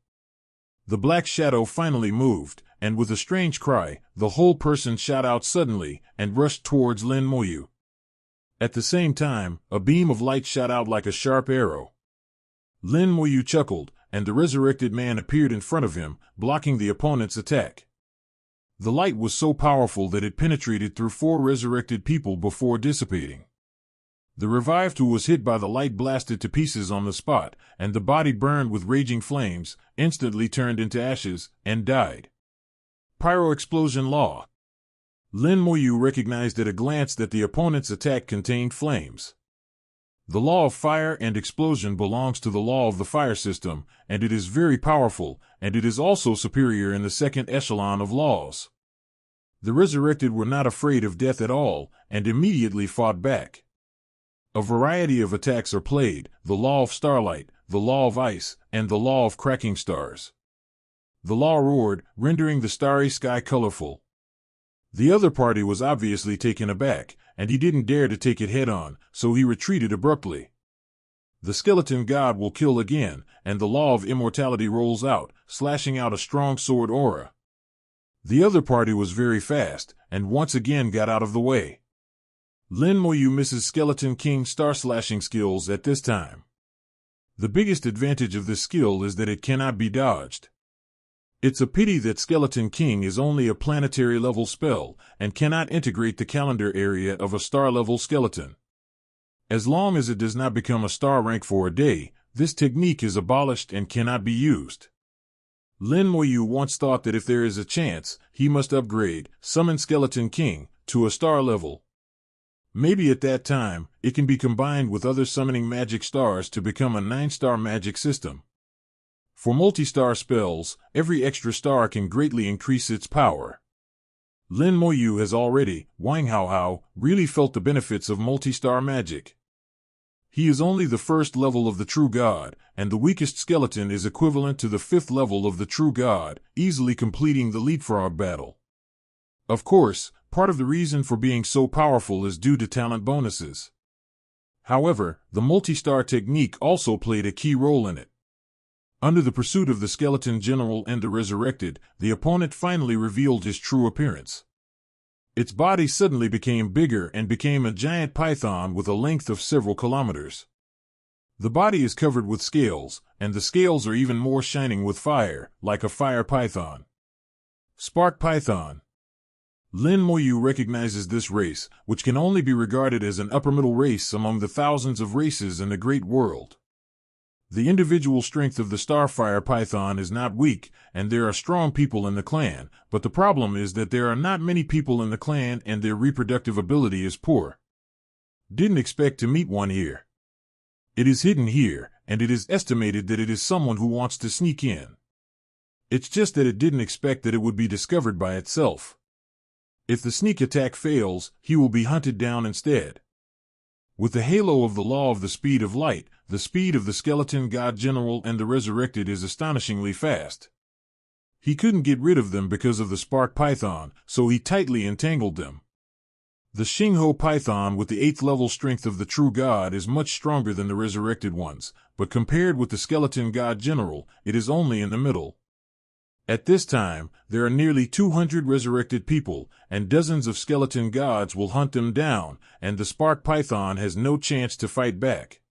The black shadow finally moved, and with a strange cry, the whole person shot out suddenly, and rushed towards Lin Moyu. At the same time, a beam of light shot out like a sharp arrow. Lin Moyu chuckled, and the resurrected man appeared in front of him, blocking the opponent's attack. The light was so powerful that it penetrated through 4 resurrected people before dissipating. The revived who was hit by the light blasted to pieces on the spot, and the body burned with raging flames, instantly turned into ashes, and died. Pyro-explosion law. Lin Moyu recognized at a glance that the opponent's attack contained flames. The law of fire and explosion belongs to the law of the fire system, and it is very powerful, and it is also superior in the second echelon of laws. The resurrected were not afraid of death at all, and immediately fought back. A variety of attacks are played: the law of starlight, the law of ice, and the law of cracking stars. The law roared, rendering the starry sky colorful. The other party was obviously taken aback, and he didn't dare to take it head-on, so he retreated abruptly. The skeleton god will kill again, and the law of immortality rolls out, slashing out a strong sword aura. The other party was very fast, and once again got out of the way. Lin Moyu misses Skeleton King's star-slashing skills at this time. The biggest advantage of this skill is that it cannot be dodged. It's a pity that Skeleton King is only a planetary-level spell, and cannot integrate the calendar area of a star-level skeleton. As long as it does not become a star rank for a day, this technique is abolished and cannot be used. Lin Moyu once thought that if there is a chance, he must upgrade, Summon Skeleton King, to a star level. Maybe at that time, it can be combined with other summoning magic stars to become a 9-star magic system. For multi-star spells, every extra star can greatly increase its power. Lin Moyu has already, Wang Hao, really felt the benefits of multi-star magic. He is only the first level of the true god, and the weakest skeleton is equivalent to the 5th level of the true god, easily completing the leapfrog battle. Of course, part of the reason for being so powerful is due to talent bonuses. However, the multi-star technique also played a key role in it. Under the pursuit of the skeleton general and the resurrected, the opponent finally revealed his true appearance. Its body suddenly became bigger and became a giant python with a length of several kilometers. The body is covered with scales, and the scales are even more shining with fire, like a fire python. Spark Python. Lin Moyu recognizes this race, which can only be regarded as an upper-middle race among the thousands of races in the great world. The individual strength of the Starfire Python is not weak, and there are strong people in the clan, but the problem is that there are not many people in the clan and their reproductive ability is poor. Didn't expect to meet one here. It is hidden here, and it is estimated that it is someone who wants to sneak in. It's just that it didn't expect that it would be discovered by itself. If the sneak attack fails, he will be hunted down instead. With the halo of the law of the speed of light, the speed of the skeleton god general and the resurrected is astonishingly fast. He couldn't get rid of them because of the spark python, so he tightly entangled them. The Xingho python with the 8th level strength of the true god is much stronger than the resurrected ones, but compared with the skeleton god general, it is only in the middle. At this time, there are nearly 200 resurrected people, and dozens of skeleton gods will hunt them down, and the spark python has no chance to fight back.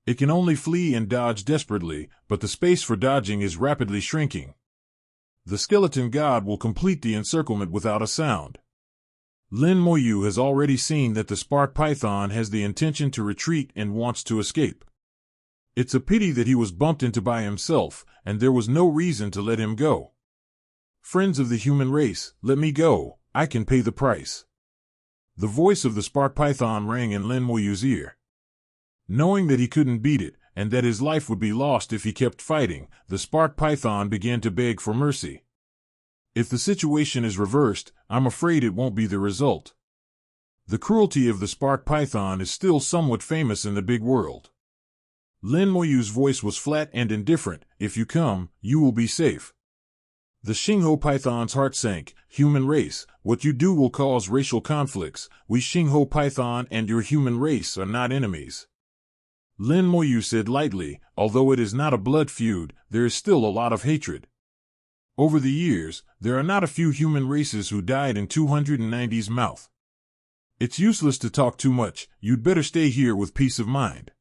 It can only flee and dodge desperately, but the space for dodging is rapidly shrinking. The skeleton god will complete the encirclement without a sound. Lin Moyu has already seen that the spark python has the intention to retreat and wants to escape. It's a pity that he was bumped into by himself, and there was no reason to let him go. Friends of the human race, let me go, I can pay the price. The voice of the spark python rang in Lin Moyu's ear. Knowing that he couldn't beat it, and that his life would be lost if he kept fighting, the spark python began to beg for mercy. If the situation is reversed, I'm afraid it won't be the result. The cruelty of the spark python is still somewhat famous in the big world. Lin Moyu's voice was flat and indifferent. If you come, you will be safe. The Xingho python's heart sank. Human race, what you do will cause racial conflicts. We Xingho python and your human race are not enemies. Lin Moyu said lightly, although it is not a blood feud, there is still a lot of hatred. Over the years, there are not a few human races who died in 290's mouth. It's useless to talk too much. You'd better stay here with peace of mind.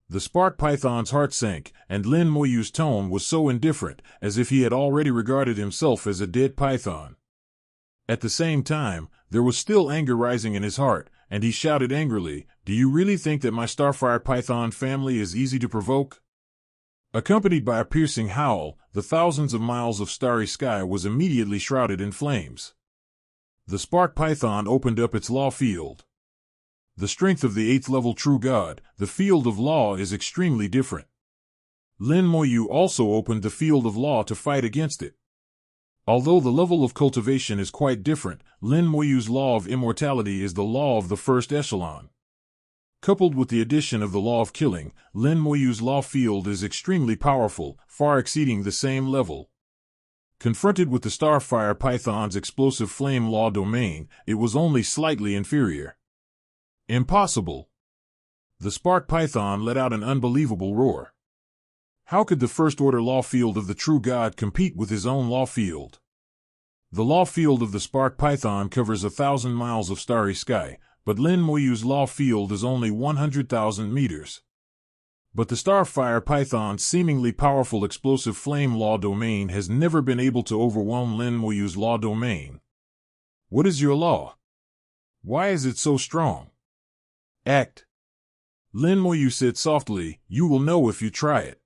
The spark python's heart sank, and Lin Moyu's tone was so indifferent, as if he had already regarded himself as a dead python. At the same time, there was still anger rising in his heart, and he shouted angrily, "Do you really think that my Starfire Python family is easy to provoke?" Accompanied by a piercing howl, the thousands of miles of starry sky was immediately shrouded in flames. The spark python opened up its law field. The strength of the 8th level true god, the field of law is extremely different. Lin Moyu also opened the field of law to fight against it. Although the level of cultivation is quite different, Lin Moyu's law of immortality is the law of the first echelon. Coupled with the addition of the law of killing, Lin Moyu's law field is extremely powerful, far exceeding the same level. Confronted with the Starfire Python's explosive flame law domain, it was only slightly inferior. Impossible! The spark python let out an unbelievable roar. How could the first-order law field of the true god compete with his own law field? The law field of the spark python covers 1,000 miles of starry sky, but Lin Moyu's law field is only 100,000 meters. But the Starfire Python's seemingly powerful explosive flame law domain has never been able to overwhelm Lin Moyu's law domain. What is your law? Why is it so strong? Act. Lin Moyu said softly, "You will know if you try it."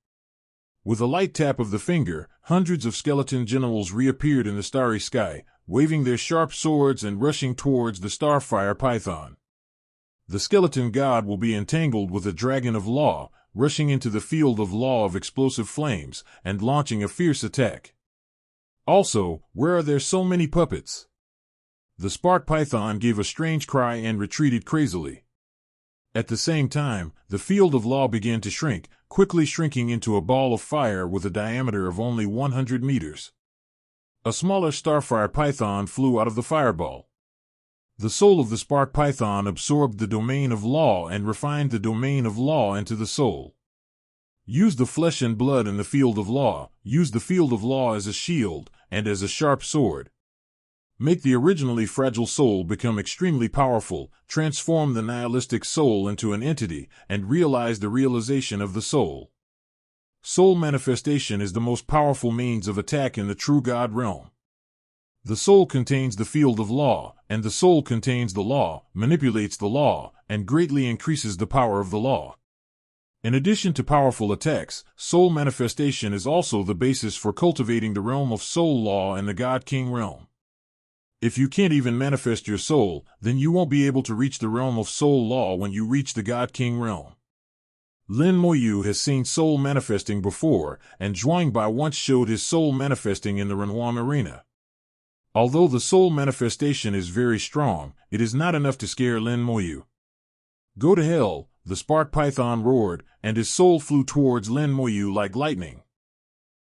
With a light tap of the finger, hundreds of skeleton generals reappeared in the starry sky, waving their sharp swords and rushing towards the starfire python. The skeleton god will be entangled with a dragon of law, rushing into the field of law of explosive flames, and launching a fierce attack. Also, where are there so many puppets? The spark python gave a strange cry and retreated crazily. At the same time, the field of law began to shrink, quickly shrinking into a ball of fire with a diameter of only 100 meters. A smaller starfire python flew out of the fireball. The soul of the spark python absorbed the domain of law and refined the domain of law into the soul. Use the flesh and blood in the field of law, use the field of law as a shield and as a sharp sword. Make the originally fragile soul become extremely powerful, transform the nihilistic soul into an entity, and realize the realization of the soul. Soul manifestation is the most powerful means of attack in the true God realm. The soul contains the field of law, and the soul contains the law, manipulates the law, and greatly increases the power of the law. In addition to powerful attacks, soul manifestation is also the basis for cultivating the realm of soul law and the God-King realm. If you can't even manifest your soul, then you won't be able to reach the realm of soul law when you reach the God-King realm. Lin Moyu has seen soul manifesting before, and Zhuangbai once showed his soul manifesting in the Renhuang arena. Although the soul manifestation is very strong, it is not enough to scare Lin Moyu. Go to hell, the spark python roared, and his soul flew towards Lin Moyu like lightning.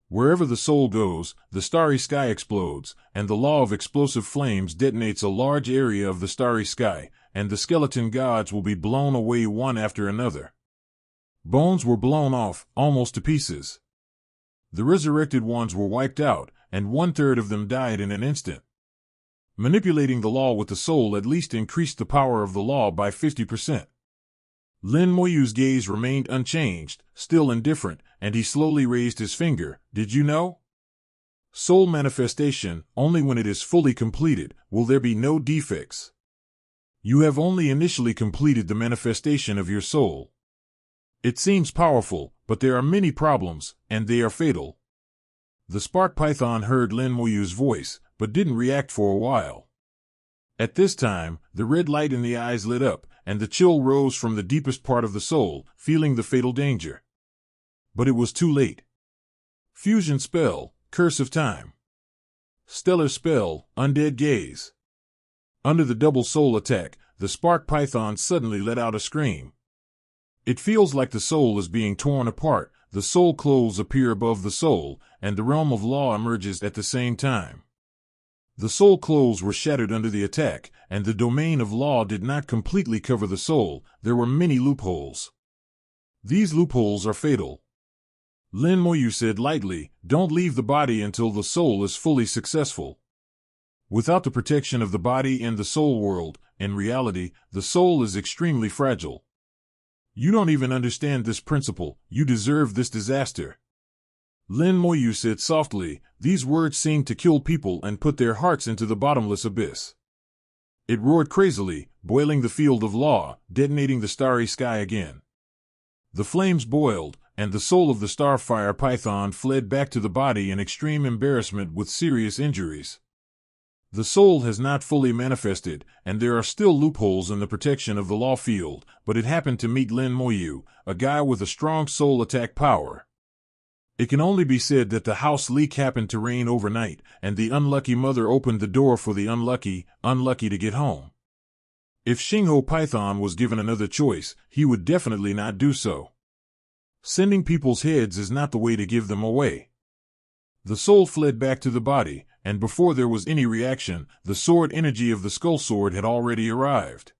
Wherever the soul goes, the starry sky explodes, and the law of explosive flames detonates a large area of the starry sky, and the skeleton gods will be blown away one after another. Bones were blown off, almost to pieces. The resurrected ones were wiped out, and 1/3 of them died in an instant. Manipulating the law with the soul at least increased the power of the law by 50%. Lin Moyu's gaze remained unchanged, still indifferent, and he slowly raised his finger. Did you know? Soul manifestation, only when it is fully completed, will there be no defects. You have only initially completed the manifestation of your soul. It seems powerful, but there are many problems, and they are fatal. The spark python heard Lin Moyu's voice, but didn't react for a while. At this time, the red light in the eyes lit up, and the chill rose from the deepest part of the soul, feeling the fatal danger. But it was too late. Fusion spell, curse of time. Stellar spell, undead gaze. Under the double soul attack, the spark python suddenly let out a scream. It feels like the soul is being torn apart, the soul clothes appear above the soul, and the realm of law emerges at the same time. The soul clothes were shattered under the attack, and the domain of law did not completely cover the soul. There were many loopholes. These loopholes are fatal. Lin Moyu said lightly, "Don't leave the body until the soul is fully successful." Without the protection of the body and the soul world, in reality, the soul is extremely fragile. You don't even understand this principle. You deserve this disaster. Lin Moyu said softly. These words seemed to kill people and put their hearts into the bottomless abyss. It roared crazily, boiling the field of law, detonating the starry sky again. The flames boiled, and the soul of the starfire python fled back to the body in extreme embarrassment with serious injuries. The soul has not fully manifested, and there are still loopholes in the protection of the law field, but it happened to meet Lin Moyu, a guy with a strong soul attack power. It can only be said that the house leak happened to rain overnight, and the unlucky mother opened the door for the unlucky to get home. If Xingho Python was given another choice, he would definitely not do so. Sending people's heads is not the way to give them away. The soul fled back to the body, and before there was any reaction, the sword energy of the skull sword had already arrived.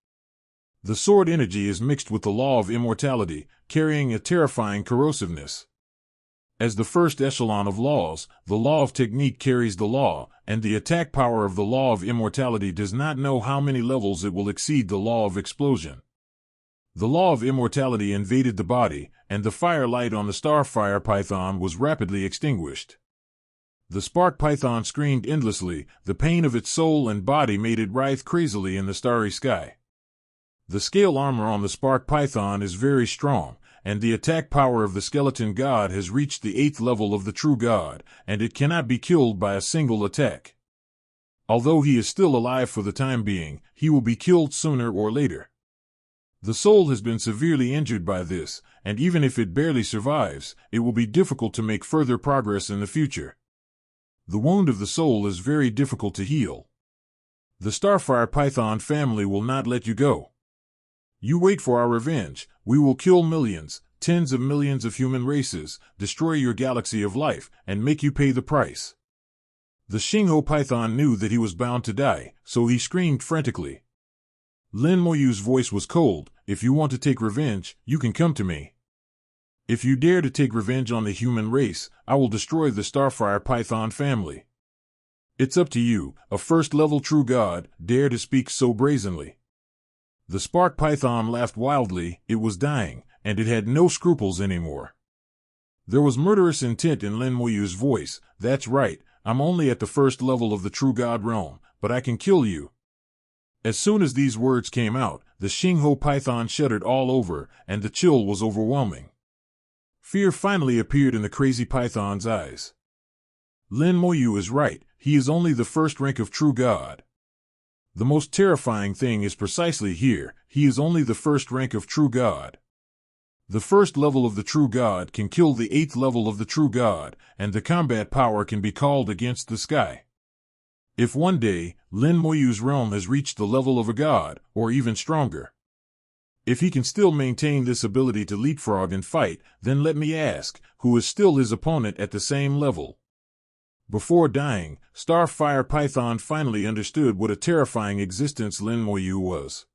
The sword energy is mixed with the law of immortality, carrying a terrifying corrosiveness. As the first echelon of laws, the law of technique carries the law, and the attack power of the law of immortality does not know how many levels it will exceed the law of explosion. The law of immortality invaded the body, and the firelight on the starfire python was rapidly extinguished. The spark python screamed endlessly. The pain of its soul and body made it writhe crazily in the starry sky. The scale armor on the spark python is very strong, and the attack power of the skeleton god has reached the 8th level of the true god, and it cannot be killed by a single attack. Although he is still alive for the time being, he will be killed sooner or later. The soul has been severely injured by this, and even if it barely survives, it will be difficult to make further progress in the future. The wound of the soul is very difficult to heal. The Starfire Python family will not let you go. You wait for our revenge. We will kill millions, tens of millions of human races, destroy your galaxy of life, and make you pay the price. The Xingho Python knew that he was bound to die, so he screamed frantically. Lin Moyu's voice was cold. If you want to take revenge, you can come to me. If you dare to take revenge on the human race, I will destroy the Starfire Python family. It's up to you, a first-level true god, dare to speak so brazenly. The Spark Python laughed wildly. It was dying, and it had no scruples anymore. There was murderous intent in Lin Moyu's voice. That's right, I'm only at the first level of the true god realm, but I can kill you. As soon as these words came out, the Xingho Python shuddered all over, and the chill was overwhelming. Fear finally appeared in the crazy python's eyes. Lin Moyu is right, he is only the first rank of true god. The most terrifying thing is precisely here, he is only the first rank of true god. The first level of the true god can kill the 8th level of the true god, and the combat power can be called against the sky. If one day, Lin Moyu's realm has reached the level of a god, or even stronger. If he can still maintain this ability to leapfrog and fight, then let me ask, who is still his opponent at the same level? Before dying, Starfire Python finally understood what a terrifying existence Lin Moyu was.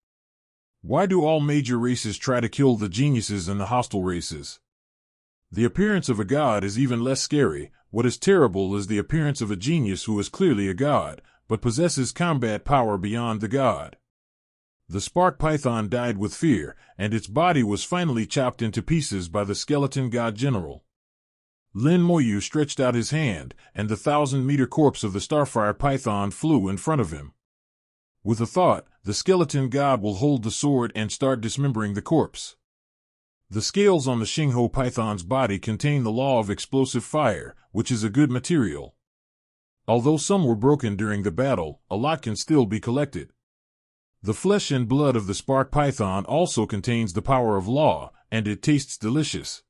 Why do all major races try to kill the geniuses and the hostile races? The appearance of a god is even less scary. What is terrible is the appearance of a genius who is clearly a god, but possesses combat power beyond the god. The Spark Python died with fear, and its body was finally chopped into pieces by the skeleton god general. Lin Moyu stretched out his hand, and the 1,000-meter corpse of the Starfire Python flew in front of him. With a thought, the skeleton god will hold the sword and start dismembering the corpse. The scales on the Xingho Python's body contain the law of explosive fire, which is a good material. Although some were broken during the battle, a lot can still be collected. The flesh and blood of the Spark Python also contains the power of law, and it tastes delicious.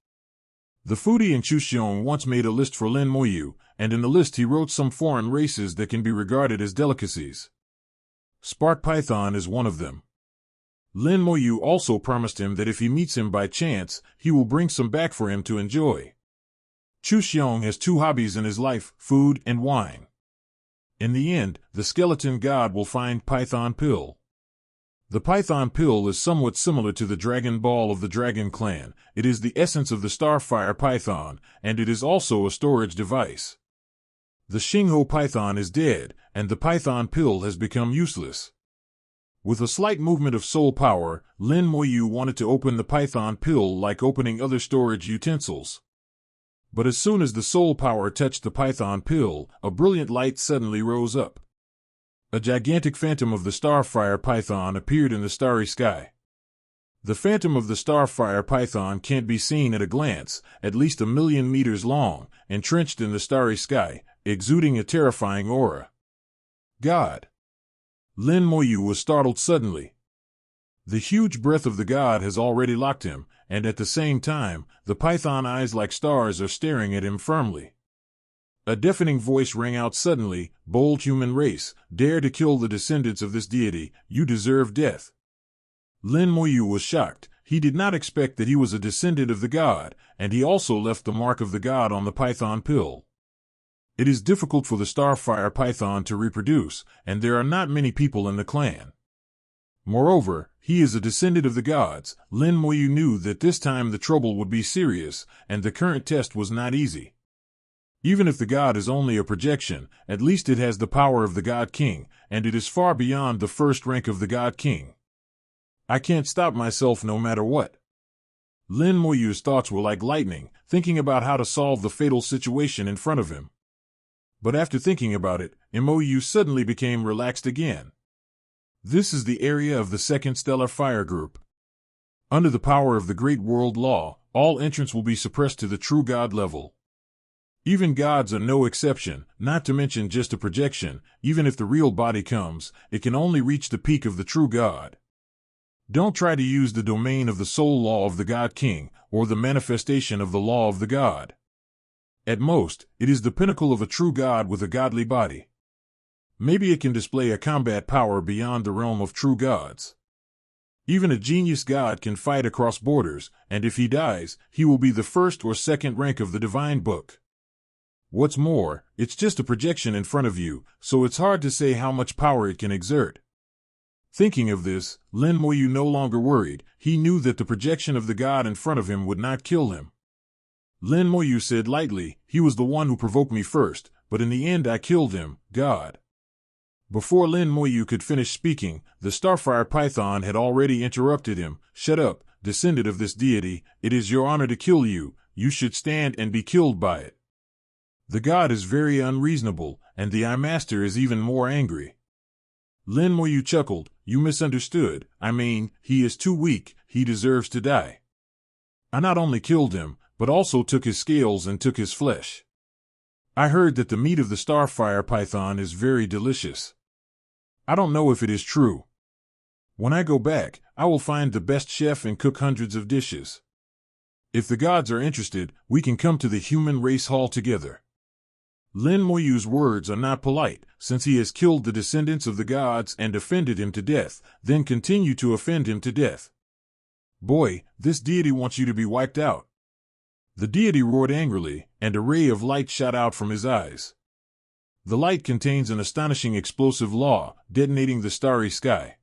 The foodie in Chuxiong once made a list for Lin Moyu, and in the list he wrote some foreign races that can be regarded as delicacies. Spark Python is one of them. Lin Moyu also promised him that if he meets him by chance, he will bring some back for him to enjoy. Chuxiong has 2 hobbies in his life, food and wine. In the end, the skeleton god will find Python Pill. The Python Pill is somewhat similar to the Dragon Ball of the Dragon Clan. It is the essence of the Starfire Python, and it is also a storage device. The Xingho Python is dead, and the Python Pill has become useless. With a slight movement of soul power, Lin Moyu wanted to open the Python Pill like opening other storage utensils. But as soon as the soul power touched the Python Pill, a brilliant light suddenly rose up. A gigantic phantom of the Starfire Python appeared in the starry sky. The phantom of the Starfire Python can't be seen at a glance, at least 1,000,000 meters long, entrenched in the starry sky, exuding a terrifying aura. God! Lin Moyu was startled suddenly. The huge breath of the god has already locked him, and at the same time, the python eyes like stars are staring at him firmly. A deafening voice rang out suddenly, "Bold human race, dare to kill the descendants of this deity, you deserve death." Lin Moyu was shocked. He did not expect that he was a descendant of the god, and he also left the mark of the god on the Python Pill. It is difficult for the Starfire Python to reproduce, and there are not many people in the clan. Moreover, he is a descendant of the gods. Lin Moyu knew that this time the trouble would be serious, and the current test was not easy. Even if the god is only a projection, at least it has the power of the God King, and it is far beyond the first rank of the God King. I can't stop myself no matter what. Lin Moyu's thoughts were like lightning, thinking about how to solve the fatal situation in front of him. But after thinking about it, Moyu suddenly became relaxed again. This is the area of the second stellar fire group. Under the power of the great world law, all entrance will be suppressed to the true God level. Even gods are no exception, not to mention just a projection. Even if the real body comes, it can only reach the peak of the true God. Don't try to use the domain of the soul law of the God King, or the manifestation of the law of the God. At most, it is the pinnacle of a true God with a godly body. Maybe it can display a combat power beyond the realm of true gods. Even a genius god can fight across borders, and if he dies, he will be the first or second rank of the divine book. What's more, it's just a projection in front of you, so it's hard to say how much power it can exert. Thinking of this, Lin Moyu no longer worried. He knew that the projection of the god in front of him would not kill him. Lin Moyu said lightly, "He was the one who provoked me first, but in the end I killed him, God." Before Lin Moyu could finish speaking, the Starfire Python had already interrupted him. "Shut up, descendant of this deity. It is your honor to kill you. You should stand and be killed by it." The god is very unreasonable, and the Eye Master is even more angry. Lin Moyu chuckled. "You misunderstood. I mean, he is too weak. He deserves to die. I not only killed him, but also took his scales and took his flesh. I heard that the meat of the Starfire Python is very delicious. I don't know if it is true. When I go back, I will find the best chef and cook hundreds of dishes. If the gods are interested, we can come to the human race hall together." Lin Moyu's words are not polite, since he has killed the descendants of the gods and offended him to death, then continue to offend him to death. "Boy, this deity wants you to be wiped out." The deity roared angrily, and a ray of light shot out from his eyes. The light contains an astonishing explosive law, detonating the starry sky.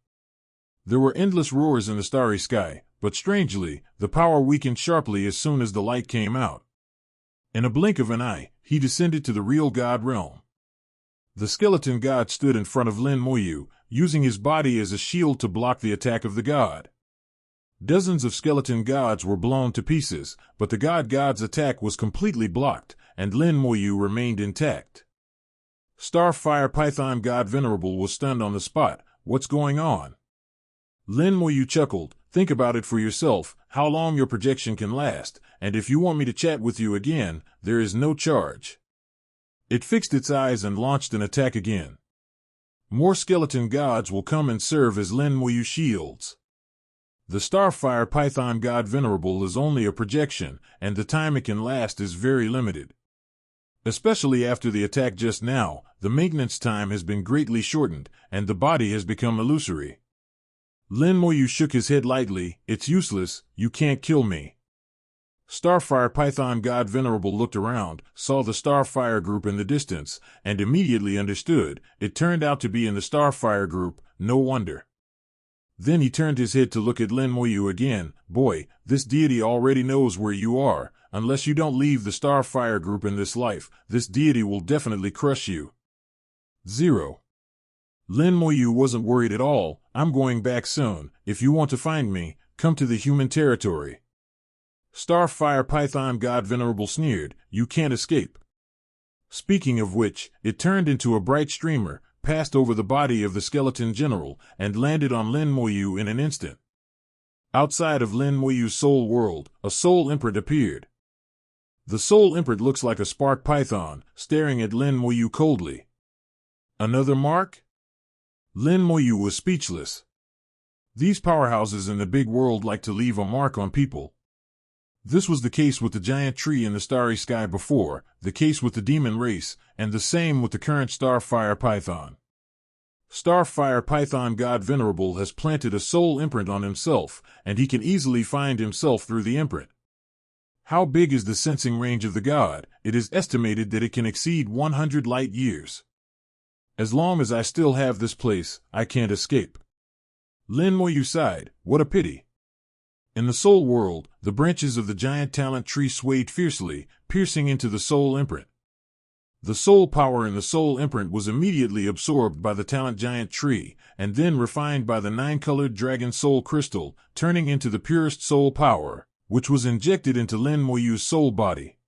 There were endless roars in the starry sky, but strangely, the power weakened sharply as soon as the light came out. In a blink of an eye, he descended to the real God realm. The skeleton god stood in front of Lin Moyu, using his body as a shield to block the attack of the god. Dozens of skeleton gods were blown to pieces, but the god's attack was completely blocked, and Lin Moyu remained intact. Starfire Python God Venerable was stunned on the spot. "What's going on?" Lin Moyu chuckled. "Think about it for yourself, how long your projection can last, and if you want me to chat with you again, there is no charge." It fixed its eyes and launched an attack again. More skeleton gods will come and serve as Lin Moyu shields. The Starfire Python God Venerable is only a projection, and the time it can last is very limited. Especially after the attack just now, the maintenance time has been greatly shortened, and the body has become illusory. Lin Moyu shook his head lightly. "It's useless, you can't kill me." Starfire Python God Venerable looked around, saw the Starfire group in the distance, and immediately understood. It turned out to be in the Starfire group, no wonder. Then he turned his head to look at Lin Moyu again. "Boy, this deity already knows where you are. Unless you don't leave the Starfire group in this life, this deity will definitely crush you." 0. Lin Moyu wasn't worried at all. "I'm going back soon. If you want to find me, come to the human territory." Starfire Python God Venerable sneered. "You can't escape." Speaking of which, it turned into a bright streamer, passed over the body of the skeleton general, and landed on Lin Moyu in an instant. Outside of Lin Moyu's soul world, a soul imprint appeared. The soul imprint looks like a spark python, staring at Lin Moyu coldly. "Another mark?" Lin Moyu was speechless. These powerhouses in the big world like to leave a mark on people. This was the case with the giant tree in the starry sky before, the case with the demon race, and the same with the current Starfire Python. Starfire Python God Venerable has planted a soul imprint on himself, and he can easily find himself through the imprint. How big is the sensing range of the god? It is estimated that it can exceed 100 light years. As long as I still have this place, I can't escape. Lin Moyu sighed. What a pity. In the soul world, the branches of the giant talent tree swayed fiercely, piercing into the soul imprint. The soul power in the soul imprint was immediately absorbed by the talent giant tree, and then refined by the 9-colored dragon soul crystal, turning into the purest soul power, which was injected into Lin Moyu's soul body.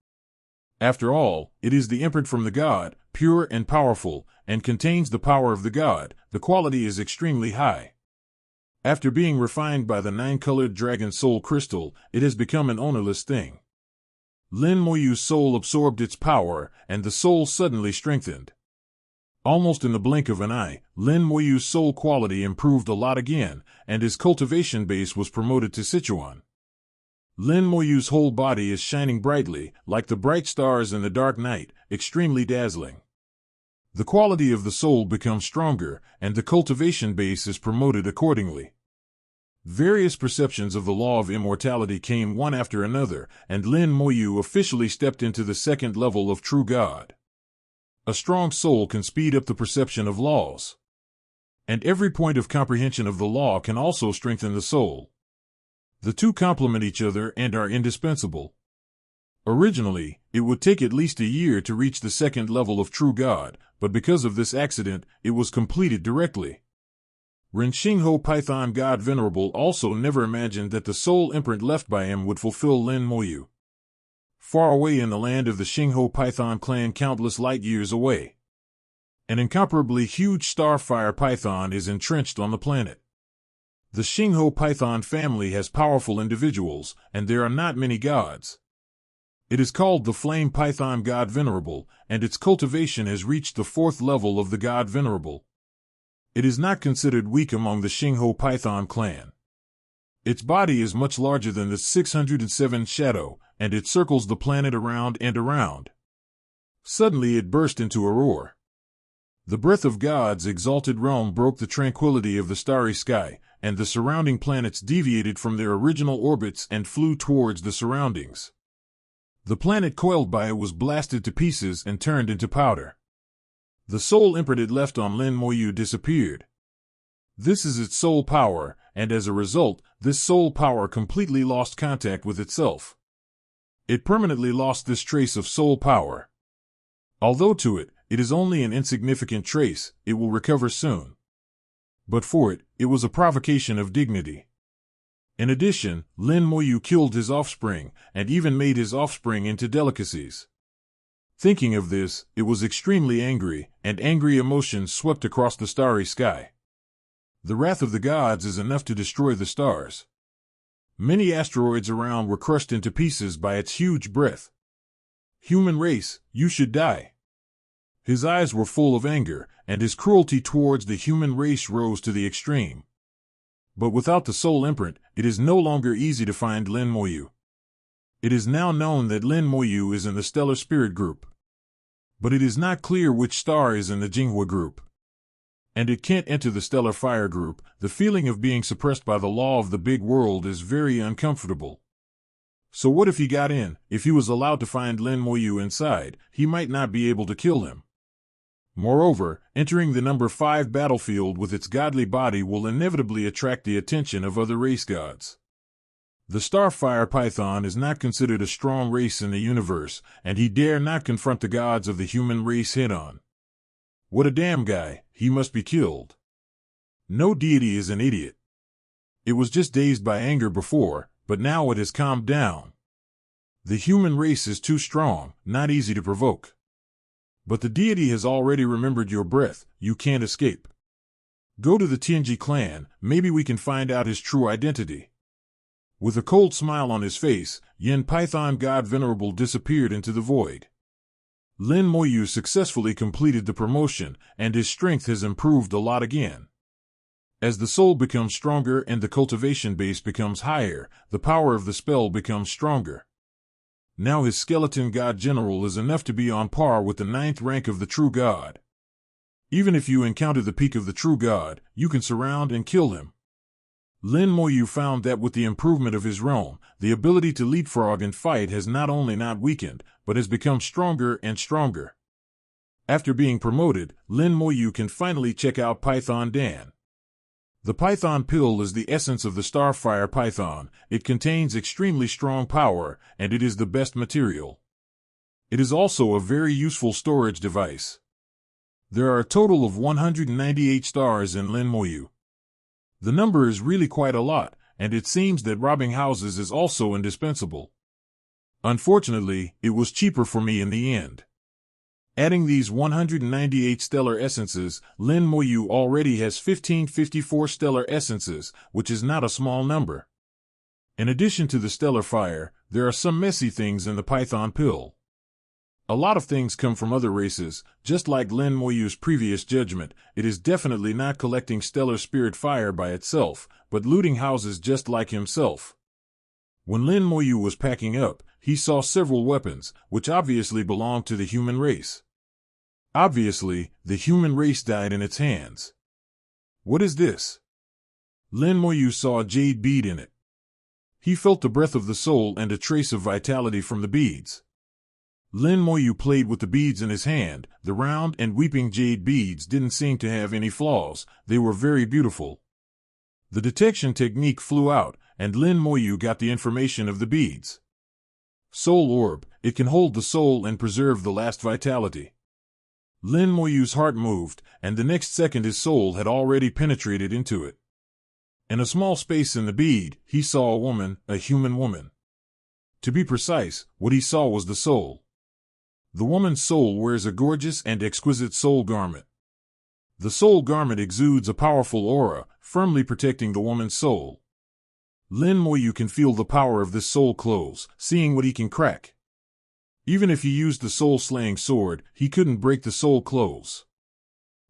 After all, it is the imprint from the god, pure and powerful, and contains the power of the god. The quality is extremely high. After being refined by the 9-colored dragon soul crystal, it has become an ownerless thing. Lin Moyu's soul absorbed its power, and the soul suddenly strengthened. Almost in the blink of an eye, Lin Moyu's soul quality improved a lot again, and his cultivation base was promoted to Sichuan. Lin Moyu's whole body is shining brightly, like the bright stars in the dark night, extremely dazzling. The quality of the soul becomes stronger, and the cultivation base is promoted accordingly. Various perceptions of the law of immortality came one after another, and Lin Moyu officially stepped into the second level of true God. A strong soul can speed up the perception of laws. And every point of comprehension of the law can also strengthen the soul. The two complement each other and are indispensable. Originally, it would take at least a year to reach the second level of true God, but because of this accident, it was completed directly. Renxingho Python God Venerable also never imagined that the soul imprint left by him would fulfill Lin Moyu. Far away in the land of the Xingho Python clan, countless light years away, an incomparably huge starfire python is entrenched on the planet. The Xingho Python family has powerful individuals, and there are not many gods. It is called the Flame Python God Venerable, and its cultivation has reached the 4th level of the God Venerable. It is not considered weak among the Xingho Python clan. Its body is much larger than the 607 shadow, and it circles the planet around and around. Suddenly it burst into a roar. The breath of God's exalted realm broke the tranquility of the starry sky, and the surrounding planets deviated from their original orbits and flew towards the surroundings. The planet coiled by it was blasted to pieces and turned into powder. The soul imprint it left on Lin Moyu disappeared. This is its soul power, and as a result, this soul power completely lost contact with itself. It permanently lost this trace of soul power. Although to it is only an insignificant trace, it will recover soon. But for it was a provocation of dignity. In addition, Lin Moyu killed his offspring, and even made his offspring into delicacies. Thinking of this, it was extremely angry, and angry emotions swept across the starry sky. The wrath of the gods is enough to destroy the stars. Many asteroids around were crushed into pieces by its huge breath. Human race, you should die. His eyes were full of anger, and his cruelty towards the human race rose to the extreme. But without the soul imprint, it is no longer easy to find Lin Moyu. It is now known that Lin Moyu is in the stellar spirit group. But it is not clear which star is in the Jinghua group. And it can't enter the stellar fire group. The feeling of being suppressed by the law of the big world is very uncomfortable. So what if he got in? If he was allowed to find Lin Moyu inside, he might not be able to kill him. Moreover, entering the number 5 battlefield with its godly body will inevitably attract the attention of other race gods. The Starfire Python is not considered a strong race in the universe, and he dare not confront the gods of the human race head-on. What a damn guy, he must be killed. No deity is an idiot. It was just dazed by anger before, but now it has calmed down. The human race is too strong, not easy to provoke. But the deity has already remembered your breath, you can't escape. Go to the Tianji clan, maybe we can find out his true identity. With a cold smile on his face, Yin Python God Venerable disappeared into the void. Lin Moyu successfully completed the promotion, and his strength has improved a lot again. As the soul becomes stronger and the cultivation base becomes higher, the power of the spell becomes stronger. Now his skeleton god general is enough to be on par with the 9th rank of the true god. Even if you encounter the peak of the true god, you can surround and kill him. Lin Moyu found that with the improvement of his realm, the ability to leapfrog and fight has not only not weakened, but has become stronger and stronger. After being promoted, Lin Moyu can finally check out Python Dan. The Python pill is the essence of the Starfire Python. It contains extremely strong power, and it is the best material. It is also a very useful storage device. There are a total of 198 stars in Lin Moyu. The number is really quite a lot, and it seems that robbing houses is also indispensable. Unfortunately, it was cheaper for me in the end. Adding these 198 stellar essences, Lin Moyu already has 1554 stellar essences, which is not a small number. In addition to the stellar fire, there are some messy things in the python pill. A lot of things come from other races. Just like Lin Moyu's previous judgment, it is definitely not collecting stellar spirit fire by itself, but looting houses just like himself. When Lin Moyu was packing up, he saw several weapons, which obviously belonged to the human race. Obviously, the human race died in its hands. What is this? Lin Moyu saw a jade bead in it. He felt the breath of the soul and a trace of vitality from the beads. Lin Moyu played with the beads in his hand. The round and weeping jade beads didn't seem to have any flaws. They were very beautiful. The detection technique flew out, and Lin Moyu got the information of the beads. Soul orb, it can hold the soul and preserve the last vitality. Lin Moyu's heart moved, and the next second his soul had already penetrated into it. In a small space in the bead, he saw a woman, a human woman. To be precise, what he saw was the soul. The woman's soul wears a gorgeous and exquisite soul garment. The soul garment exudes a powerful aura, firmly protecting the woman's soul. Lin Moyu can feel the power of this soul close, seeing what he can crack. Even if he used the soul-slaying sword, he couldn't break the soul close.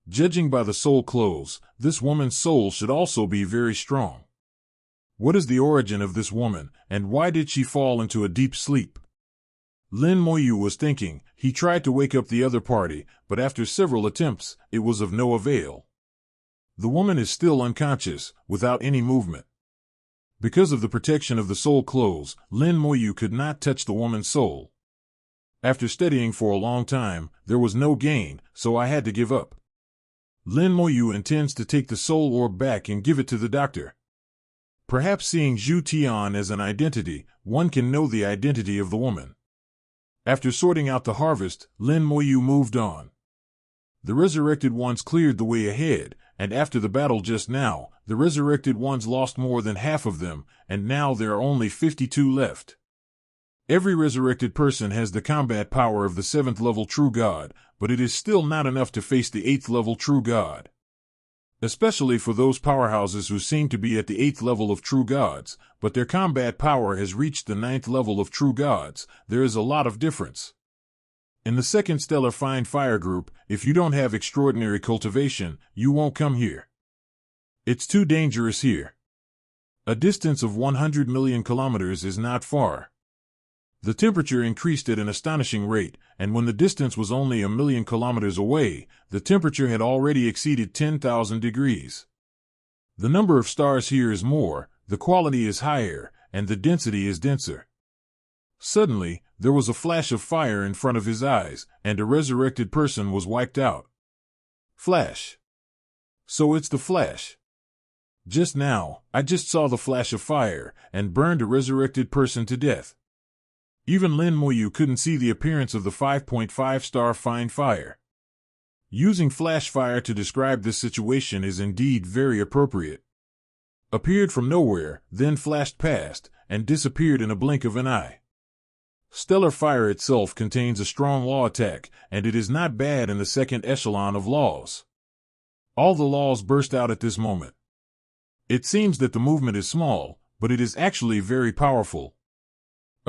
Judging by the soul close, this woman's soul should also be very strong. What is the origin of this woman, and why did she fall into a deep sleep? Lin Moyu was thinking. He tried to wake up the other party, but after several attempts, it was of no avail. The woman is still unconscious, without any movement. Because of the protection of the soul close, Lin Moyu could not touch the woman's soul. After studying for a long time, there was no gain, so I had to give up. Lin Moyu intends to take the soul orb back and give it to the doctor. Perhaps seeing Zhu Tian as an identity, one can know the identity of the woman. After sorting out the harvest, Lin Moyu moved on. The resurrected ones cleared the way ahead, and after the battle just now, the resurrected ones lost more than half of them, and now there are only 52 left. Every resurrected person has the combat power of the 7th level true god, but it is still not enough to face the 8th level true god. Especially for those powerhouses who seem to be at the 8th level of true gods, but their combat power has reached the 9th level of true gods. There is a lot of difference. In the 2nd Stellar Fine Fire group, if you don't have extraordinary cultivation, you won't come here. It's too dangerous here. A distance of 100 million kilometers is not far. The temperature increased at an astonishing rate, and when the distance was only 1,000,000 kilometers away, the temperature had already exceeded 10,000 degrees. The number of stars here is more, the quality is higher, and the density is denser. Suddenly, there was a flash of fire in front of his eyes, and a resurrected person was wiped out. Flash. So it's the Flash. Just now, I just saw the flash of fire, and burned a resurrected person to death. Even Lin Moyu couldn't see the appearance of the 5.5-star fine fire. Using flash fire to describe this situation is indeed very appropriate. Appeared from nowhere, then flashed past, and disappeared in a blink of an eye. Stellar fire itself contains a strong law attack, and it is not bad in the 2nd echelon of laws. All the laws burst out at this moment. It seems that the movement is small, but it is actually very powerful.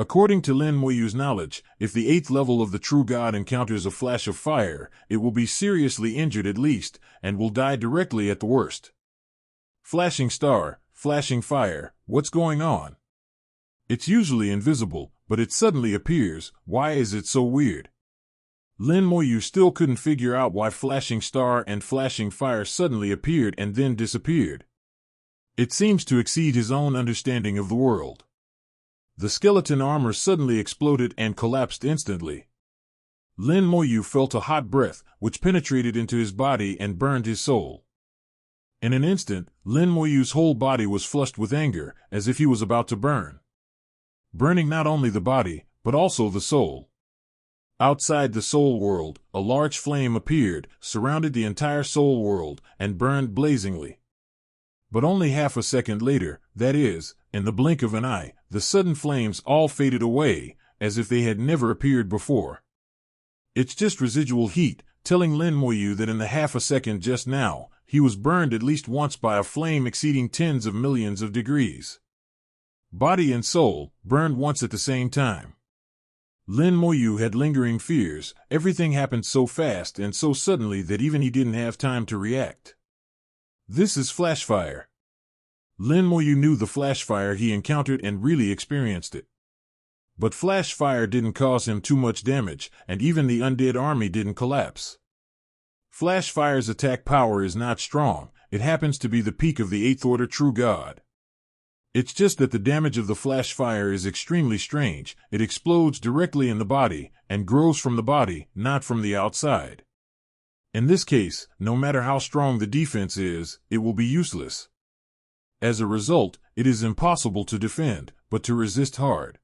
According to Lin Moyu's knowledge, if the 8th level of the true god encounters a flash of fire, it will be seriously injured at least, and will die directly at the worst. Flashing star, flashing fire, what's going on? It's usually invisible, but it suddenly appears. Why is it so weird? Lin Moyu still couldn't figure out why flashing star and flashing fire suddenly appeared and then disappeared. It seems to exceed his own understanding of the world. The skeleton armor suddenly exploded and collapsed instantly. Lin Moyu felt a hot breath, which penetrated into his body and burned his soul. In an instant, Lin Moyu's whole body was flushed with anger, as if he was about to burn. Burning not only the body, but also the soul. Outside the soul world, a large flame appeared, surrounded the entire soul world, and burned blazingly. But only half a second later, that is, in the blink of an eye, the sudden flames all faded away, as if they had never appeared before. It's just residual heat, telling Lin Moyu that in the half a second just now, he was burned at least once by a flame exceeding tens of millions of degrees. Body and soul, burned once at the same time. Lin Moyu had lingering fears. Everything happened so fast and so suddenly that even he didn't have time to react. This is flash fire. Lin Moyu knew the flash fire he encountered and really experienced it. But flash fire didn't cause him too much damage, and even the undead army didn't collapse. Flash fire's attack power is not strong. It happens to be the peak of the 8th order true god. It's just that the damage of the flash fire is extremely strange. It explodes directly in the body, and grows from the body, not from the outside. In this case, no matter how strong the defense is, it will be useless. As a result, it is impossible to defend, but to resist hard.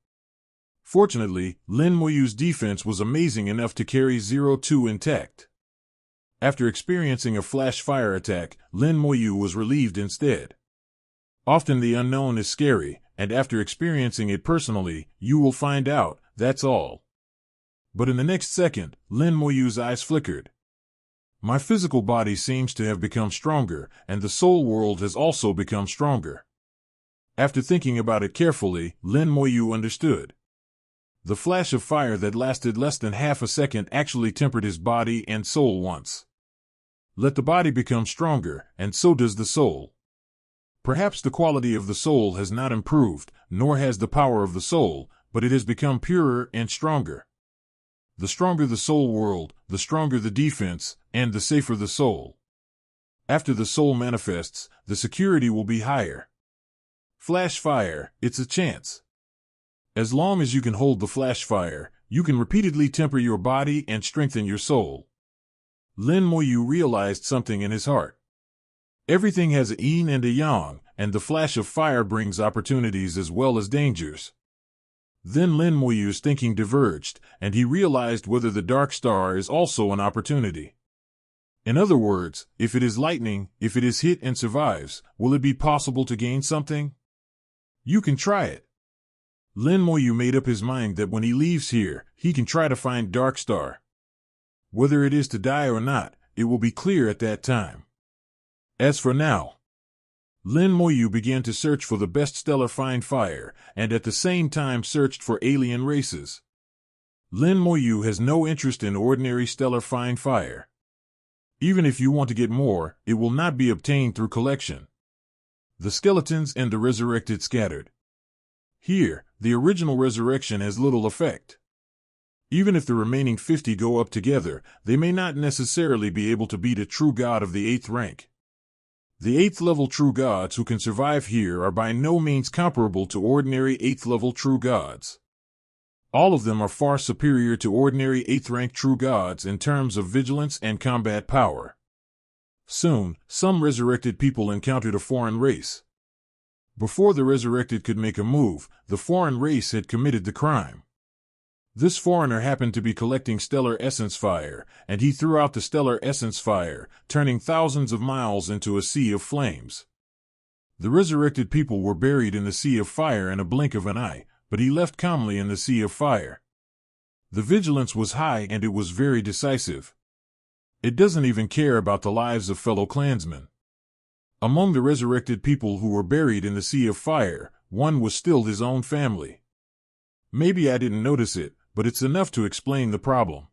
Fortunately, Lin Moyu's defense was amazing enough to carry 0-2 intact. After experiencing a flash fire attack, Lin Moyu was relieved instead. Often the unknown is scary, and after experiencing it personally, you will find out, that's all. But in the next second, Lin Moyu's eyes flickered. My physical body seems to have become stronger, and the soul world has also become stronger. After thinking about it carefully, Lin Moyu understood. The flash of fire that lasted less than half a second actually tempered his body and soul once. Let the body become stronger, and so does the soul. Perhaps the quality of the soul has not improved, nor has the power of the soul, but it has become purer and stronger. The stronger the soul world, the stronger the defense, and the safer the soul. After the soul manifests, the security will be higher. Flash fire, it's a chance. As long as you can hold the flash fire, you can repeatedly temper your body and strengthen your soul. Lin Moyu realized something in his heart. Everything has a yin and a yang, and the flash of fire brings opportunities as well as dangers. Then Lin Moyu's thinking diverged, and he realized whether the dark star is also an opportunity. In other words, if it is lightning, if it is hit and survives, will it be possible to gain something? You can try it. Lin Moyu made up his mind that when he leaves here, he can try to find Dark Star. Whether it is to die or not, it will be clear at that time. As for now, Lin Moyu began to search for the best stellar find fire, and at the same time searched for alien races. Lin Moyu has no interest in ordinary stellar find fire. Even if you want to get more, it will not be obtained through collection. The skeletons and the resurrected scattered. Here, the original resurrection has little effect. Even if the remaining 50 go up together, they may not necessarily be able to beat a true god of the 8th rank. The 8th level true gods who can survive here are by no means comparable to ordinary 8th level true gods. All of them are far superior to ordinary 8th rank true gods in terms of vigilance and combat power. Soon, some resurrected people encountered a foreign race. Before the resurrected could make a move, the foreign race had committed the crime. This foreigner happened to be collecting stellar essence fire, and he threw out the stellar essence fire, turning thousands of miles into a sea of flames. The resurrected people were buried in the sea of fire in a blink of an eye, but he left calmly in the sea of fire. The vigilance was high and it was very decisive. It doesn't even care about the lives of fellow clansmen. Among the resurrected people who were buried in the sea of fire, one was still his own family. Maybe I didn't notice it, but it's enough to explain the problem.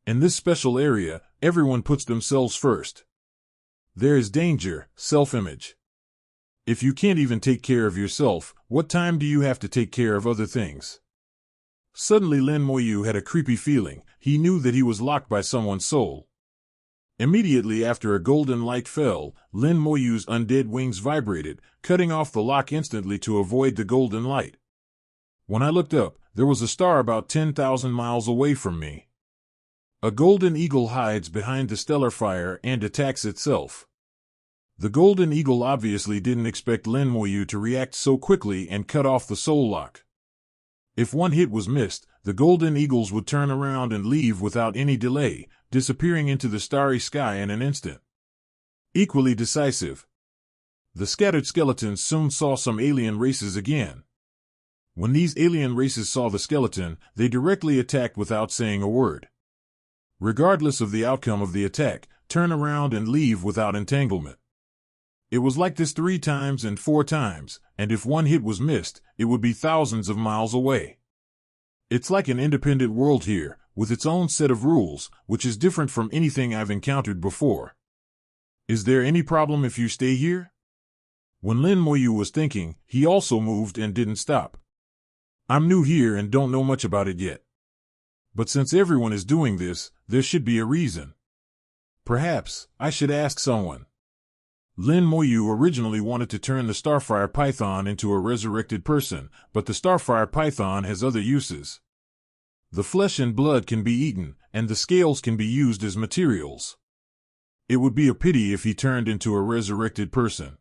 In this special area, everyone puts themselves first. There is danger, self-image. If you can't even take care of yourself, what time do you have to take care of other things? Suddenly Lin Moyu had a creepy feeling. He knew that he was locked by someone's soul. Immediately after a golden light fell, Lin Moyu's undead wings vibrated, cutting off the lock instantly to avoid the golden light. When I looked up, there was a star about 10,000 miles away from me. A golden eagle hides behind the stellar fire and attacks itself. The golden eagle obviously didn't expect Lin Moyu to react so quickly and cut off the soul lock. If one hit was missed, the golden eagles would turn around and leave without any delay, disappearing into the starry sky in an instant. Equally decisive. The scattered skeletons soon saw some alien races again. When these alien races saw the skeleton, they directly attacked without saying a word. Regardless of the outcome of the attack, turn around and leave without entanglement. It was like this 3 times and 4 times, and if one hit was missed, it would be thousands of miles away. It's like an independent world here, with its own set of rules, which is different from anything I've encountered before. Is there any problem if you stay here? When Lin Moyu was thinking, he also moved and didn't stop. I'm new here and don't know much about it yet. But since everyone is doing this, there should be a reason. Perhaps I should ask someone. Lin Moyu originally wanted to turn the Starfire Python into a resurrected person, but the Starfire Python has other uses. The flesh and blood can be eaten, and the scales can be used as materials. It would be a pity if he turned into a resurrected person.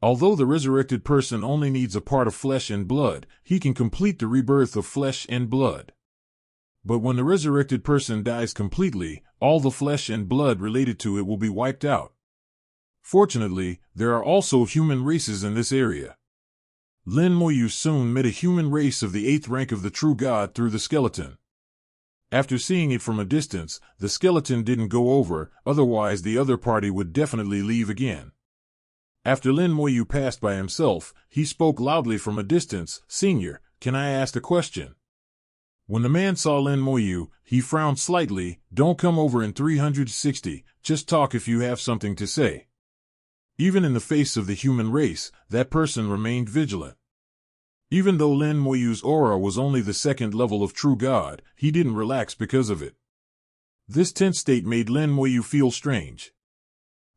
Although the resurrected person only needs a part of flesh and blood, he can complete the rebirth of flesh and blood. But when the resurrected person dies completely, all the flesh and blood related to it will be wiped out. Fortunately, there are also human races in this area. Lin Moyu soon met a human race of the 8th rank of the true god through the skeleton. After seeing it from a distance, the skeleton didn't go over, otherwise the other party would definitely leave again. After Lin Moyu passed by himself, he spoke loudly from a distance, "Senior, can I ask a question?" When the man saw Lin Moyu, he frowned slightly. "Don't come over in 360, just talk if you have something to say." Even in the face of the human race, that person remained vigilant. Even though Lin Moyu's aura was only the 2nd level of true god, he didn't relax because of it. This tense state made Lin Moyu feel strange.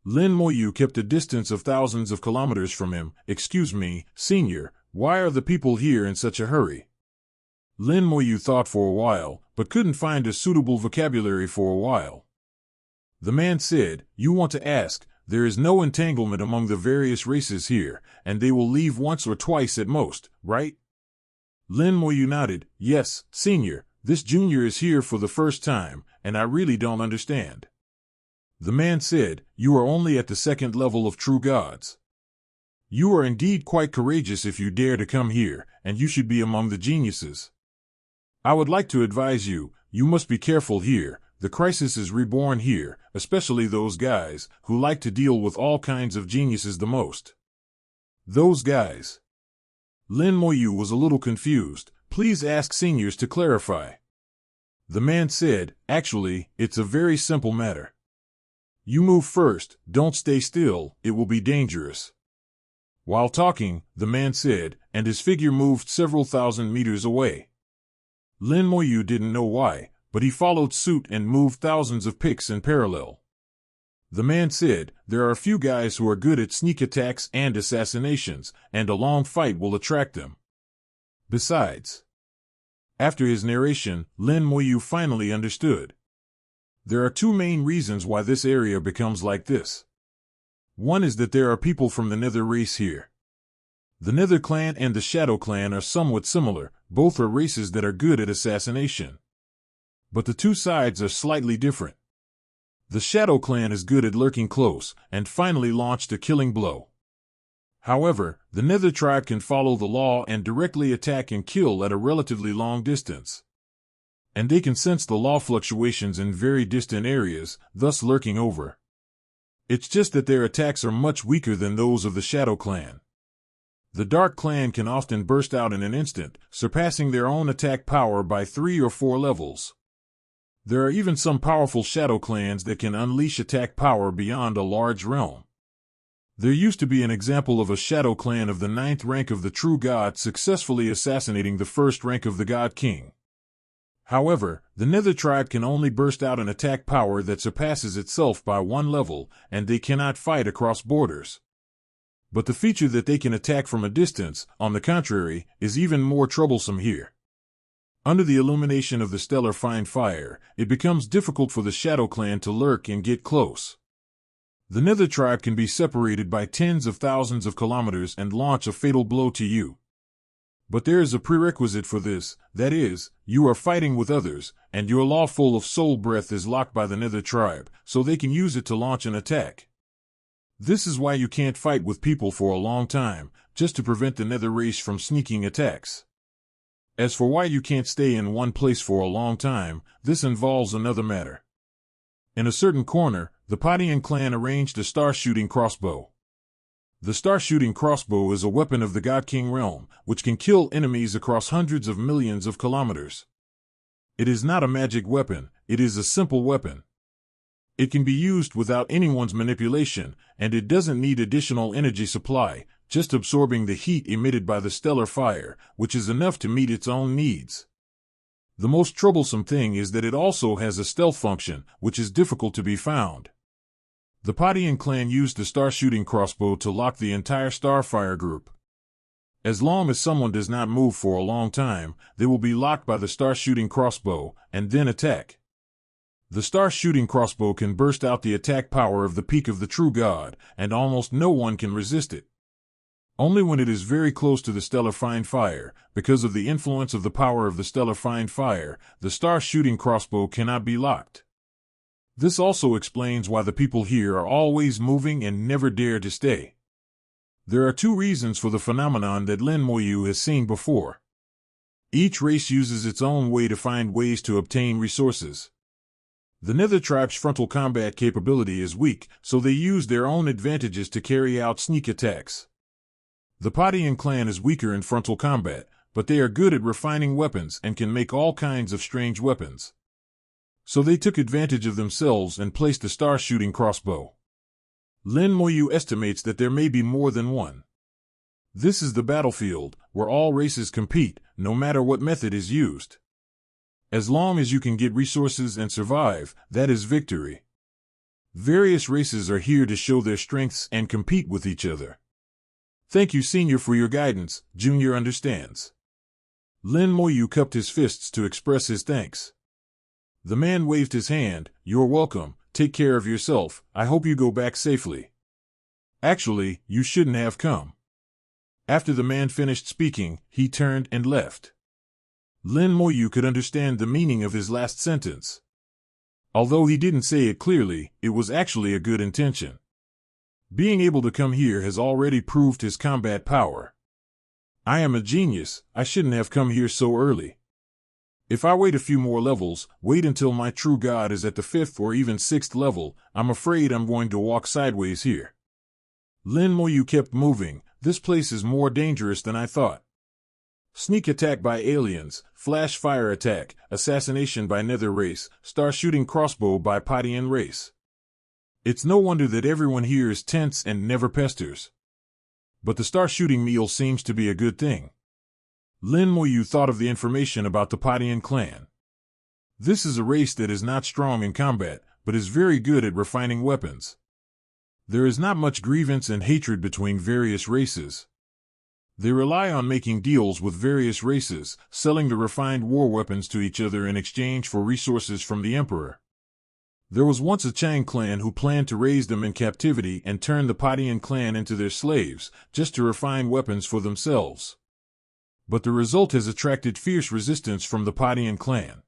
Lin Moyu kept a distance of thousands of kilometers from him. "Excuse me, Senior, why are the people here in such a hurry?" Lin Moyu thought for a while, but couldn't find a suitable vocabulary for a while. The man said, "You want to ask, there is no entanglement among the various races here, and they will leave once or twice at most, right?" Lin Moyu nodded. "Yes, Senior, this junior is here for the first time, and I really don't understand." The man said, "You are only at the 2nd level of true gods. You are indeed quite courageous if you dare to come here, and you should be among the geniuses. I would like to advise you, you must be careful here. The crisis is reborn here, especially those guys who like to deal with all kinds of geniuses the most." Those guys. Lin Moyu was a little confused. "Please ask seniors to clarify." The man said, "Actually, it's a very simple matter. You move first, don't stay still, it will be dangerous." While talking, the man said, and his figure moved several thousand meters away. Lin Moyu didn't know why, but he followed suit and moved thousands of picks in parallel. The man said, "There are a few guys who are good at sneak attacks and assassinations, and a long fight will attract them. Besides." After his narration, Lin Moyu finally understood. There are 2 main reasons why this area becomes like this. One is that there are people from the Nether race here. The Nether clan and the Shadow clan are somewhat similar, both are races that are good at assassination. But the 2 sides are slightly different. The Shadow clan is good at lurking close, and finally launched a killing blow. However, the Nether tribe can follow the law and directly attack and kill at a relatively long distance. And they can sense the law fluctuations in very distant areas, thus lurking over. It's just that their attacks are much weaker than those of the Shadow clan. The Dark clan can often burst out in an instant, surpassing their own attack power by 3 or 4 levels. There are even some powerful Shadow clans that can unleash attack power beyond a large realm. There used to be an example of a Shadow clan of the 9th rank of the true god successfully assassinating the 1st rank of the god king. However, the Nether tribe can only burst out an attack power that surpasses itself by 1 level, and they cannot fight across borders. But the feature that they can attack from a distance, on the contrary, is even more troublesome here. Under the illumination of the stellar fine fire, it becomes difficult for the Shadow clan to lurk and get close. The Nether tribe can be separated by tens of thousands of kilometers and launch a fatal blow to you. But there is a prerequisite for this, that is, you are fighting with others, and your law full of soul breath is locked by the Nether tribe, so they can use it to launch an attack. This is why you can't fight with people for a long time, just to prevent the Nether race from sneaking attacks. As for why you can't stay in one place for a long time, this involves another matter. In a certain corner, the Padian clan arranged a star-shooting crossbow. The star-shooting crossbow is a weapon of the God King realm, which can kill enemies across hundreds of millions of kilometers. It is not a magic weapon, it is a simple weapon. It can be used without anyone's manipulation, and it doesn't need additional energy supply, just absorbing the heat emitted by the stellar fire, which is enough to meet its own needs. The most troublesome thing is that it also has a stealth function, which is difficult to be found. The Padian clan used the star-shooting crossbow to lock the entire Starfire group. As long as someone does not move for a long time, they will be locked by the star-shooting crossbow, and then attack. The star-shooting crossbow can burst out the attack power of the peak of the true god, and almost no one can resist it. Only when it is very close to the stellar fine fire, because of the influence of the power of the stellar fine fire, the star-shooting crossbow cannot be locked. This also explains why the people here are always moving and never dare to stay. There are two reasons for the phenomenon that Lin Moyu has seen before. Each race uses its own way to find ways to obtain resources. The Nether tribe's frontal combat capability is weak, so they use their own advantages to carry out sneak attacks. The Padian clan is weaker in frontal combat, but they are good at refining weapons and can make all kinds of strange weapons. So they took advantage of themselves and placed a star-shooting crossbow. Lin Moyu estimates that there may be more than one. This is the battlefield, where all races compete, no matter what method is used. As long as you can get resources and survive, that is victory. Various races are here to show their strengths and compete with each other. Thank you, Senior, for your guidance. Junior understands. Lin Moyu cupped his fists to express his thanks. The man waved his hand. You're welcome. Take care of yourself. I hope you go back safely. Actually, you shouldn't have come. After the man finished speaking, he turned and left. Lin Moyu could understand the meaning of his last sentence. Although he didn't say it clearly, it was actually a good intention. Being able to come here has already proved his combat power. I am a genius. I shouldn't have come here so early. If I wait a few more levels, wait until my true god is at the 5th or even 6th level, I'm afraid I'm going to walk sideways here. Lin Moyu kept moving. This place is more dangerous than I thought. Sneak attack by aliens, flash fire attack, assassination by Nether race, star-shooting crossbow by Padian race. It's no wonder that everyone here is tense and never pesters. But the star-shooting meal seems to be a good thing. Lin Moyu thought of the information about the Padian clan. This is a race that is not strong in combat, but is very good at refining weapons. There is not much grievance and hatred between various races. They rely on making deals with various races, selling the refined war weapons to each other in exchange for resources from the emperor. There was once a Chang clan who planned to raise them in captivity and turn the Padian clan into their slaves, just to refine weapons for themselves. But the result has attracted fierce resistance from the Padian clan.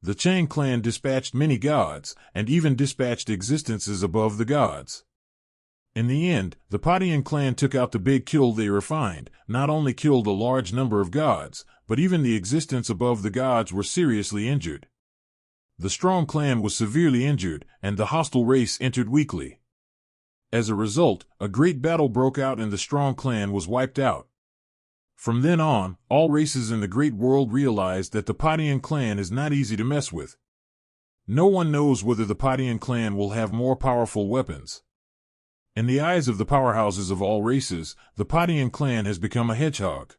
The Chang clan dispatched many gods, and even dispatched existences above the gods. In the end, the Padian clan took out the big kill they refined, not only killed a large number of gods, but even the existence above the gods were seriously injured. The strong clan was severely injured, and the hostile race entered weakly. As a result, a great battle broke out and the strong clan was wiped out. From then on, all races in the great world realized that the Padian clan is not easy to mess with. No one knows whether the Padian clan will have more powerful weapons. In the eyes of the powerhouses of all races, the Padian clan has become a hedgehog.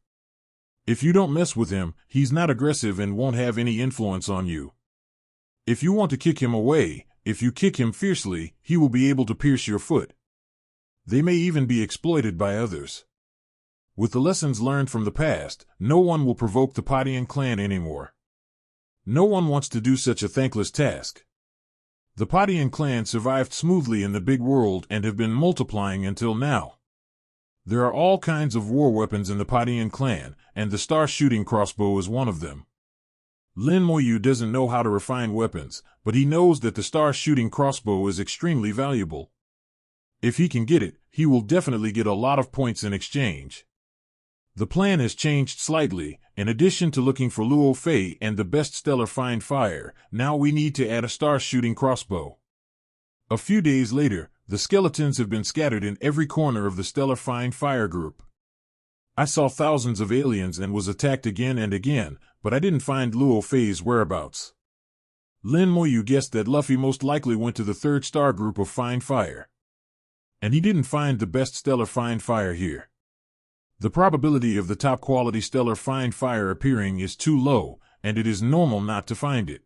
If you don't mess with him, he's not aggressive and won't have any influence on you. If you want to kick him away, if you kick him fiercely, he will be able to pierce your foot. They may even be exploited by others. With the lessons learned from the past, no one will provoke the Padian clan anymore. No one wants to do such a thankless task. The Padian clan survived smoothly in the big world and have been multiplying until now. There are all kinds of war weapons in the Padian clan, and the star-shooting crossbow is one of them. Lin Moyu doesn't know how to refine weapons, but he knows that the star-shooting crossbow is extremely valuable. If he can get it, he will definitely get a lot of points in exchange. The plan has changed slightly. In addition to looking for Luo Fei and the best stellar find fire, now we need to add a star-shooting crossbow. A few days later, the skeletons have been scattered in every corner of the stellar find fire group. I saw thousands of aliens and was attacked again and again, but I didn't find Luo Fei's whereabouts. Lin Moyu guessed that Luffy most likely went to the third star group of find fire. And he didn't find the best stellar find fire here. The probability of the top quality stellar find fire appearing is too low, and it is normal not to find it.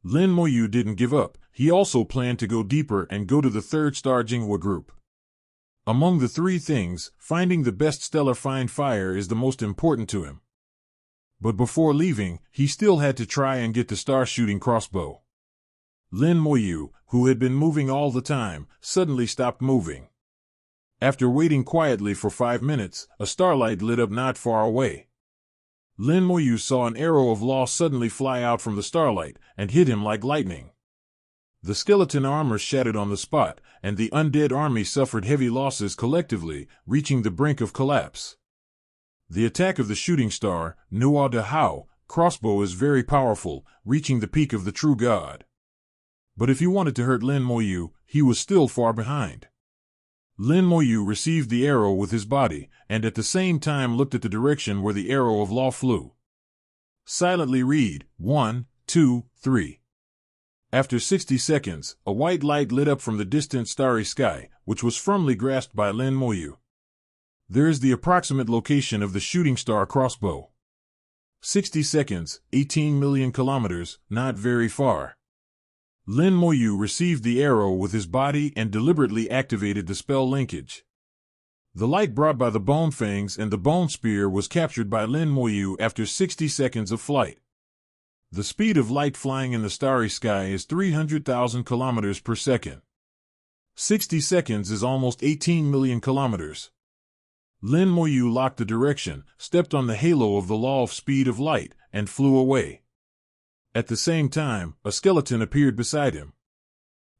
Lin Moyu didn't give up. He also planned to go deeper and go to the third star Jinghua group. Among the three things, finding the best stellar find fire is the most important to him. But before leaving, he still had to try and get the star-shooting crossbow. Lin Moyu, who had been moving all the time, suddenly stopped moving. After waiting quietly for 5 minutes, a starlight lit up not far away. Lin Moyu saw an arrow of law suddenly fly out from the starlight and hit him like lightning. The skeleton armor shattered on the spot, and the undead army suffered heavy losses collectively, reaching the brink of collapse. The attack of the shooting star, Nuo de Hao, crossbow is very powerful, reaching the peak of the true god. But if he wanted to hurt Lin Moyu, he was still far behind. Lin Moyu received the arrow with his body, and at the same time looked at the direction where the arrow of law flew. Silently read, 1, 2, 3. After 60 seconds, a white light lit up from the distant starry sky, which was firmly grasped by Lin Moyu. There is the approximate location of the shooting star crossbow. 60 seconds, 18 million kilometers, not very far. Lin Moyu received the arrow with his body and deliberately activated the spell linkage. The light brought by the bone fangs and the bone spear was captured by Lin Moyu after 60 seconds of flight. The speed of light flying in the starry sky is 300,000 kilometers per second. 60 seconds is almost 18 million kilometers. Lin Moyu locked the direction, stepped on the halo of the law of speed of light, and flew away. At the same time, a skeleton appeared beside him.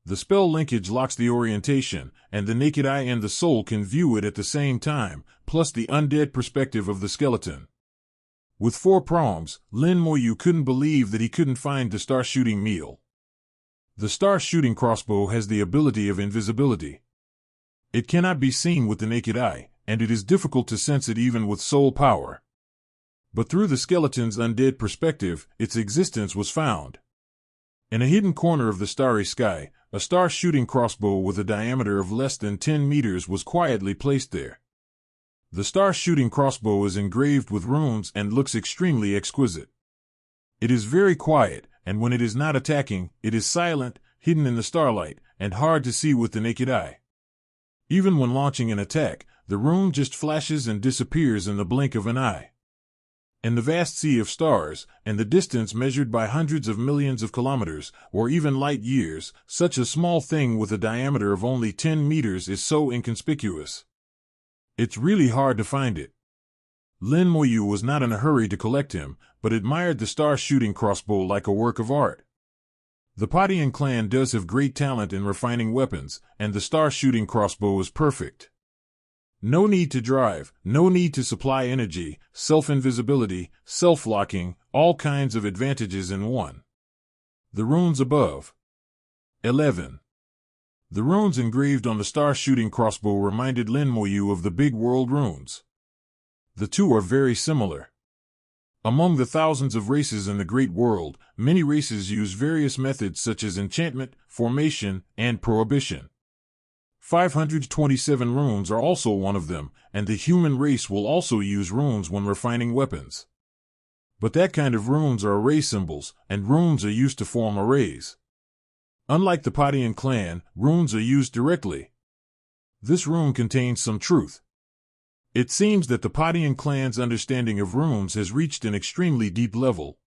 The spell linkage locks the orientation, and the naked eye and the soul can view it at the same time, plus the undead perspective of the skeleton. With 4 prongs, Lin Moyu couldn't believe that he couldn't find the star-shooting meal. The star-shooting crossbow has the ability of invisibility. It cannot be seen with the naked eye, and it is difficult to sense it even with soul power. But through the skeleton's undead perspective, its existence was found. In a hidden corner of the starry sky, a star-shooting crossbow with a diameter of less than 10 meters was quietly placed there. The star-shooting crossbow is engraved with runes and looks extremely exquisite. It is very quiet, and when it is not attacking, it is silent, hidden in the starlight, and hard to see with the naked eye. Even when launching an attack, the rune just flashes and disappears in the blink of an eye. In the vast sea of stars, and the distance measured by hundreds of millions of kilometers, or even light years, such a small thing with a diameter of only 10 meters is so inconspicuous. It's really hard to find it. Lin Moyu was not in a hurry to collect him, but admired the star-shooting crossbow like a work of art. The Padian clan does have great talent in refining weapons, and the star-shooting crossbow is perfect. No need to drive, no need to supply energy, self-invisibility, self-locking, all kinds of advantages in one. The runes above. 11. The runes engraved on the star-shooting crossbow reminded Lin Moyu of the Big World runes. The two are very similar. Among the thousands of races in the Great World, many races use various methods such as enchantment, formation, and prohibition. 527 runes are also one of them, and the human race will also use runes when refining weapons. But that kind of runes are array symbols, and runes are used to form arrays. Unlike the Padian clan, runes are used directly. This rune contains some truth. It seems that the Padian clan's understanding of runes has reached an extremely deep level.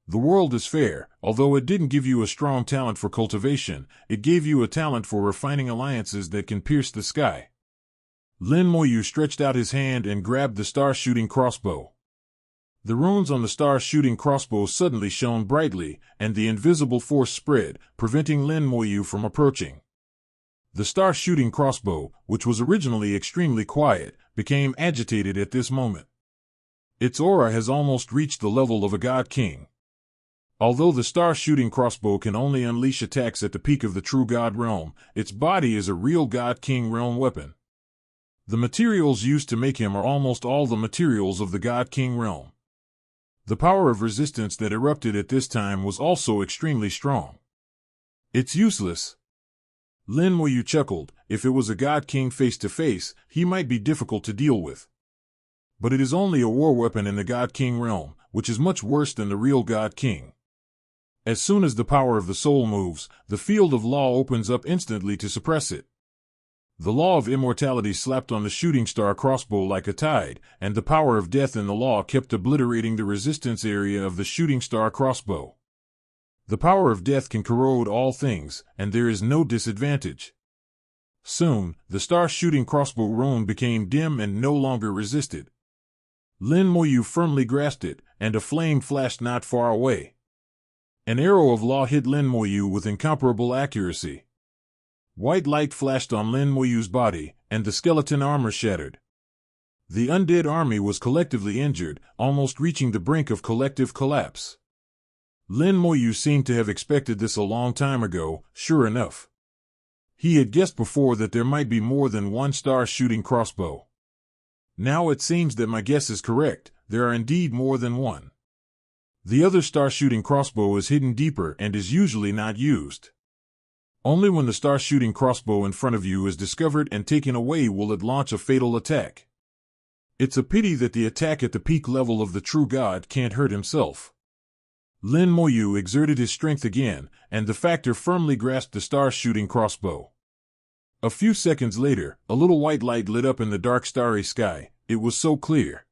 The world is fair. Although it didn't give you a strong talent for cultivation, it gave you a talent for refining alliances that can pierce the sky. Lin Moyu stretched out his hand and grabbed the star-shooting crossbow. The runes on the star-shooting crossbow suddenly shone brightly, and the invisible force spread, preventing Lin Moyu from approaching. The star-shooting crossbow, which was originally extremely quiet, became agitated at this moment. Its aura has almost reached the level of a god king. Although the star-shooting crossbow can only unleash attacks at the peak of the true god realm, its body is a real god king realm weapon. The materials used to make him are almost all the materials of the god king realm. The power of resistance that erupted at this time was also extremely strong. It's useless. Lin Moyu chuckled. If it was a god king face to face, he might be difficult to deal with. But it is only a war weapon in the god king realm, which is much worse than the real god king. As soon as the power of the soul moves, the field of law opens up instantly to suppress it. The law of immortality slapped on the shooting star crossbow like a tide, and the power of death in the law kept obliterating the resistance area of the shooting star crossbow. The power of death can corrode all things, and there is no disadvantage. Soon, the star-shooting crossbow rune became dim and no longer resisted. Lin Moyu firmly grasped it, and a flame flashed not far away. An arrow of law hit Lin Moyu with incomparable accuracy. White light flashed on Lin Moyu's body, and the skeleton armor shattered. The undead army was collectively injured, almost reaching the brink of collective collapse. Lin Moyu seemed to have expected this a long time ago, sure enough. He had guessed before that there might be more than one star-shooting crossbow. Now it seems that my guess is correct, there are indeed more than one. The other star-shooting crossbow is hidden deeper and is usually not used. Only when the star-shooting crossbow in front of you is discovered and taken away will it launch a fatal attack. It's a pity that the attack at the peak level of the true god can't hurt himself. Lin Moyu exerted his strength again, and the factor firmly grasped the star-shooting crossbow. A few seconds later, a little white light lit up in the dark starry sky. It was so clear.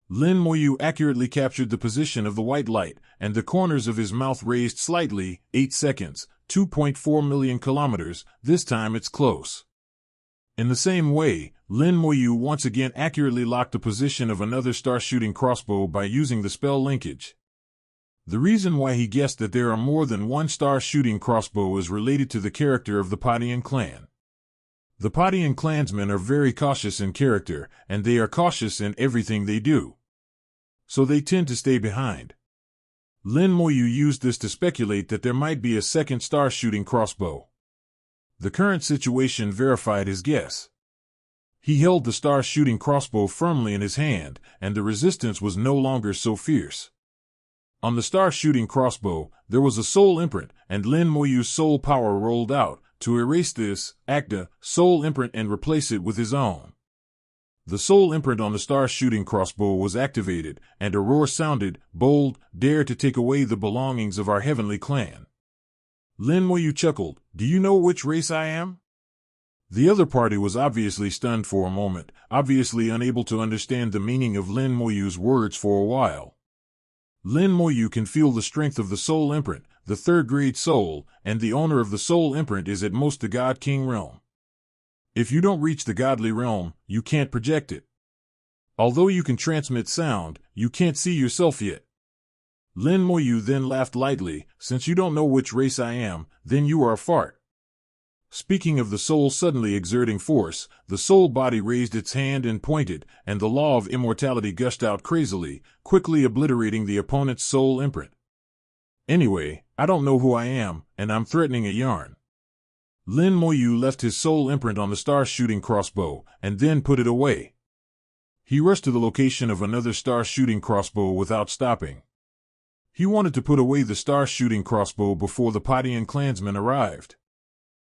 Lin Moyu accurately captured the position of the white light, and the corners of his mouth raised slightly. 8 seconds, 2.4 million kilometers, this time it's close. In the same way, Lin Moyu once again accurately locked the position of another star-shooting crossbow by using the spell linkage. The reason why he guessed that there are more than one star-shooting crossbow is related to the character of the Padian clan. The Padian clansmen are very cautious in character, and they are cautious in everything they do. So they tend to stay behind. Lin Moyu used this to speculate that there might be a second star-shooting crossbow. The current situation verified his guess. He held the star-shooting crossbow firmly in his hand, and the resistance was no longer so fierce. On the star-shooting crossbow, there was a soul imprint, and Lin Moyu's soul power rolled out to erase this soul imprint and replace it with his own. The soul imprint on the star-shooting crossbow was activated, and a roar sounded, "Bold, dare to take away the belongings of our heavenly clan." Lin Moyu chuckled, "Do you know which race I am?" The other party was obviously stunned for a moment, obviously unable to understand the meaning of Lin Moyu's words for a while. Lin Moyu can feel the strength of the soul imprint, the third-grade soul, and the owner of the soul imprint is at most the God King realm. If you don't reach the godly realm, you can't project it. Although you can transmit sound, you can't see yourself yet. Lin Moyu then laughed lightly, "Since you don't know which race I am, then you are a fart." Speaking of the soul suddenly exerting force, the soul body raised its hand and pointed, and the law of immortality gushed out crazily, quickly obliterating the opponent's soul imprint. "Anyway, I don't know who I am, and I'm threatening a yarn." Lin Moyu left his soul imprint on the star-shooting crossbow, and then put it away. He rushed to the location of another star-shooting crossbow without stopping. He wanted to put away the star-shooting crossbow before the Padian clansmen arrived.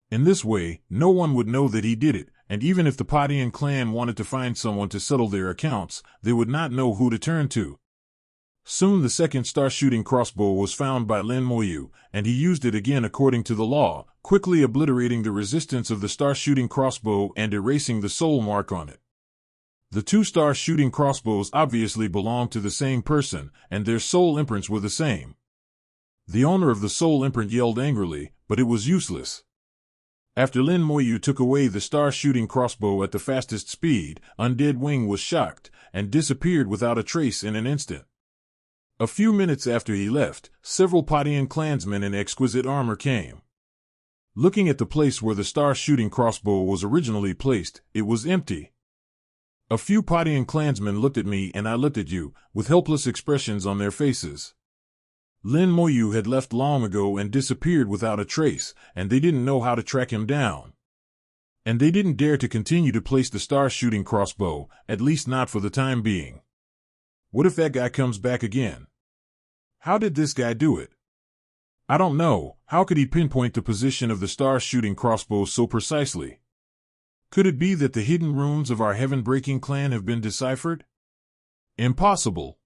In this way, no one would know that he did it, and even if the Padian clan wanted to find someone to settle their accounts, they would not know who to turn to. Soon the second star-shooting crossbow was found by Lin Moyu, and he used it again according to the law, quickly obliterating the resistance of the star-shooting crossbow and erasing the soul mark on it. The two star-shooting crossbows obviously belonged to the same person, and their soul imprints were the same. The owner of the soul imprint yelled angrily, but it was useless. After Lin Moyu took away the star-shooting crossbow at the fastest speed, Undead Wing was shocked, and disappeared without a trace in an instant. A few minutes after he left, several Padian clansmen in exquisite armor came. Looking at the place where the star-shooting crossbow was originally placed, it was empty. A few Padian clansmen looked at me and I looked at you, with helpless expressions on their faces. Lin Moyu had left long ago and disappeared without a trace, and they didn't know how to track him down. And they didn't dare to continue to place the star-shooting crossbow, at least not for the time being. What if that guy comes back again? How did this guy do it? I don't know. How could he pinpoint the position of the star-shooting crossbow so precisely? Could it be that the hidden runes of our heaven-breaking clan have been deciphered? Impossible.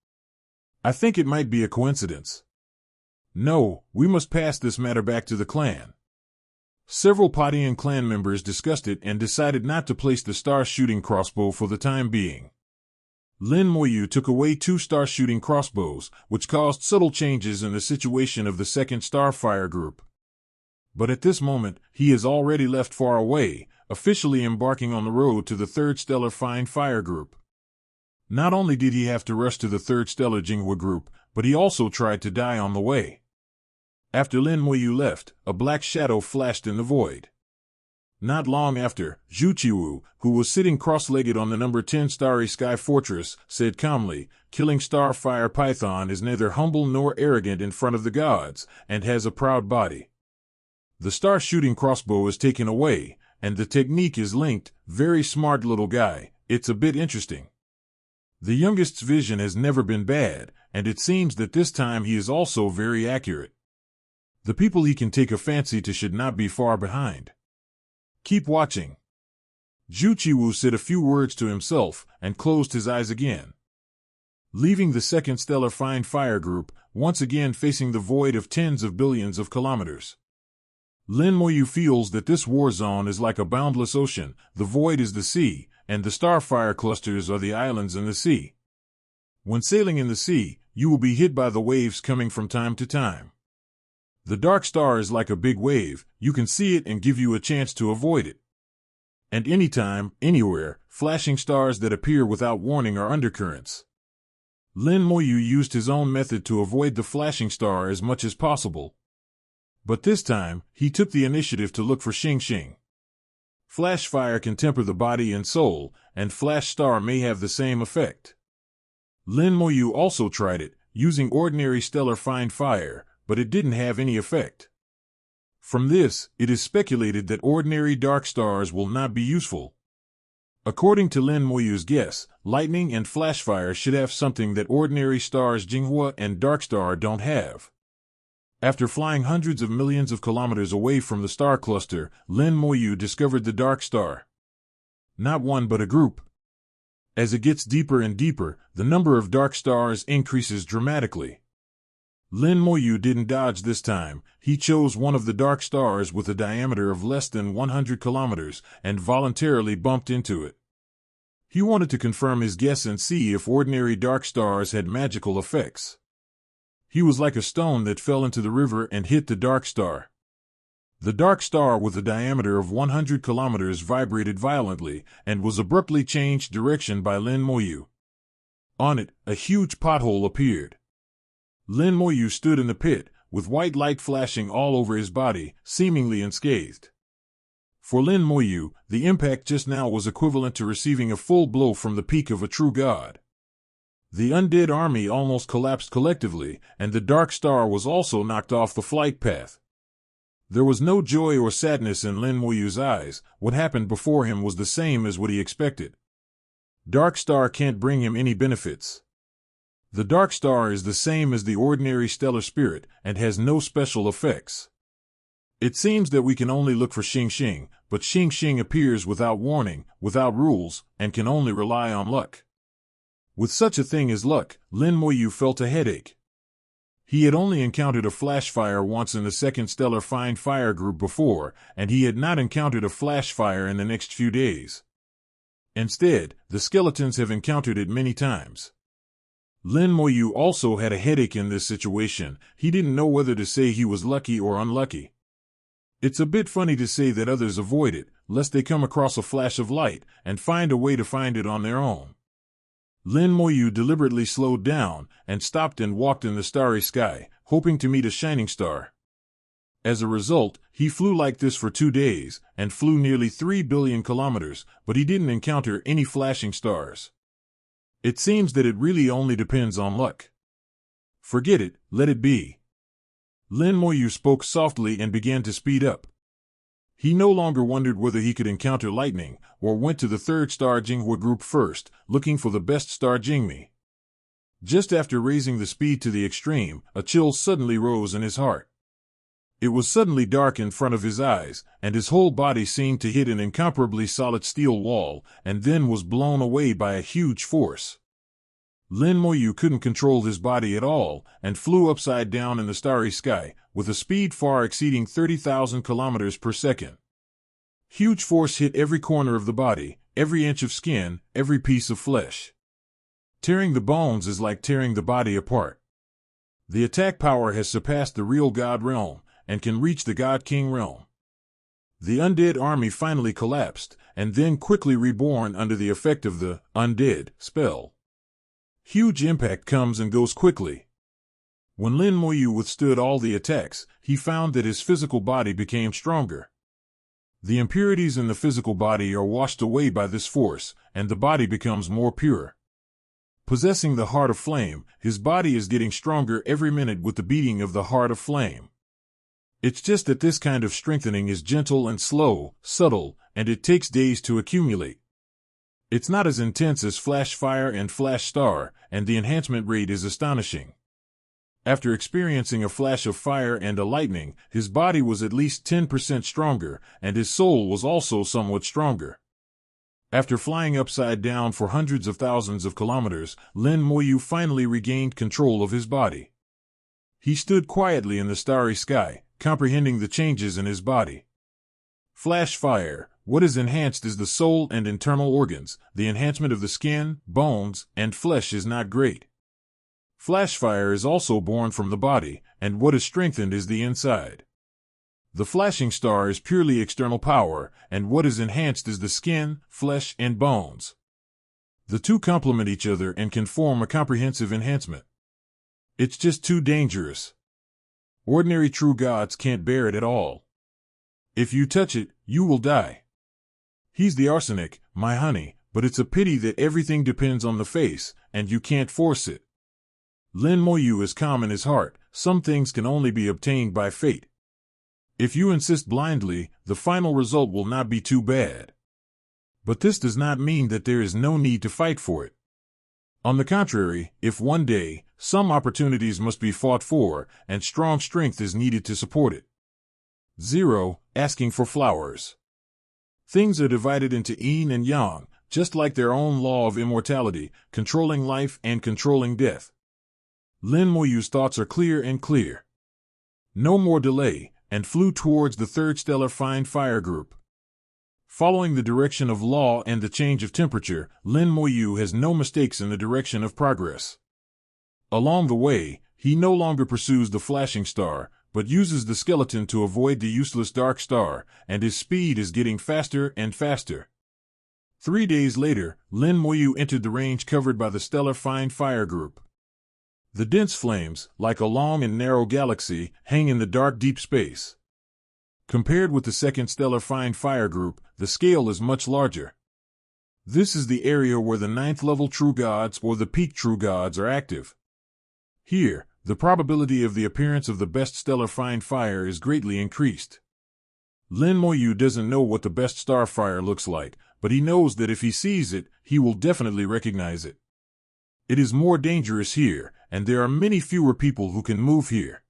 I think it might be a coincidence. No, we must pass this matter back to the clan. Several Padian clan members discussed it and decided not to place the star-shooting crossbow for the time being. Lin Moyu took away 2 star-shooting crossbows, which caused subtle changes in the situation of the second Starfire group. But at this moment, he has already left far away, officially embarking on the road to the 3rd Stellar Fine Fire group. Not only did he have to rush to the 3rd Stellar Jinghua group, but he also tried to die on the way. After Lin Moyu left, a black shadow flashed in the void. Not long after, Zhu Qiwu, who was sitting cross-legged on the number 10 Starry Sky Fortress, said calmly, "Killing Starfire Python is neither humble nor arrogant in front of the gods, and has a proud body. The star-shooting crossbow is taken away, and the technique is linked. Very smart little guy, it's a bit interesting. The youngest's vision has never been bad, and it seems that this time he is also very accurate. The people he can take a fancy to should not be far behind. Keep watching." Zhu Qiwu said a few words to himself and closed his eyes again. Leaving the 2nd Stellar Fine Fire group, once again facing the void of tens of billions of kilometers. Lin Moyu feels that this war zone is like a boundless ocean, the void is the sea, and the starfire clusters are the islands in the sea. When sailing in the sea, you will be hit by the waves coming from time to time. The dark star is like a big wave, you can see it and give you a chance to avoid it. And anytime, anywhere, flashing stars that appear without warning are undercurrents. Lin Moyu used his own method to avoid the flashing star as much as possible. But this time, he took the initiative to look for Xing Xing. Flash fire can temper the body and soul, and flash star may have the same effect. Lin Moyu also tried it, using ordinary stellar fine fire, but it didn't have any effect. From this, it is speculated that ordinary dark stars will not be useful. According to Lin Moyu's guess, lightning and flashfire should have something that ordinary stars Jinghua and Darkstar don't have. After flying hundreds of millions of kilometers away from the star cluster, Lin Moyu discovered the dark star. Not one but a group. As it gets deeper and deeper, the number of dark stars increases dramatically. Lin Moyu didn't dodge this time. He chose one of the dark stars with a diameter of less than 100 kilometers and voluntarily bumped into it. He wanted to confirm his guess and see if ordinary dark stars had magical effects. He was like a stone that fell into the river and hit the dark star. The dark star with a diameter of 100 kilometers vibrated violently and was abruptly changed direction by Lin Moyu. On it, a huge pothole appeared. Lin Moyu stood in the pit, with white light flashing all over his body, seemingly unscathed. For Lin Moyu, the impact just now was equivalent to receiving a full blow from the peak of a true god. The undead army almost collapsed collectively, and the dark star was also knocked off the flight path. There was no joy or sadness in Lin Moyu's eyes. What happened before him was the same as what he expected. Dark star can't bring him any benefits. The dark star is the same as the ordinary stellar spirit and has no special effects. It seems that we can only look for Xing Xing, but Xing Xing appears without warning, without rules, and can only rely on luck. With such a thing as luck, Lin Moyu felt a headache. He had only encountered a flash fire once in the 2nd Stellar Fine Fire group before, and he had not encountered a flash fire in the next few days. Instead, the skeletons have encountered it many times. Lin Moyu also had a headache in this situation. He didn't know whether to say he was lucky or unlucky. It's a bit funny to say that others avoid it, lest they come across a flash of light and find a way to find it on their own. Lin Moyu deliberately slowed down and stopped and walked in the starry sky, hoping to meet a shining star. As a result, he flew like this for 2 days, and flew nearly 3 billion kilometers, but he didn't encounter any flashing stars. It seems that it really only depends on luck. Forget it, let it be. Lin Moyu spoke softly and began to speed up. He no longer wondered whether he could encounter lightning, or went to the third star Jinghua group first, looking for the best star Jingmi. Just after raising the speed to the extreme, a chill suddenly rose in his heart. It was suddenly dark in front of his eyes, and his whole body seemed to hit an incomparably solid steel wall, and then was blown away by a huge force. Lin Moyu couldn't control his body at all, and flew upside down in the starry sky, with a speed far exceeding 30,000 kilometers per second. Huge force hit every corner of the body, every inch of skin, every piece of flesh. Tearing the bones is like tearing the body apart. The attack power has surpassed the real God realm, and can reach the God King realm. The undead army finally collapsed, and then quickly reborn under the effect of the undead spell. Huge impact comes and goes quickly. When Lin Moyu withstood all the attacks, he found that his physical body became stronger. The impurities in the physical body are washed away by this force, and the body becomes more pure. Possessing the heart of flame, his body is getting stronger every minute with the beating of the heart of flame. It's just that this kind of strengthening is gentle and slow, subtle, and it takes days to accumulate. It's not as intense as Flash Fire and Flash Star, and the enhancement rate is astonishing. After experiencing a flash of fire and a lightning, his body was at least 10% stronger, and his soul was also somewhat stronger. After flying upside down for hundreds of thousands of kilometers, Lin Moyu finally regained control of his body. He stood quietly in the starry sky, comprehending the changes in his body. Flash Fire. What is enhanced is the soul and internal organs. The enhancement of the skin, bones, and flesh is not great. Flash Fire is also born from the body, and what is strengthened is the inside. The flashing star is purely external power, and what is enhanced is the skin, flesh, and bones. The two complement each other and can form a comprehensive enhancement. It's just too dangerous. Ordinary true gods can't bear it at all. If you touch it, you will die. He's the arsenic, my honey, but it's a pity that everything depends on the face, and you can't force it. Lin Moyu is calm in his heart. Some things can only be obtained by fate. If you insist blindly, the final result will not be too bad. But this does not mean that there is no need to fight for it. On the contrary, if one day, some opportunities must be fought for, and strong strength is needed to support it. 0. Asking for flowers. Things are divided into yin and yang, just like their own law of immortality, controlling life and controlling death. Lin Moyu's thoughts are clear and clear. No more delay, and flew towards the third stellar fine fire group. Following the direction of law and the change of temperature, Lin Moyu has no mistakes in the direction of progress. Along the way, he no longer pursues the flashing star, but uses the skeleton to avoid the useless dark star, and his speed is getting faster and faster. 3 days later, Lin Moyu entered the range covered by the stellar fine fire group. The dense flames, like a long and narrow galaxy, hang in the dark deep space. Compared with the second stellar fine fire group, the scale is much larger. This is the area where the 9th level true gods or the peak true gods are active. Here, the probability of the appearance of the best stellar fine fire is greatly increased. Lin Moyu doesn't know what the best star fire looks like, but he knows that if he sees it, he will definitely recognize it. It is more dangerous here, and there are many fewer people who can move here.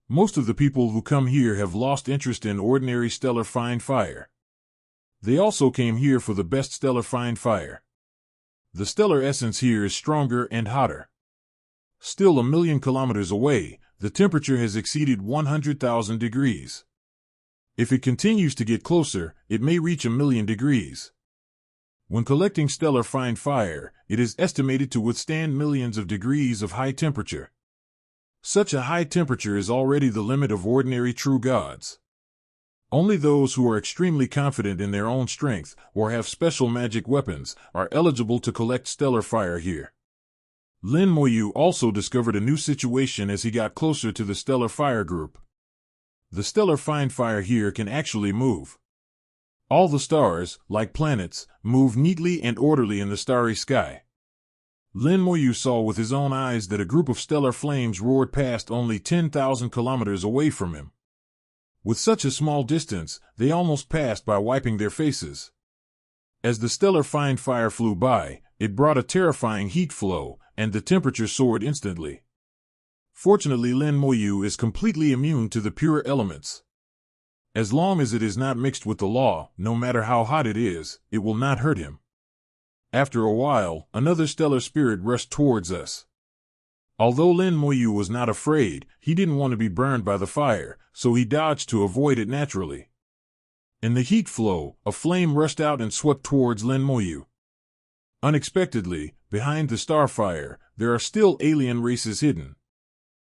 Most of the people who come here have lost interest in ordinary stellar fine fire. They also came here for the best stellar fine fire. The stellar essence here is stronger and hotter. Still 1,000,000 kilometers away, the temperature has exceeded 100,000 degrees. If it continues to get closer, it may reach 1,000,000 degrees. When collecting stellar fine fire, it is estimated to withstand millions of degrees of high temperature. Such a high temperature is already the limit of ordinary true gods. Only those who are extremely confident in their own strength, or have special magic weapons, are eligible to collect stellar fire here. Lin Moyu also discovered a new situation as he got closer to the stellar fire group. The stellar find fire here can actually move. All the stars, like planets, move neatly and orderly in the starry sky. Lin Moyu saw with his own eyes that a group of stellar flames roared past only 10,000 kilometers away from him. With such a small distance, they almost passed by wiping their faces. As the stellar find fire flew by, it brought a terrifying heat flow, and the temperature soared instantly. Fortunately, Lin Moyu is completely immune to the pure elements. As long as it is not mixed with the law, no matter how hot it is, it will not hurt him. After a while, another stellar spirit rushed towards us. Although Lin Moyu was not afraid, he didn't want to be burned by the fire, so he dodged to avoid it naturally. In the heat flow, a flame rushed out and swept towards Lin Moyu. Unexpectedly, behind the starfire, there are still alien races hidden.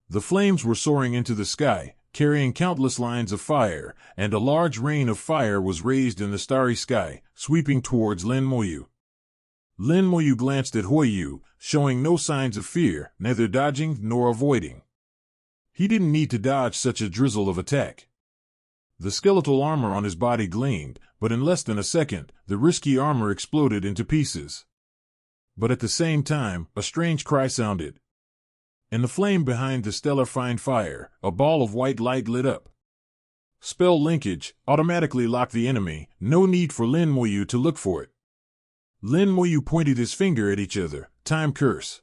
The flames were soaring into the sky, carrying countless lines of fire, and a large rain of fire was raised in the starry sky, sweeping towards Lin Moyu. Lin Moyu glanced at Huiyu, showing no signs of fear, neither dodging nor avoiding. He didn't need to dodge such a drizzle of attack. The skeletal armor on his body gleamed, but in less than a second, the risky armor exploded into pieces. But at the same time, a strange cry sounded. In the flame behind the stellar find fire, a ball of white light lit up. Spell linkage, automatically lock the enemy, no need for Lin Moyu to look for it. Lin Moyu pointed his finger at each other, time curse.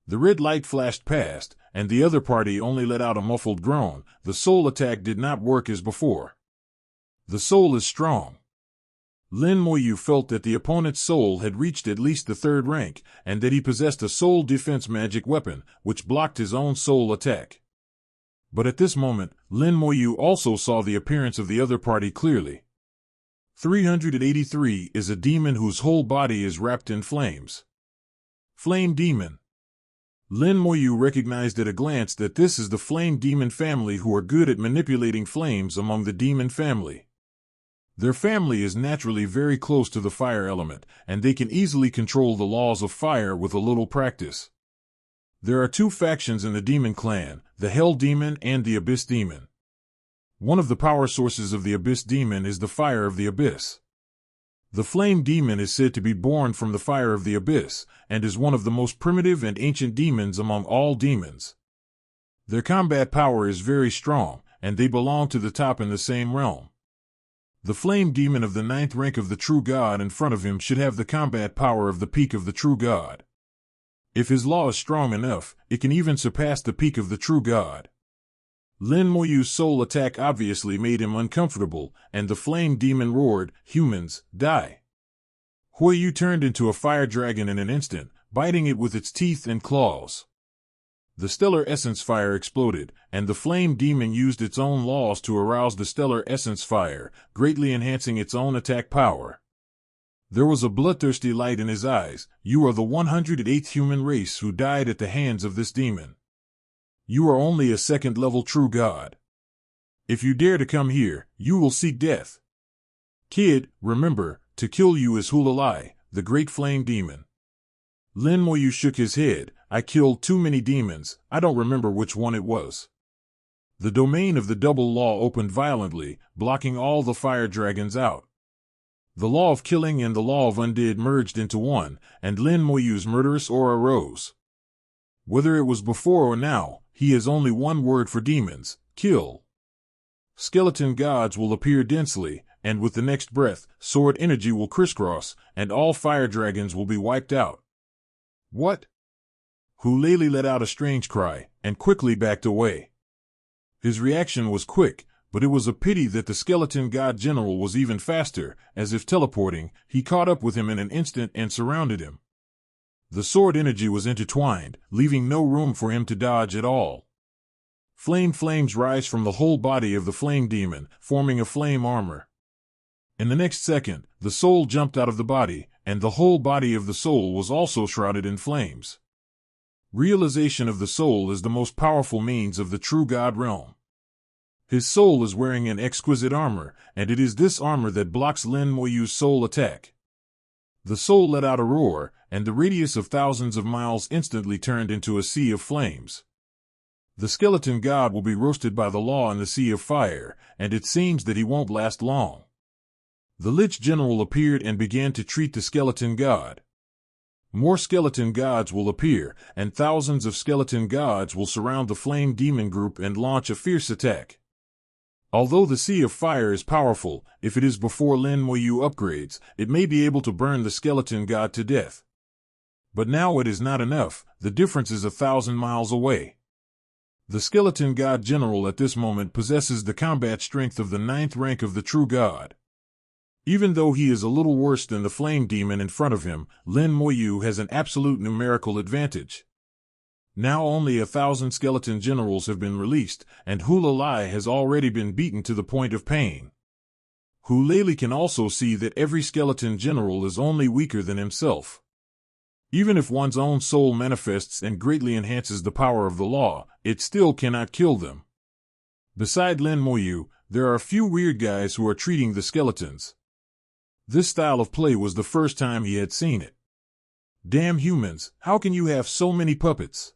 The red light flashed past, and the other party only let out a muffled groan. The soul attack did not work as before. The soul is strong. Lin Moyu felt that the opponent's soul had reached at least the third rank, and that he possessed a soul defense magic weapon, which blocked his own soul attack. But at this moment, Lin Moyu also saw the appearance of the other party clearly. 383 is a demon whose whole body is wrapped in flames. Flame Demon. Lin Moyu recognized at a glance that this is the Flame Demon family, who are good at manipulating flames among the demon family. Their family is naturally very close to the fire element, and they can easily control the laws of fire with a little practice. There are two factions in the demon clan, the Hell Demon and the Abyss Demon. One of the power sources of the Abyss Demon is the fire of the Abyss. The Flame Demon is said to be born from the fire of the Abyss, and is one of the most primitive and ancient demons among all demons. Their combat power is very strong, and they belong to the top in the same realm. The Flame Demon of the 9th rank of the True God in front of him should have the combat power of the peak of the True God. If his law is strong enough, it can even surpass the peak of the True God. Lin Moyu's soul attack obviously made him uncomfortable, and the Flame Demon roared, "Humans, die!" Huiyu turned into a fire dragon in an instant, biting it with its teeth and claws. The stellar essence fire exploded, and the Flame Demon used its own laws to arouse the stellar essence fire, greatly enhancing its own attack power. There was a bloodthirsty light in his eyes. "You are the 108th human race who died at the hands of this demon. You are only a second-level True God. If you dare to come here, you will seek death. Kid, remember, to kill you is Hulalai, the great Flame Demon." Lin Moyu shook his head. "I killed too many demons, I don't remember which one it was." The domain of the double law opened violently, blocking all the fire dragons out. The law of killing and the law of undead merged into one, and Lin Moyu's murderous aura rose. Whether it was before or now, he has only one word for demons: kill. Skeleton gods will appear densely, and with the next breath, sword energy will crisscross, and all fire dragons will be wiped out. "What?" Huleli let out a strange cry, and quickly backed away. His reaction was quick, but it was a pity that the skeleton god general was even faster. As if teleporting, he caught up with him in an instant and surrounded him. The sword energy was intertwined, leaving no room for him to dodge at all. Flames rise from the whole body of the Flame Demon, forming a flame armor. In the next second, the soul jumped out of the body, and the whole body of the soul was also shrouded in flames. Realization of the soul is the most powerful means of the True God realm. His soul is wearing an exquisite armor, and it is this armor that blocks Lin Moyu's soul attack. The soul let out a roar, and the radius of thousands of miles instantly turned into a sea of flames. The skeleton god will be roasted by the law in the sea of fire, and it seems that he won't last long. The Lich General appeared and began to treat the skeleton god. More skeleton gods will appear, and thousands of skeleton gods will surround the flame demon group and launch a fierce attack. Although the Sea of Fire is powerful, if it is before Lin Moyu upgrades, it may be able to burn the skeleton god to death. But now it is not enough, the difference is 1,000 miles away. The skeleton god general at this moment possesses the combat strength of the 9th rank of the true god. Even though he is a little worse than the flame demon in front of him, Lin Moyu has an absolute numerical advantage. Now only 1,000 skeleton generals have been released, and Hulalai has already been beaten to the point of pain. Hulali can also see that every skeleton general is only weaker than himself. Even if one's own soul manifests and greatly enhances the power of the law, it still cannot kill them. Beside Lin Moyu, there are a few weird guys who are treating the skeletons. This style of play was the first time he had seen it. Damn humans, how can you have so many puppets?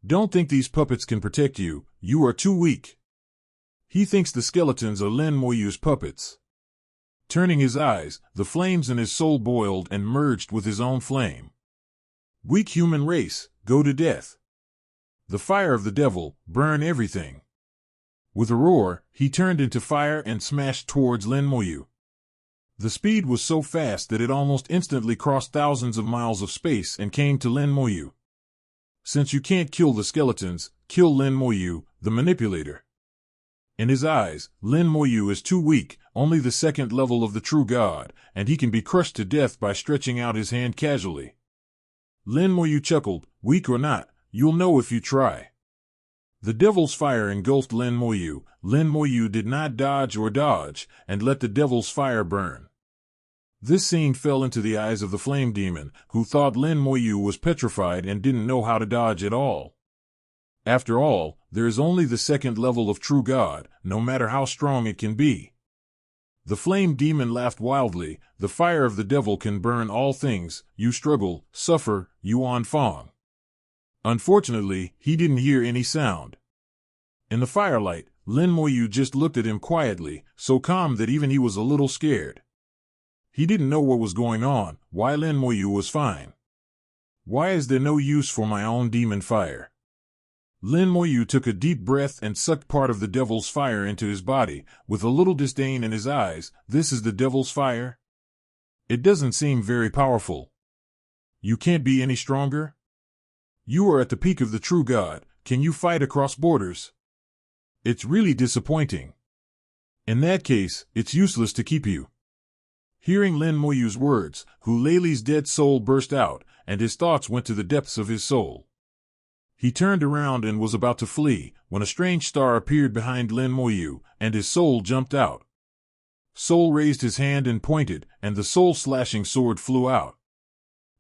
Don't think these puppets can protect you, you are too weak. He thinks the skeletons are Lin Moyu's puppets. Turning his eyes, the flames in his soul boiled and merged with his own flame. Weak human race, go to death. The fire of the devil, burn everything. With a roar, he turned into fire and smashed towards Lin Moyu. The speed was so fast that it almost instantly crossed thousands of miles of space and came to Lin Moyu. Since you can't kill the skeletons, kill Lin Moyu, the manipulator. In his eyes, Lin Moyu is too weak, only the 2nd level of the true god, and he can be crushed to death by stretching out his hand casually. Lin Moyu chuckled, weak or not, you'll know if you try. The devil's fire engulfed Lin Moyu. Lin Moyu did not dodge or dodge, and let the devil's fire burn. This scene fell into the eyes of the flame demon, who thought Lin Moyu was petrified and didn't know how to dodge at all. After all, there is only the 2nd level of true god, no matter how strong it can be. The flame demon laughed wildly, the fire of the devil can burn all things, you struggle, suffer, Yuan Fong. Unfortunately, he didn't hear any sound. In the firelight, Lin Moyu just looked at him quietly, so calm that even he was a little scared. He didn't know what was going on, why Lin Moyu was fine. Why is there no use for my own demon fire? Lin Moyu took a deep breath and sucked part of the devil's fire into his body, with a little disdain in his eyes. This is the devil's fire? It doesn't seem very powerful. You can't be any stronger? You are at the peak of the true god, can you fight across borders? It's really disappointing. In that case, it's useless to keep you. Hearing Lin Moyu's words, Hulali's dead soul burst out, and his thoughts went to the depths of his soul. He turned around and was about to flee, when a strange star appeared behind Lin Moyu, and his soul jumped out. Soul raised his hand and pointed, and the soul-slashing sword flew out.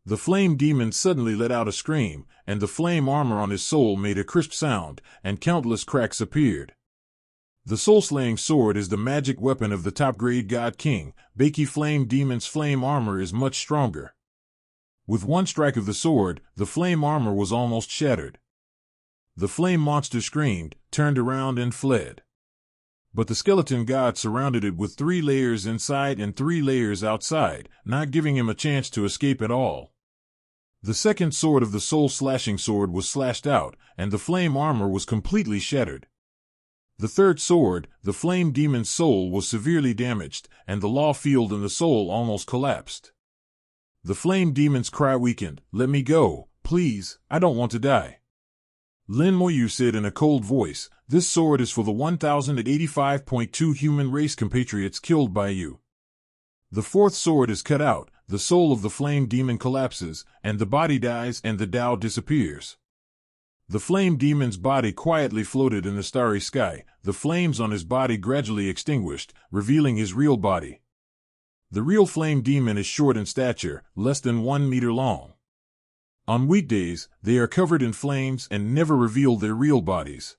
The flame demon suddenly let out a scream, and the flame armor on his soul made a crisp sound, and countless cracks appeared. The soul-slaying sword is the magic weapon of the top-grade God King. Baki Flame Demon's flame armor is much stronger. With one strike of the sword, the flame armor was almost shattered. The flame monster screamed, turned around and fled. But the skeleton god surrounded it with 3 layers inside and 3 layers outside, not giving him a chance to escape at all. The 2nd sword of the soul-slashing sword was slashed out, and the flame armor was completely shattered. The 3rd sword, the flame demon's soul, was severely damaged, and the law field in the soul almost collapsed. The flame demon's cry weakened, let me go, please, I don't want to die. Lin Moyu said in a cold voice, this sword is for the 1085.2 human race compatriots killed by you. The 4th sword is cut out, the soul of the flame demon collapses, and the body dies and the Tao disappears. The flame demon's body quietly floated in the starry sky, the flames on his body gradually extinguished, revealing his real body. The real flame demon is short in stature, less than 1 meter long. On weekdays, they are covered in flames and never reveal their real bodies.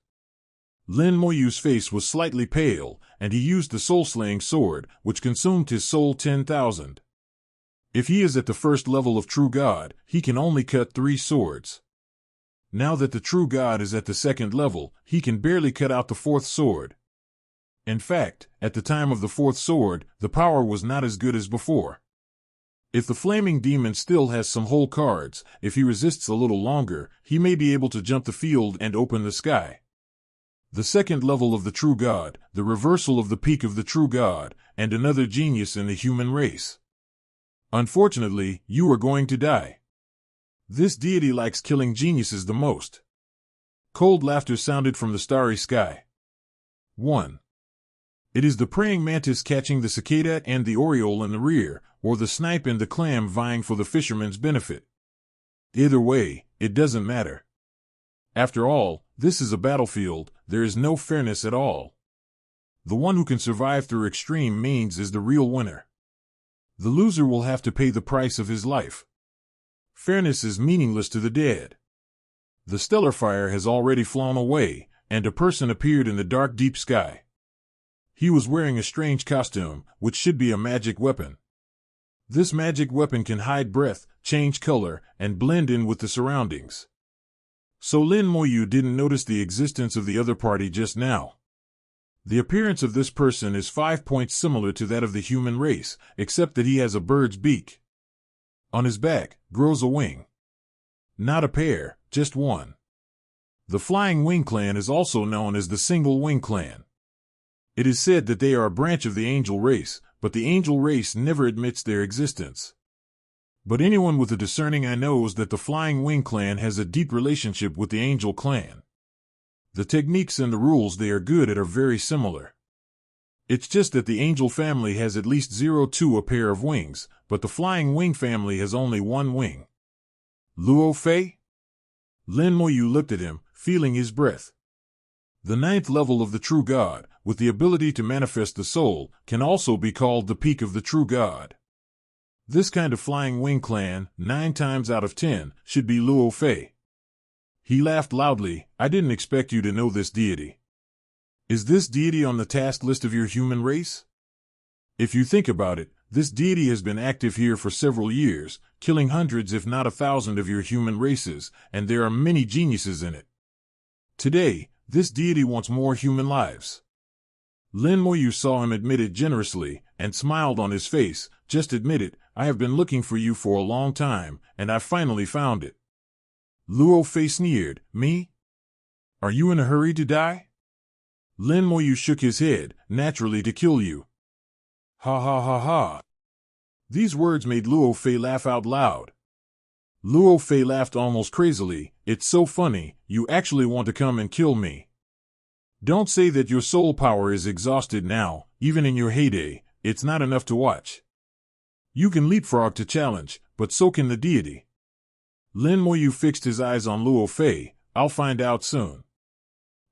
Lin Moyu's face was slightly pale, and he used the soul-slaying sword, which consumed his soul 10,000. If he is at the 1st level of true god, he can only cut 3 swords. Now that the true God is at the second level, he can barely cut out the fourth sword. In fact, at the time of the fourth sword, the power was not as good as before. If the flaming demon still has some whole cards, if he resists a little longer, he may be able to jump the field and open the sky. The second level of the true God, the reversal of the peak of the true God, and another genius in the human race. Unfortunately, you are going to die. This deity likes killing geniuses the most. Cold laughter sounded from the starry sky. 1. It is the praying mantis catching the cicada and the oriole in the rear, or the snipe and the clam vying for the fisherman's benefit. Either way, it doesn't matter. After all, this is a battlefield, there is no fairness at all. The one who can survive through extreme means is the real winner. The loser will have to pay the price of his life. Fairness is meaningless to the dead. The stellar fire has already flown away, and a person appeared in the dark deep sky. He was wearing a strange costume, which should be a magic weapon. This magic weapon can hide breath, change color, and blend in with the surroundings. So Lin Moyu didn't notice the existence of the other party just now. The appearance of this person is 5 points similar to that of the human race, except that he has a bird's beak. On his back grows a wing. Not a pair, just one. The Flying Wing Clan is also known as the Single Wing Clan. It is said that they are a branch of the angel race, but the angel race never admits their existence. But anyone with a discerning eye knows that the Flying Wing Clan has a deep relationship with the Angel Clan. The techniques and the rules they are good at are very similar. It's just that the Angel family has at least 0-2 a pair of wings, but the Flying Wing family has only one wing. Luo Fei? Lin Moyu looked at him, feeling his breath. The 9th level of the true God, with the ability to manifest the soul, can also be called the peak of the true God. This kind of Flying Wing Clan, 9 times out of 10, should be Luo Fei. He laughed loudly. I didn't expect you to know this deity. Is this deity on the task list of your human race? If you think about it, this deity has been active here for several years, killing hundreds if not 1,000 of your human races, and there are many geniuses in it. Today, this deity wants more human lives. Lin Moyu saw him admit it generously, and smiled on his face. Just admit it, I have been looking for you for a long time, and I finally found it. Luo Fei sneered, Me? Are you in a hurry to die? Lin Moyu shook his head, naturally to kill you. Ha ha ha ha. These words made Luo Fei laugh out loud. Luo Fei laughed almost crazily. It's so funny, you actually want to come and kill me. Don't say that your soul power is exhausted now, even in your heyday, it's not enough to watch. You can leapfrog to challenge, but so can the deity. Lin Moyu fixed his eyes on Luo Fei. I'll find out soon.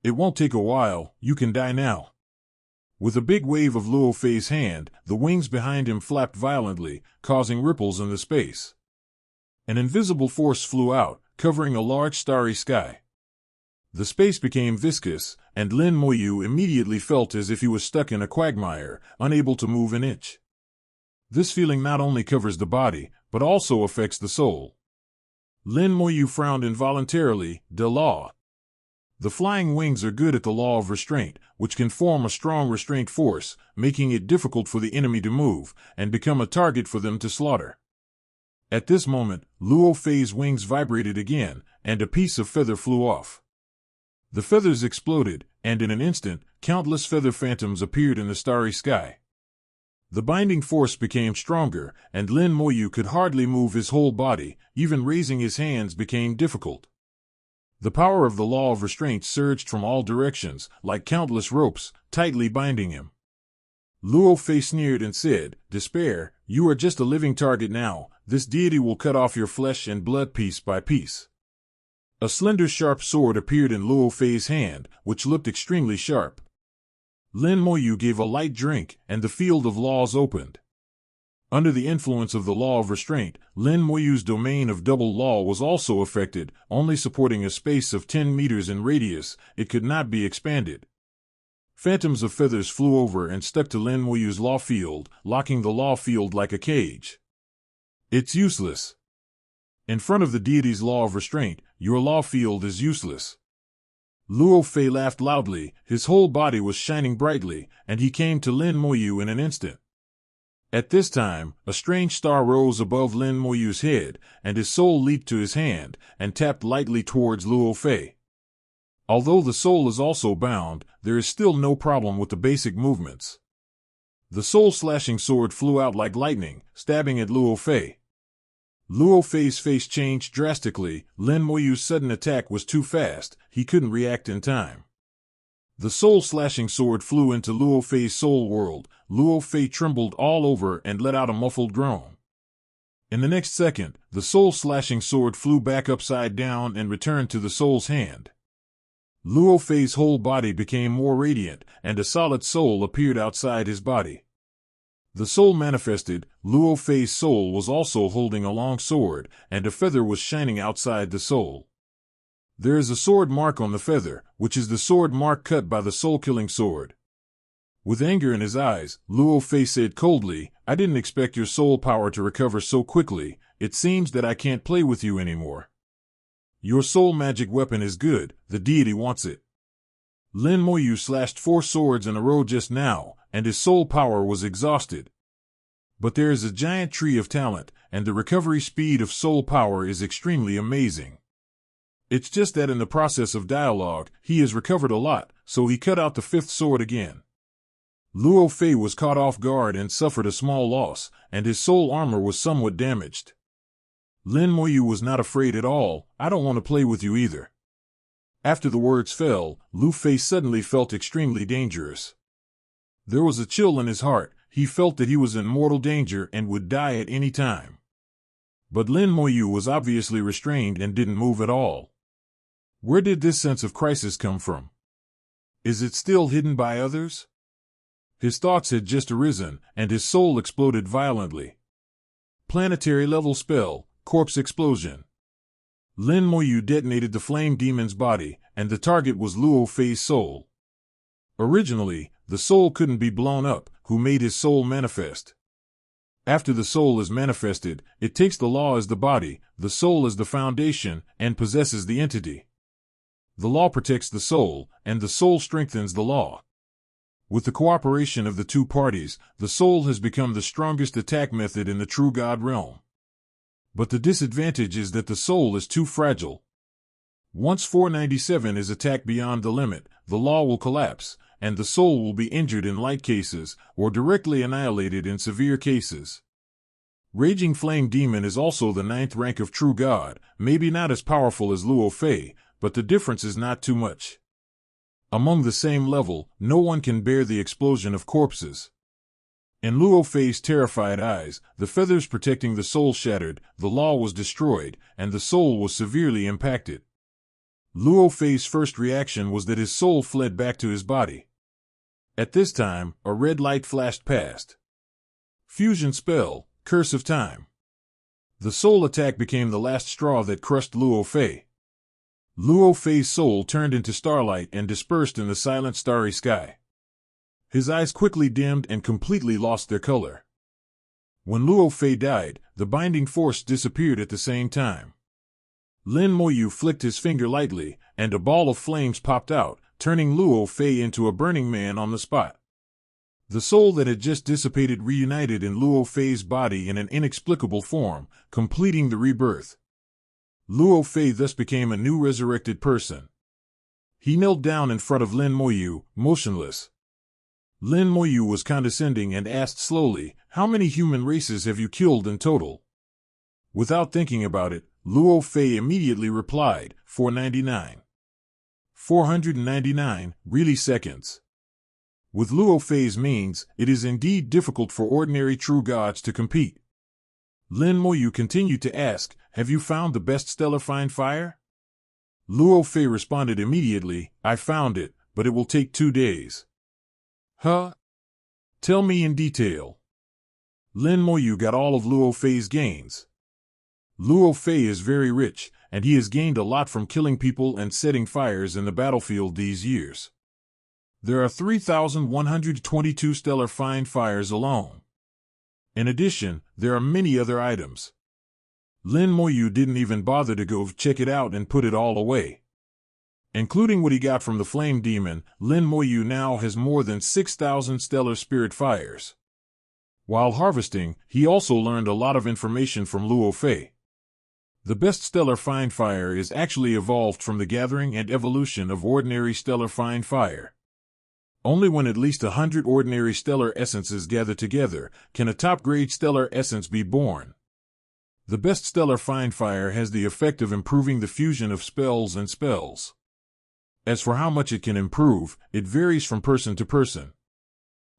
It won't take a while, you can die now. With a big wave of Luo Fei's hand, the wings behind him flapped violently, causing ripples in the space. An invisible force flew out, covering a large starry sky. The space became viscous, and Lin Moyu immediately felt as if he was stuck in a quagmire, unable to move an inch. This feeling not only covers the body, but also affects the soul. Lin Moyu frowned involuntarily. The law. The flying wings are good at the law of restraint, which can form a strong restraint force, making it difficult for the enemy to move, and become a target for them to slaughter. At this moment, Luo Fei's wings vibrated again, and a piece of feather flew off. The feathers exploded, and in an instant, countless feather phantoms appeared in the starry sky. The binding force became stronger, and Lin Moyu could hardly move his whole body, even raising his hands became difficult. The power of the law of restraint surged from all directions, like countless ropes, tightly binding him. Luo Fei sneered and said, Despair, you are just a living target now, this deity will cut off your flesh and blood piece by piece. A slender sharp sword appeared in Luo Fei's hand, which looked extremely sharp. Lin Moyu gave a light drink, and the field of laws opened. Under the influence of the law of restraint, Lin Moyu's domain of double law was also affected, only supporting a space of 10 meters in radius. It could not be expanded. Phantoms of feathers flew over and stuck to Lin Moyu's law field, locking the law field like a cage. It's useless. In front of the deity's law of restraint, your law field is useless. Luo Fei laughed loudly, his whole body was shining brightly, and he came to Lin Moyu in an instant. At this time, a strange star rose above Lin Moyu's head, and his soul leaped to his hand, and tapped lightly towards Luo Fei. Although the soul is also bound, there is still no problem with the basic movements. The soul-slashing sword flew out like lightning, stabbing at Luo Fei. Luo Fei's face changed drastically. Lin Moyu's sudden attack was too fast, he couldn't react in time. The soul-slashing sword flew into Luo Fei's soul world. Luo Fei trembled all over and let out a muffled groan. In the next second, the soul-slashing sword flew back upside down and returned to the soul's hand. Luo Fei's whole body became more radiant, and a solid soul appeared outside his body. The soul manifested. Luo Fei's soul was also holding a long sword, and a feather was shining outside the soul. There is a sword mark on the feather, which is the sword mark cut by the soul-killing sword. With anger in his eyes, Luo Fei said coldly, "I didn't expect your soul power to recover so quickly. It seems that I can't play with you anymore. Your soul magic weapon is good, the deity wants it." Lin Moyu slashed 4 swords in a row just now, and his soul power was exhausted. But there is a giant tree of talent, and the recovery speed of soul power is extremely amazing. It's just that in the process of dialogue, he has recovered a lot, so he cut out the 5th sword again. Luo Fei was caught off guard and suffered a small loss, and his soul armor was somewhat damaged. Lin Moyu was not afraid at all. "I don't want to play with you either." After the words fell, Luo Fei suddenly felt extremely dangerous. There was a chill in his heart. He felt that he was in mortal danger and would die at any time. But Lin Moyu was obviously restrained and didn't move at all. Where did this sense of crisis come from? Is it still hidden by others? His thoughts had just arisen, and his soul exploded violently. Planetary-level spell, corpse explosion. Lin Moyu detonated the flame demon's body, and the target was Luo Fei's soul. Originally, the soul couldn't be blown up, who made his soul manifest. After the soul is manifested, it takes the law as the body, the soul as the foundation, and possesses the entity. The law protects the soul, and the soul strengthens the law. With the cooperation of the two parties, the soul has become the strongest attack method in the true God realm. But the disadvantage is that the soul is too fragile. Once 497 is attacked beyond the limit, the law will collapse, and the soul will be injured in light cases, or directly annihilated in severe cases. Raging Flame Demon is also the 9th rank of True God, maybe not as powerful as Luo Fei, but the difference is not too much. Among the same level, no one can bear the explosion of corpses. In Luo Fei's terrified eyes, the feathers protecting the soul shattered, the law was destroyed, and the soul was severely impacted. Luo Fei's first reaction was that his soul fled back to his body. At this time, a red light flashed past. Fusion spell, Curse of Time. The soul attack became the last straw that crushed Luo Fei. Luo Fei's soul turned into starlight and dispersed in the silent starry sky. His eyes quickly dimmed and completely lost their color. When Luo Fei died, the binding force disappeared at the same time. Lin Moyu flicked his finger lightly, and a ball of flames popped out, turning Luo Fei into a burning man on the spot. The soul that had just dissipated reunited in Luo Fei's body in an inexplicable form, completing the rebirth. Luo Fei thus became a new resurrected person. He knelt down in front of Lin Moyu, motionless. Lin Moyu was condescending and asked slowly, "How many human races have you killed in total?" Without thinking about it, Luo Fei immediately replied, 499. 499, really seconds. With Luo Fei's means, it is indeed difficult for ordinary true gods to compete. Lin Moyu continued to ask, "Have you found the best stellar fine fire?" Luo Fei responded immediately, "I found it, but it will take 2 days. Huh? Tell me in detail." Lin Moyu got all of Luo Fei's gains. Luo Fei is very rich, and he has gained a lot from killing people and setting fires in the battlefield these years. There are 3,122 stellar fine fires alone. In addition, there are many other items. Lin Moyu didn't even bother to go check it out and put it all away. Including what he got from the Flame Demon, Lin Moyu now has more than 6,000 stellar spirit fires. While harvesting, he also learned a lot of information from Luo Fei. The best stellar fine fire is actually evolved from the gathering and evolution of ordinary stellar fine fire. Only when at least 100 ordinary stellar essences gather together can a top-grade stellar essence be born. The best stellar fine fire has the effect of improving the fusion of spells and spells. As for how much it can improve, it varies from person to person.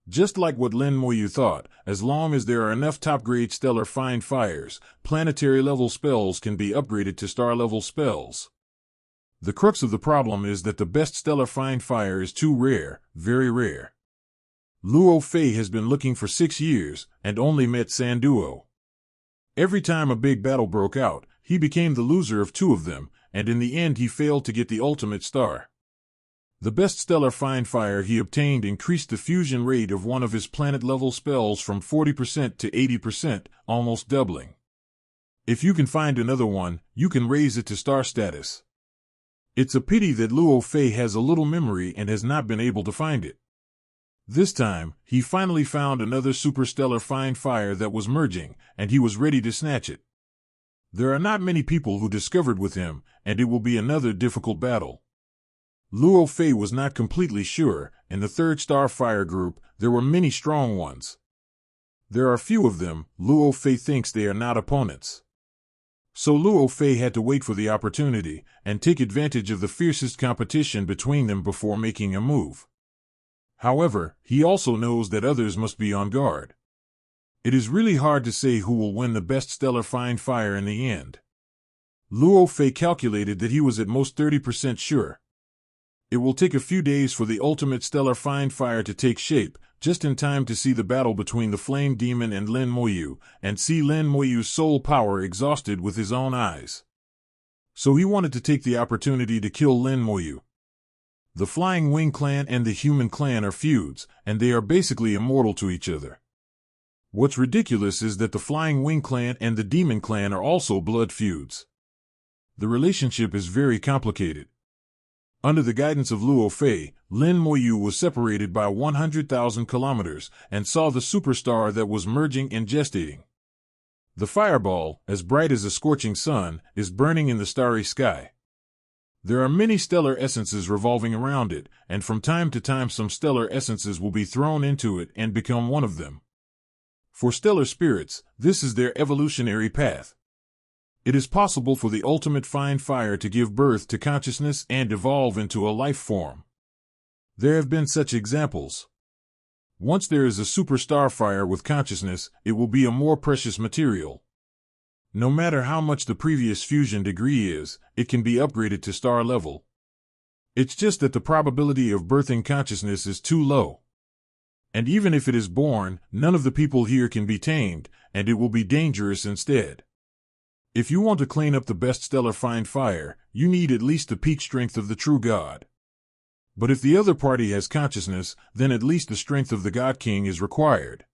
Just like what Lin Moyu thought, as long as there are enough top-grade stellar fine fires, planetary-level spells can be upgraded to star-level spells. The crux of the problem is that the best stellar fine fire is too rare, very rare. Luo Fei has been looking for 6 years, and only met Sanduo. Every time a big battle broke out, he became the loser of 2 of them, and in the end he failed to get the ultimate star. The best stellar fine fire he obtained increased the fusion rate of one of his planet-level spells from 40% to 80%, almost doubling. If you can find another one, you can raise it to star status. It's a pity that Luo Fei has a little memory and has not been able to find it. This time, he finally found another superstellar fine fire that was merging, and he was ready to snatch it. There are not many people who discovered with him, and it will be another difficult battle. Luo Fei was not completely sure. In the 3rd star fire group, there were many strong ones. There are few of them. Luo Fei thinks they are not opponents. So Luo Fei had to wait for the opportunity and take advantage of the fiercest competition between them before making a move. However, he also knows that others must be on guard. It is really hard to say who will win the best stellar fine fire in the end. Luo Fei calculated that he was at most 30% sure. It will take a few days for the ultimate stellar fine fire to take shape, just in time to see the battle between the Flame Demon and Lin Moyu, and see Lin Moyu's soul power exhausted with his own eyes. So he wanted to take the opportunity to kill Lin Moyu. The Flying Wing clan and the Human clan are feuds, and they are basically immortal to each other. What's ridiculous is that the Flying Wing clan and the Demon clan are also blood feuds. The relationship is very complicated. Under the guidance of Luo Fei, Lin Moyu was separated by 100,000 kilometers and saw the superstar that was merging and gestating. The fireball, as bright as a scorching sun, is burning in the starry sky. There are many stellar essences revolving around it, and from time to time some stellar essences will be thrown into it and become one of them. For stellar spirits, this is their evolutionary path. It is possible for the ultimate fine fire to give birth to consciousness and evolve into a life form. There have been such examples. Once there is a super starfire with consciousness, it will be a more precious material. No matter how much the previous fusion degree is, it can be upgraded to star level. It's just that the probability of birthing consciousness is too low. And even if it is born, none of the people here can be tamed, and it will be dangerous instead. If you want to clean up the best stellar fine fire, you need at least the peak strength of the true god. But if the other party has consciousness, then at least the strength of the God King is required.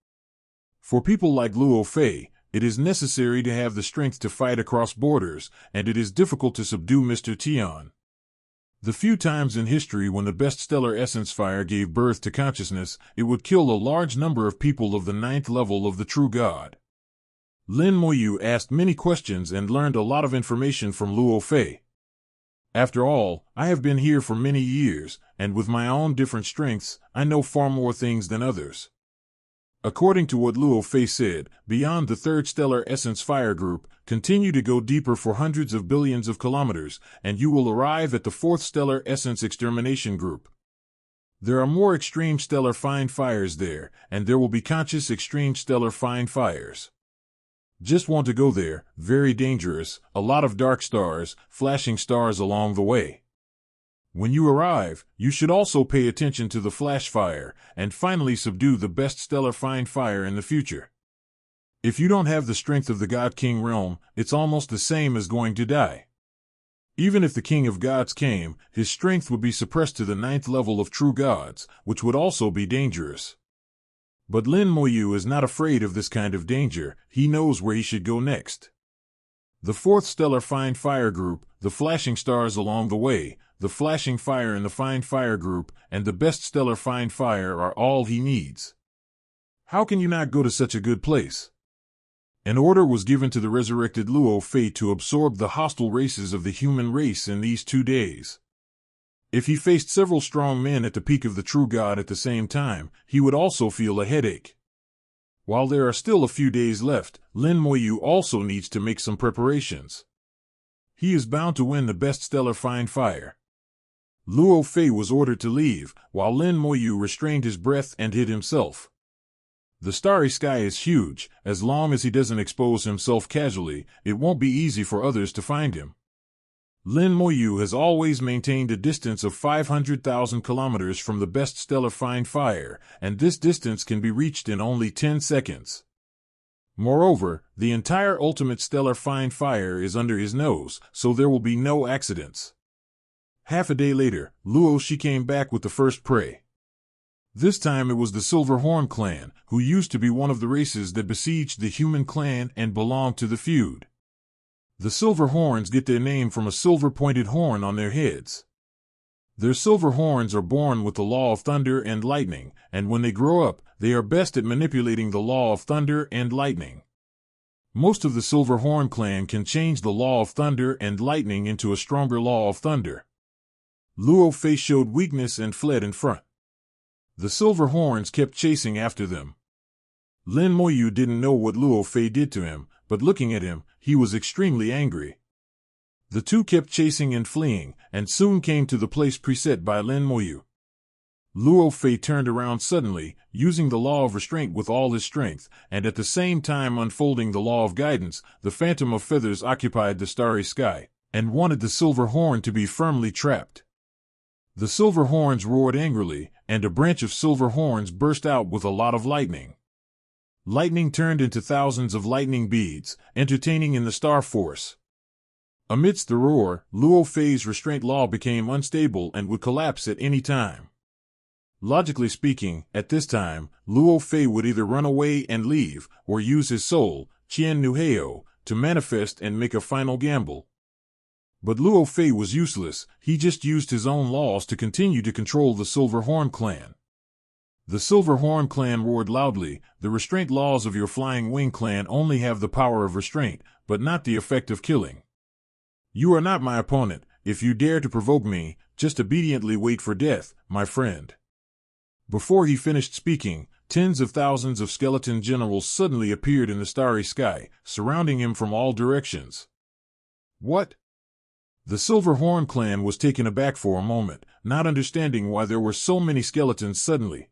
For people like Luo Fei, it is necessary to have the strength to fight across borders, and it is difficult to subdue Mr. Tian. The few times in history when the best stellar essence fire gave birth to consciousness, it would kill a large number of people of the 9th level of the true god. Lin Moyu asked many questions and learned a lot of information from Luo Fei. After all, I have been here for many years, and with my own different strengths, I know far more things than others. According to what Luo Fei said, beyond the 3rd stellar essence fire group, continue to go deeper for hundreds of billions of kilometers, and you will arrive at the 4th stellar essence extermination group. There are more extreme stellar fine fires there, and there will be conscious extreme stellar fine fires. Just want to go there, very dangerous, a lot of dark stars, flashing stars along the way. When you arrive, you should also pay attention to the flash fire, and finally subdue the best stellar fine fire in the future. If you don't have the strength of the God King realm, it's almost the same as going to die. Even if the King of Gods came, his strength would be suppressed to the 9th level of true gods, which would also be dangerous. But Lin Moyu is not afraid of this kind of danger. He knows where he should go next. The fourth stellar fine fire group, the flashing stars along the way, the flashing fire in the fine fire group, and the best stellar fine fire are all he needs. How can you not go to such a good place? An order was given to the resurrected Luo Fei to absorb the hostile races of the human race in these 2 days. If he faced several strong men at the peak of the true God at the same time, he would also feel a headache. While there are still a few days left, Lin Moyu also needs to make some preparations. He is bound to win the best stellar fine fire. Luo Fei was ordered to leave, while Lin Moyu restrained his breath and hid himself. The starry sky is huge. As long as he doesn't expose himself casually, it won't be easy for others to find him. Lin Moyu has always maintained a distance of 500,000 kilometers from the best stellar fine fire, and this distance can be reached in only 10 seconds. Moreover, the entire ultimate stellar fine fire is under his nose, so there will be no accidents. Half a day later, Luo Shi came back with the first prey. This time it was the Silver Horn clan, who used to be one of the races that besieged the human clan and belonged to the feud. The Silver Horns get their name from a silver-pointed horn on their heads. Their silver horns are born with the law of thunder and lightning, and when they grow up, they are best at manipulating the law of thunder and lightning. Most of the Silver Horn clan can change the law of thunder and lightning into a stronger law of thunder. Luo Fei showed weakness and fled in front. The Silver Horns kept chasing after them. Lin Moyu didn't know what Luo Fei did to him, but looking at him, he was extremely angry. The two kept chasing and fleeing, and soon came to the place preset by Lin Moyu. Luo Fei turned around suddenly, using the law of restraint with all his strength, and at the same time unfolding the law of guidance. The phantom of feathers occupied the starry sky, and wanted the Silver Horn to be firmly trapped. The Silver Horns roared angrily, and a branch of silver horns burst out with a lot of lightning. Lightning turned into thousands of lightning beads, entertaining in the star force. Amidst the roar, Luo Fei's restraint law became unstable and would collapse at any time. Logically speaking, at this time, Luo Fei would either run away and leave, or use his soul, Qian Nuheo, to manifest and make a final gamble. But Luo Fei was useless. He just used his own laws to continue to control the Silver Horn clan. The Silver Horn clan roared loudly, "The restraint laws of your Flying Wing clan only have the power of restraint, but not the effect of killing. You are not my opponent. If you dare to provoke me, just obediently wait for death, my friend." Before he finished speaking, tens of thousands of skeleton generals suddenly appeared in the starry sky, surrounding him from all directions. What? The Silver Horn clan was taken aback for a moment, not understanding why there were so many skeletons suddenly.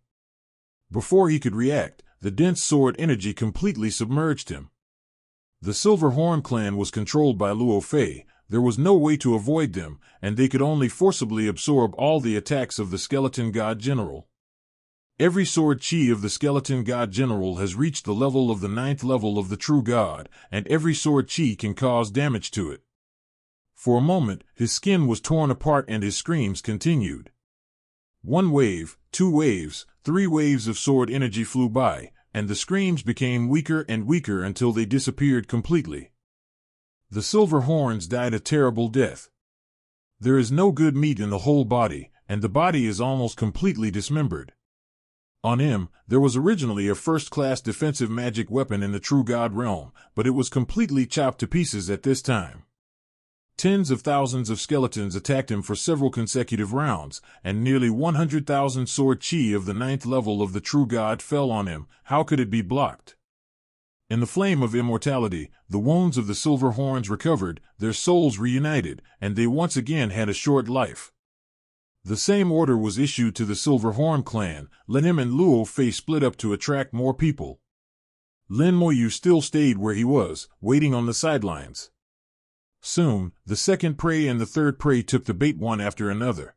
Before he could react, the dense sword energy completely submerged him. The Silver Horn clan was controlled by Luo Fei. There was no way to avoid them, and they could only forcibly absorb all the attacks of the Skeleton God General. Every sword chi of the Skeleton God General has reached the level of the 9th level of the True God, and every sword chi can cause damage to it. For a moment, his skin was torn apart and his screams continued. 1 wave, 2 waves, 3 waves of sword energy flew by, and the screams became weaker and weaker until they disappeared completely. The Silver Horns died a terrible death. There is no good meat in the whole body, and the body is almost completely dismembered. On him, there was originally a first-class defensive magic weapon in the True God realm, but it was completely chopped to pieces at this time. Tens of thousands of skeletons attacked him for several consecutive rounds, and nearly 100,000 sword chi of the 9th level of the True God fell on him. How could it be blocked? In the flame of immortality, the wounds of the Silver Horns recovered, their souls reunited, and they once again had a short life. The same order was issued to the Silver Horn clan. Let him and Luo Fei split up to attract more people. Lin Moyu still stayed where he was, waiting on the sidelines. Soon, the second prey and the third prey took the bait one after another.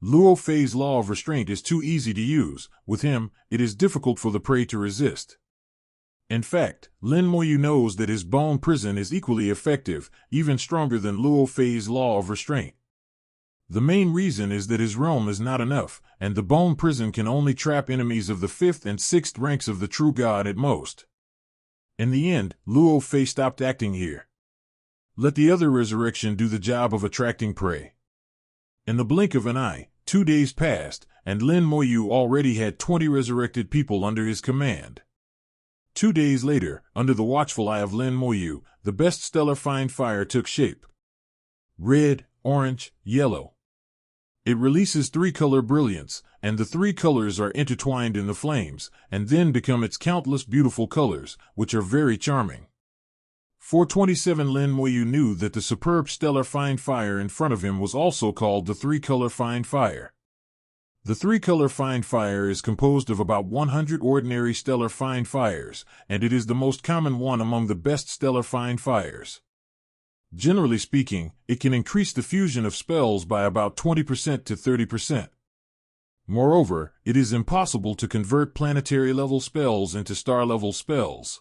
Luo Fei's law of restraint is too easy to use. With him, it is difficult for the prey to resist. In fact, Lin Moyu knows that his bone prison is equally effective, even stronger than Luo Fei's law of restraint. The main reason is that his realm is not enough, and the bone prison can only trap enemies of the 5th and 6th ranks of the True God at most. In the end, Luo Fei stopped acting here. Let the other resurrection do the job of attracting prey. In the blink of an eye, 2 days passed, and Lin Moyu already had 20 resurrected people under his command. 2 days later, under the watchful eye of Lin Moyu, the best stellar fine fire took shape. Red, orange, yellow. It releases 3-color brilliance, and the 3 colors are intertwined in the flames, and then become its countless beautiful colors, which are very charming. 427 Lin Moyu knew that the superb stellar fine fire in front of him was also called the 3-color fine fire. The 3-color fine fire is composed of about 100 ordinary stellar fine fires, and it is the most common one among the best stellar fine fires. Generally speaking, it can increase the fusion of spells by about 20% to 30%. Moreover, it is impossible to convert planetary-level spells into star-level spells.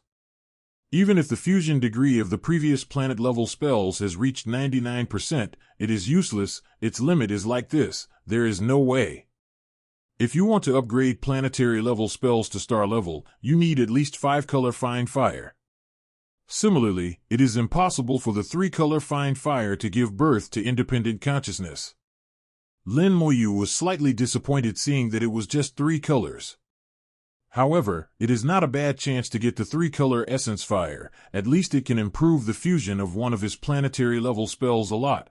Even if the fusion degree of the previous planet-level spells has reached 99%, it is useless. Its limit is like this: there is no way. If you want to upgrade planetary-level spells to star-level, you need at least 5-color fine fire. Similarly, it is impossible for the 3-color fine fire to give birth to independent consciousness. Lin Moyu was slightly disappointed seeing that it was just 3 colors. However, it is not a bad chance to get the 3-color essence fire. At least it can improve the fusion of one of his planetary-level spells a lot.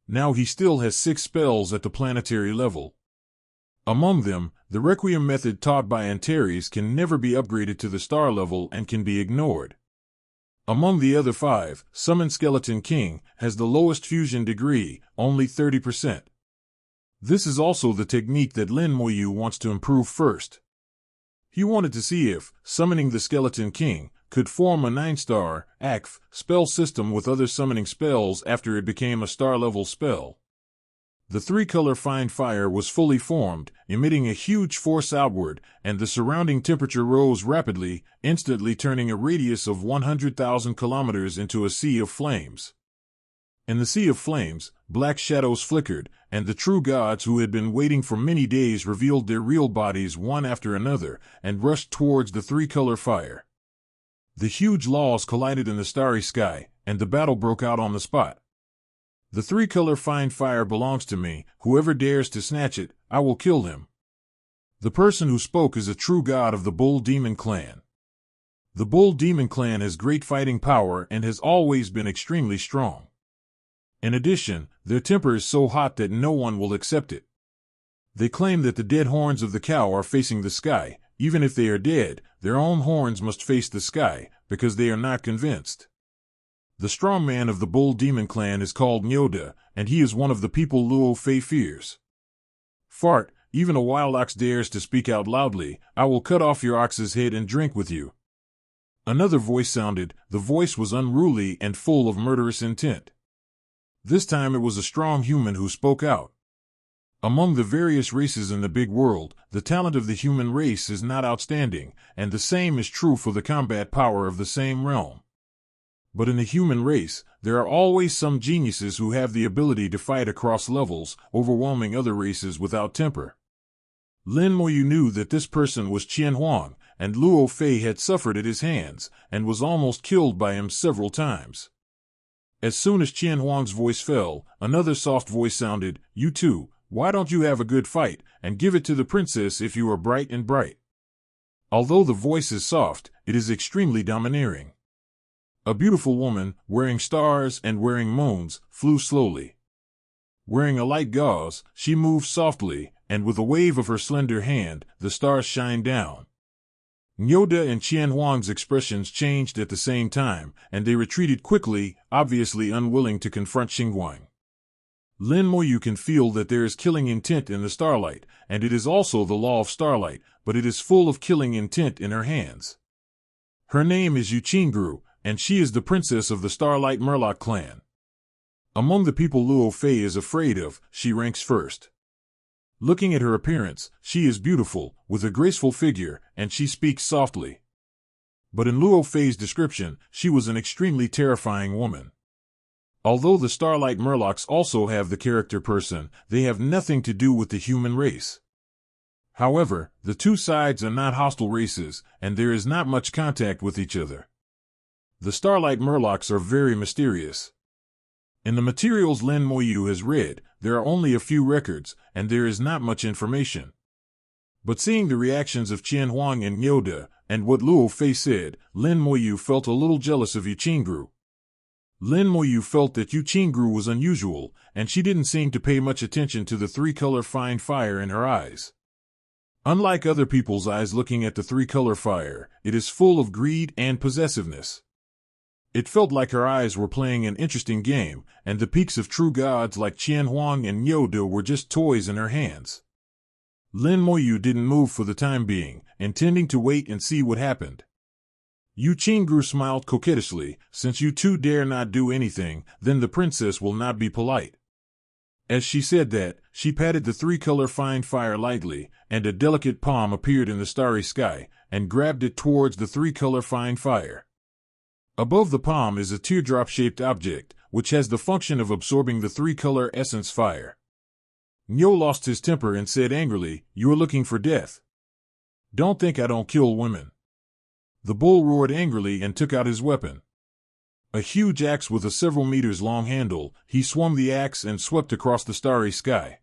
Now he still has 6 spells at the planetary level. Among them, the Requiem method taught by Antares can never be upgraded to the star level and can be ignored. Among the other 5, Summon Skeleton King has the lowest fusion degree, only 30%. This is also the technique that Lin Moyu wants to improve first. He wanted to see if, summoning the Skeleton King, could form a 9-star, ACF, spell system with other summoning spells after it became a star-level spell. The 3-color fine fire was fully formed, emitting a huge force outward, and the surrounding temperature rose rapidly, instantly turning a radius of 100,000 kilometers into a sea of flames. In the sea of flames, black shadows flickered, and the true gods who had been waiting for many days revealed their real bodies one after another, and rushed towards the 3-color fire. The huge laws collided in the starry sky, and the battle broke out on the spot. The 3-color fine fire belongs to me. Whoever dares to snatch it, I will kill him. The person who spoke is a true god of the Bull Demon clan. The Bull Demon clan has great fighting power and has always been extremely strong. In addition, their temper is so hot that no one will accept it. They claim that the dead horns of the cow are facing the sky. Even if they are dead, their own horns must face the sky, because they are not convinced. The strong man of the Bull Demon clan is called Nyoda, and he is one of the people Luo Fei fears. Fart, even a wild ox dares to speak out loudly. I will cut off your ox's head and drink with you. Another voice sounded. The voice was unruly and full of murderous intent. This time it was a strong human who spoke out. Among the various races in the big world, the talent of the human race is not outstanding, and the same is true for the combat power of the same realm. But in the human race, there are always some geniuses who have the ability to fight across levels, overwhelming other races without temper. Lin Moyu knew that this person was Qian Huang, and Luo Fei had suffered at his hands, and was almost killed by him several times. As soon as Qian Huang's voice fell, another soft voice sounded. You too, why don't you have a good fight, and give it to the princess if you are bright and bright? Although the voice is soft, it is extremely domineering. A beautiful woman, wearing stars and wearing moons, flew slowly. Wearing a light gauze, she moved softly, and with a wave of her slender hand, the stars shined down. Nyoda and Qian Huang's expressions changed at the same time, and they retreated quickly, obviously unwilling to confront Xingguang. Lin Moyu can feel that there is killing intent in the starlight, and it is also the law of starlight, but it is full of killing intent in her hands. Her name is Yuqingru, and she is the princess of the Starlight Murloc clan. Among the people Luo Fei is afraid of, she ranks first. Looking at her appearance, she is beautiful, with a graceful figure, and she speaks softly. But in Luo Fei's description, she was an extremely terrifying woman. Although the Starlight Murlocs also have the character person, they have nothing to do with the human race. However, the two sides are not hostile races, and there is not much contact with each other. The Starlight Murlocs are very mysterious. In the materials Lin Moyu has read, there are only a few records, and there is not much information. But seeing the reactions of Qian Huang and Yoda, and what Luo Fei said, Lin Moyu felt a little jealous of Yu Qingru. Lin Moyu felt that Yu Qingru was unusual, and she didn't seem to pay much attention to the three-color fine fire in her eyes. Unlike other people's eyes looking at the three-color fire, it is full of greed and possessiveness. It felt like her eyes were playing an interesting game, and the peaks of true gods like Qian Huang and Yoda were just toys in her hands. Lin Moyu didn't move for the time being, intending to wait and see what happened. Yu Qingru smiled coquettishly. Since you two dare not do anything, then the princess will not be polite. As she said that, she patted the three-color fine fire lightly, and a delicate palm appeared in the starry sky, and grabbed it towards the three-color fine fire. Above the palm is a teardrop-shaped object, which has the function of absorbing the three-color essence fire. Nyo lost his temper and said angrily, "You are looking for death. Don't think I don't kill women." The bull roared angrily and took out his weapon. A huge axe with a several meters long handle, he swung the axe and swept across the starry sky.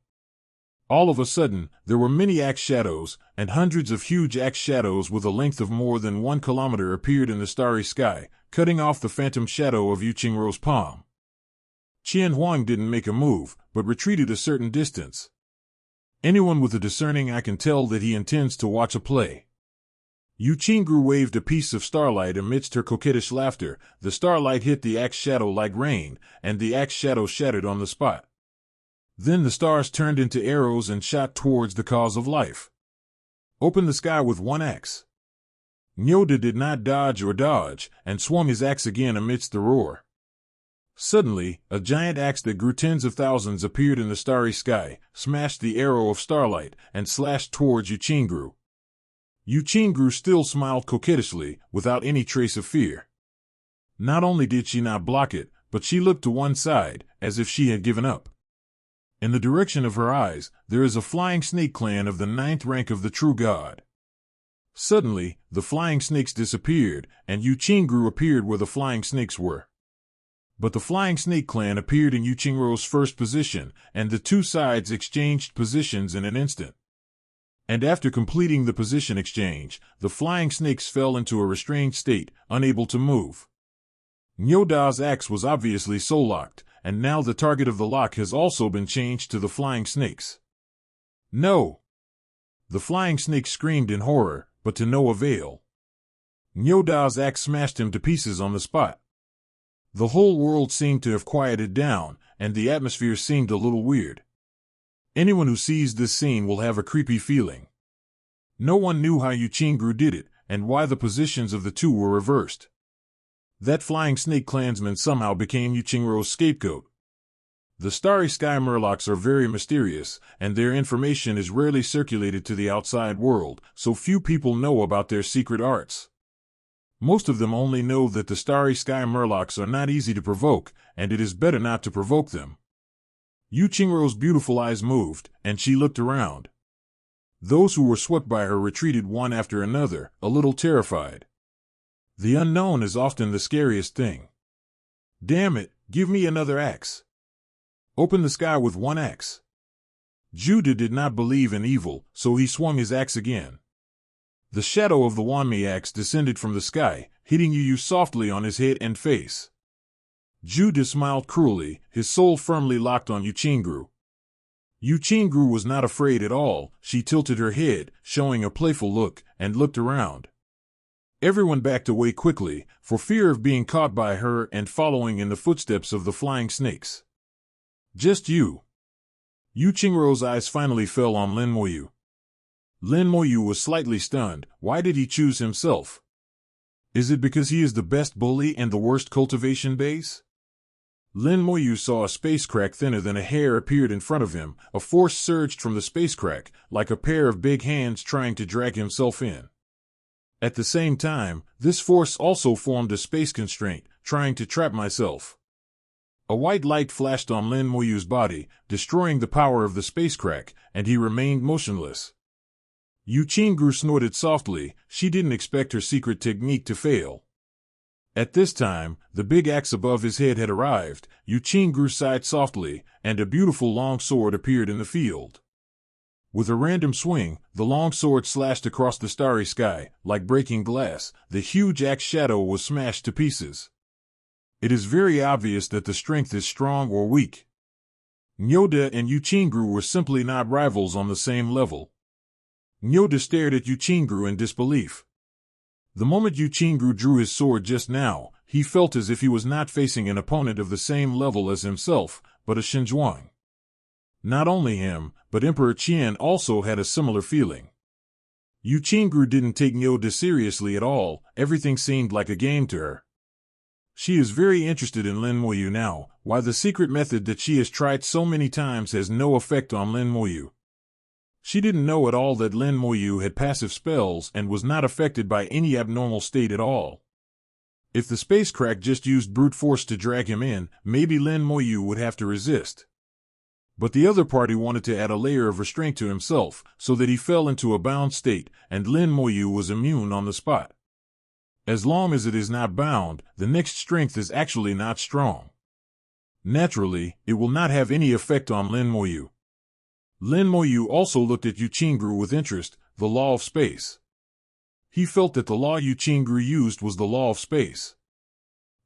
All of a sudden, there were many axe shadows, and hundreds of huge axe shadows with a length of more than 1 kilometer appeared in the starry sky, cutting off the phantom shadow of Yu Qingru's palm. Qian Huang didn't make a move, but retreated a certain distance. Anyone with a discerning eye can tell that he intends to watch a play. Yu Qingru waved a piece of starlight amidst her coquettish laughter. The starlight hit the axe shadow like rain, and the axe shadow shattered on the spot. Then the stars turned into arrows and shot towards the cause of life. Open the sky with one axe. Nyoda did not dodge, and swung his axe again amidst the roar. Suddenly, a giant axe that grew tens of thousands appeared in the starry sky, smashed the arrow of starlight, and slashed towards Yu Qingru. Yu Qingru still smiled coquettishly, without any trace of fear. Not only did she not block it, but she looked to one side, as if she had given up. In the direction of her eyes, there is a flying snake clan of the 9th rank of the true god. Suddenly, the flying snakes disappeared, and Yu Qingru appeared where the flying snakes were. But the flying snake clan appeared in Yu Qingru's first position, and the two sides exchanged positions in an instant. And after completing the position exchange, the flying snakes fell into a restrained state, unable to move. Nyoda's axe was obviously soul-locked, and now the target of the lock has also been changed to the flying snakes. No! The flying snakes screamed in horror, but to no avail. Nyoda's axe smashed him to pieces on the spot. The whole world seemed to have quieted down, and the atmosphere seemed a little weird. Anyone who sees this scene will have a creepy feeling. No one knew how Yu Qingru did it, and why the positions of the two were reversed. That flying snake clansman somehow became Yu Qingru's scapegoat. The Starry Sky Murlocs are very mysterious, and their information is rarely circulated to the outside world, so few people know about their secret arts. Most of them only know that the Starry Sky Murlocs are not easy to provoke, and it is better not to provoke them. Yu Qingru's beautiful eyes moved, and she looked around. Those who were swept by her retreated one after another, a little terrified. The unknown is often the scariest thing. Damn it, give me another axe. Open the sky with one axe. Judah did not believe in evil, so he swung his axe again. The shadow of the Wanmi axe descended from the sky, hitting Yu softly on his head and face. Judah smiled cruelly, his soul firmly locked on Yu Qingru. Yu Qingru was not afraid at all. She tilted her head, showing a playful look, and looked around. Everyone backed away quickly, for fear of being caught by her and following in the footsteps of the flying snakes. Just you. Yu Qingru's eyes finally fell on Lin Moyu. Lin Moyu was slightly stunned. Why did he choose himself? Is it because he is the best bully and the worst cultivation base? Lin Moyu saw a space crack thinner than a hair appeared in front of him. A force surged from the space crack, like a pair of big hands trying to drag himself in. At the same time, this force also formed a space constraint, trying to trap myself. A white light flashed on Lin Moyu's body, destroying the power of the space crack, and he remained motionless. Yu Qingru snorted softly. She didn't expect her secret technique to fail. At this time, the big axe above his head had arrived. Yuchingru sighed softly, and a beautiful long sword appeared in the field. With a random swing, the long sword slashed across the starry sky. Like breaking glass, the huge axe shadow was smashed to pieces. It is very obvious that the strength is strong or weak. Nyoda and Yuchingru were simply not rivals on the same level. Nyoda stared at Yuchingru in disbelief. The moment Yuchingru drew his sword just now, he felt as if he was not facing an opponent of the same level as himself, but a Shinjuang. Not only him, but Emperor Qian also had a similar feeling. Yuchingru didn't take Nyoda seriously at all. Everything seemed like a game to her. She is very interested in Lin Moyu now, why the secret method that she has tried so many times has no effect on Lin Moyu. She didn't know at all that Lin Moyu had passive spells and was not affected by any abnormal state at all. If the space crack just used brute force to drag him in, maybe Lin Moyu would have to resist. But the other party wanted to add a layer of restraint to himself, so that he fell into a bound state, and Lin Moyu was immune on the spot. As long as it is not bound, the next strength is actually not strong. Naturally, it will not have any effect on Lin Moyu. Lin Moyu also looked at Yuchingru with interest, the law of space. He felt that the law Yuchingru used was the law of space.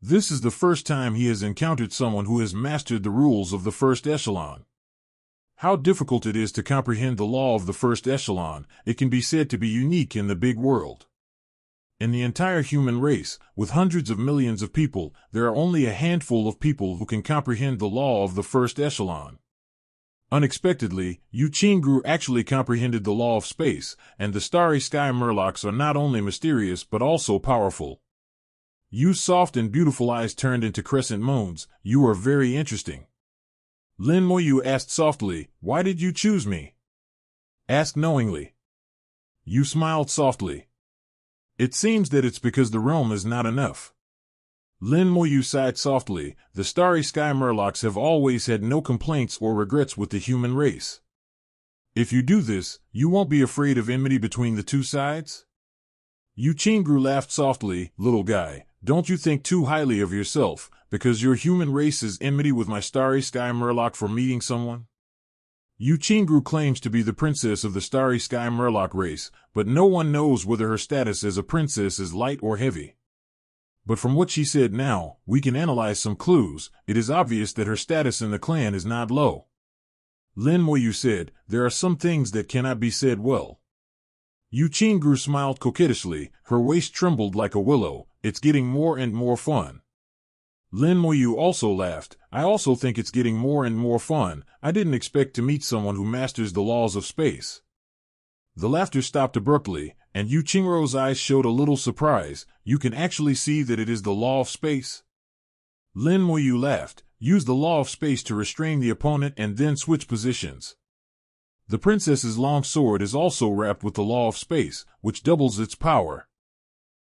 This is the first time he has encountered someone who has mastered the rules of the first echelon. How difficult it is to comprehend the law of the first echelon. It can be said to be unique in the big world. In the entire human race, with hundreds of millions of people, there are only a handful of people who can comprehend the law of the first echelon. Unexpectedly, Yuchingru actually comprehended the law of space, and the starry sky murlocs are not only mysterious but also powerful. Yu's soft and beautiful eyes turned into crescent moons. You are very interesting. Lin Moyu asked softly, why did you choose me? Asked knowingly. Yu smiled softly. It seems that it's because the realm is not enough. Lin Moyu sighed softly. The starry sky murlocs have always had no complaints or regrets with the human race. If you do this, you won't be afraid of enmity between the two sides? Yuchingru laughed softly. Little guy, don't you think too highly of yourself, because your human race is enmity with my starry sky murloc for meeting someone? Yuchingru claims to be the princess of the starry sky murloc race, but no one knows whether her status as a princess is light or heavy. But from what she said now, we can analyze some clues. It is obvious that her status in the clan is not low. Lin Moyu said, there are some things that cannot be said well. Yuchingru smiled coquettishly. Her waist trembled like a willow. It's getting more and more fun. Lin Moyu also laughed. I also think it's getting more and more fun. I didn't expect to meet someone who masters the laws of space. The laughter stopped abruptly, and Yuchingru's eyes showed a little surprise. You can actually see that it is the law of space? Lin Moyu laughed. Use the law of space to restrain the opponent and then switch positions. The princess's long sword is also wrapped with the law of space, which doubles its power.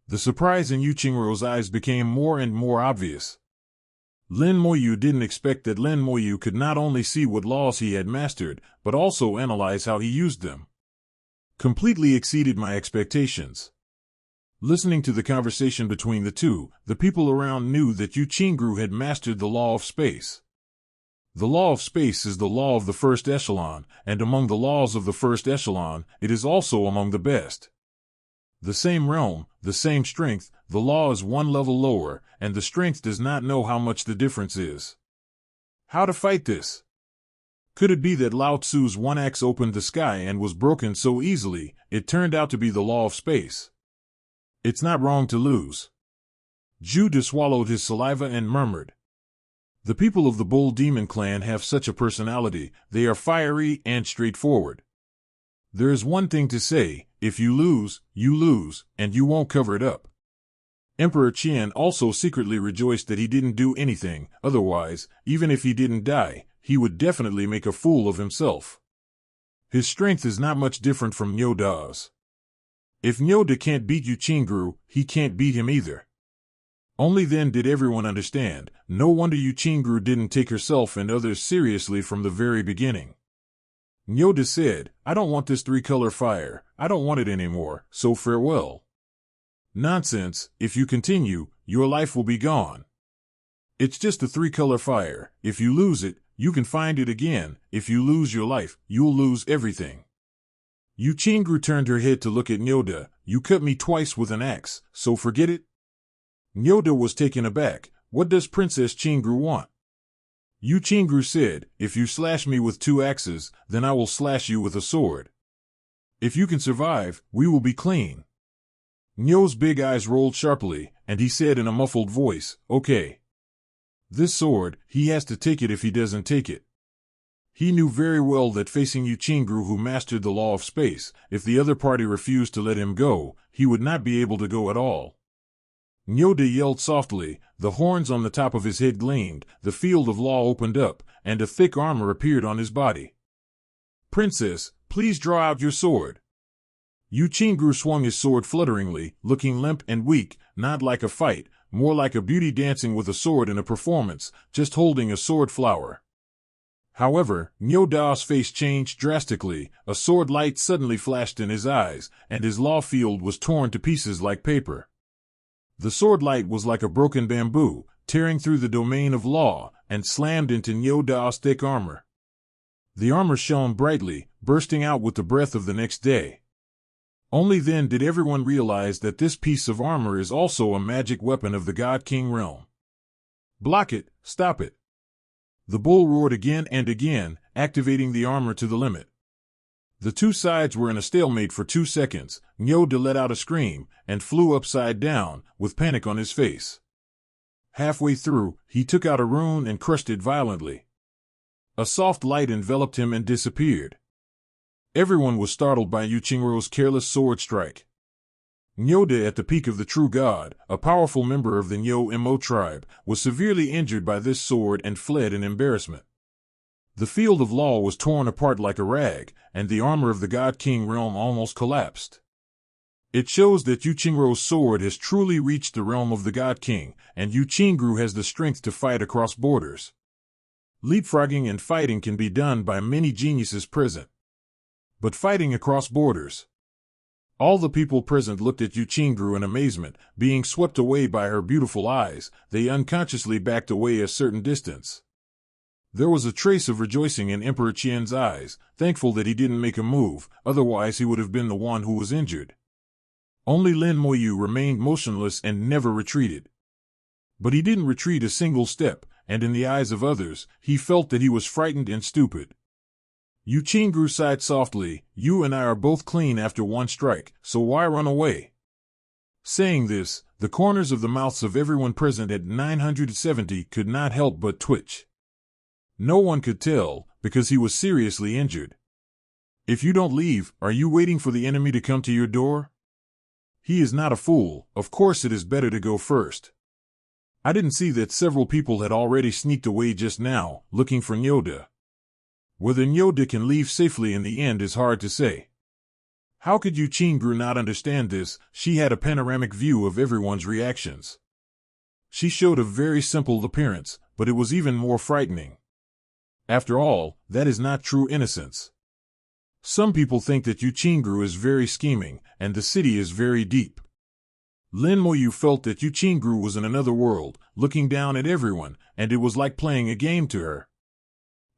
The surprise in Yuchingru's eyes became more and more obvious. Lin Moyu didn't expect that Lin Moyu could not only see what laws he had mastered, but also analyze how he used them. Completely exceeded my expectations. Listening to the conversation between the two, the people around knew that Yuchingru had mastered the law of space. The law of space is the law of the first echelon, and among the laws of the first echelon, it is also among the best. The same realm, the same strength, the law is one level lower, and the strength does not know how much the difference is. How to fight this? Could it be that Lao Tzu's one axe opened the sky and was broken so easily? It turned out to be the law of space. It's not wrong to lose. Jude swallowed his saliva and murmured. The people of the Bull Demon clan have such a personality. They are fiery and straightforward. There is one thing to say, if you lose, and you won't cover it up. Emperor Qian also secretly rejoiced that he didn't do anything. Otherwise, even if he didn't die, he would definitely make a fool of himself. His strength is not much different from Nyoda's. If Nyoda can't beat Yuchingru, he can't beat him either. Only then did everyone understand. No wonder Yuchingru didn't take herself and others seriously from the very beginning. Nyoda said, I don't want this three-color fire. I don't want it anymore, so farewell. Nonsense, if you continue, your life will be gone. It's just a three-color fire. If you lose it, you can find it again. If you lose your life, you'll lose everything. Yu Qingru turned her head to look at Nyoda. You cut me twice with an axe, so forget it? Nyoda was taken aback. What does Princess Qingru want? Yu Qingru said, if you slash me with 2 axes, then I will slash you with a sword. If you can survive, we will be clean. Nyo's big eyes rolled sharply, and he said in a muffled voice, okay. This sword, he has to take it if he doesn't take it. He knew very well that facing Yu Qingru, who mastered the law of space, if the other party refused to let him go, he would not be able to go at all. Nyoda yelled softly, the horns on the top of his head gleamed, the field of law opened up, and a thick armor appeared on his body. Princess, please draw out your sword. Yu Qingru swung his sword flutteringly, looking limp and weak, not like a fight, more like a beauty dancing with a sword in a performance, just holding a sword flower. However, Nyoda's face changed drastically, a sword light suddenly flashed in his eyes, and his law field was torn to pieces like paper. The sword light was like a broken bamboo, tearing through the domain of law, and slammed into Nyoda's thick armor. The armor shone brightly, bursting out with the breath of the next day. Only then did everyone realize that this piece of armor is also a magic weapon of the God King realm. Block it, stop it. The bull roared again and again, activating the armor to the limit. The two sides were in a stalemate for 2 seconds. Nyoda let out a scream, and flew upside down, with panic on his face. Halfway through, he took out a rune and crushed it violently. A soft light enveloped him and disappeared. Everyone was startled by Yu Qingru's careless sword strike. Nyoda, at the peak of the true god, a powerful member of the Nyo-Mo tribe, was severely injured by this sword and fled in embarrassment. The field of law was torn apart like a rag, and the armor of the God King realm almost collapsed. It shows that Yu Qingru's sword has truly reached the realm of the God King, and Yu Qingru has the strength to fight across borders. Leapfrogging and fighting can be done by many geniuses present. But fighting across borders. All the people present looked at Yu Qingru in amazement. Being swept away by her beautiful eyes, they unconsciously backed away a certain distance. There was a trace of rejoicing in Emperor Qian's eyes, thankful that he didn't make a move, otherwise he would have been the one who was injured. Only Lin Moyu remained motionless and never retreated. But he didn't retreat a single step, and in the eyes of others, he felt that he was frightened and stupid. Yu Qingru sighed softly, you and I are both clean after one strike, so why run away? Saying this, the corners of the mouths of everyone present at 970 could not help but twitch. No one could tell, because he was seriously injured. If you don't leave, are you waiting for the enemy to come to your door? He is not a fool, of course it is better to go first. I didn't see that several people had already sneaked away just now, looking for Nyoda. Whether Nyoda can leave safely in the end is hard to say. How could Yu Qingru not understand this? She had a panoramic view of everyone's reactions. She showed a very simple appearance, but it was even more frightening. After all, that is not true innocence. Some people think that Yu Qingru is very scheming, and the city is very deep. Lin Moyu felt that Yu Qingru was in another world, looking down at everyone, and it was like playing a game to her.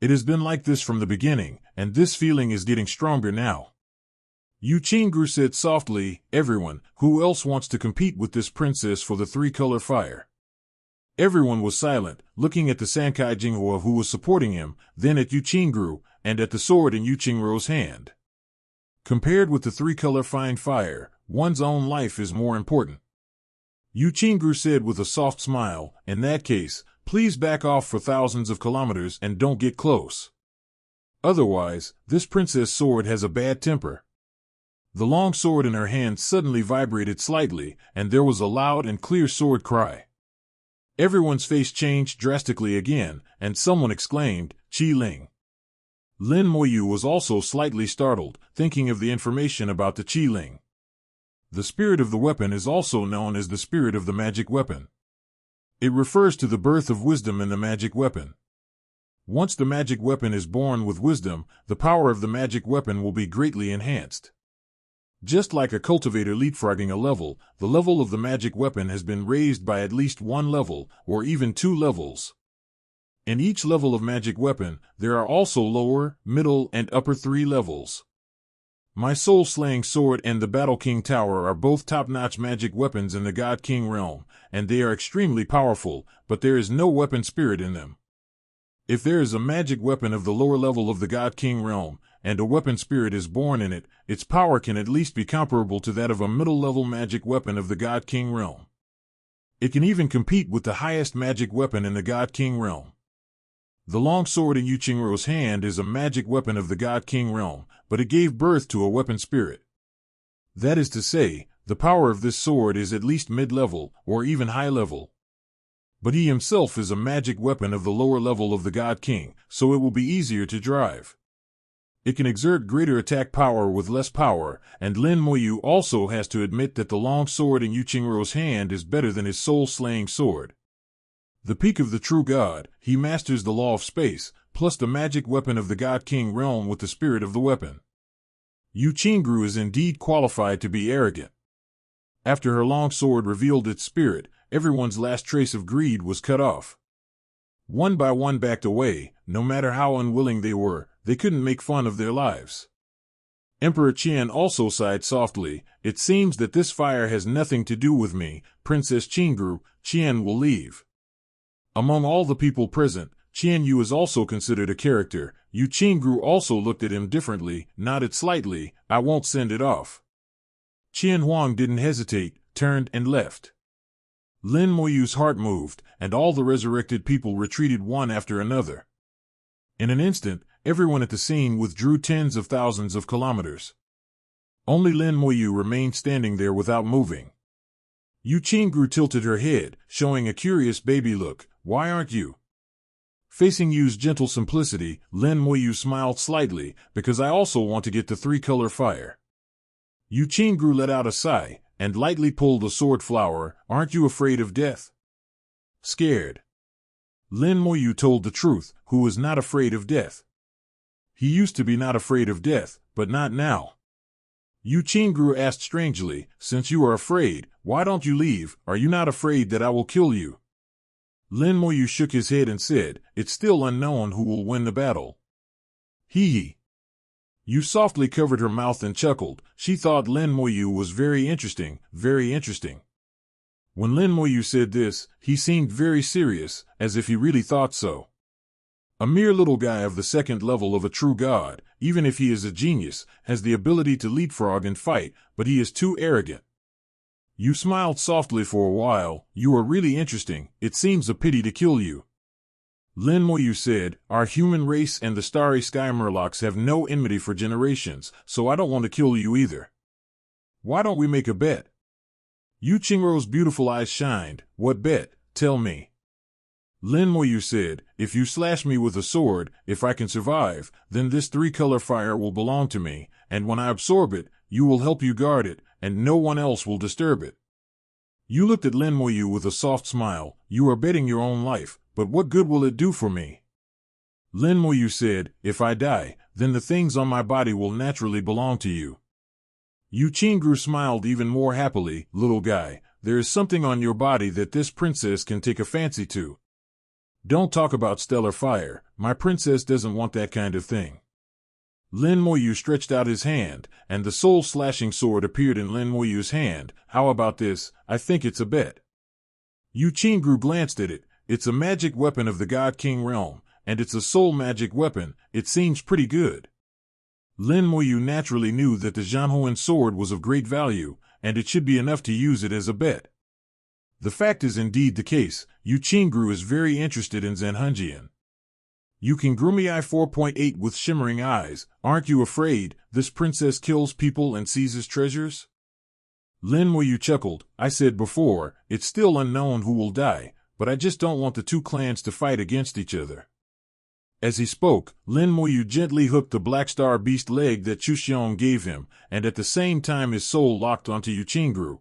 It has been like this from the beginning, and this feeling is getting stronger now. Yu Qingru said softly, everyone, who else wants to compete with this princess for the three-color fire? Everyone was silent, looking at the Sankai Jinghua who was supporting him, then at Yu Qingru, and at the sword in Yu Qingru's hand. Compared with the three-color fine fire, one's own life is more important. Yu Qingru said with a soft smile, in that case, please back off for thousands of kilometers and don't get close. Otherwise, this princess sword has a bad temper. The long sword in her hand suddenly vibrated slightly, and there was a loud and clear sword cry. Everyone's face changed drastically again, and someone exclaimed, Qi Ling. Lin Moyu was also slightly startled, thinking of the information about the Qi Ling. The spirit of the weapon is also known as the spirit of the magic weapon. It refers to the birth of wisdom in the magic weapon. Once the magic weapon is born with wisdom, the power of the magic weapon will be greatly enhanced. Just like a cultivator leapfrogging a level, the level of the magic weapon has been raised by at least one level, or even 2 levels. In each level of magic weapon, there are also lower, middle, and upper 3 levels. My soul-slaying sword and the Battle King Tower are both top-notch magic weapons in the God King realm, and they are extremely powerful, but there is no weapon spirit in them. If there is a magic weapon of the lower level of the God King realm, and a weapon spirit is born in it, its power can at least be comparable to that of a middle-level magic weapon of the God King realm. It can even compete with the highest magic weapon in the God King realm. The long sword in Yu Qingruo's hand is a magic weapon of the God King realm, but it gave birth to a weapon spirit. That is to say, the power of this sword is at least mid-level, or even high-level. But he himself is a magic weapon of the lower level of the God King, so it will be easier to drive. It can exert greater attack power with less power, and Lin Moyu also has to admit that the long sword in Yu Qingruo's hand is better than his soul-slaying sword. The peak of the true god, he masters the law of space, plus the magic weapon of the God King realm with the spirit of the weapon. Yu Qingru is indeed qualified to be arrogant. After her long sword revealed its spirit, everyone's last trace of greed was cut off. One by one backed away, no matter how unwilling they were, they couldn't make fun of their lives. Emperor Qian also sighed softly. It seems that this fire has nothing to do with me, Princess Qingru. Qian will leave. Among all the people present, Qian Yu is also considered a character. Yu Qingru also looked at him differently, nodded slightly. I won't send it off. Qian Huang didn't hesitate, turned and left. Lin Moyu's heart moved, and all the resurrected people retreated one after another. In an instant, everyone at the scene withdrew tens of thousands of kilometers. Only Lin Moyu remained standing there without moving. Yu Qingru tilted her head, showing a curious baby look. Why aren't you? Facing Yu's gentle simplicity, Lin Moyu smiled slightly, because I also want to get the 3-color fire. Yu Qingru let out a sigh, and lightly pulled the sword flower. Aren't you afraid of death? Scared. Lin Moyu told the truth, who was not afraid of death. He used to be not afraid of death, but not now. Yu Qingru asked strangely, since you are afraid, why don't you leave? Are you not afraid that I will kill you? Lin Moyu shook his head and said, it's still unknown who will win the battle. Hee. Yu softly covered her mouth and chuckled. She thought Lin Moyu was very interesting, very interesting. When Lin Moyu said this, he seemed very serious, as if he really thought so. A mere little guy of the 2nd level of a true god, even if he is a genius, has the ability to leapfrog and fight, but he is too arrogant. Yu smiled softly for a while. You are really interesting. It seems a pity to kill you. Lin Moyu said, our human race and the starry sky murlocs have no enmity for generations, so I don't want to kill you either. Why don't we make a bet? Yu Qingruo's beautiful eyes shined. What bet? Tell me. Lin Moyu said, if you slash me with a sword, if I can survive, then this 3-color fire will belong to me, and when I absorb it, you will help you guard it, and no one else will disturb it. You looked at Lin Moyu with a soft smile. You are betting your own life, but what good will it do for me? Lin Moyu said, if I die, then the things on my body will naturally belong to you. Yu Qingru smiled even more happily. Little guy, there is something on your body that this princess can take a fancy to. Don't talk about stellar fire. My princess doesn't want that kind of thing. Lin Moyu stretched out his hand, and the soul-slashing sword appeared in Lin Moyu's hand. How about this? I think it's a bet. Yu Qingru glanced at it. It's a magic weapon of the God King realm, and it's a soul magic weapon. It seems pretty good. Lin Moyu naturally knew that the Zhanhuan sword was of great value, and it should be enough to use it as a bet. The fact is indeed the case. Yu Qingru is very interested in Zhanhunjian. You can Grumi I 4.8 with shimmering eyes. Aren't you afraid this princess kills people and seizes treasures? Lin Moyu chuckled. I said before, it's still unknown who will die, but I just don't want the 2 clans to fight against each other. As he spoke, Lin Moyu gently hooked the Black Star Beast leg that Chu Xiong gave him, and at the same time his soul locked onto Yu Qingru.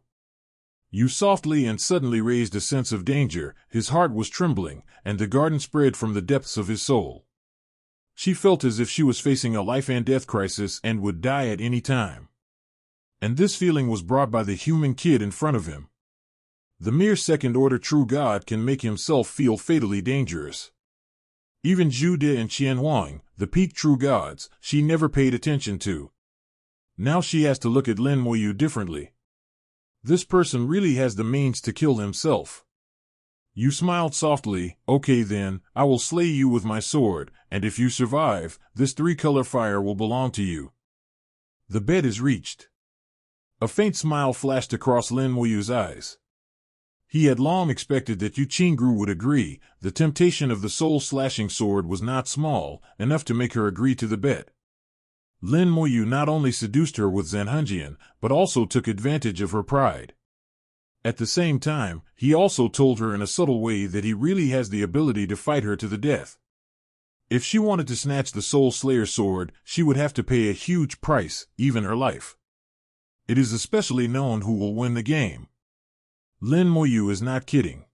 Yu softly and suddenly raised a sense of danger. His heart was trembling, and the garden spread from the depths of his soul. She felt as if she was facing a life and death crisis and would die at any time. And this feeling was brought by the human kid in front of him. The mere second-order true god can make himself feel fatally dangerous. Even Zhu De and Qian Huang, the peak true gods, she never paid attention to. Now she has to look at Lin Moyu differently. This person really has the means to kill himself. You smiled softly. Okay then, I will slay you with my sword, and if you survive, this three-color fire will belong to you. The bed is reached. A faint smile flashed across Lin Moyu's eyes. He had long expected that Yu Qingru would agree. The temptation of the soul-slashing sword was not small, enough to make her agree to the bet. Lin Moyu not only seduced her with Zanhunjian, but also took advantage of her pride. At the same time, he also told her in a subtle way that he really has the ability to fight her to the death. If she wanted to snatch the Soul Slayer sword, she would have to pay a huge price, even her life. It is especially known who will win the game. Lin Moyu is not kidding.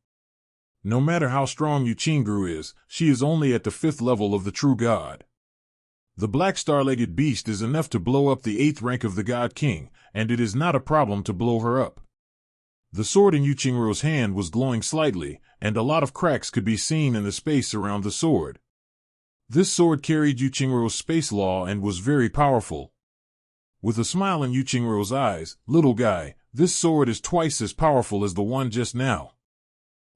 No matter how strong Yu Qingru is, she is only at the 5th level of the true god. The black star-legged beast is enough to blow up the 8th rank of the God King, and it is not a problem to blow her up. The sword in Yu Qingru's hand was glowing slightly, and a lot of cracks could be seen in the space around the sword. This sword carried Yu Qingru's space law and was very powerful. With a smile in Yu Qingru's eyes, little guy, this sword is twice as powerful as the one just now.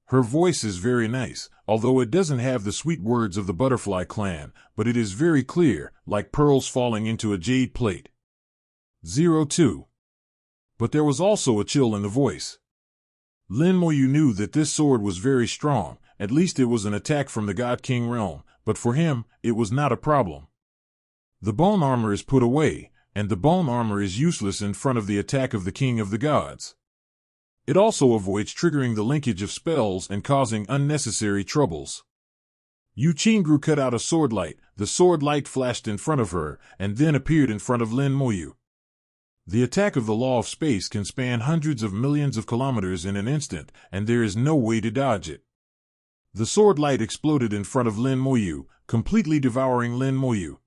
Her voice is very nice, although it doesn't have the sweet words of the Butterfly Clan, but it is very clear, like pearls falling into a jade plate. 02. But there was also a chill in the voice. Lin Moyu knew that this sword was very strong, at least it was an attack from the God King realm, but for him, it was not a problem. The bone armor is put away, and the bone armor is useless in front of the attack of the King of the Gods. It also avoids triggering the linkage of spells and causing unnecessary troubles. Yu Qingru cut out a sword light. The sword light flashed in front of her, and then appeared in front of Lin Moyu. The attack of the law of space can span hundreds of millions of kilometers in an instant, and there is no way to dodge it. The sword light exploded in front of Lin Moyu, completely devouring Lin Moyu.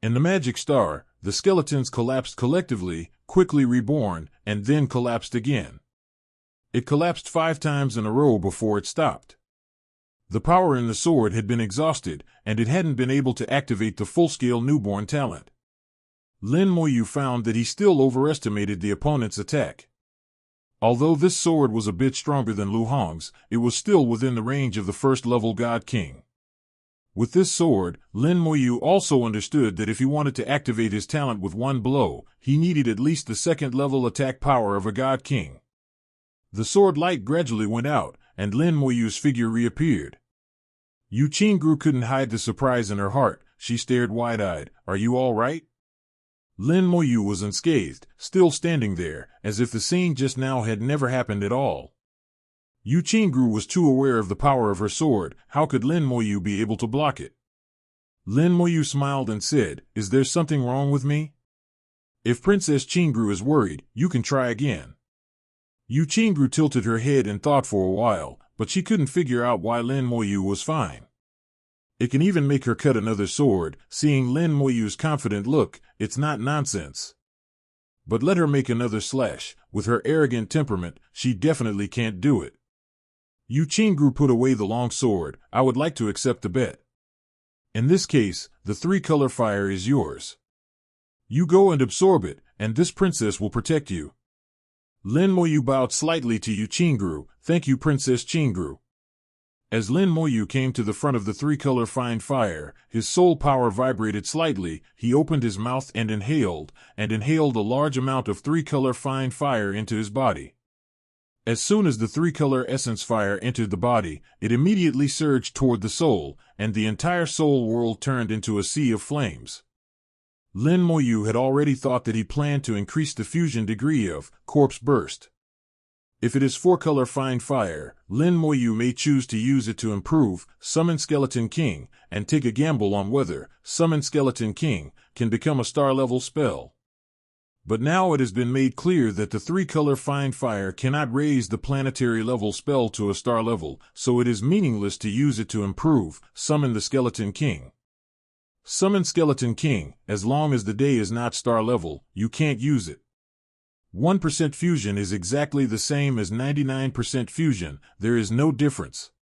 In the magic star, the skeletons collapsed collectively, quickly reborn, and then collapsed again. It collapsed 5 times in a row before it stopped. The power in the sword had been exhausted, and it hadn't been able to activate the full-scale newborn talent. Lin Moyu found that he still overestimated the opponent's attack. Although this sword was a bit stronger than Lu Hong's, it was still within the range of the first-level God King. With this sword, Lin Moyu also understood that if he wanted to activate his talent with one blow, he needed at least the second-level attack power of a God King. The sword light gradually went out, and Lin Moyu's figure reappeared. Yu Qingru couldn't hide the surprise in her heart. She stared wide-eyed. "Are you all right?" Lin Moyu was unscathed, still standing there, as if the scene just now had never happened at all. Yu Qingru was too aware of the power of her sword. How could Lin Moyu be able to block it? Lin Moyu smiled and said, "Is there something wrong with me? If Princess Qingru is worried, you can try again." Yu Qingru tilted her head and thought for a while, but she couldn't figure out why Lin Moyu was fine. It can even make her cut another sword. Seeing Lin Moyu's confident look, it's not nonsense. But let her make another slash. With her arrogant temperament, she definitely can't do it. Yu Qingru put away the long sword. "I would like to accept the bet. In this case, the 3-color fire is yours. You go and absorb it, and this princess will protect you." Lin Moyu bowed slightly to Yu Qingru. "Thank you, Princess Qingru." As Lin Moyu came to the front of the 3-color fine fire, his soul power vibrated slightly. He opened his mouth and inhaled a large amount of 3-color fine fire into his body. As soon as the 3-color essence fire entered the body, it immediately surged toward the soul, and the entire soul world turned into a sea of flames. Lin Moyu had already thought that he planned to increase the fusion degree of corpse burst. If it is 4-color fine fire, Lin Moyu may choose to use it to improve Summon Skeleton King, and take a gamble on whether Summon Skeleton King can become a star-level spell. But now it has been made clear that the 3-color fine fire cannot raise the planetary-level spell to a star level, so it is meaningless to use it to improve Summon the Skeleton King. Summon Skeleton King, as long as the day is not star level, you can't use it. 1% fusion is exactly the same as 99% fusion, there is no difference.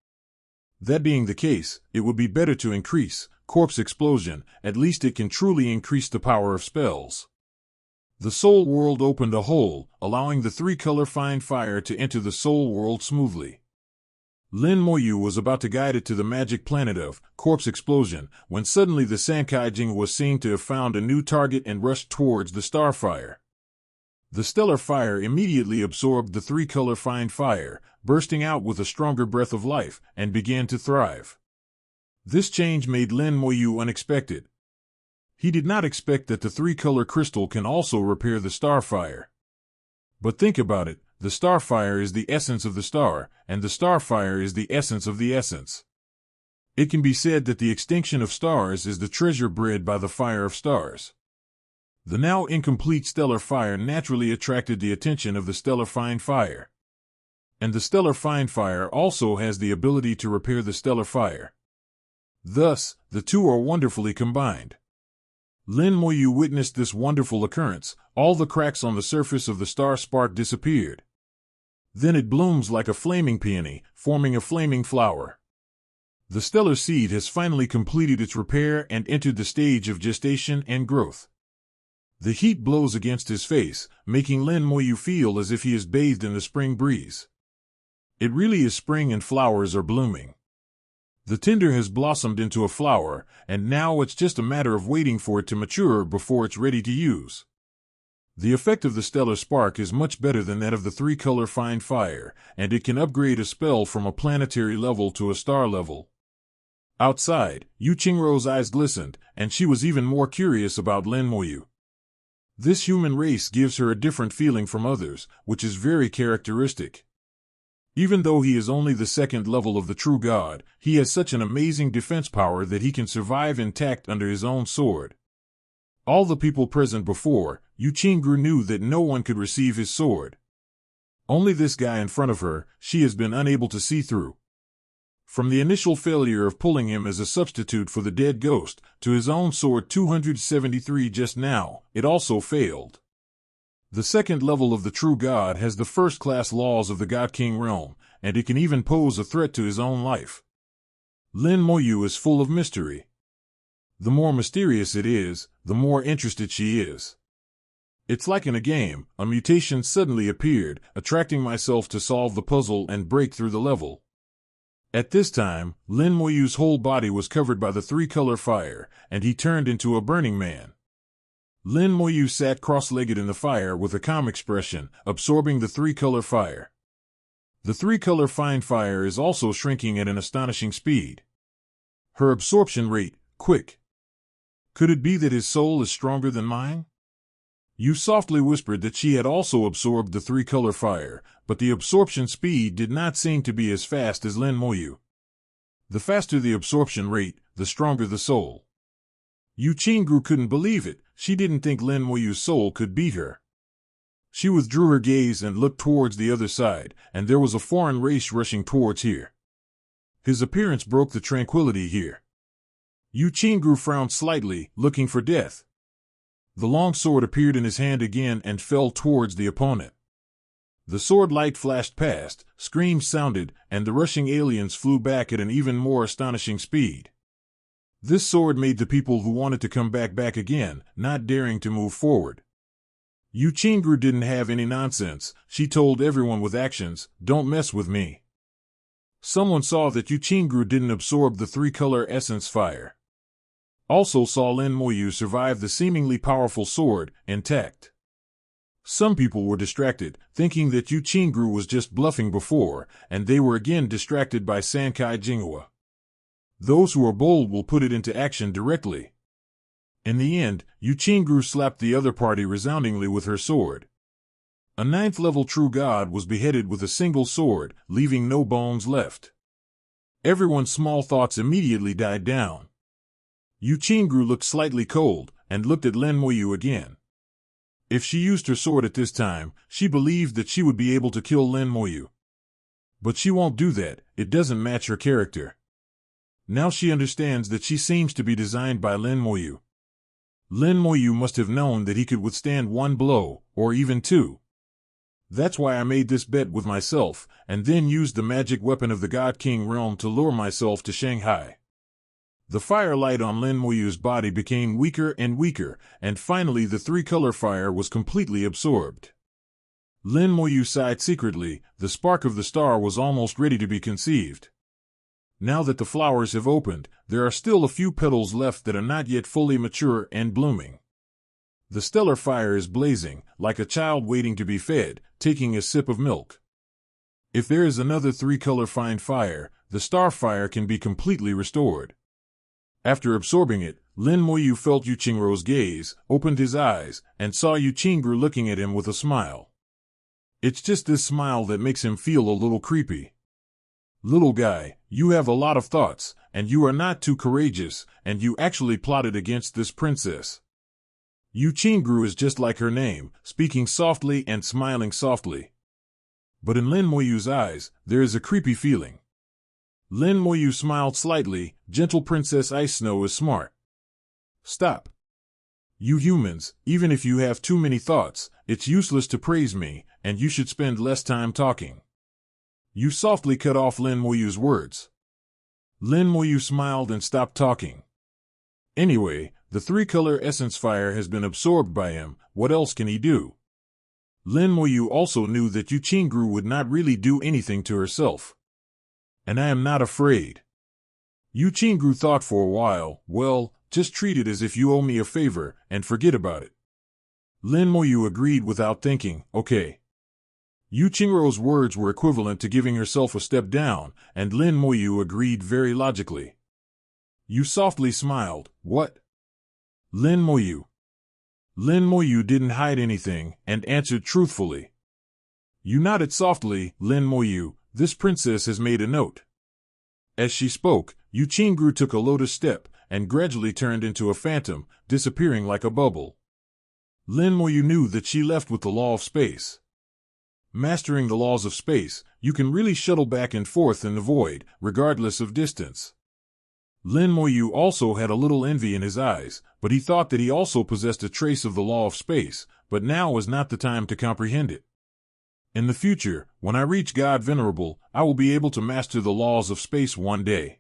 That being the case, it would be better to increase corpse explosion, at least it can truly increase the power of spells. The soul world opened a hole, allowing the three-color fine fire to enter the soul world smoothly. Lin Moyu was about to guide it to the magic planet of corpse explosion, when suddenly the Sankai Jing was seen to have found a new target and rushed towards the starfire. The stellar fire immediately absorbed the three-color fine fire, bursting out with a stronger breath of life, and began to thrive. This change made Lin Moyu unexpected. He did not expect that the three-color crystal can also repair the starfire. But think about it, the starfire is the essence of the star, and the starfire is the essence of the essence. It can be said that the extinction of stars is the treasure bred by the fire of stars. The now incomplete stellar fire naturally attracted the attention of the stellar fine fire. And the stellar fine fire also has the ability to repair the stellar fire. Thus, the two are wonderfully combined. Lin Moyu witnessed this wonderful occurrence. All the cracks on the surface of the star spark disappeared. Then it blooms like a flaming peony, forming a flaming flower. The stellar seed has finally completed its repair and entered the stage of gestation and growth. The heat blows against his face, making Lin Moyu feel as if he is bathed in the spring breeze. It really is spring and flowers are blooming. The tinder has blossomed into a flower, and now it's just a matter of waiting for it to mature before it's ready to use. The effect of the stellar spark is much better than that of the three-color fine fire, and it can upgrade a spell from a planetary level to a star level. Outside, Yu Qingrou's eyes glistened, and she was even more curious about Lin Moyu. This human race gives her a different feeling from others, which is very characteristic. Even though he is only the second level of the true god, he has such an amazing defense power that he can survive intact under his own sword. All the people present before, Yu Qingrou knew that no one could receive his sword. Only this guy in front of her, she has been unable to see through. From the initial failure of pulling him as a substitute for the dead ghost, to his own sword 273 just now, it also failed. The second level of the true god has the first-class laws of the God King realm, and it can even pose a threat to his own life. Lin Moyu is full of mystery. The more mysterious it is, the more interested she is. It's like in a game, a mutation suddenly appeared, attracting myself to solve the puzzle and break through the level. At this time, Lin Moyu's whole body was covered by the three-color fire, and he turned into a burning man. Lin Moyu sat cross-legged in the fire with a calm expression, absorbing the three-color fire. The three-color fine fire is also shrinking at an astonishing speed. Her absorption rate, quick. Could it be that his soul is stronger than mine? Yu softly whispered that she had also absorbed the three-color fire, but the absorption speed did not seem to be as fast as Lin Moyu. The faster the absorption rate, the stronger the soul. Yu Qingrou couldn't believe it. She didn't think Lin Moyu's soul could beat her. She withdrew her gaze and looked towards the other side, and there was a foreign race rushing towards here. His appearance broke the tranquility here. Yu Qingrou frowned slightly, looking for death. The long sword appeared in his hand again and fell towards the opponent. The sword light flashed past, screams sounded, and the rushing aliens flew back at an even more astonishing speed. This sword made the people who wanted to come back again, not daring to move forward. Yu Qingrou didn't have any nonsense. She told everyone with actions, "Don't mess with me." Someone saw that Yu Qingrou didn't absorb the three-color essence fire. Also saw Lin Moyu survive the seemingly powerful sword, intact. Some people were distracted, thinking that Yu Qingrou was just bluffing before, and they were again distracted by Sankai Jinghua. Those who are bold will put it into action directly. In the end, Yu Qingrou slapped the other party resoundingly with her sword. A 9th-level true god was beheaded with a single sword, leaving no bones left. Everyone's small thoughts immediately died down. Yu Qingrou looked slightly cold, and looked at Lin Moyu again. If she used her sword at this time, she believed that she would be able to kill Lin Moyu. But she won't do that, it doesn't match her character. Now she understands that she seems to be designed by Lin Moyu. Lin Moyu must have known that he could withstand one blow, or even two. That's why I made this bet with myself, and then used the magic weapon of the God King realm to lure myself to Shanghai. The firelight on Lin Moyu's body became weaker and weaker, and finally the three-color fire was completely absorbed. Lin Moyu sighed secretly. The spark of the star was almost ready to be conceived. Now that the flowers have opened, there are still a few petals left that are not yet fully mature and blooming. The stellar fire is blazing, like a child waiting to be fed, taking a sip of milk. If there is another three-color fine fire, the star fire can be completely restored. After absorbing it, Lin Moyu felt Yu Qingruo's gaze, opened his eyes, and saw Yu Qingru looking at him with a smile. It's just this smile that makes him feel a little creepy. Little guy, you have a lot of thoughts, and you are not too courageous, and you actually plotted against this princess. Yu Qingru is just like her name, speaking softly and smiling softly. But in Lin Moyu's eyes, there is a creepy feeling. Lin Moyu smiled slightly. Gentle Princess Ice Snow is smart. Stop. You humans, even if you have too many thoughts, it's useless to praise me, and you should spend less time talking. You softly cut off Lin Moyu's words. Lin Moyu smiled and stopped talking. Anyway, the three-color essence fire has been absorbed by him. What else can he do? Lin Moyu also knew that Yu Qingru would not really do anything to herself. And I am not afraid. Yu Qingru thought for a while. Well, just treat it as if you owe me a favor, and forget about it. Lin Moyu agreed without thinking. Okay. Yu Qingruo's words were equivalent to giving herself a step down, and Lin Moyu agreed very logically. Yu softly smiled. What? Lin Moyu. Lin Moyu didn't hide anything, and answered truthfully. Yu nodded softly. Lin Moyu, this princess has made a note. As she spoke, Yu Qingru took a lotus step, and gradually turned into a phantom, disappearing like a bubble. Lin Moyu knew that she left with the law of space. Mastering the laws of space, you can really shuttle back and forth in the void, regardless of distance. Lin Moyu also had a little envy in his eyes, but he thought that he also possessed a trace of the law of space, but now was not the time to comprehend it. In the future, when I reach God Venerable, I will be able to master the laws of space one day.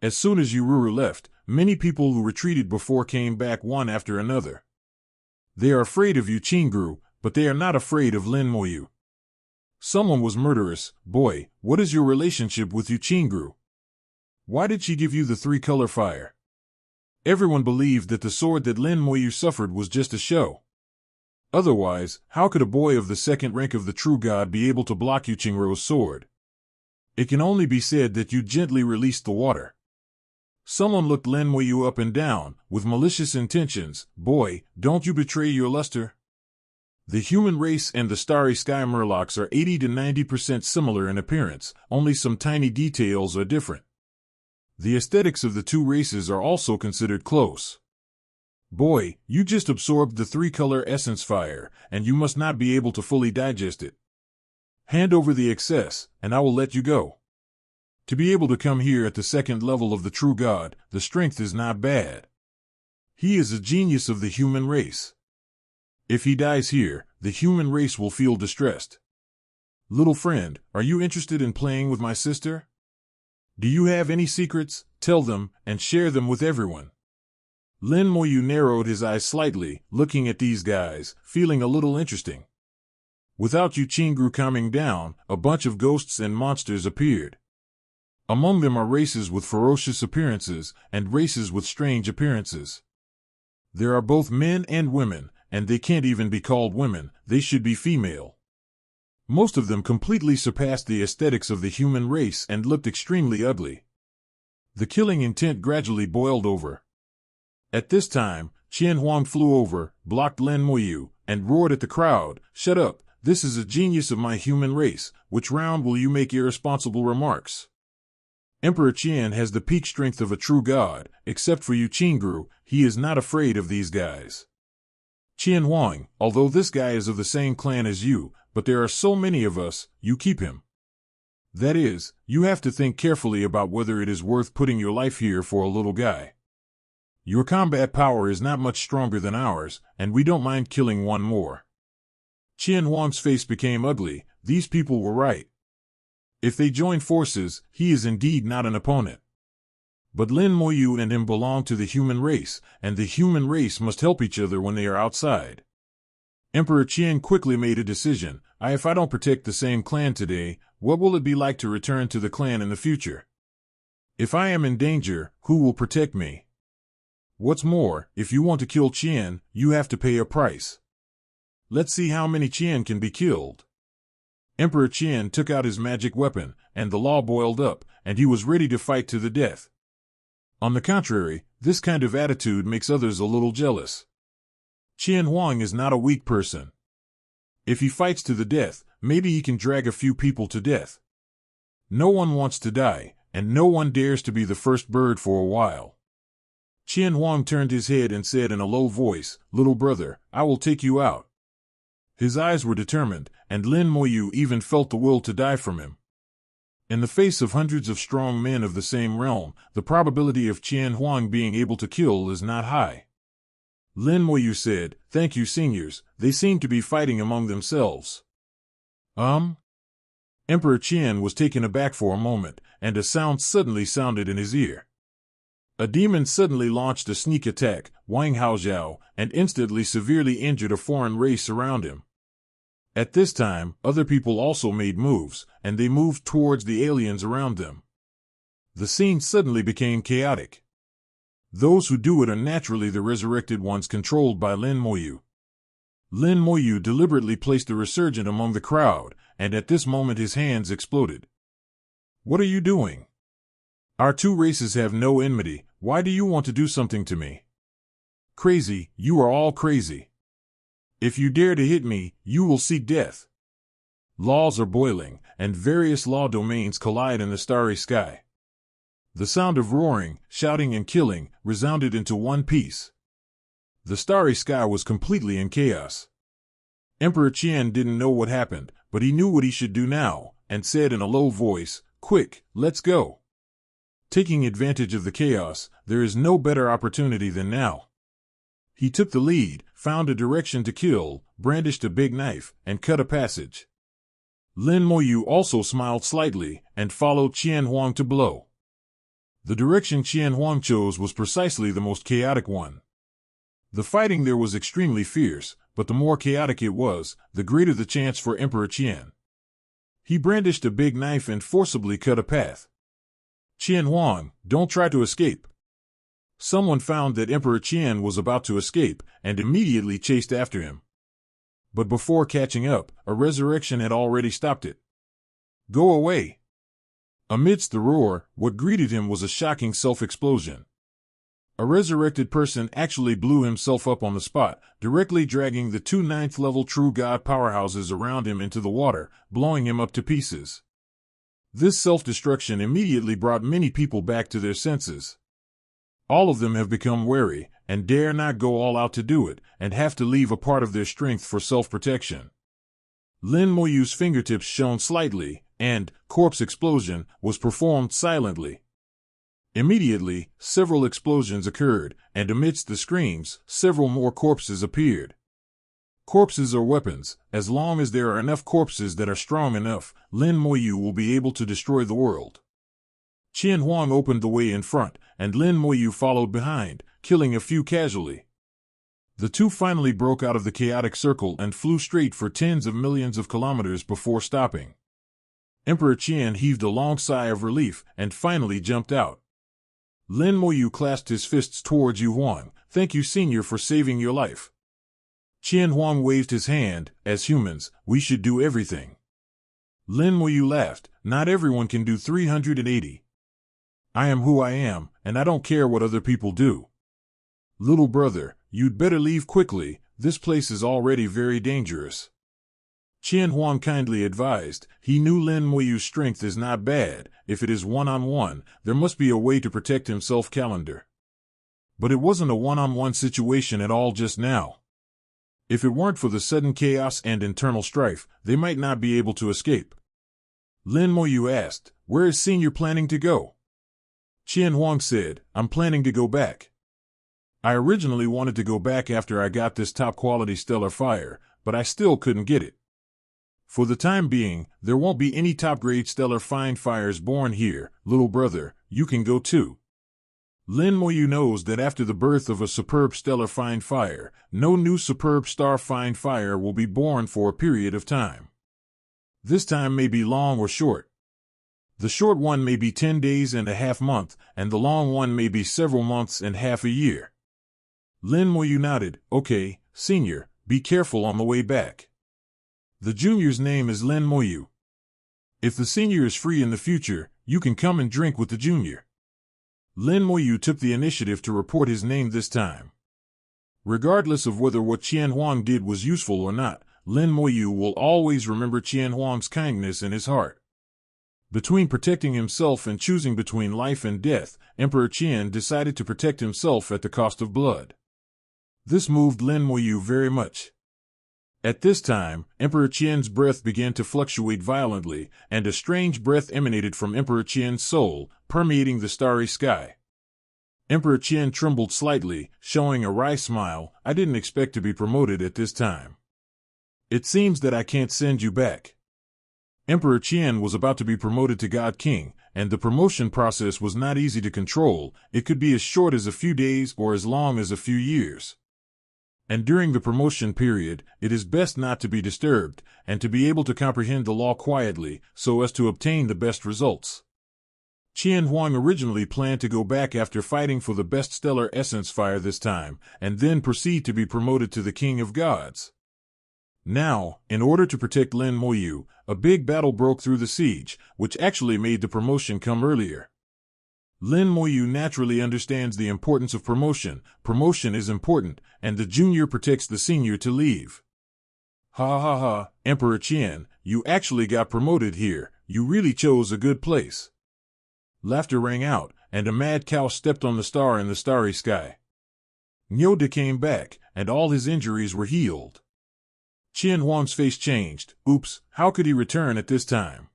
As soon as Yururu left, many people who retreated before came back one after another. They are afraid of Yu Qingru, but they are not afraid of Lin Moyu. Someone was murderous. Boy, what is your relationship with Yu Qingru? Why did she give you the three-color fire? Everyone believed that the sword that Lin Moyu suffered was just a show. Otherwise, how could a boy of the second rank of the true god be able to block Yu Qingruo's sword? It can only be said that you gently released the water. Someone looked Lin Moyu up and down, with malicious intentions. Boy, don't you betray your luster? The human race and the starry sky murlocs are 80 to 90% similar in appearance, only some tiny details are different. The aesthetics of the two races are also considered close. Boy, you just absorbed the three-color essence fire, and you must not be able to fully digest it. Hand over the excess, and I will let you go. To be able to come here at the second level of the true god, the strength is not bad. He is a genius of the human race. If he dies here, the human race will feel distressed. Little friend, are you interested in playing with my sister? Do you have any secrets? Tell them, and share them with everyone. Lin Moyu narrowed his eyes slightly, looking at these guys, feeling a little interesting. Without Yu Qingru calming down, a bunch of ghosts and monsters appeared. Among them are races with ferocious appearances, and races with strange appearances. There are both men and women, and they can't even be called women, they should be female. Most of them completely surpassed the aesthetics of the human race and looked extremely ugly. The killing intent gradually boiled over. At this time, Qian Huang flew over, blocked Lin Moyu, and roared at the crowd, "Shut up, this is a genius of my human race, which round will you make irresponsible remarks?" Emperor Qian has the peak strength of a true god, except for Yu Qingru, he is not afraid of these guys. Qian Huang, although this guy is of the same clan as you, but there are so many of us, you keep him. That is, you have to think carefully about whether it is worth putting your life here for a little guy. Your combat power is not much stronger than ours, and we don't mind killing one more. Qian Huang's face became ugly. These people were right. If they join forces, he is indeed not an opponent. But Lin Moyu and him belong to the human race, and the human race must help each other when they are outside. Emperor Qian quickly made a decision. If I don't protect the same clan today, what will it be like to return to the clan in the future? If I am in danger, who will protect me? What's more, if you want to kill Qian, you have to pay a price. Let's see how many Qian can be killed. Emperor Qian took out his magic weapon, and the law boiled up, and he was ready to fight to the death. On the contrary, this kind of attitude makes others a little jealous. Qian Huang is not a weak person. If he fights to the death, maybe he can drag a few people to death. No one wants to die, and no one dares to be the first bird for a while. Qian Huang turned his head and said in a low voice, "Little brother, I will take you out." His eyes were determined, and Lin Moyu even felt the will to die from him. In the face of hundreds of strong men of the same realm, the probability of Qian Huang being able to kill is not high. Lin Moyu said, "Thank you, seniors, they seem to be fighting among themselves." Emperor Qian was taken aback for a moment, and a sound suddenly sounded in his ear. A demon suddenly launched a sneak attack, Wang Haojiao, and instantly severely injured a foreign race around him. At this time, other people also made moves, and they moved towards the aliens around them. The scene suddenly became chaotic. Those who do it are naturally the resurrected ones controlled by Lin Moyu. Lin Moyu deliberately placed the resurgent among the crowd, and at this moment his hands exploded. "What are you doing? Our two races have no enmity. Why do you want to do something to me? Crazy, you are all crazy. If you dare to hit me, you will see death." Laws are boiling, and various law domains collide in the starry sky. The sound of roaring, shouting, and killing resounded into one piece. The starry sky was completely in chaos. Emperor Qian didn't know what happened, but he knew what he should do now, and said in a low voice, "Quick, let's go." Taking advantage of the chaos, there is no better opportunity than now. He took the lead, found a direction to kill, brandished a big knife, and cut a passage. Lin Moyu also smiled slightly, and followed Qian Huang to blow. The direction Qian Huang chose was precisely the most chaotic one. The fighting there was extremely fierce, but the more chaotic it was, the greater the chance for Emperor Qian. He brandished a big knife and forcibly cut a path. "Qian Huang, don't try to escape." Someone found that Emperor Qian was about to escape, and immediately chased after him. But before catching up, a resurrection had already stopped it. "Go away!" Amidst the roar, what greeted him was a shocking self-explosion. A resurrected person actually blew himself up on the spot, directly dragging the two 9th-level true god powerhouses around him into the water, blowing him up to pieces. This self-destruction immediately brought many people back to their senses. All of them have become wary, and dare not go all out to do it, and have to leave a part of their strength for self-protection. Lin Moyu's fingertips shone slightly, and, corpse explosion, was performed silently. Immediately, several explosions occurred, and amidst the screams, several more corpses appeared. Corpses are weapons. As long as there are enough corpses that are strong enough, Lin Moyu will be able to destroy the world. Qian Huang opened the way in front, and Lin Moyu followed behind, killing a few casually. The two finally broke out of the chaotic circle and flew straight for tens of millions of kilometers before stopping. Emperor Qian heaved a long sigh of relief and finally jumped out. Lin Moyu clasped his fists towards Yu Huang. "Thank you, senior, for saving your life." Qian Huang waved his hand. "As humans, we should do everything." Lin Moyu laughed. "Not everyone can do 380. I am who I am, and I don't care what other people do. Little brother, you'd better leave quickly. This place is already very dangerous." Qian Huang kindly advised. He knew Lin Moyu's strength is not bad. If it is one-on-one, there must be a way to protect himself. Calendar. But it wasn't a one-on-one situation at all just now. If it weren't for the sudden chaos and internal strife, they might not be able to escape. Lin Moyu asked, "Where is Senior planning to go?" Qian Huang said, "I'm planning to go back. I originally wanted to go back after I got this top-quality stellar fire, but I still couldn't get it. For the time being, there won't be any top-grade stellar fine fires born here, little brother, you can go too. Lin Moyu knows that after the birth of a superb stellar fine fire, no new superb star fine fire will be born for a period of time. This time may be long or short. The short one may be 10 days and a half month, and the long one may be several months and half a year. Lin Moyu nodded. Okay, senior, be careful on the way back. The junior's name is Lin Moyu. If the senior is free in the future, you can come and drink with the junior. Lin Moyu took the initiative to report his name this time. Regardless of whether what Qian Huang did was useful or not, Lin Moyu will always remember Qian Huang's kindness in his heart. Between protecting himself and choosing between life and death, Emperor Qian decided to protect himself at the cost of blood. This moved Lin Moyu very much. At this time, Emperor Qian's breath began to fluctuate violently, and a strange breath emanated from Emperor Qian's soul, permeating the starry sky. Emperor Qian trembled slightly, showing a wry smile. I didn't expect to be promoted at this time. It seems that I can't send you back. Emperor Qian was about to be promoted to God King, and the promotion process was not easy to control. It could be as short as a few days or as long as a few years. And during the promotion period, it is best not to be disturbed, and to be able to comprehend the law quietly, so as to obtain the best results. Qian Huang originally planned to go back after fighting for the best stellar essence fire this time, and then proceed to be promoted to the King of Gods. Now, in order to protect Lin Moyu, a big battle broke through the siege, which actually made the promotion come earlier. Lin Moyu naturally understands the importance of promotion. Promotion is important, and the junior protects the senior to leave. Ha ha ha, Emperor Qian, you actually got promoted here. You really chose a good place. Laughter rang out, and a mad cow stepped on the star in the starry sky. Nyoda came back, and all his injuries were healed. Qian Huang's face changed. Oops, how could he return at this time?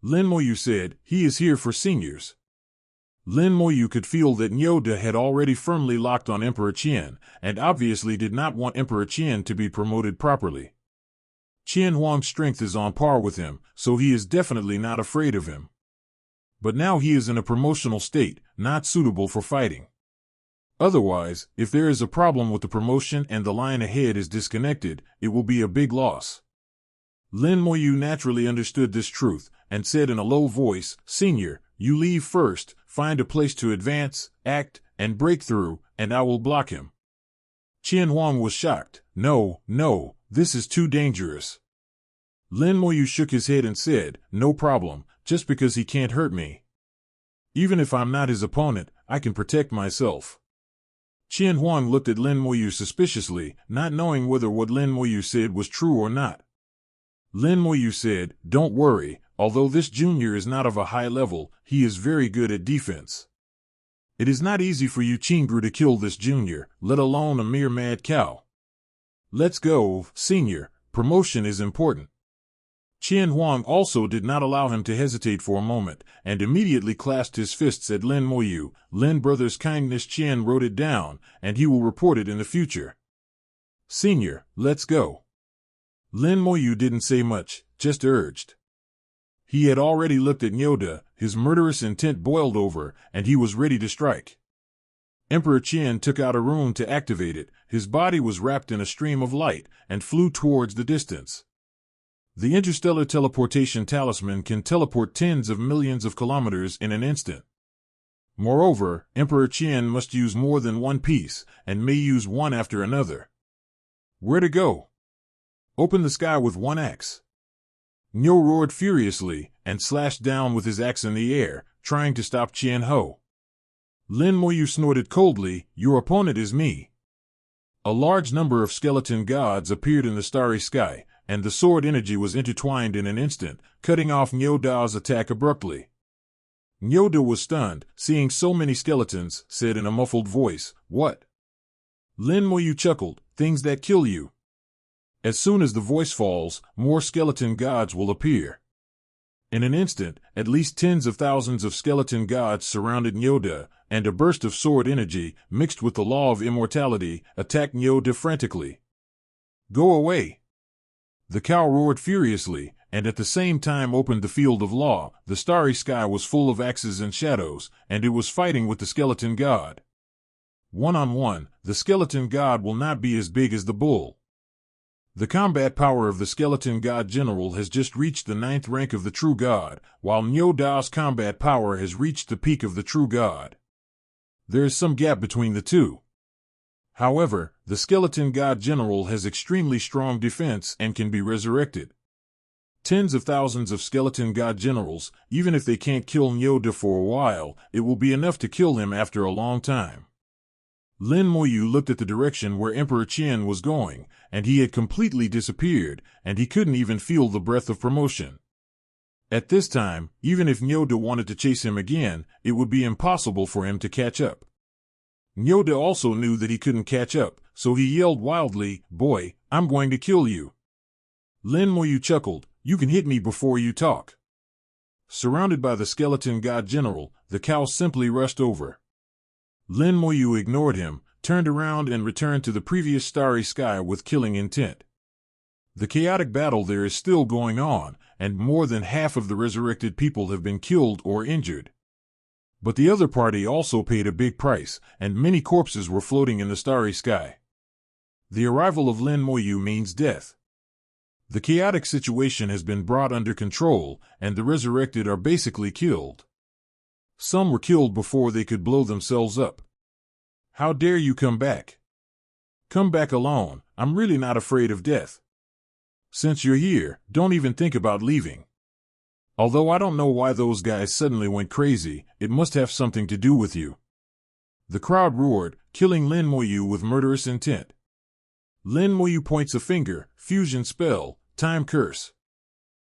Lin Moyu said, he is here for seniors. Lin Moyu could feel that Nyoda had already firmly locked on Emperor Qian, and obviously did not want Emperor Qian to be promoted properly. Qian Huang's strength is on par with him, so he is definitely not afraid of him. But now he is in a promotional state, not suitable for fighting. Otherwise, if there is a problem with the promotion and the line ahead is disconnected, it will be a big loss. Lin Moyu naturally understood this truth, and said in a low voice, Senior, you leave first, find a place to advance, act, and break through, and I will block him. Qian Huang was shocked. No, this is too dangerous. Lin Moyu shook his head and said, no problem, just because he can't hurt me. Even if I'm not his opponent, I can protect myself. Qian Huang looked at Lin Moyu suspiciously, not knowing whether what Lin Moyu said was true or not. Lin Moyu said, don't worry, although this junior is not of a high level, he is very good at defense. It is not easy for you Qingru to kill this junior, let alone a mere mad cow. Let's go, senior, promotion is important. Qian Huang also did not allow him to hesitate for a moment, and immediately clasped his fists at Lin Moyu. Lin brother's kindness. Qian wrote it down, and he will report it in the future. Senior, let's go. Lin Moyu didn't say much, just urged. He had already looked at Nyoda, his murderous intent boiled over, and he was ready to strike. Emperor Qian took out a rune to activate it. His body was wrapped in a stream of light, and flew towards the distance. The interstellar teleportation talisman can teleport tens of millions of kilometers in an instant. Moreover, Emperor Qian must use more than one piece, and may use one after another. Where to go? Open the sky with one axe. Nyo roared furiously, and slashed down with his axe in the air, trying to stop Qian Ho. Lin Moyu snorted coldly, your opponent is me. A large number of skeleton gods appeared in the starry sky, and the sword energy was intertwined in an instant, cutting off Nyoda's attack abruptly. Nyoda was stunned, seeing so many skeletons, said in a muffled voice, what? Lin Moyu chuckled, things that kill you. As soon as the voice falls, more skeleton gods will appear. In an instant, at least tens of thousands of skeleton gods surrounded Nyoda, and a burst of sword energy, mixed with the law of immortality, attacked Nyoda frantically. Go away! The cow roared furiously, and at the same time opened the field of law. The starry sky was full of axes and shadows, and it was fighting with the skeleton god. One-on-one, the skeleton god will not be as big as the bull. The combat power of the skeleton god general has just reached the 9th rank of the true god, while Nyo Dao's combat power has reached the peak of the true god. There is some gap between the two. However, the skeleton god general has extremely strong defense and can be resurrected. Tens of thousands of skeleton god generals, even if they can't kill Nyo Da for a while, it will be enough to kill him after a long time. Lin Moyu looked at the direction where Emperor Qian was going, and he had completely disappeared, and he couldn't even feel the breath of promotion. At this time, even if Nyo Da wanted to chase him again, it would be impossible for him to catch up. Nyo Da also knew that he couldn't catch up, so he yelled wildly, "Boy, I'm going to kill you." Lin Moyu chuckled, "You can hit me before you talk." Surrounded by the skeleton god general, the cow simply rushed over. Lin Moyu ignored him, turned around and returned to the previous starry sky with killing intent. The chaotic battle there is still going on, and more than half of the resurrected people have been killed or injured. But the other party also paid a big price, and many corpses were floating in the starry sky. The arrival of Lin Moyu means death. The chaotic situation has been brought under control, and the resurrected are basically killed. Some were killed before they could blow themselves up. How dare you come back? Come back alone. I'm really not afraid of death. Since you're here, don't even think about leaving. Although I don't know why those guys suddenly went crazy, it must have something to do with you. The crowd roared, killing Lin Moyu with murderous intent. Lin Moyu points a finger, fusion spell, time curse.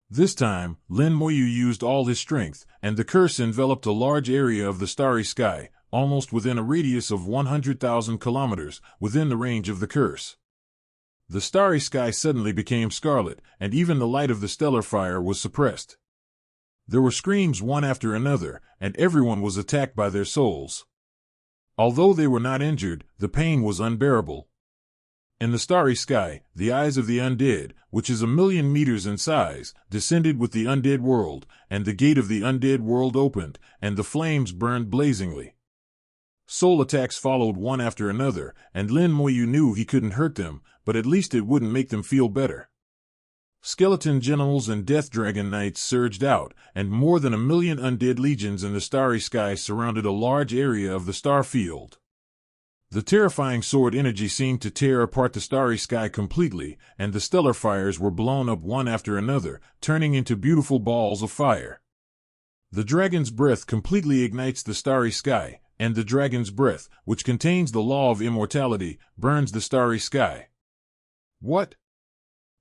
This time, Lin Moyu used all his strength, and the curse enveloped a large area of the starry sky, almost within a radius of 100,000 kilometers, within the range of the curse. The starry sky suddenly became scarlet, and even the light of the stellar fire was suppressed. There were screams one after another, and everyone was attacked by their souls. Although they were not injured, the pain was unbearable. In the starry sky, the eyes of the undead, which is 1,000,000 meters in size, descended with the undead world, and the gate of the undead world opened, and the flames burned blazingly. Soul attacks followed one after another, and Lin Moyu knew he couldn't hurt them, but at least it wouldn't make them feel better. Skeleton generals and death dragon knights surged out, and more than 1,000,000 undead legions in the starry sky surrounded a large area of the star field. The terrifying sword energy seemed to tear apart the starry sky completely, and the stellar fires were blown up one after another, turning into beautiful balls of fire. The dragon's breath completely ignites the starry sky, and the dragon's breath, which contains the law of immortality, burns the starry sky. What?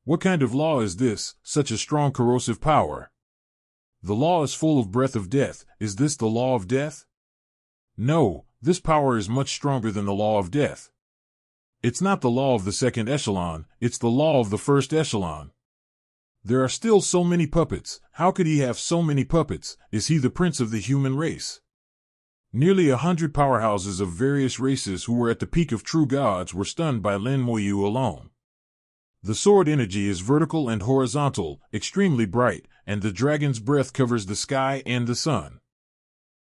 What kind of law is this, such a strong corrosive power? The law is full of breath of death. Is this the law of death? No, this power is much stronger than the law of death. It's not the law of the second echelon, it's the law of the first echelon. There are still so many puppets. How could he have so many puppets? Is he the prince of the human race? Nearly 100 powerhouses of various races who were at the peak of true gods were stunned by Lin Moyu alone. The sword energy is vertical and horizontal, extremely bright, and the dragon's breath covers the sky and the sun.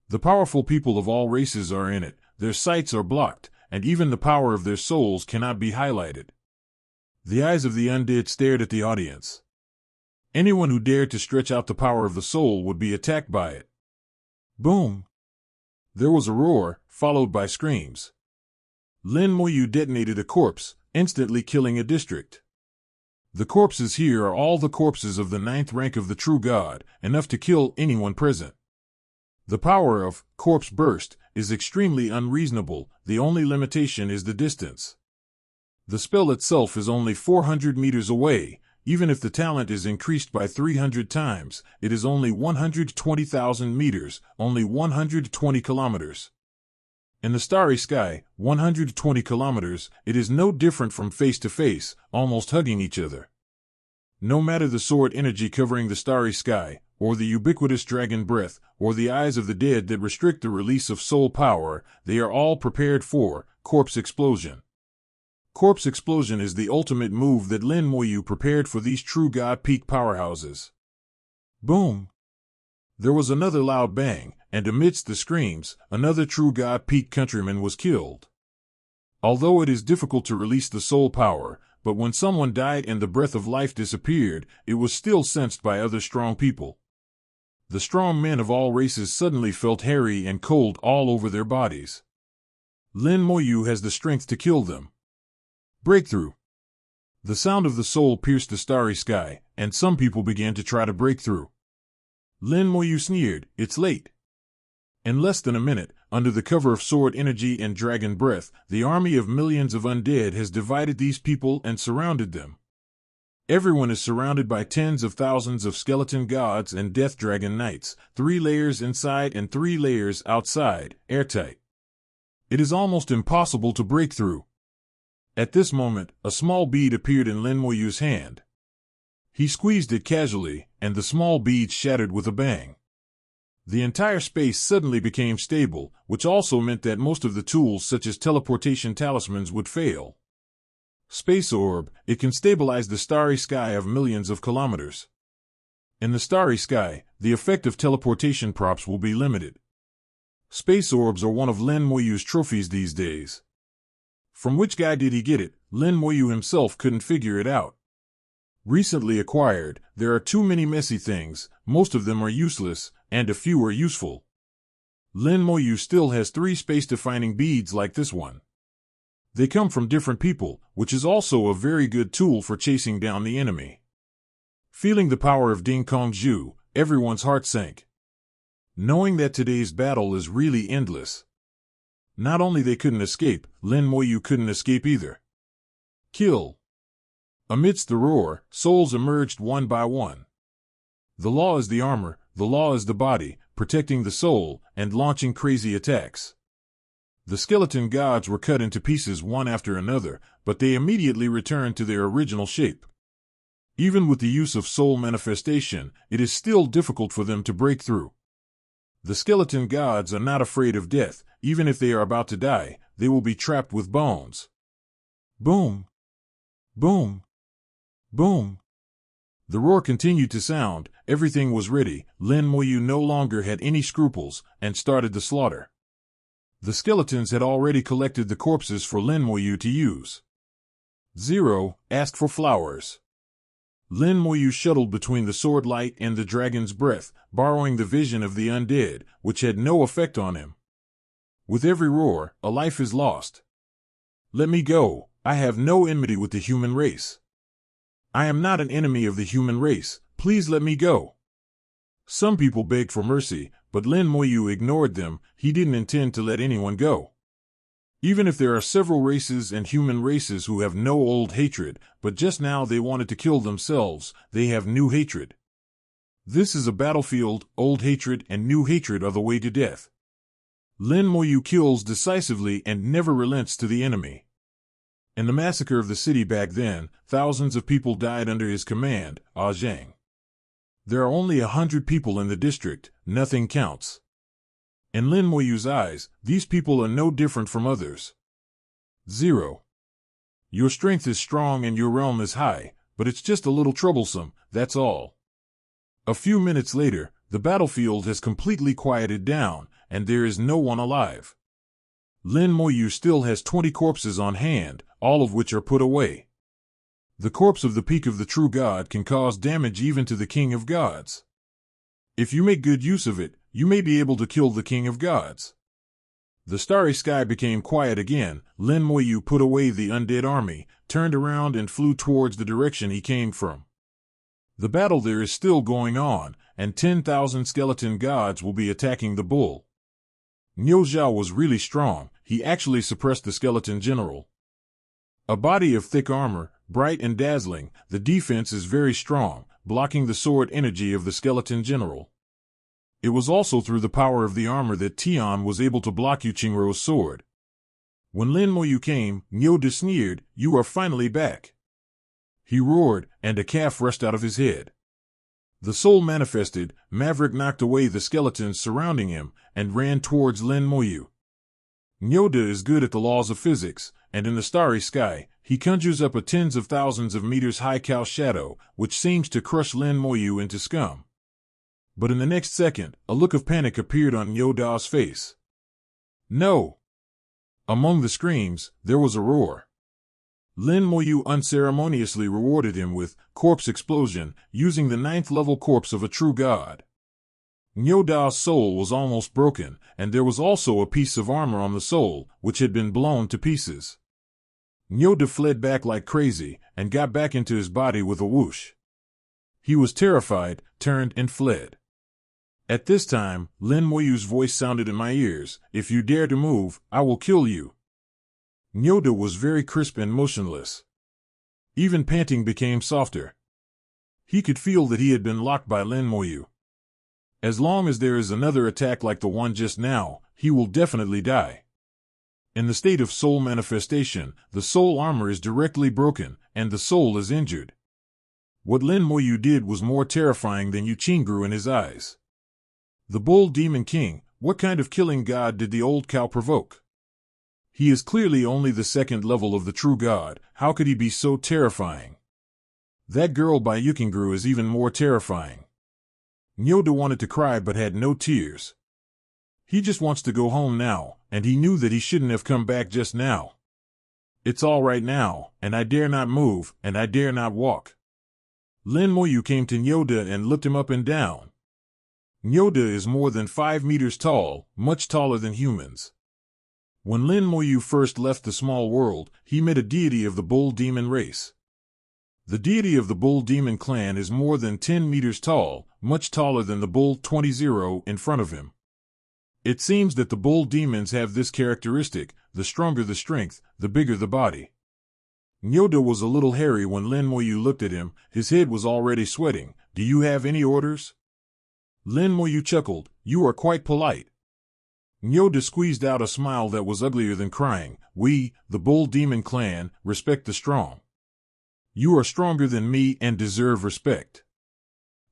The powerful people of all races are in it, their sights are blocked, and even the power of their souls cannot be highlighted. The eyes of the undead stared at the audience. Anyone who dared to stretch out the power of the soul would be attacked by it. Boom! There was a roar, followed by screams. Lin Moyu detonated a corpse, instantly killing a district. The corpses here are all the corpses of the 9th rank of the true god, enough to kill anyone present. The power of corpse burst is extremely unreasonable. The only limitation is the distance. The spell itself is only 400 meters away. Even if the talent is increased by 300 times, it is only 120,000 meters, only 120 kilometers. In the starry sky, 120 kilometers, it is no different from face to face, almost hugging each other. No matter the sword energy covering the starry sky, or the ubiquitous dragon breath, or the eyes of the dead that restrict the release of soul power, they are all prepared for corpse explosion. Corpse Explosion is the ultimate move that Lin Moyu prepared for these true God peak powerhouses. Boom! There was another loud bang, and amidst the screams, another true God peak countryman was killed. Although it is difficult to release the soul power, but when someone died and the breath of life disappeared, it was still sensed by other strong people. The strong men of all races suddenly felt hairy and cold all over their bodies. Lin Moyu has the strength to kill them. Breakthrough. The sound of the soul pierced the starry sky, and some people began to try to break through. Lin Moyu sneered, "It's late." In less than a minute, under the cover of sword energy and dragon breath, the army of millions of undead has divided these people and surrounded them. Everyone is surrounded by tens of thousands of skeleton gods and death dragon knights, 3 layers inside and 3 layers outside, airtight. It is almost impossible to break through. At this moment, a small bead appeared in Lin Moyu's hand. He squeezed it casually, and the small bead shattered with a bang. The entire space suddenly became stable, which also meant that most of the tools such as teleportation talismans would fail. Space Orb, it can stabilize the starry sky of millions of kilometers. In the starry sky, the effect of teleportation props will be limited. Space Orbs are one of Lin Moyu's trophies these days. From which guy did he get it? Lin Moyu himself couldn't figure it out. Recently acquired, there are too many messy things, most of them are useless, and a few are useful. Lin Moyu still has 3 space-defining beads like this one. They come from different people, which is also a very good tool for chasing down the enemy. Feeling the power of Ding Kong Zhu, everyone's heart sank. Knowing that today's battle is really endless. Not only they couldn't escape, Lin Moyu couldn't escape either. Kill. Amidst the roar, souls emerged one by one. The law is the armor, the law is the body, protecting the soul, and launching crazy attacks. The skeleton gods were cut into pieces one after another, but they immediately returned to their original shape. Even with the use of soul manifestation, it is still difficult for them to break through. The skeleton gods are not afraid of death. Even if they are about to die, they will be trapped with bones. Boom! Boom! Boom! The roar continued to sound, everything was ready, Lin Moyu no longer had any scruples, and started the slaughter. The skeletons had already collected the corpses for Lin Moyu to use. 0. Ask for flowers. Lin Moyu shuttled between the sword light and the dragon's breath, borrowing the vision of the undead, which had no effect on him. With every roar, a life is lost. Let me go, I have no enmity with the human race. I am not an enemy of the human race, please let me go. Some people begged for mercy, but Lin Moyu ignored them, he didn't intend to let anyone go. Even if there are several races and human races who have no old hatred, but just now they wanted to kill themselves, they have new hatred. This is a battlefield, old hatred and new hatred are the way to death. Lin Moyu kills decisively and never relents to the enemy. In the massacre of the city back then, thousands of people died under his command, Zhang. There are only 100 people in the district, nothing counts. In Lin Moyu's eyes, these people are no different from others. 0. Your strength is strong and your realm is high, but it's just a little troublesome, that's all. A few minutes later, the battlefield has completely quieted down, and there is no one alive. Lin Moyu still has 20 corpses on hand, all of which are put away. The corpse of the peak of the true god can cause damage even to the king of gods. If you make good use of it, you may be able to kill the king of gods. The starry sky became quiet again. Lin Moyu put away the undead army, turned around and flew towards the direction he came from. The battle there is still going on, and 10,000 skeleton gods will be attacking the bull. Niu Zhao was really strong, he actually suppressed the skeleton general. A body of thick armor, bright and dazzling, the defense is very strong, blocking the sword energy of the skeleton general. It was also through the power of the armor that Tian was able to block Yu Qingrou's sword. When Lin Moyu came, Niu De sneered, "You are finally back." He roared, and a calf rushed out of his head. The soul manifested, Maverick knocked away the skeletons surrounding him, and ran towards Lin Moyu. Niu De is good at the laws of physics, and in the starry sky, he conjures up a tens of thousands of meters high cow shadow, which seems to crush Lin Moyu into scum. But in the next second, a look of panic appeared on Nyo Da's face. No! Among the screams, there was a roar. Lin Moyu unceremoniously rewarded him with corpse explosion, using the 9th level corpse of a true god. Nyo Da's soul was almost broken, and there was also a piece of armor on the soul, which had been blown to pieces. Nyo Da fled back like crazy, and got back into his body with a whoosh. He was terrified, turned, and fled. At this time, Lin Moyu's voice sounded in my ears, "If you dare to move, I will kill you." Nyo Da was very crisp and motionless. Even panting became softer. He could feel that he had been locked by Lin Moyu. As long as there is another attack like the one just now, he will definitely die. In the state of soul manifestation, the soul armor is directly broken, and the soul is injured. What Lin Moyu did was more terrifying than Yuqingru in his eyes. The Bull Demon King, what kind of killing god did the old cow provoke? He is clearly only the 2nd level of the true god. How could he be so terrifying? That girl by Yuqingru is even more terrifying. Nyo Da wanted to cry but had no tears. He just wants to go home now, and he knew that he shouldn't have come back just now. It's all right now, and I dare not move, and I dare not walk. Lin Moyu came to Nyo Da and looked him up and down. Nyo Da is more than 5 meters tall, much taller than humans. When Lin Moyu first left the small world, he met a deity of the Bull Demon race. The deity of the Bull Demon clan is more than 10 meters tall, much taller than the Bull 20 in front of him. It seems that the Bull Demons have this characteristic: the stronger the strength, the bigger the body. Nyo Da was a little hairy when Lin Moyu looked at him. His head was already sweating. "Do you have any orders?" Lin Moyu chuckled. "You are quite polite." Nyo Da squeezed out a smile that was uglier than crying. "We, the Bull Demon clan, respect the strong. You are stronger than me and deserve respect."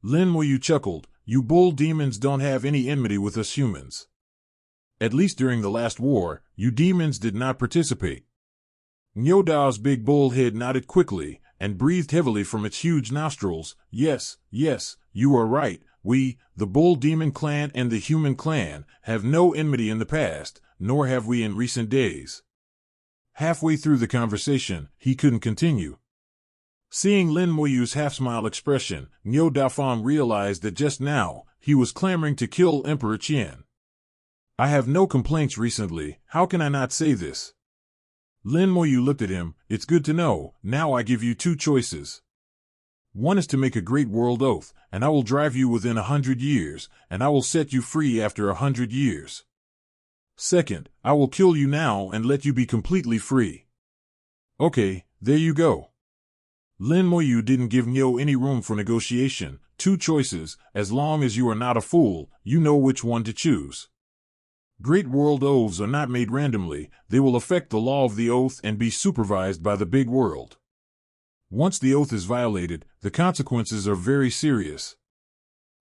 Lin Moyu chuckled. "You Bull Demons don't have any enmity with us humans. At least during the last war, you demons did not participate." Nyo Da's big bull head nodded quickly, and breathed heavily from its huge nostrils. "Yes, yes, you are right. We, the Bull Demon clan and the human clan, have no enmity in the past, nor have we in recent days." Halfway through the conversation, he couldn't continue. Seeing Lin Moyu's half-smile expression, Nyo Da Fong realized that just now, he was clamoring to kill Emperor Qian. "I have no complaints recently, how can I not say this?" Lin Moyu looked at him. "It's good to know. Now I give you 2 choices. One is to make a great world oath, and I will drive you within 100 years, and I will set you free after 100 years. Second, I will kill you now and let you be completely free." "Okay, there you go." Lin Moyu didn't give Nyo any room for negotiation. 2 choices. As long as you are not a fool, you know which one to choose. Great world oaths are not made randomly. They will affect the law of the oath and be supervised by the big world. Once the oath is violated, the consequences are very serious.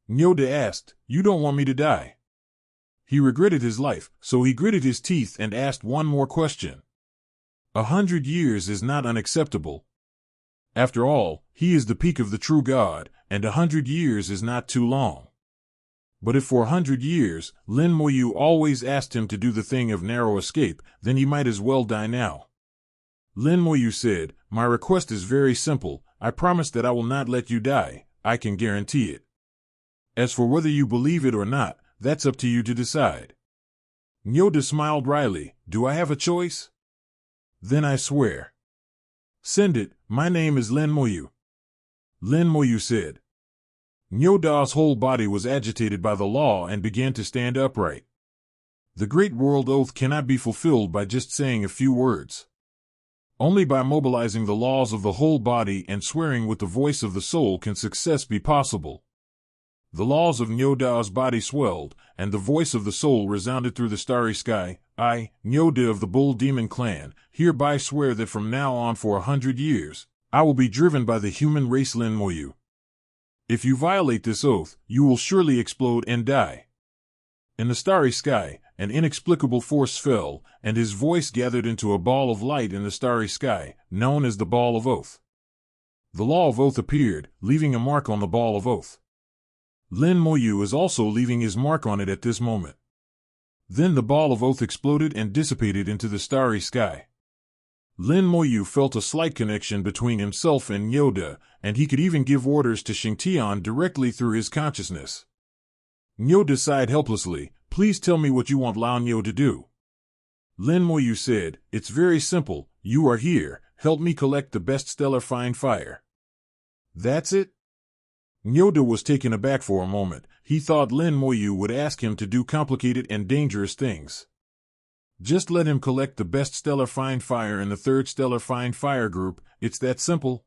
Nyo Da asked, "You don't want me to die?" He regretted his life, so he gritted his teeth and asked one more question. 100 years is not unacceptable. After all, he is the peak of the true god, and 100 years is not too long. But if for 100 years, Lin Moyu always asked him to do the thing of narrow escape, then he might as well die now. Lin Moyu said, "My request is very simple. I promise that I will not let you die. I can guarantee it. As for whether you believe it or not, that's up to you to decide." Nyo Da smiled wryly. "Do I have a choice?" "Then I swear." "Send it. My name is Lin Moyu." Lin Moyu said. Nyo Da's whole body was agitated by the law and began to stand upright. The Great World Oath cannot be fulfilled by just saying a few words. Only by mobilizing the laws of the whole body and swearing with the voice of the soul can success be possible. The laws of Nyo Da's body swelled, and the voice of the soul resounded through the starry sky. "I, Nyo Da of the Bull Demon clan, hereby swear that from now on for 100 years, I will be driven by the human race Lin Moyu. If you violate this oath, you will surely explode and die." In the starry sky, an inexplicable force fell, and his voice gathered into a ball of light in the starry sky, known as the Ball of Oath. The Law of Oath appeared, leaving a mark on the Ball of Oath. Lin Moyu is also leaving his mark on it at this moment. Then the Ball of Oath exploded and dissipated into the starry sky. Lin Moyu felt a slight connection between himself and Nyoda, and he could even give orders to Xingtian directly through his consciousness. Nyoda sighed helplessly. "Please tell me what you want Lao Nyo to do." Lin Moyu said, "It's very simple. You are here. Help me collect the best stellar fine fire." "That's it?" Nyoda was taken aback for a moment. He thought Lin Moyu would ask him to do complicated and dangerous things. Just let him collect the best stellar fine fire in the third stellar fine fire group. It's that simple.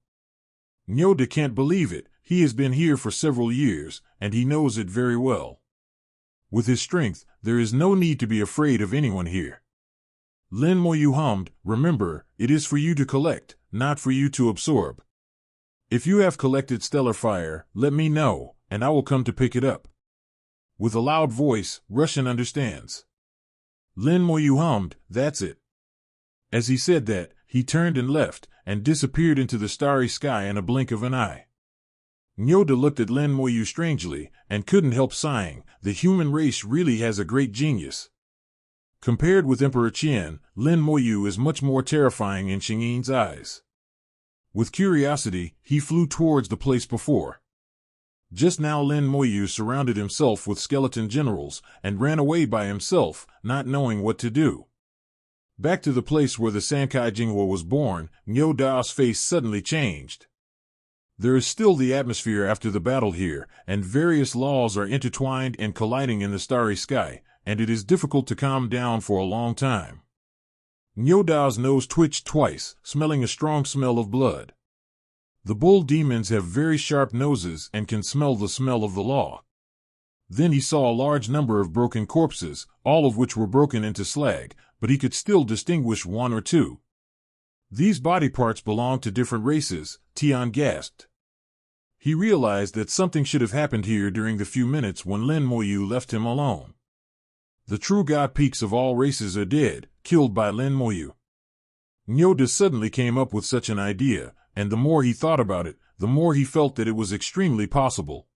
Nyoda can't believe it. He has been here for several years, and he knows it very well. With his strength, there is no need to be afraid of anyone here. Lin Moyu hummed, "Remember, it is for you to collect, not for you to absorb. If you have collected stellar fire, let me know, and I will come to pick it up." With a loud voice, Russian understands. Lin Moyu hummed, "That's it." As he said that, he turned and left, and disappeared into the starry sky in a blink of an eye. Nyoda looked at Lin Moyu strangely, and couldn't help sighing. The human race really has a great genius. Compared with Emperor Qian, Lin Moyu is much more terrifying in Xingyi's eyes. With curiosity, he flew towards the place before. Just now Lin Moyu surrounded himself with skeleton generals, and ran away by himself, not knowing what to do. Back to the place where the Sankai Jingwo was born, Nyo Dao's face suddenly changed. There is still the atmosphere after the battle here, and various laws are intertwined and colliding in the starry sky, and it is difficult to calm down for a long time. Nyo Dao's nose twitched twice, smelling a strong smell of blood. The bull demons have very sharp noses and can smell the smell of the law. Then he saw a large number of broken corpses, all of which were broken into slag, but he could still distinguish one or two. "These body parts belong to different races," Tian gasped. He realized that something should have happened here during the few minutes when Lin Moyu left him alone. The true god peaks of all races are dead, killed by Lin Moyu. Nyoda suddenly came up with such an idea, and the more he thought about it, the more he felt that it was extremely possible.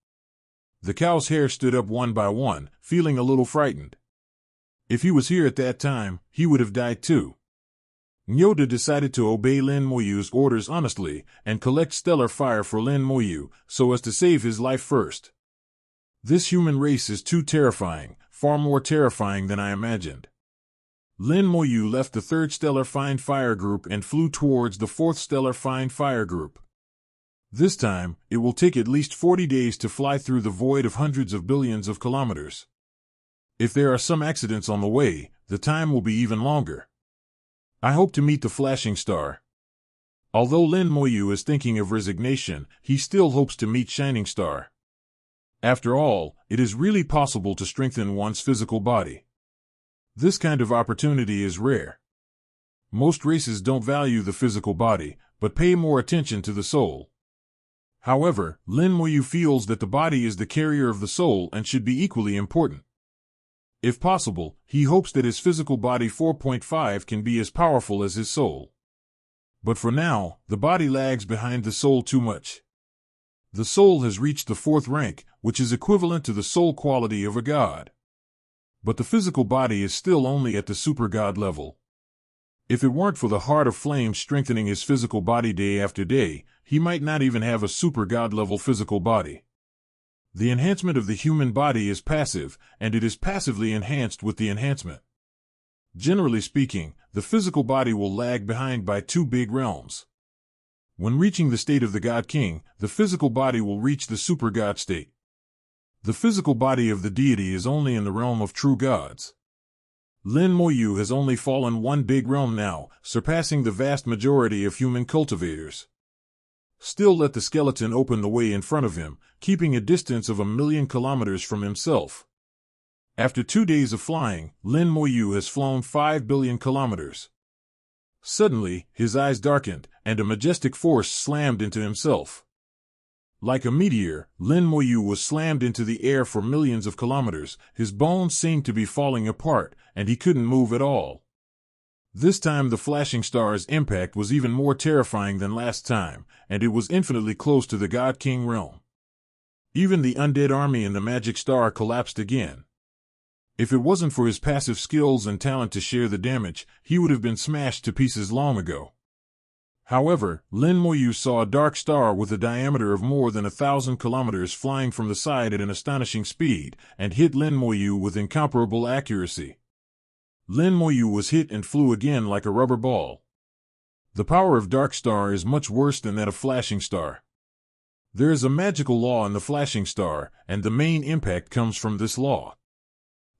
The cow's hair stood up one by one, feeling a little frightened. If he was here at that time, he would have died too. Nyoda decided to obey Lin Moyu's orders honestly, and collect stellar fire for Lin Moyu, so as to save his life first. This human race is too terrifying, far more terrifying than I imagined. Lin Moyu left the third stellar fine fire group and flew towards the fourth stellar fine fire group. This time, it will take at least 40 days to fly through the void of hundreds of billions of kilometers. If there are some accidents on the way, the time will be even longer. I hope to meet the flashing star. Although Lin Moyu is thinking of resignation, he still hopes to meet Shining Star. After all, it is really possible to strengthen one's physical body. This kind of opportunity is rare. Most races don't value the physical body, but pay more attention to the soul. However, Lin Moyu feels that the body is the carrier of the soul and should be equally important. If possible, he hopes that his physical body 4.5 can be as powerful as his soul. But for now, the body lags behind the soul too much. The soul has reached the 4th rank, which is equivalent to the soul quality of a god. But the physical body is still only at the super god level. If it weren't for the Heart of Flame strengthening his physical body day after day, he might not even have a super god level physical body. The enhancement of the human body is passive, and it is passively enhanced with the enhancement. Generally speaking, the physical body will lag behind by 2 big realms. When reaching the state of the God King, the physical body will reach the super god state. The physical body of the deity is only in the realm of true gods. Lin Moyu has only fallen 1 big realm now, surpassing the vast majority of human cultivators. Still let the skeleton open the way in front of him, keeping a distance of 1,000,000 kilometers from himself. After 2 days of flying, Lin Moyu has flown 5 billion kilometers. Suddenly, his eyes darkened, and a majestic force slammed into himself. Like a meteor, Lin Moyu was slammed into the air for millions of kilometers. His bones seemed to be falling apart, and he couldn't move at all. This time the flashing star's impact was even more terrifying than last time, and it was infinitely close to the God King realm. Even the undead army in the magic star collapsed again. If it wasn't for his passive skills and talent to share the damage, he would have been smashed to pieces long ago. However, Lin Moyu saw a dark star with a diameter of more than 1,000 kilometers flying from the side at an astonishing speed, and hit Lin Moyu with incomparable accuracy. Lin Moyu was hit and flew again like a rubber ball. The power of dark star is much worse than that of flashing star. There is a magical law in the flashing star, and the main impact comes from this law.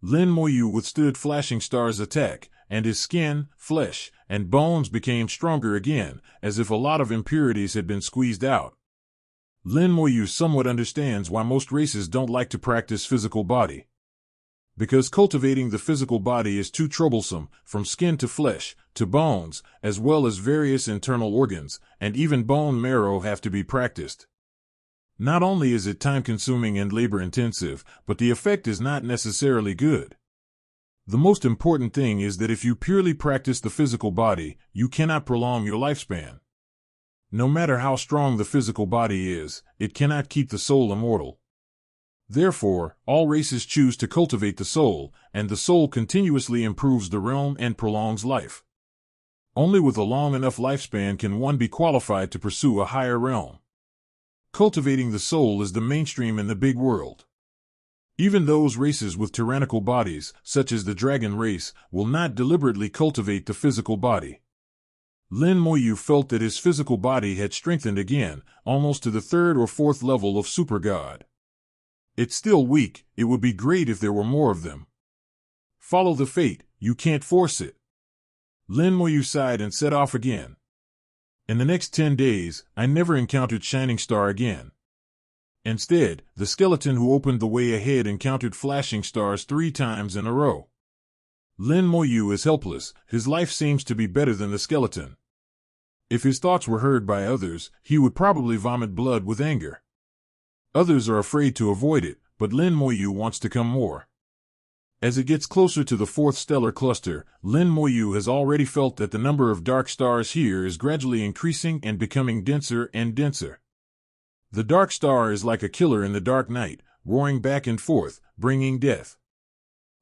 Lin Moyu withstood flashing star's attack, and his skin, flesh, and bones became stronger again, as if a lot of impurities had been squeezed out. Lin Moyu somewhat understands why most races don't like to practice physical body. Because cultivating the physical body is too troublesome, from skin to flesh, to bones, as well as various internal organs, and even bone marrow have to be practiced. Not only is it time-consuming and labor-intensive, but the effect is not necessarily good. The most important thing is that if you purely practice the physical body, you cannot prolong your lifespan. No matter how strong the physical body is, it cannot keep the soul immortal. Therefore, all races choose to cultivate the soul, and the soul continuously improves the realm and prolongs life. Only with a long enough lifespan can one be qualified to pursue a higher realm. Cultivating the soul is the mainstream in the big world. Even those races with tyrannical bodies, such as the dragon race, will not deliberately cultivate the physical body. Lin Moyu felt that his physical body had strengthened again, almost to the 3rd or 4th level of super god. It's still weak, it would be great if there were more of them. Follow the fate, you can't force it. Lin Moyu sighed and set off again. In the next 10 days, I never encountered Shining Star again. Instead, the skeleton who opened the way ahead encountered flashing stars 3 times in a row. Lin Moyu is helpless, his life seems to be better than the skeleton. If his thoughts were heard by others, he would probably vomit blood with anger. Others are afraid to avoid it, but Lin Moyu wants to come more. As it gets closer to the 4th stellar cluster, Lin Moyu has already felt that the number of dark stars here is gradually increasing and becoming denser and denser. The dark star is like a killer in the dark night, roaring back and forth, bringing death.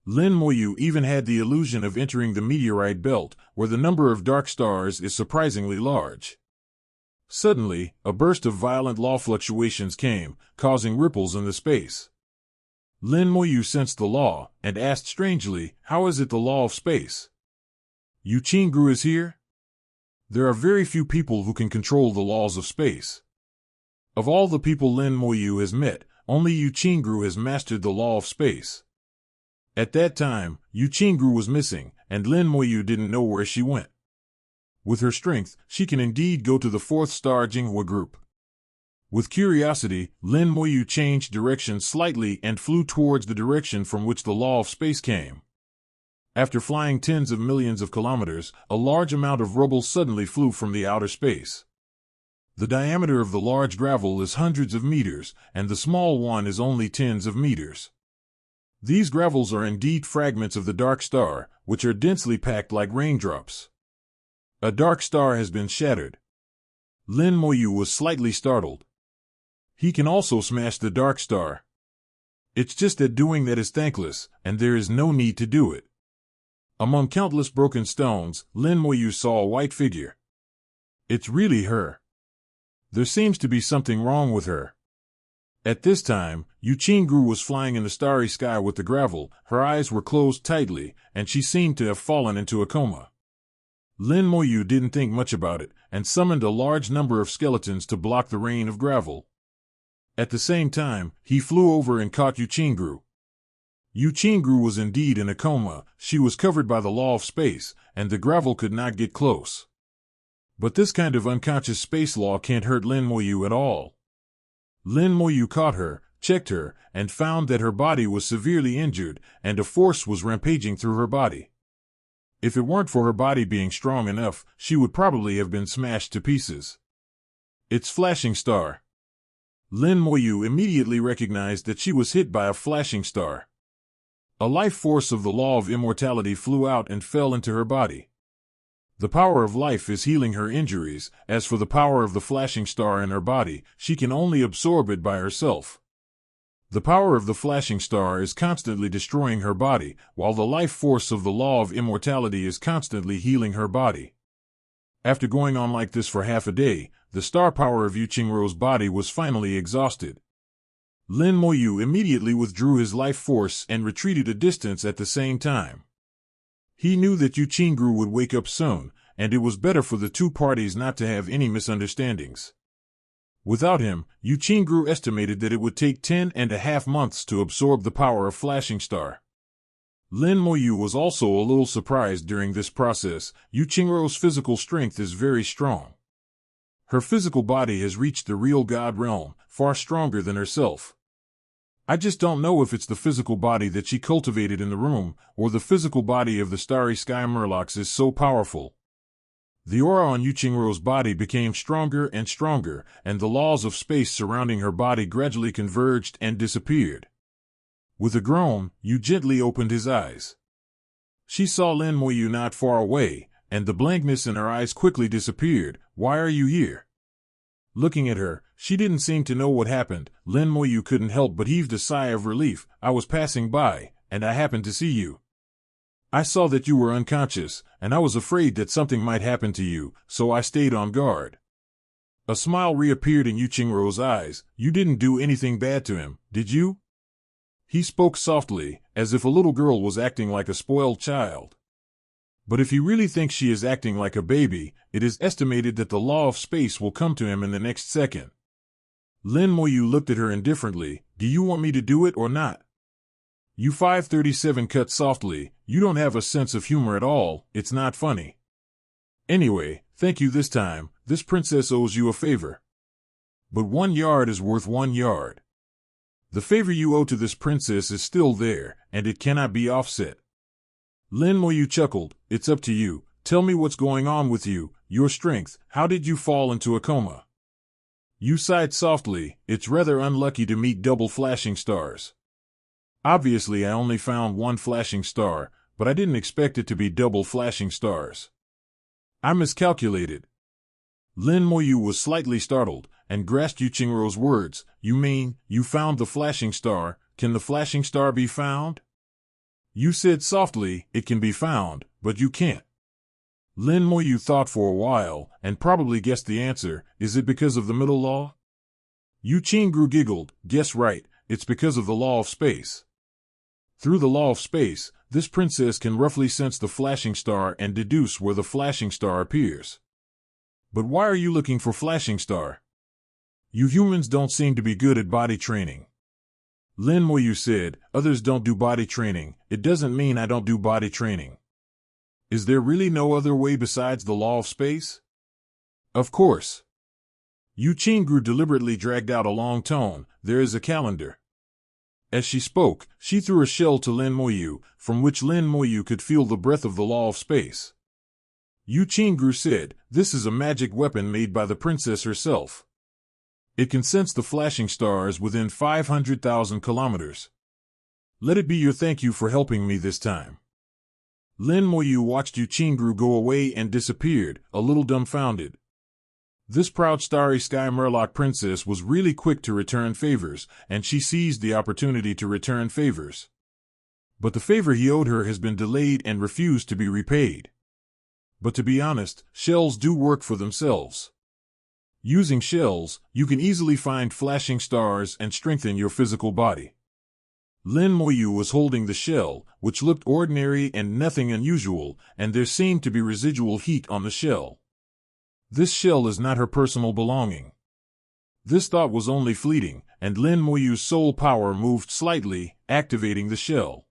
Lin Moyu even had the illusion of entering the meteorite belt, where the number of dark stars is surprisingly large. Suddenly, a burst of violent law fluctuations came, causing ripples in the space. Lin Moyu sensed the law, and asked strangely, how is it the law of space? Yu Qingru is here? There are very few people who can control the laws of space. Of all the people Lin Moyu has met, only Yu Qingru has mastered the law of space. At that time, Yu Qingru was missing, and Lin Moyu didn't know where she went. With her strength, she can indeed go to the 4th star Jinghua group. With curiosity, Lin Moyu changed direction slightly and flew towards the direction from which the law of space came. After flying tens of millions of kilometers, a large amount of rubble suddenly flew from the outer space. The diameter of the large gravel is hundreds of meters, and the small one is only tens of meters. These gravels are indeed fragments of the dark star, which are densely packed like raindrops. A dark star has been shattered. Lin Moyu was slightly startled. He can also smash the dark star. It's just that doing that is thankless, and there is no need to do it. Among countless broken stones, Lin Moyu saw a white figure. It's really her. There seems to be something wrong with her. At this time, Yu Qingru was flying in the starry sky with the gravel, her eyes were closed tightly, and she seemed to have fallen into a coma. Lin Moyu didn't think much about it, and summoned a large number of skeletons to block the rain of gravel. At the same time, he flew over and caught Yu Qingru. Yu Qingru was indeed in a coma, she was covered by the law of space, and the gravel could not get close. But this kind of unconscious space law can't hurt Lin Moyu at all. Lin Moyu caught her, checked her, and found that her body was severely injured, and a force was rampaging through her body. If it weren't for her body being strong enough, she would probably have been smashed to pieces. It's flashing star. Lin Moyu immediately recognized that she was hit by a flashing star. A life force of the law of immortality flew out and fell into her body. The power of life is healing her injuries. As for the power of the flashing star in her body, she can only absorb it by herself. The power of the flashing star is constantly destroying her body, while the life force of the law of immortality is constantly healing her body. After going on like this for half a day, the star power of Yu Qingruo's body was finally exhausted. Lin Moyu immediately withdrew his life force and retreated a distance at the same time. He knew that Yu Qingru would wake up soon, and it was better for the two parties not to have any misunderstandings. Without him, Yu Qingru estimated that it would take 10.5 months to absorb the power of Flashing Star. Lin Moyu was also a little surprised during this process. Yu Qingruo's physical strength is very strong. Her physical body has reached the real God realm, far stronger than herself. I just don't know if it's the physical body that she cultivated in the room, or the physical body of the Starry Sky Murlocs is so powerful. The aura on Yu Qingruo's body became stronger and stronger, and the laws of space surrounding her body gradually converged and disappeared. With a groan, Yu gently opened his eyes. She saw Lin Moyu not far away, and the blankness in her eyes quickly disappeared. "Why are you here?" Looking at her, she didn't seem to know what happened. Lin Moyu couldn't help but heaved a sigh of relief. "I was passing by, and I happened to see you. I saw that you were unconscious, and I was afraid that something might happen to you, so I stayed on guard." A smile reappeared in Yu Qingruo's eyes. "You didn't do anything bad to him, did you?" He spoke softly, as if a little girl was acting like a spoiled child. But if he really thinks she is acting like a baby, it is estimated that the law of space will come to him in the next second. Lin Moyu looked at her indifferently. "Do you want me to do it or not?" Yu 537 cut softly. "You don't have a sense of humor at all, it's not funny. Anyway, thank you this time. This princess owes you a favor. But 1 yard is worth 1 yard. The favor you owe to this princess is still there, and it cannot be offset." Lin Moyu chuckled. "It's up to you. Tell me what's going on with you, your strength. How did you fall into a coma?" Yu sighed softly. "It's rather unlucky to meet double flashing stars. Obviously I only found one flashing star, but I didn't expect it to be double flashing stars. I miscalculated." Lin Moyu was slightly startled, and grasped Yu Qingruo's words. "You mean, you found the flashing star? Can the flashing star be found?" Yu said softly, "It can be found, but you can't." Lin Moyu thought for a while, and probably guessed the answer. "Is it because of the middle law?" Yu Qingru giggled. "Guess right, it's because of the law of space. Through the law of space, this princess can roughly sense the flashing star and deduce where the flashing star appears." "But why are you looking for flashing star? You humans don't seem to be good at body training." Lin Moyu said, "Others don't do body training. It doesn't mean I don't do body training. Is there really no other way besides the law of space?" "Of course." Yu Qingru deliberately dragged out a long tone. "There is a calendar." As she spoke, she threw a shell to Lin Moyu, from which Lin Moyu could feel the breath of the law of space. Yu Qingru said, "This is a magic weapon made by the princess herself. It can sense the flashing stars within 500,000 kilometers. Let it be your thank you for helping me this time." Lin Moyu watched Yu Qingru go away and disappeared, a little dumbfounded. This proud Starry Sky Murloc princess was really quick to return favors, and she seized the opportunity to return favors. But the favor he owed her has been delayed and refused to be repaid. But to be honest, shells do work for themselves. Using shells, you can easily find flashing stars and strengthen your physical body. Lin Moyu was holding the shell, which looked ordinary and nothing unusual, and there seemed to be residual heat on the shell. This shell is not her personal belonging. This thought was only fleeting, and Lin Moyu's soul power moved slightly, activating the shell.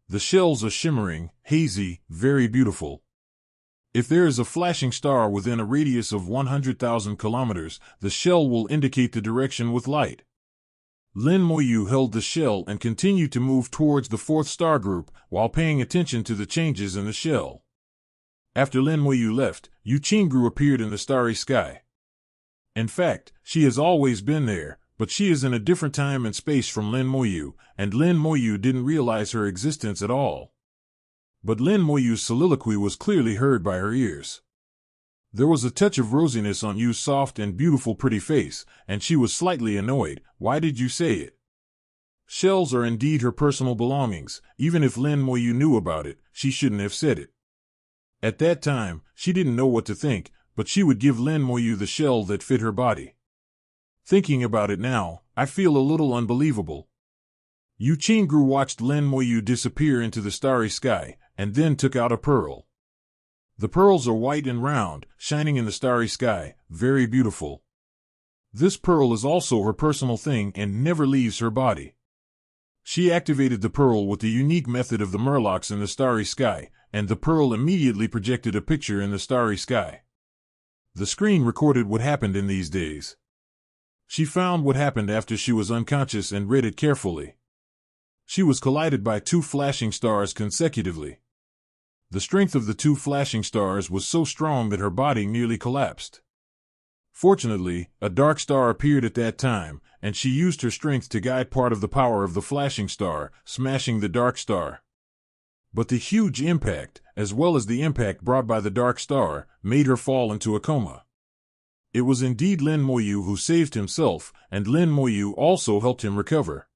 The shells are shimmering, hazy, very beautiful. If there is a flashing star within a radius of 100,000 kilometers, the shell will indicate the direction with light. Lin Moyu held the shell and continued to move towards the fourth star group, while paying attention to the changes in the shell. After Lin Moyu left, Yu Qingru appeared in the starry sky. In fact, she has always been there, But she is in a different time and space from Lin Moyu, and Lin Moyu didn't realize her existence at all. But Lin Moyu's soliloquy was clearly heard by her ears. There was a touch of rosiness on Yu's soft and beautiful pretty face, and she was slightly annoyed. Why did you say it? Shells are indeed her personal belongings. Even if Lin Moyu knew about it, she shouldn't have said it. At that time, she didn't know what to think, but she would give Lin Moyu the shell that fit her body. Thinking about it now, I feel a little unbelievable. Yu Qingru watched Lin Moyu disappear into the starry sky, and then took out a pearl. The pearls are white and round, shining in the starry sky, very beautiful. This pearl is also her personal thing and never leaves her body. She activated the pearl with the unique method of the murlocs in the starry sky, and the pearl immediately projected a picture in the starry sky. The screen recorded what happened in these days. She found what happened after she was unconscious and read it carefully. She was collided by 2 flashing stars consecutively. The strength of the 2 flashing stars was so strong that her body nearly collapsed. Fortunately, a dark star appeared at that time, and she used her strength to guide part of the power of the flashing star, smashing the dark star. But the huge impact, as well as the impact brought by the dark star, made her fall into a coma. It was indeed Lin Moyu who saved himself, and Lin Moyu also helped him recover.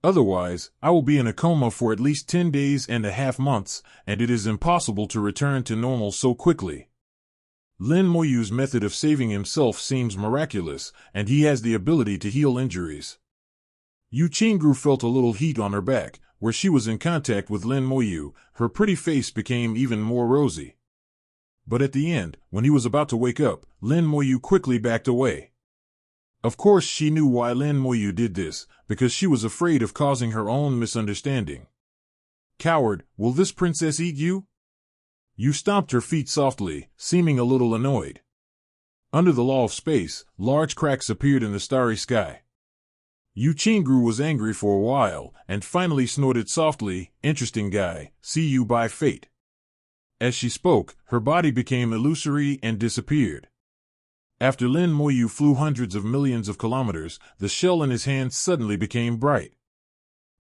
Otherwise, I will be in a coma for at least 10 days and a half months, and it is impossible to return to normal so quickly. Lin Moyu's method of saving himself seems miraculous, and he has the ability to heal injuries. Yu Qingru felt a little heat on her back. Where she was in contact with Lin Moyu, her pretty face became even more rosy. But at the end, when he was about to wake up, Lin Moyu quickly backed away. Of course she knew why Lin Moyu did this, because she was afraid of causing her own misunderstanding. Coward, will this princess eat you? Yu stomped her feet softly, seeming a little annoyed. Under the law of space, large cracks appeared in the starry sky. Yu Qingru was angry for a while, and finally snorted softly, "Interesting guy, see you by fate." As she spoke, her body became illusory and disappeared. After Lin Moyu flew hundreds of millions of kilometers, the shell in his hand suddenly became bright.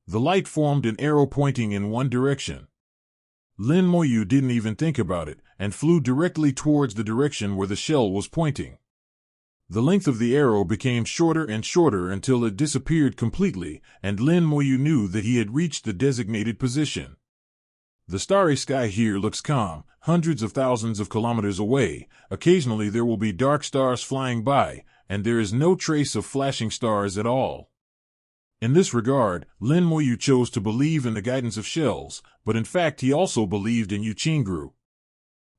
The light formed an arrow pointing in one direction. Lin Moyu didn't even think about it, and flew directly towards the direction where the shell was pointing. The length of the arrow became shorter and shorter until it disappeared completely, and Lin Moyu knew that he had reached the designated position. The starry sky here looks calm, hundreds of thousands of kilometers away. Occasionally there will be dark stars flying by, and there is no trace of flashing stars at all. In this regard, Lin Moyu chose to believe in the guidance of shells, but in fact he also believed in Yu Qingru.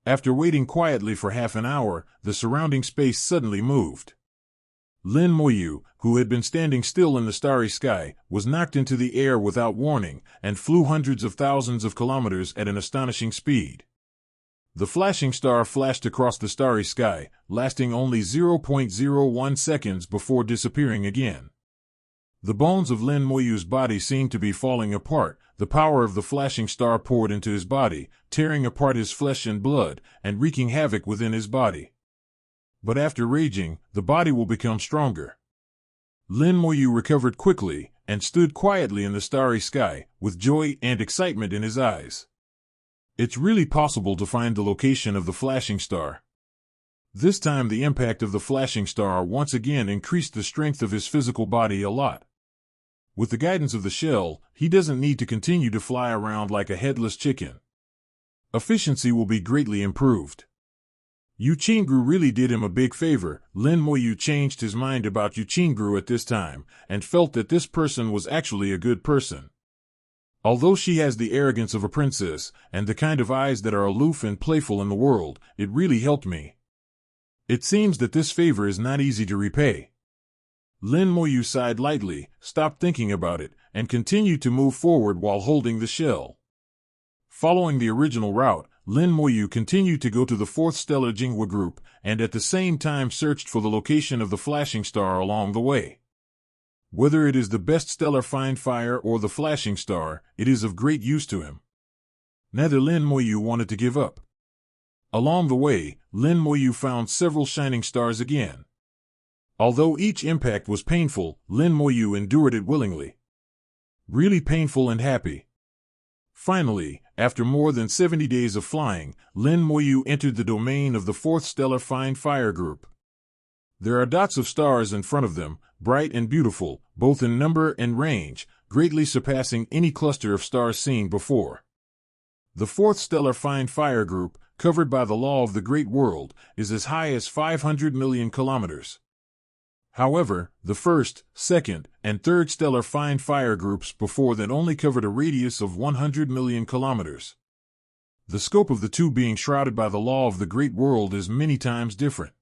After waiting quietly for half an hour, the surrounding space suddenly moved. Lin Moyu, who had been standing still in the starry sky, was knocked into the air without warning, and flew hundreds of thousands of kilometers at an astonishing speed. The flashing star flashed across the starry sky, lasting only 0.01 seconds before disappearing again. The bones of Lin Moyu's body seemed to be falling apart. The power of the flashing star poured into his body, tearing apart his flesh and blood, and wreaking havoc within his body. But after raging, the body will become stronger. Lin Moyu recovered quickly, and stood quietly in the starry sky, with joy and excitement in his eyes. It's really possible to find the location of the flashing star. This time the impact of the flashing star once again increased the strength of his physical body a lot. With the guidance of the shell, he doesn't need to continue to fly around like a headless chicken. Efficiency will be greatly improved. Yu Qingru really did him a big favor. Lin Moyu changed his mind about Yu Qingru at this time, and felt that this person was actually a good person. Although she has the arrogance of a princess, and the kind of eyes that are aloof and playful in the world, it really helped me. It seems that this favor is not easy to repay. Lin Moyu sighed lightly, stopped thinking about it, and continued to move forward while holding the shell. Following the original route, Lin Moyu continued to go to the 4th Stellar Jinghua group, and at the same time searched for the location of the flashing star along the way. Whether it is the best stellar find fire or the flashing star, it is of great use to him. Neither Lin Moyu wanted to give up. Along the way, Lin Moyu found several shining stars again. Although each impact was painful, Lin Moyu endured it willingly. Really painful and happy. Finally, after more than 70 days of flying, Lin Moyu entered the domain of the 4th Stellar Fine Fire Group. There are dots of stars in front of them, bright and beautiful, both in number and range, greatly surpassing any cluster of stars seen before. The 4th Stellar Fine Fire Group, covered by the law of the Great World, is as high as 500 million kilometers. However, the 1st, 2nd, and 3rd Stellar Fine Fire Groups before that only covered a radius of 100 million kilometers. The scope of the two being shrouded by the law of the Great World is many times different.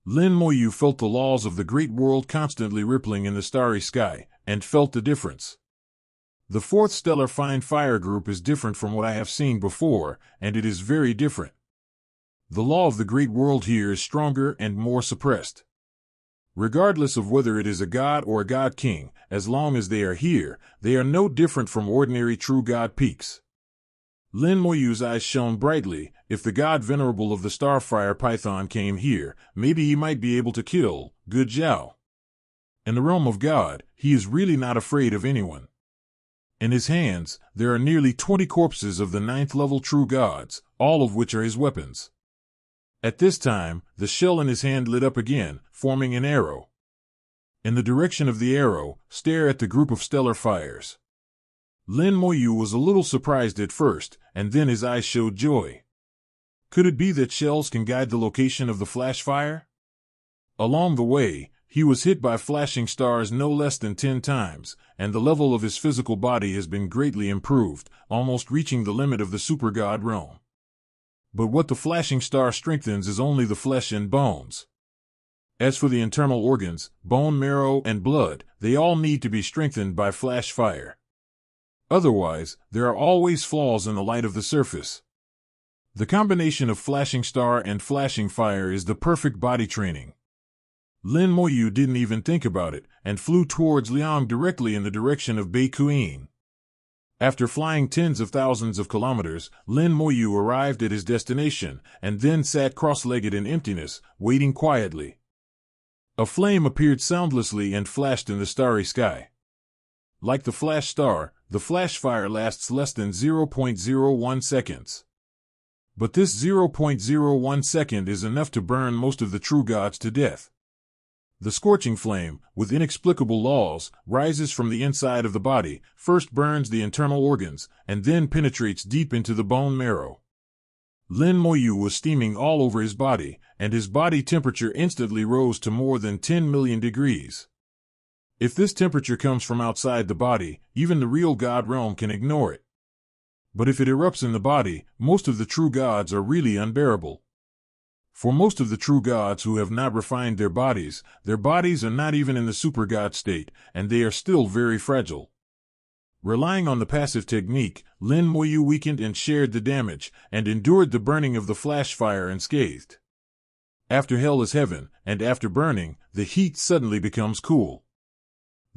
Lin Moyu felt the laws of the Great World constantly rippling in the starry sky, and felt the difference. The 4th Stellar Fine Fire Group is different from what I have seen before, and it is very different. The law of the Great World here is stronger and more suppressed. Regardless of whether it is a god or a god king, as long as they are here, they are no different from ordinary true god peaks. Lin Moyu's eyes shone brightly. If the god venerable of the Starfire Python came here, maybe he might be able to kill Good Zhao. In the realm of God, he is really not afraid of anyone. In his hands, there are nearly 20 corpses of the 9th-level true gods, all of which are his weapons. At this time, the shell in his hand lit up again, forming an arrow. In the direction of the arrow, stare at the group of stellar fires. Lin Moyu was a little surprised at first, and then his eyes showed joy. Could it be that shells can guide the location of the flash fire? Along the way, he was hit by flashing stars no less than 10 times, and the level of his physical body has been greatly improved, almost reaching the limit of the super god realm. But what the flashing star strengthens is only the flesh and bones. As for the internal organs, bone marrow and blood, they all need to be strengthened by flash fire. Otherwise, there are always flaws in the light of the surface. The combination of flashing star and flashing fire is the perfect body training. Lin Moyu didn't even think about it, and flew towards Liang directly in the direction of Beikuin. After flying tens of thousands of kilometers, Lin Moyu arrived at his destination, and then sat cross-legged in emptiness, waiting quietly. A flame appeared soundlessly and flashed in the starry sky. Like the flash star, the flash fire lasts less than 0.01 seconds. But this 0.01 second is enough to burn most of the true gods to death. The scorching flame, with inexplicable laws, rises from the inside of the body, first burns the internal organs, and then penetrates deep into the bone marrow. Lin Moyu was steaming all over his body, and his body temperature instantly rose to more than 10 million degrees. If this temperature comes from outside the body, even the real god realm can ignore it. But if it erupts in the body, most of the true gods are really unbearable. For most of the true gods who have not refined their bodies are not even in the super god state, and they are still very fragile. Relying on the passive technique, Lin Moyu weakened and shared the damage, and endured the burning of the flash fire unscathed. After hell is heaven, and after burning, the heat suddenly becomes cool.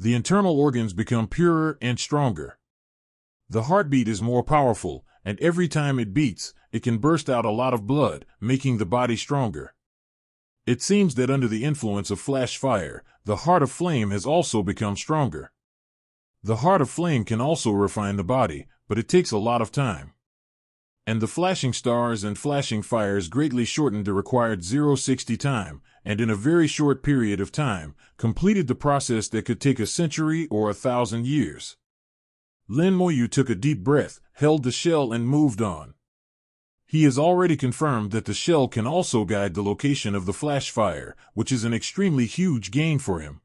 The internal organs become purer and stronger. The heartbeat is more powerful, and every time it beats, it can burst out a lot of blood, making the body stronger. It seems that under the influence of flash fire, the heart of flame has also become stronger. The heart of flame can also refine the body, but it takes a lot of time. And the flashing stars and flashing fires greatly shortened the required 0-60 time, and in a very short period of time, completed the process that could take a century or 1,000 years. Lin Moyu took a deep breath, held the shell and moved on. He has already confirmed that the shell can also guide the location of the flash fire, which is an extremely huge gain for him.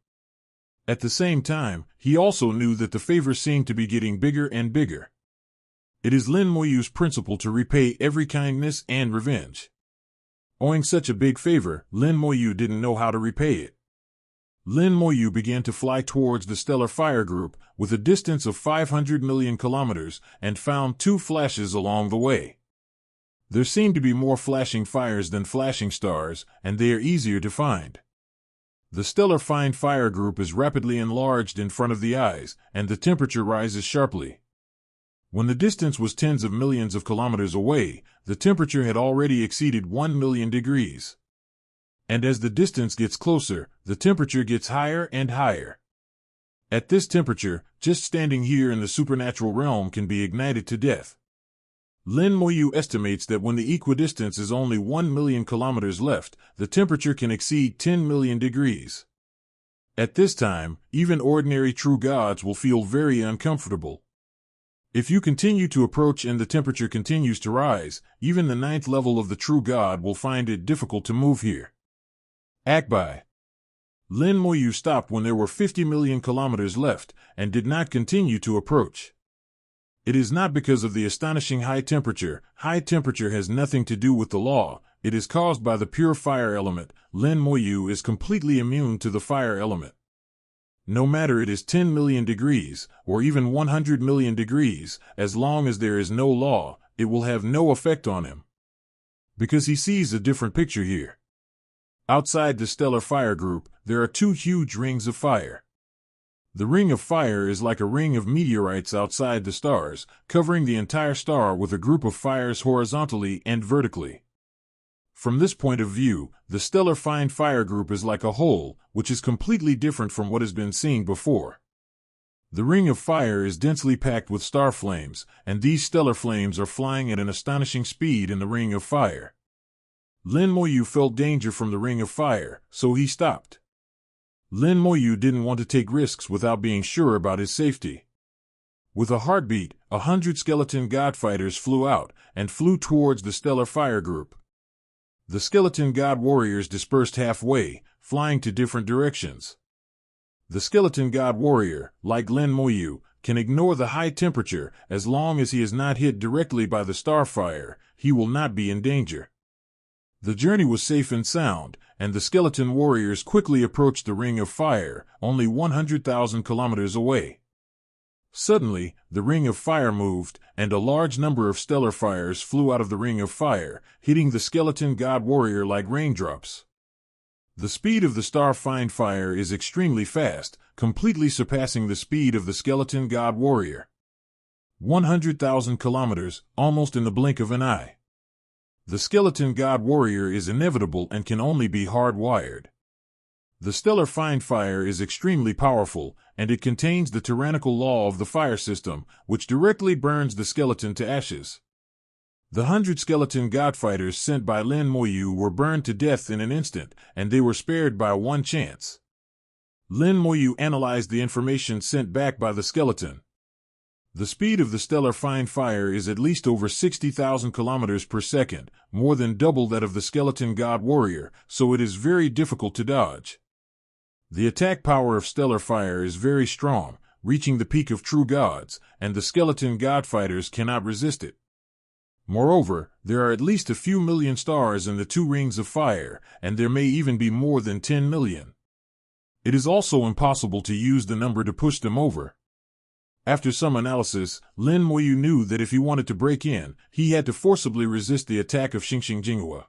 At the same time, he also knew that the favor seemed to be getting bigger and bigger. It is Lin Moyu's principle to repay every kindness and revenge. Owing such a big favor, Lin Moyu didn't know how to repay it. Lin Moyu began to fly towards the stellar fire group, with a distance of 500 million kilometers, and found 2 flashes along the way. There seem to be more flashing fires than flashing stars, and they are easier to find. The stellar fine fire group is rapidly enlarged in front of the eyes, and the temperature rises sharply. When the distance was tens of millions of kilometers away, the temperature had already exceeded 1 million degrees. And as the distance gets closer, the temperature gets higher and higher. At this temperature, just standing here in the supernatural realm can be ignited to death. Lin Moyu estimates that when the equidistance is only 1 million kilometers left, the temperature can exceed 10 million degrees. At this time, even ordinary true gods will feel very uncomfortable. If you continue to approach and the temperature continues to rise, even the 9th level of the true god will find it difficult to move here. Akbai. Lin Moyu stopped when there were 50 million kilometers left, and did not continue to approach. It is not because of the astonishing high temperature. High temperature has nothing to do with the law. It is caused by the pure fire element. Lin Moyu is completely immune to the fire element. No matter it is 10 million degrees, or even 100 million degrees, as long as there is no law, it will have no effect on him. Because he sees a different picture here. Outside the stellar fire group, there are 2 huge rings of fire. The ring of fire is like a ring of meteorites outside the stars, covering the entire star with a group of fires horizontally and vertically. From this point of view, the stellar fine fire group is like a whole, which is completely different from what has been seen before. The ring of fire is densely packed with star flames, and these stellar flames are flying at an astonishing speed in the ring of fire. Lin Moyu felt danger from the ring of fire, so he stopped. Lin Moyu didn't want to take risks without being sure about his safety. With a heartbeat, 100 skeleton god fighters flew out, and flew towards the stellar fire group. The skeleton god warriors dispersed halfway, flying to different directions. The skeleton god warrior, like Lin Moyu, can ignore the high temperature. As long as he is not hit directly by the starfire, he will not be in danger. The journey was safe and sound, and the skeleton warriors quickly approached the ring of fire, only 100,000 kilometers away. Suddenly, the ring of fire moved, and a large number of stellar fires flew out of the ring of fire, hitting the skeleton god warrior like raindrops. The speed of the star fine fire is extremely fast, completely surpassing the speed of the skeleton god warrior. 100,000 kilometers, almost in the blink of an eye. The skeleton god warrior is inevitable and can only be hardwired. The stellar fine fire is extremely powerful, and it contains the tyrannical law of the fire system, which directly burns the skeleton to ashes. The 100 skeleton god fighters sent by Lin Moyu were burned to death in an instant, and they were spared by one chance. Lin Moyu analyzed the information sent back by the skeleton. The speed of the stellar fine fire is at least over 60,000 kilometers per second, more than double that of the skeleton god warrior, so it is very difficult to dodge. The attack power of stellar fire is very strong, reaching the peak of true gods, and the skeleton god fighters cannot resist it. Moreover, there are at least a few million stars in the 2 rings of fire, and there may even be more than 10 million. It is also impossible to use the number to push them over. After some analysis, Lin Moyu knew that if he wanted to break in, he had to forcibly resist the attack of Xingxing Jinghua.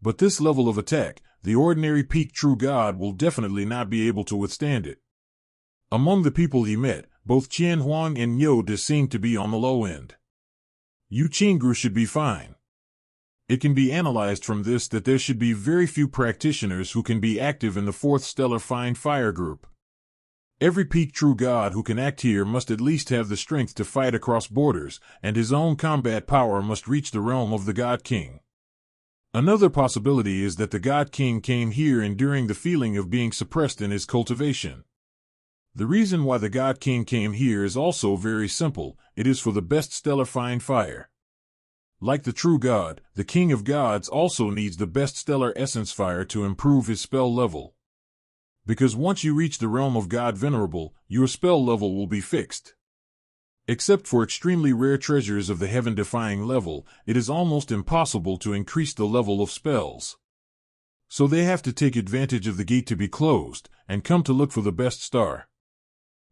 But this level of attack, the ordinary peak true god will definitely not be able to withstand it. Among the people he met, both Qian Huang and Yo De seemed to be on the low end. Yu Qingru should be fine. It can be analyzed from this that there should be very few practitioners who can be active in the 4th stellar fine fire group. Every peak true god who can act here must at least have the strength to fight across borders, and his own combat power must reach the realm of the God King. Another possibility is that the God King came here enduring the feeling of being suppressed in his cultivation. The reason why the God King came here is also very simple. It is for the best stellar fine fire. Like the true god, the King of Gods also needs the best stellar essence fire to improve his spell level. Because once you reach the realm of God Venerable, your spell level will be fixed. Except for extremely rare treasures of the heaven-defying level, it is almost impossible to increase the level of spells. So they have to take advantage of the gate to be closed, and come to look for the best star.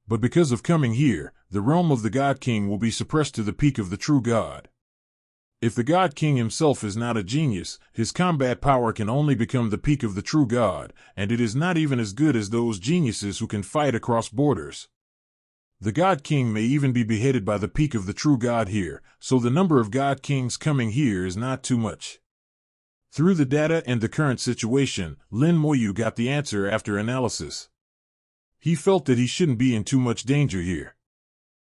But because of coming here, the realm of the God King will be suppressed to the peak of the true god. If the God King himself is not a genius, his combat power can only become the peak of the true god, and it is not even as good as those geniuses who can fight across borders. The God King may even be beheaded by the peak of the true god here, so the number of God Kings coming here is not too much. Through the data and the current situation, Lin Moyu got the answer after analysis. He felt that he shouldn't be in too much danger here.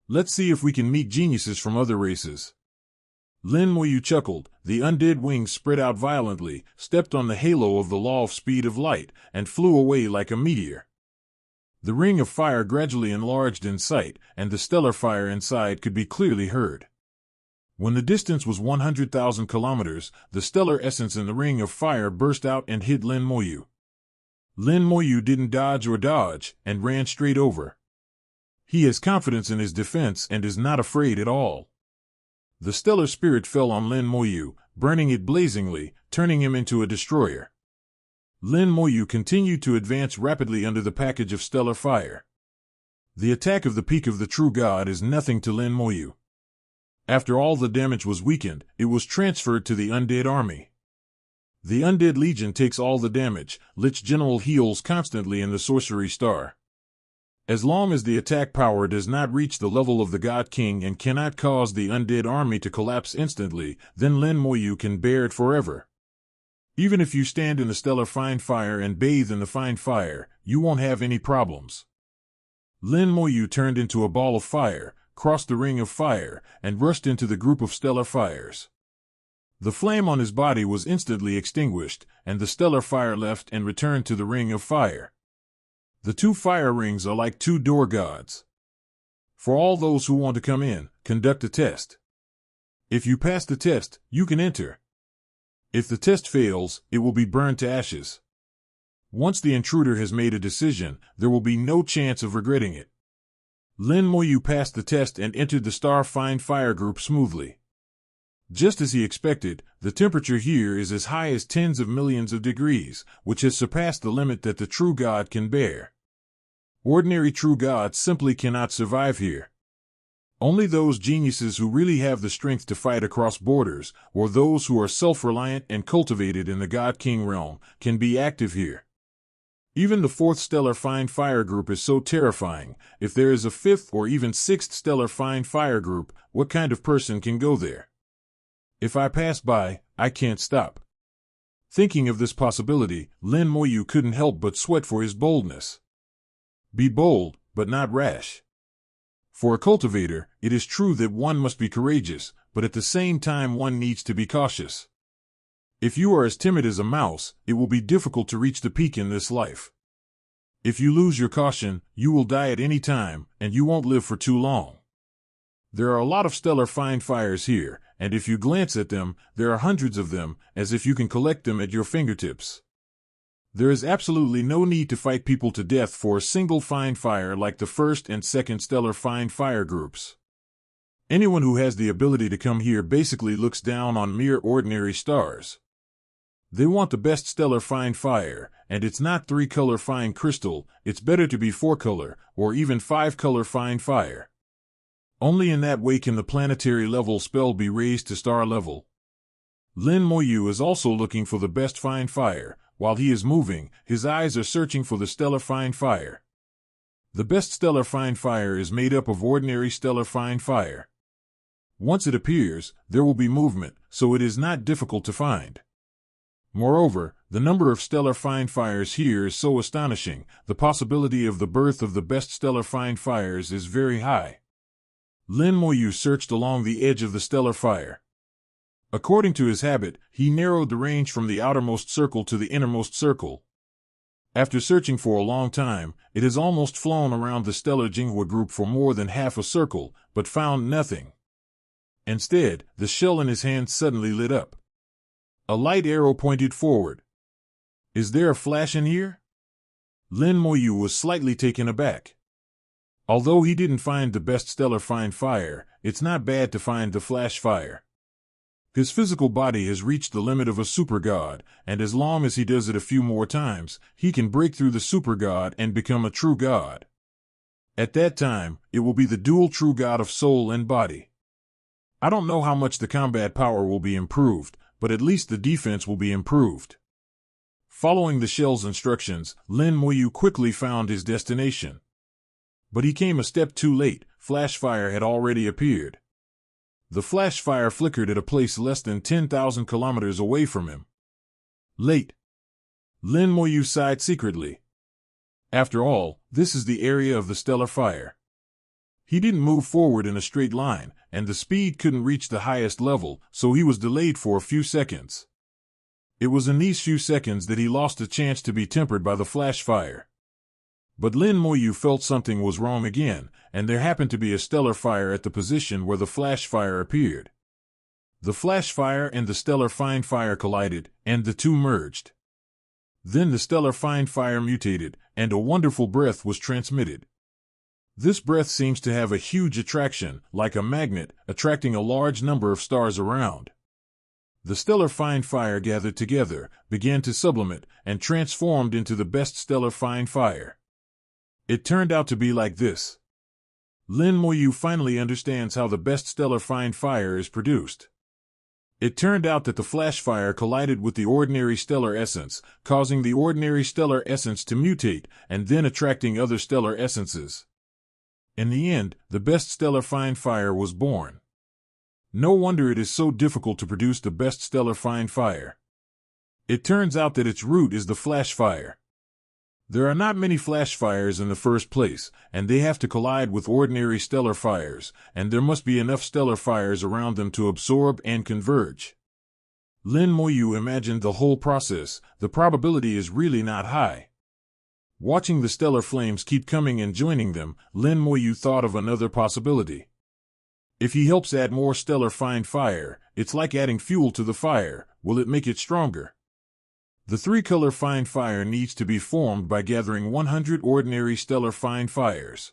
Let's see if we can meet geniuses from other races. Lin Moyu chuckled. The undead wings spread out violently, stepped on the halo of the law of speed of light, and flew away like a meteor. The ring of fire gradually enlarged in sight, and the stellar fire inside could be clearly heard. When the distance was 100,000 kilometers, the stellar essence in the ring of fire burst out and hit Lin Moyu. Lin Moyu didn't dodge, and ran straight over. He has confidence in his defense and is not afraid at all. The stellar spirit fell on Lin Moyu, burning it blazingly, turning him into a destroyer. Lin Moyu continued to advance rapidly under the package of stellar fire. The attack of the peak of the true god is nothing to Lin Moyu. After all the damage was weakened, it was transferred to the undead army. The undead legion takes all the damage. Lich General heals constantly in the sorcery star. As long as the attack power does not reach the level of the God King and cannot cause the undead army to collapse instantly, then Lin Moyu can bear it forever. Even if you stand in the stellar fine fire and bathe in the fine fire, you won't have any problems. Lin Moyu turned into a ball of fire, crossed the ring of fire, and rushed into the group of stellar fires. The flame on his body was instantly extinguished, and the stellar fire left and returned to the ring of fire. The two fire rings are like two door gods. For all those who want to come in, conduct a test. If you pass the test, you can enter. If the test fails, it will be burned to ashes. Once the intruder has made a decision, there will be no chance of regretting it. Lin Moyu passed the test and entered the Star Fine Fire group smoothly. Just as he expected, the temperature here is as high as tens of millions of degrees, which has surpassed the limit that the true god can bear. Ordinary true gods simply cannot survive here. Only those geniuses who really have the strength to fight across borders, or those who are self-reliant and cultivated in the God King realm, can be active here. Even the fourth stellar fine fire group is so terrifying. If there is a fifth or even sixth stellar fine fire group, what kind of person can go there? If I pass by, I can't stop. Thinking of this possibility, Lin Moyu couldn't help but sweat for his boldness. Be bold, but not rash. For a cultivator, it is true that one must be courageous, but at the same time one needs to be cautious. If you are as timid as a mouse, it will be difficult to reach the peak in this life. If you lose your caution, you will die at any time, and you won't live for too long. There are a lot of stellar fine fires here, and if you glance at them, there are hundreds of them, as if you can collect them at your fingertips. There is absolutely no need to fight people to death for a single fine fire like the first and second stellar fine fire groups. Anyone who has the ability to come here basically looks down on mere ordinary stars. They want the best stellar fine fire, and it's not 3-color fine crystal, it's better to be 4-color, or even 5-color fine fire. Only in that way can the planetary level spell be raised to star level. Lin Moyu is also looking for the best fine fire. While he is moving, his eyes are searching for the stellar fine fire. The best stellar fine fire is made up of ordinary stellar fine fire. Once it appears, there will be movement, so it is not difficult to find. Moreover, the number of stellar fine fires here is so astonishing, the possibility of the birth of the best stellar fine fires is very high. Lin Moyu searched along the edge of the stellar fire. According to his habit, he narrowed the range from the outermost circle to the innermost circle. After searching for a long time, it has almost flown around the stellar Jinghua group for more than half a circle, but found nothing. Instead, the shell in his hand suddenly lit up. A light arrow pointed forward. Is there a flash in here? Lin Moyu was slightly taken aback. Although he didn't find the best stellar fine fire, it's not bad to find the flash fire. His physical body has reached the limit of a super god, and as long as he does it a few more times, he can break through the super god and become a true god. At that time, it will be the dual true god of soul and body. I don't know how much the combat power will be improved, but at least the defense will be improved. Following the shell's instructions, Lin Moyu quickly found his destination. But he came a step too late. Flash fire had already appeared. The flash fire flickered at a place less than 10,000 kilometers away from him. Late. Lin Moyu sighed secretly. After all, this is the area of the stellar fire. He didn't move forward in a straight line, and the speed couldn't reach the highest level, so he was delayed for a few seconds. It was in these few seconds that he lost a chance to be tempered by the flash fire. But Lin Moyu felt something was wrong again, and there happened to be a stellar fire at the position where the flash fire appeared. The flash fire and the stellar fine fire collided, and the two merged. Then the stellar fine fire mutated, and a wonderful breath was transmitted. This breath seems to have a huge attraction, like a magnet, attracting a large number of stars around. The stellar fine fire gathered together, began to sublimate, and transformed into the best stellar fine fire. It turned out to be like this. Lin Moyu finally understands how the best stellar fine fire is produced. It turned out that the flash fire collided with the ordinary stellar essence, causing the ordinary stellar essence to mutate, and then attracting other stellar essences. In the end, the best stellar fine fire was born. No wonder it is so difficult to produce the best stellar fine fire. It turns out that its root is the flash fire. There are not many flash fires in the first place, and they have to collide with ordinary stellar fires, and there must be enough stellar fires around them to absorb and converge. Lin Moyu imagined the whole process. The probability is really not high. Watching the stellar flames keep coming and joining them, Lin Moyu thought of another possibility. If he helps add more stellar fine fire, it's like adding fuel to the fire. Will it make it stronger? The three-color fine fire needs to be formed by gathering 100 ordinary stellar fine fires.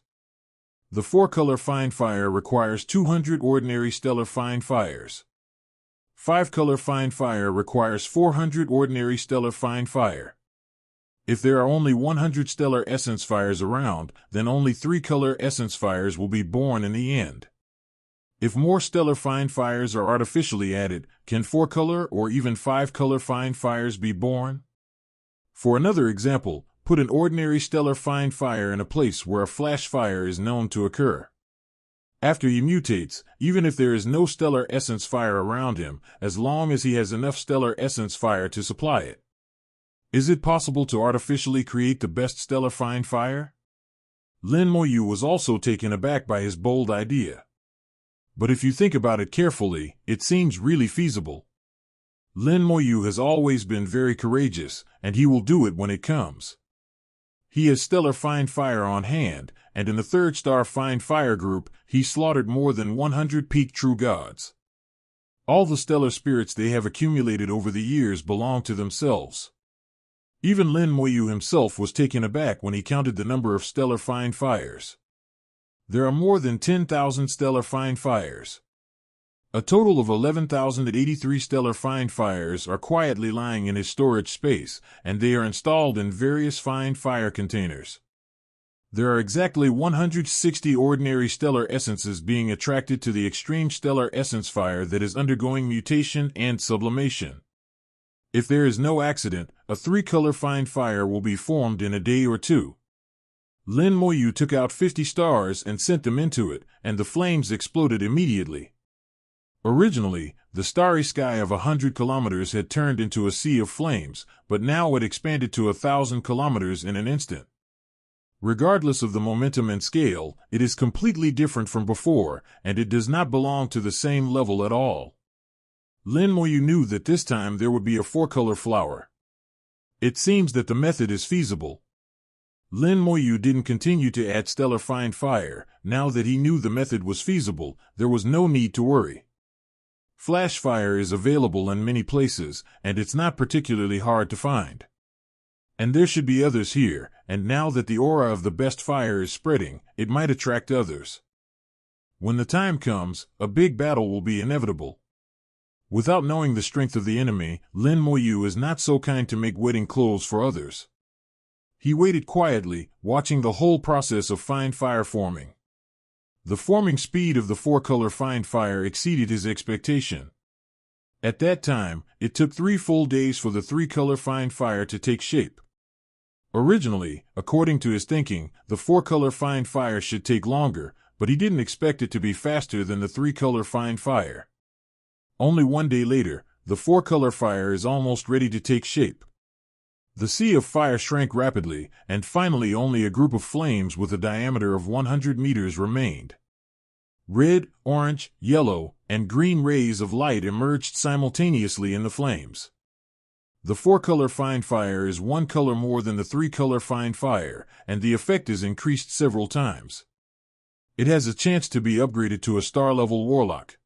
The four-color fine fire requires 200 ordinary stellar fine fires. Five-color fine fire requires 400 ordinary stellar fine fire. If there are only 100 stellar essence fires around, then only three-color essence fires will be born in the end. If more stellar fine fires are artificially added, can four-color or even five-color fine fires be born? For another example, put an ordinary stellar fine fire in a place where a flash fire is known to occur. After he mutates, even if there is no stellar essence fire around him, as long as he has enough stellar essence fire to supply it. Is it possible to artificially create the best stellar fine fire? Lin Moyu was also taken aback by his bold idea. But if you think about it carefully, it seems really feasible. Lin Moyu has always been very courageous, and he will do it when it comes. He has stellar fine fire on hand, and in the third star fine fire group, he slaughtered more than 100 peak true gods. All the stellar spirits they have accumulated over the years belong to themselves. Even Lin Moyu himself was taken aback when he counted the number of stellar fine fires. There are more than 10,000 stellar fine fires. A total of 11,083 stellar fine fires are quietly lying in his storage space, and they are installed in various fine fire containers. There are exactly 160 ordinary stellar essences being attracted to the extreme stellar essence fire that is undergoing mutation and sublimation. If there is no accident, a three-color fine fire will be formed in a day or two. Lin Moyu took out 50 stars and sent them into it, and the flames exploded immediately. Originally, the starry sky of 100 kilometers had turned into a sea of flames, but now it expanded to 1,000 kilometers in an instant. Regardless of the momentum and scale, it is completely different from before, and it does not belong to the same level at all. Lin Moyu knew that this time there would be a four-color flower. It seems that the method is feasible. Lin Moyu didn't continue to add stellar fine fire. Now that he knew the method was feasible, there was no need to worry. Flash fire is available in many places, and it's not particularly hard to find. And there should be others here, and now that the aura of the best fire is spreading, it might attract others. When the time comes, a big battle will be inevitable. Without knowing the strength of the enemy, Lin Moyu is not so kind to make wedding clothes for others. He waited quietly, watching the whole process of fine fire forming. The forming speed of the four-color fine fire exceeded his expectation. At that time, it took 3 full days for the three-color fine fire to take shape. Originally, according to his thinking, the four-color fine fire should take longer, but he didn't expect it to be faster than the three-color fine fire. Only 1 day later, The four-color fire is almost ready to take shape. The sea of fire shrank rapidly, and finally only a group of flames with a diameter of 100 meters remained. Red, orange, yellow, and green rays of light emerged simultaneously in the flames. The four-color fine fire is one color more than the three-color fine fire, and the effect is increased several times. It has a chance to be upgraded to a star-level warlock.